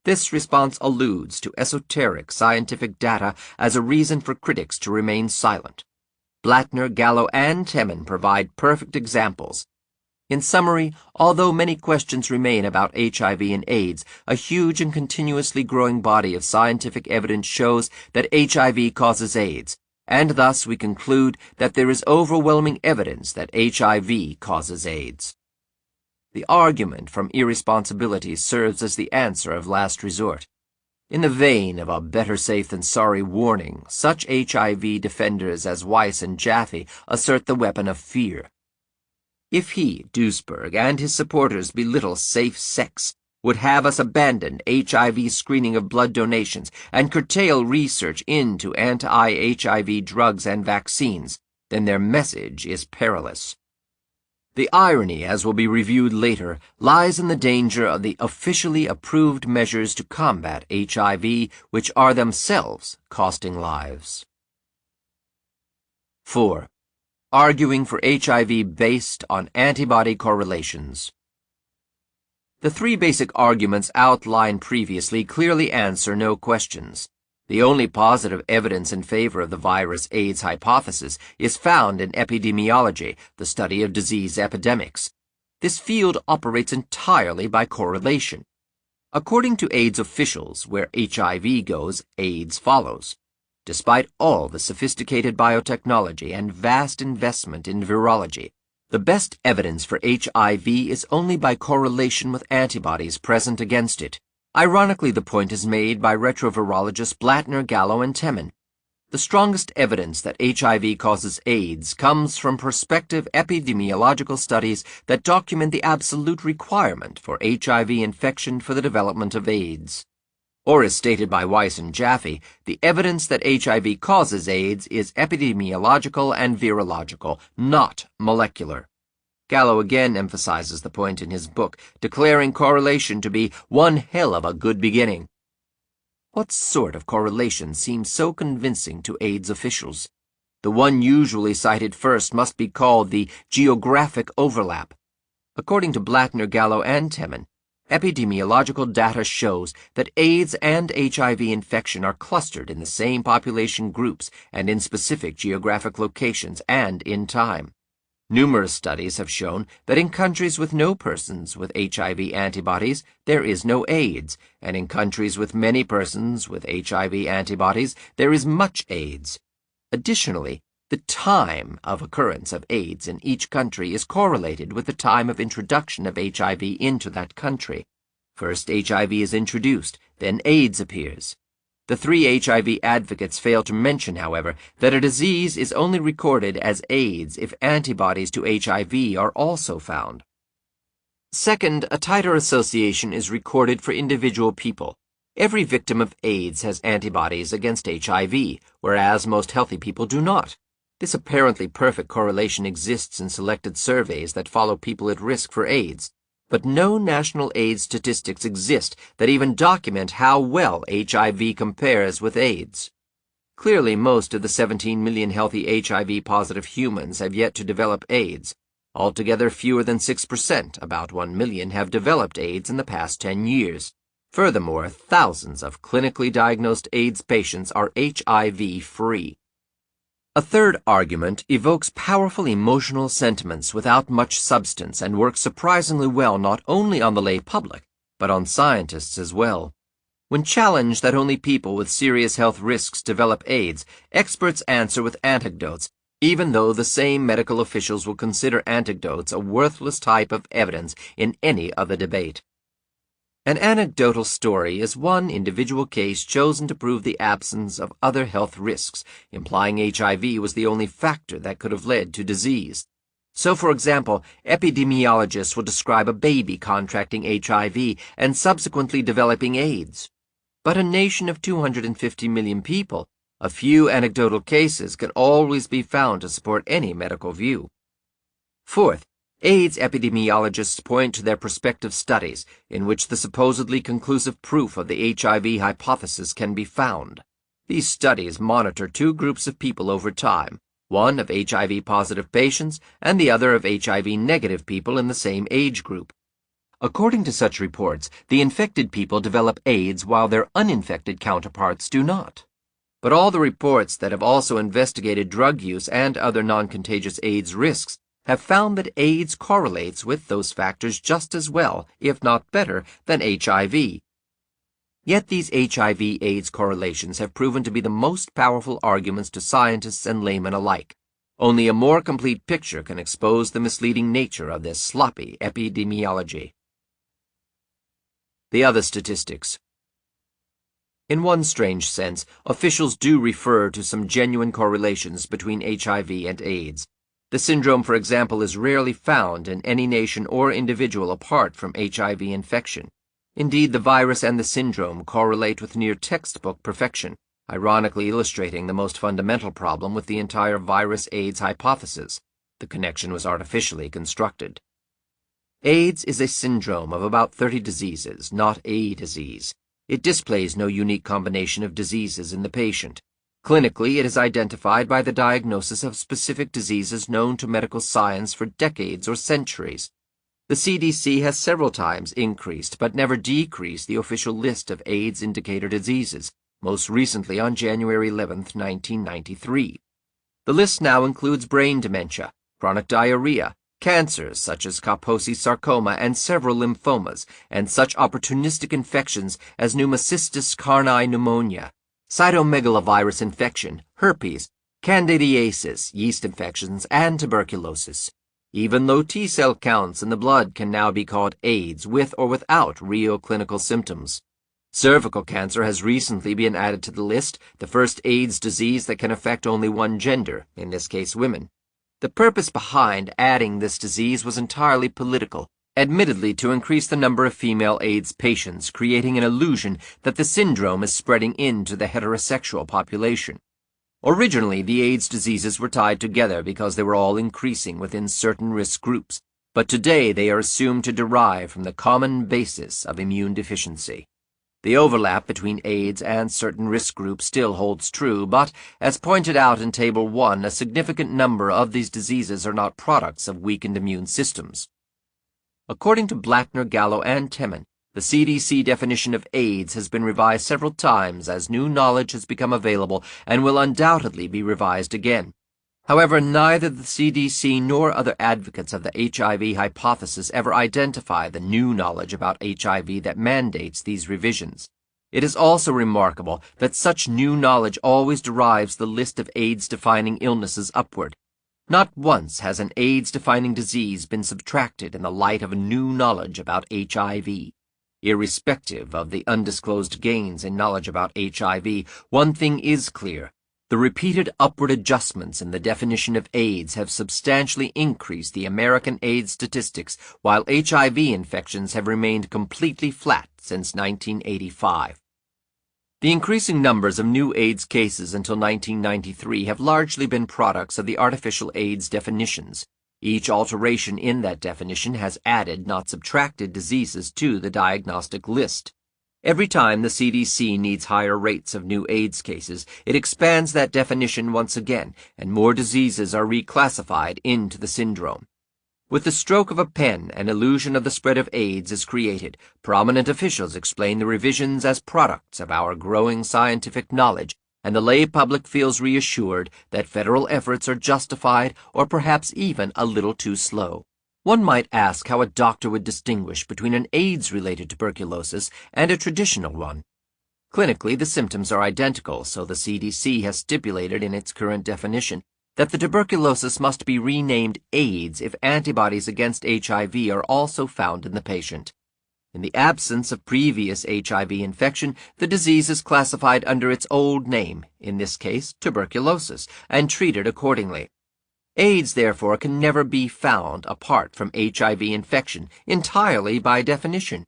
This response alludes to esoteric scientific data as a reason for critics to remain silent. Blattner, Gallo, and Temin provide perfect examples. In summary, although many questions remain about HIV and AIDS, a huge and continuously growing body of scientific evidence shows that HIV causes AIDS, and thus we conclude that there is overwhelming evidence that HIV causes AIDS. The argument from irresponsibility serves as the answer of last resort. In the vein of a better safe than sorry warning, such HIV defenders as Weiss and Jaffe assert the weapon of fear. If he, Duesberg, and his supporters belittle safe sex, would have us abandon HIV screening of blood donations, and curtail research into anti-HIV drugs and vaccines, then their message is perilous. The irony, as will be reviewed later, lies in the danger of the officially approved measures to combat HIV, which are themselves costing lives. 4. Arguing for HIV based on antibody correlations. The three basic arguments outlined previously clearly answer no questions. The only positive evidence in favor of the virus-AIDS hypothesis is found in epidemiology, the study of disease epidemics. This field operates entirely by correlation. According to AIDS officials, where HIV goes, AIDS follows. Despite all the sophisticated biotechnology and vast investment in virology, the best evidence for HIV is only by correlation with antibodies present against it. Ironically, the point is made by retrovirologists Blattner, Gallo, and Temin. The strongest evidence that HIV causes AIDS comes from prospective epidemiological studies that document the absolute requirement for HIV infection for the development of AIDS. Or, as stated by Weiss and Jaffe, the evidence that HIV causes AIDS is epidemiological and virological, not molecular. Gallo again emphasizes the point in his book, declaring correlation to be one hell of a good beginning. What sort of correlation seems so convincing to AIDS officials? The one usually cited first must be called the geographic overlap. According to Blattner, Gallo, and Temin, epidemiological data shows that AIDS and HIV infection are clustered in the same population groups and in specific geographic locations and in time. Numerous studies have shown that in countries with no persons with HIV antibodies, there is no AIDS, and in countries with many persons with HIV antibodies, there is much AIDS. Additionally, the time of occurrence of AIDS in each country is correlated with the time of introduction of HIV into that country. First HIV is introduced, then AIDS appears. The three HIV advocates fail to mention, however, that a disease is only recorded as AIDS if antibodies to HIV are also found. Second, a tighter association is recorded for individual people. Every victim of AIDS has antibodies against HIV, whereas most healthy people do not. This apparently perfect correlation exists in selected surveys that follow people at risk for AIDS, but no national AIDS statistics exist that even document how well HIV compares with AIDS. Clearly, most of the 17 million healthy HIV-positive humans have yet to develop AIDS. Altogether, fewer than 6%, about 1 million, have developed AIDS in the past 10 years. Furthermore, thousands of clinically diagnosed AIDS patients are HIV-free. A third argument evokes powerful emotional sentiments without much substance and works surprisingly well not only on the lay public, but on scientists as well. When challenged that only people with serious health risks develop AIDS, experts answer with anecdotes, even though the same medical officials will consider anecdotes a worthless type of evidence in any other debate. An anecdotal story is one individual case chosen to prove the absence of other health risks, implying HIV was the only factor that could have led to disease. So, for example, epidemiologists will describe a baby contracting HIV and subsequently developing AIDS. But a nation of 250 million people, a few anecdotal cases can always be found to support any medical view. Fourth, AIDS epidemiologists point to their prospective studies in which the supposedly conclusive proof of the HIV hypothesis can be found. These studies monitor two groups of people over time, one of HIV-positive patients and the other of HIV-negative people in the same age group. According to such reports, the infected people develop AIDS while their uninfected counterparts do not. But all the reports that have also investigated drug use and other non-contagious AIDS risks have found that AIDS correlates with those factors just as well, if not better, than HIV. Yet these HIV-AIDS correlations have proven to be the most powerful arguments to scientists and laymen alike. Only a more complete picture can expose the misleading nature of this sloppy epidemiology. The other statistics. In one strange sense, officials do refer to some genuine correlations between HIV and AIDS. The syndrome, for example, is rarely found in any nation or individual apart from HIV infection. Indeed, the virus and the syndrome correlate with near textbook perfection, ironically illustrating the most fundamental problem with the entire virus-AIDS hypothesis. The connection was artificially constructed. AIDS is a syndrome of about 30 diseases, not a disease. It displays no unique combination of diseases in the patient. Clinically, it is identified by the diagnosis of specific diseases known to medical science for decades or centuries. The CDC has several times increased but never decreased the official list of AIDS indicator diseases, most recently on January 11, 1993. The list now includes brain dementia, chronic diarrhea, cancers such as Kaposi sarcoma and several lymphomas, and such opportunistic infections as pneumocystis carni pneumonia, cytomegalovirus infection, herpes, candidiasis, yeast infections, and tuberculosis. Even low T-cell counts in the blood can now be called AIDS with or without real clinical symptoms. Cervical cancer has recently been added to the list, the first AIDS disease that can affect only one gender, in this case women. The purpose behind adding this disease was entirely political, admittedly to increase the number of female AIDS patients, creating an illusion that the syndrome is spreading into the heterosexual population. Originally, the AIDS diseases were tied together because they were all increasing within certain risk groups, but today they are assumed to derive from the common basis of immune deficiency. The overlap between AIDS and certain risk groups still holds true, but, as pointed out in Table 1, a significant number of these diseases are not products of weakened immune systems. According to Blattner, Gallo, and Temin, the CDC definition of AIDS has been revised several times as new knowledge has become available and will undoubtedly be revised again. However, neither the CDC nor other advocates of the HIV hypothesis ever identify the new knowledge about HIV that mandates these revisions. It is also remarkable that such new knowledge always derives the list of AIDS-defining illnesses upward. Not once has an AIDS-defining disease been subtracted in the light of new knowledge about HIV. Irrespective of the undisclosed gains in knowledge about HIV, one thing is clear. The repeated upward adjustments in the definition of AIDS have substantially increased the American AIDS statistics, while HIV infections have remained completely flat since 1985. The increasing numbers of new AIDS cases until 1993 have largely been products of the artificial AIDS definitions. Each alteration in that definition has added, not subtracted, diseases to the diagnostic list. Every time the CDC needs higher rates of new AIDS cases, it expands that definition once again, and more diseases are reclassified into the syndrome. With the stroke of a pen, an illusion of the spread of AIDS is created. Prominent officials explain the revisions as products of our growing scientific knowledge, and the lay public feels reassured that federal efforts are justified or perhaps even a little too slow. One might ask how a doctor would distinguish between an AIDS-related tuberculosis and a traditional one. Clinically, the symptoms are identical, so the CDC has stipulated in its current definition that the tuberculosis must be renamed AIDS if antibodies against HIV are also found in the patient. In the absence of previous HIV infection, the disease is classified under its old name, in this case tuberculosis, and treated accordingly. AIDS, therefore, can never be found apart from HIV infection, entirely by definition.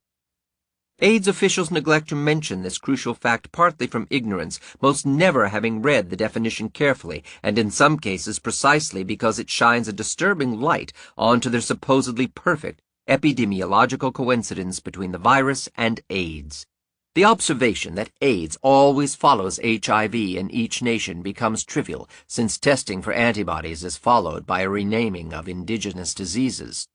AIDS officials neglect to mention this crucial fact partly from ignorance, most never having read the definition carefully, and in some cases precisely because it shines a disturbing light onto their supposedly perfect epidemiological coincidence between the virus and AIDS. The observation that AIDS always follows HIV in each nation becomes trivial, since testing for antibodies is followed by a renaming of indigenous diseases.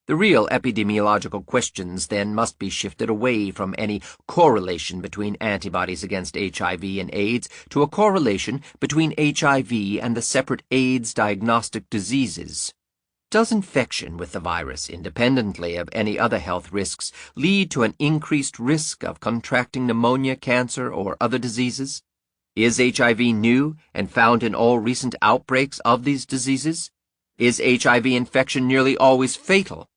The real epidemiological questions then must be shifted away from any correlation between antibodies against HIV and AIDS to a correlation between HIV and the separate AIDS diagnostic diseases. Does infection with the virus, independently of any other health risks, lead to an increased risk of contracting pneumonia, cancer, or other diseases? Is HIV new and found in all recent outbreaks of these diseases? Is HIV infection nearly always fatal?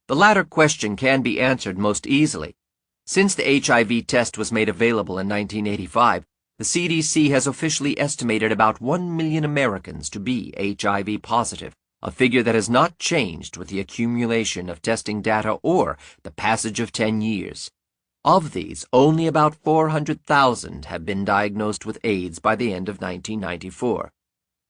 The latter question can be answered most easily. Since the HIV test was made available in 1985, the CDC has officially estimated about 1 million Americans to be HIV positive, a figure that has not changed with the accumulation of testing data or the passage of 10 years. Of these, only about 400,000 have been diagnosed with AIDS by the end of 1994.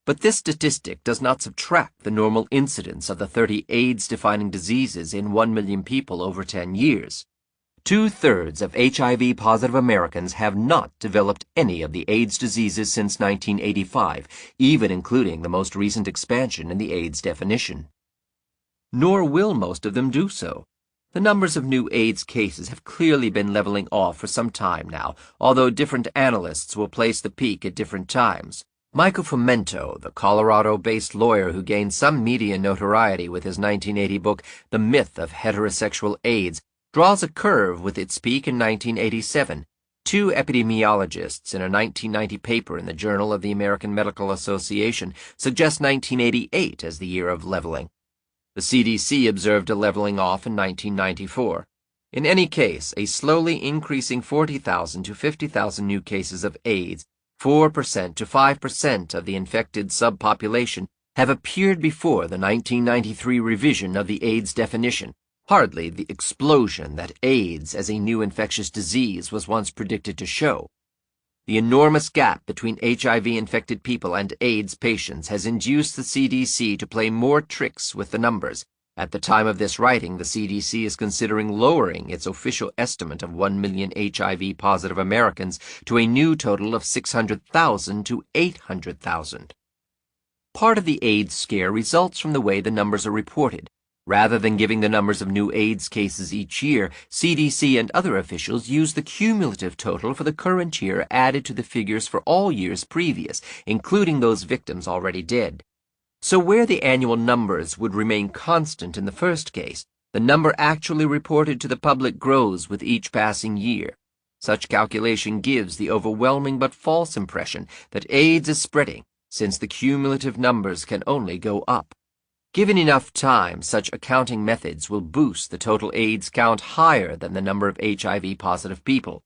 But this statistic does not subtract the normal incidence of the 30 AIDS-defining diseases in 1 million people over 10 years. 2/3 of HIV-positive Americans have not developed any of the AIDS diseases since 1985, even including the most recent expansion in the AIDS definition. Nor will most of them do so. The numbers of new AIDS cases have clearly been leveling off for some time now, although different analysts will place the peak at different times. Michael Fomento, the Colorado-based lawyer who gained some media notoriety with his 1980 book, The Myth of Heterosexual AIDS, draws a curve with its peak in 1987. Two epidemiologists in a 1990 paper in the Journal of the American Medical Association suggest 1988 as the year of leveling. The CDC observed a leveling off in 1994. In any case, a slowly increasing 40,000 to 50,000 new cases of AIDS, 4% to 5% of the infected subpopulation, have appeared before the 1993 revision of the AIDS definition. Hardly the explosion that AIDS as a new infectious disease was once predicted to show. The enormous gap between HIV-infected people and AIDS patients has induced the CDC to play more tricks with the numbers, At the time of this writing, the CDC is considering lowering its official estimate of 1 million HIV-positive Americans to a new total of 600,000 to 800,000. Part of the AIDS scare results from the way the numbers are reported. Rather than giving the numbers of new AIDS cases each year, CDC and other officials use the cumulative total for the current year added to the figures for all years previous, including those victims already dead. So where the annual numbers would remain constant in the first case, the number actually reported to the public grows with each passing year. Such calculation gives the overwhelming but false impression that AIDS is spreading, since the cumulative numbers can only go up. Given enough time, such accounting methods will boost the total AIDS count higher than the number of HIV-positive people.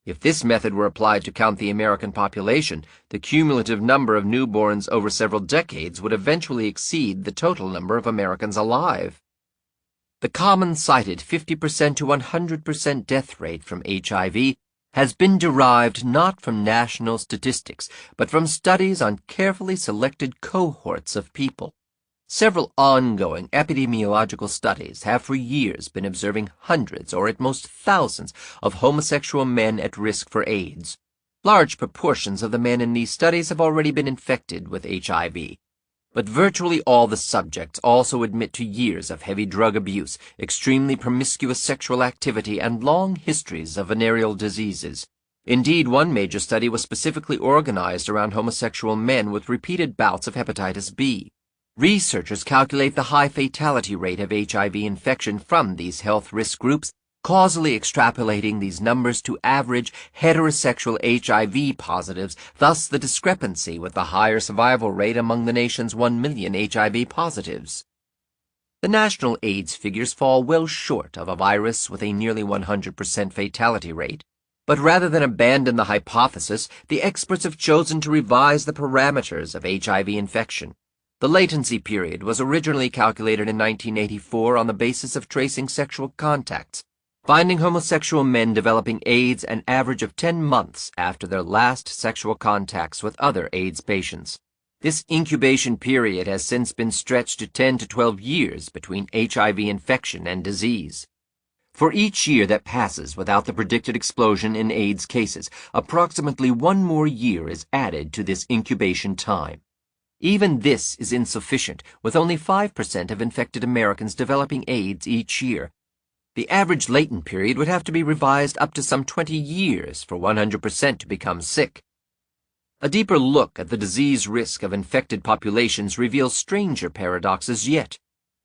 If this method were applied to count the American population, the cumulative number of newborns over several decades would eventually exceed the total number of Americans alive. The common-cited 50% to 100% death rate from HIV has been derived not from national statistics, but from studies on carefully selected cohorts of people. Several ongoing epidemiological studies have for years been observing hundreds or at most thousands of homosexual men at risk for AIDS. Large proportions of the men in these studies have already been infected with HIV. But virtually all the subjects also admit to years of heavy drug abuse, extremely promiscuous sexual activity, and long histories of venereal diseases. Indeed, one major study was specifically organized around homosexual men with repeated bouts of hepatitis B. Researchers calculate the high fatality rate of HIV infection from these health risk groups, causally extrapolating these numbers to average heterosexual HIV positives, thus the discrepancy with the higher survival rate among the nation's 1 million HIV positives. The national AIDS figures fall well short of a virus with a nearly 100% fatality rate. But rather than abandon the hypothesis, the experts have chosen to revise the parameters of HIV infection. The latency period was originally calculated in 1984 on the basis of tracing sexual contacts, finding homosexual men developing AIDS an average of 10 months after their last sexual contacts with other AIDS patients. This incubation period has since been stretched to 10 to 12 years between HIV infection and disease. For each year that passes without the predicted explosion in AIDS cases, approximately one more year is added to this incubation time. Even this is insufficient, with only 5% of infected Americans developing AIDS each year. The average latent period would have to be revised up to some 20 years for 100% to become sick. A deeper look at the disease risk of infected populations reveals stranger paradoxes yet.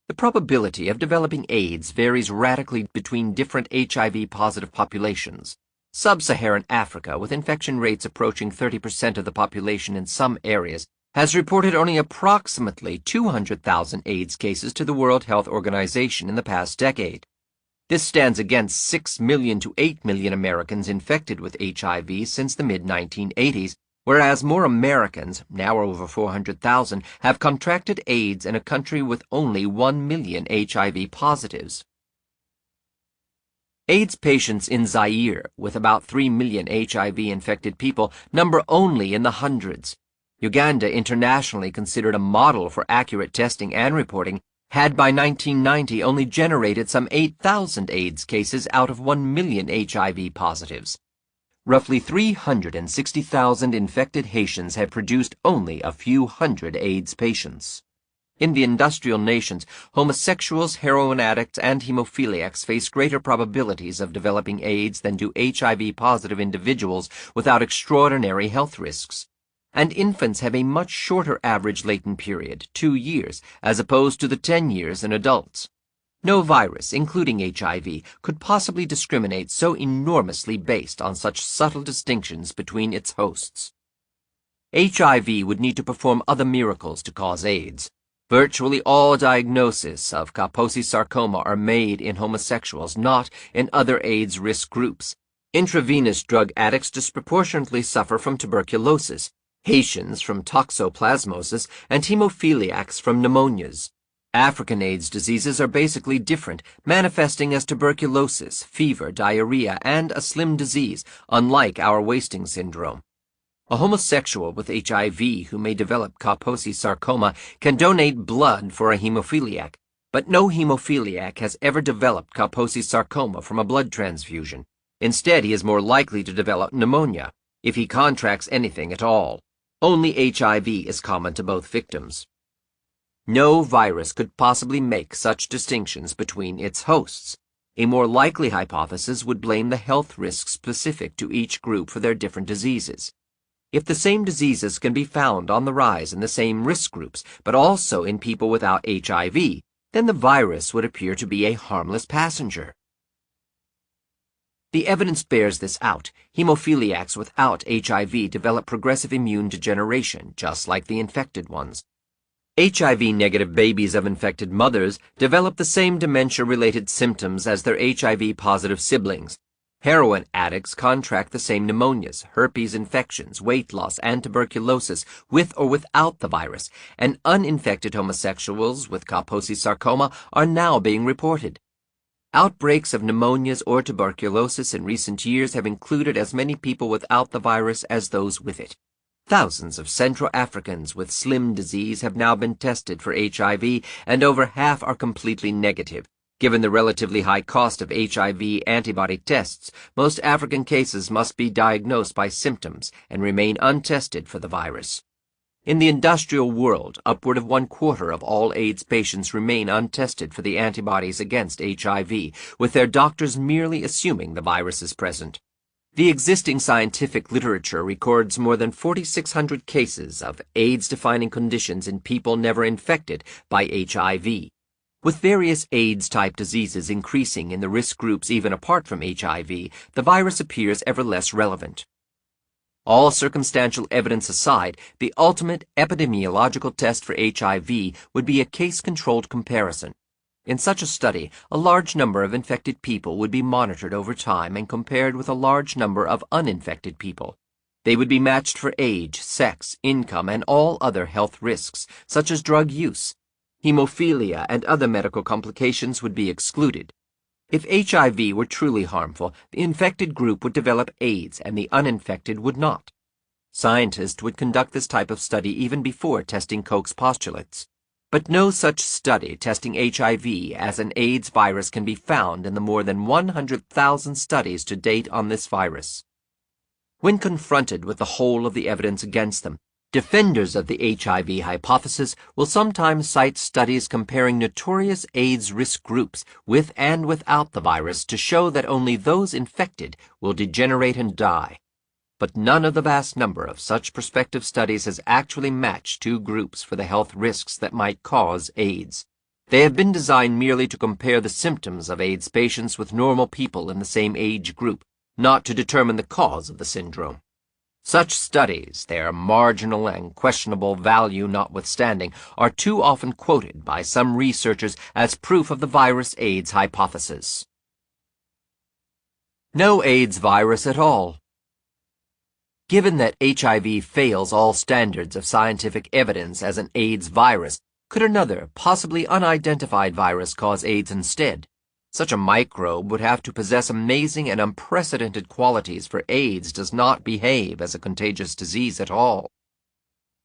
The probability of developing AIDS varies radically between different HIV-positive populations. Sub-Saharan Africa, with infection rates approaching 30% of the population in some areas, has reported only approximately 200,000 AIDS cases to the World Health Organization in the past decade. This stands against 6 million to 8 million Americans infected with HIV since the mid-1980s, whereas more Americans, now over 400,000, have contracted AIDS in a country with only 1 million HIV positives. AIDS patients in Zaire, with about 3 million HIV-infected people, number only in the hundreds. Uganda, internationally considered a model for accurate testing and reporting, had by 1990 only generated some 8,000 AIDS cases out of 1 million HIV positives. Roughly 360,000 infected Haitians have produced only a few hundred AIDS patients. In the industrial nations, homosexuals, heroin addicts, and hemophiliacs face greater probabilities of developing AIDS than do HIV-positive individuals without extraordinary health risks. And infants have a much shorter average latent period, 2 years, as opposed to the 10 years in adults. No virus, including HIV, could possibly discriminate so enormously based on such subtle distinctions between its hosts. HIV would need to perform other miracles to cause AIDS. Virtually all diagnoses of Kaposi sarcoma are made in homosexuals, not in other AIDS risk groups. Intravenous drug addicts disproportionately suffer from tuberculosis, Haitians from toxoplasmosis, and hemophiliacs from pneumonias. African AIDS diseases are basically different, manifesting as tuberculosis, fever, diarrhea, and a slim disease, unlike our wasting syndrome. A homosexual with HIV who may develop Kaposi sarcoma can donate blood for a hemophiliac. But no hemophiliac has ever developed Kaposi's sarcoma from a blood transfusion. Instead, he is more likely to develop pneumonia, if he contracts anything at all. Only HIV is common to both victims. No virus could possibly make such distinctions between its hosts. A more likely hypothesis would blame the health risks specific to each group for their different diseases. If the same diseases can be found on the rise in the same risk groups, but also in people without HIV, then the virus would appear to be a harmless passenger. The evidence bears this out. Hemophiliacs without HIV develop progressive immune degeneration, just like the infected ones. HIV-negative babies of infected mothers develop the same dementia-related symptoms as their HIV-positive siblings. Heroin addicts contract the same pneumonias, herpes infections, weight loss, and tuberculosis with or without the virus, and uninfected homosexuals with Kaposi's sarcoma are now being reported. Outbreaks of pneumonias or tuberculosis in recent years have included as many people without the virus as those with it. Thousands of Central Africans with slim disease have now been tested for HIV, and over half are completely negative. Given the relatively high cost of HIV antibody tests, most African cases must be diagnosed by symptoms and remain untested for the virus. In the industrial world, upward of 1/4 of all AIDS patients remain untested for the antibodies against HIV, with their doctors merely assuming the virus is present. The existing scientific literature records more than 4,600 cases of AIDS-defining conditions in people never infected by HIV. With various AIDS-type diseases increasing in the risk groups even apart from HIV, the virus appears ever less relevant. All circumstantial evidence aside, the ultimate epidemiological test for HIV would be a case-controlled comparison. In such a study, a large number of infected people would be monitored over time and compared with a large number of uninfected people. They would be matched for age, sex, income, and all other health risks, such as drug use. Hemophilia and other medical complications would be excluded. If HIV were truly harmful, the infected group would develop AIDS and the uninfected would not. Scientists would conduct this type of study even before testing Koch's postulates. But no such study testing HIV as an AIDS virus can be found in the more than 100,000 studies to date on this virus. When confronted with the whole of the evidence against them, defenders of the HIV hypothesis will sometimes cite studies comparing notorious AIDS risk groups with and without the virus to show that only those infected will degenerate and die. But none of the vast number of such prospective studies has actually matched two groups for the health risks that might cause AIDS. They have been designed merely to compare the symptoms of AIDS patients with normal people in the same age group, not to determine the cause of the syndrome. Such studies, their marginal and questionable value notwithstanding, are too often quoted by some researchers as proof of the virus AIDS hypothesis. No AIDS virus at all. Given that HIV fails all standards of scientific evidence as an AIDS virus, could another, possibly unidentified virus cause AIDS instead? Such a microbe would have to possess amazing and unprecedented qualities, for AIDS does not behave as a contagious disease at all.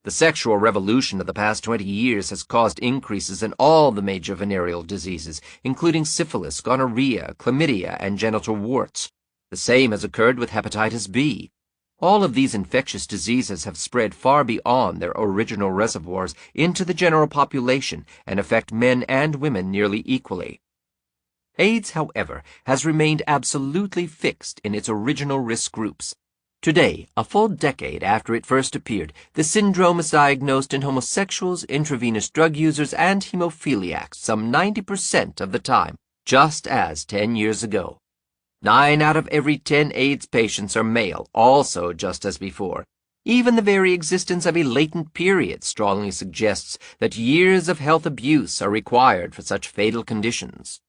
The sexual revolution of the past 20 years has caused increases in all the major venereal diseases, including syphilis, gonorrhea, chlamydia, and genital warts. The same has occurred with hepatitis B. All of these infectious diseases have spread far beyond their original reservoirs into the general population and affect men and women nearly equally. AIDS, however, has remained absolutely fixed in its original risk groups. Today, a full decade after it first appeared, the syndrome is diagnosed in homosexuals, intravenous drug users, and hemophiliacs some 90% of the time, just as 10 years ago. 9 out of every 10 AIDS patients are male, also just as before. Even the very existence of a latent period strongly suggests that years of health abuse are required for such fatal conditions.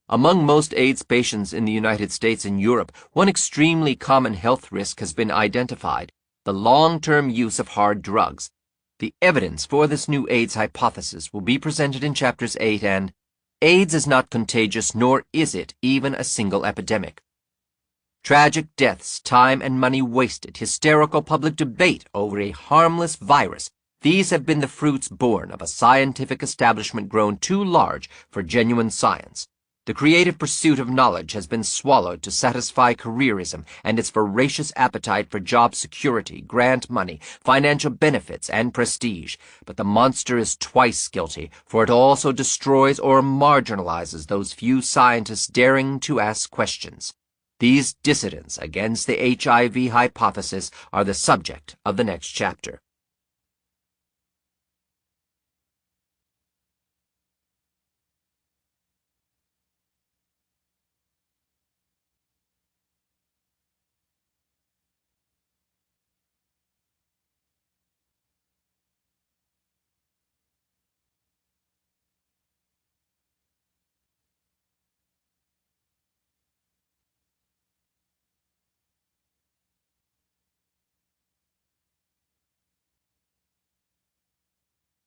Among most AIDS patients in the United States and Europe, one extremely common health risk has been identified: the long-term use of hard drugs. The evidence for this new AIDS hypothesis will be presented in Chapters 8 and AIDS is not contagious, nor is it even a single epidemic. Tragic deaths, time and money wasted, hysterical public debate over a harmless virus. These have been the fruits born of a scientific establishment grown too large for genuine science. The creative pursuit of knowledge has been swallowed to satisfy careerism and its voracious appetite for job security, grant money, financial benefits, and prestige. But the monster is twice guilty, for it also destroys or marginalizes those few scientists daring to ask questions. These dissidents against the HIV hypothesis are the subject of the next chapter.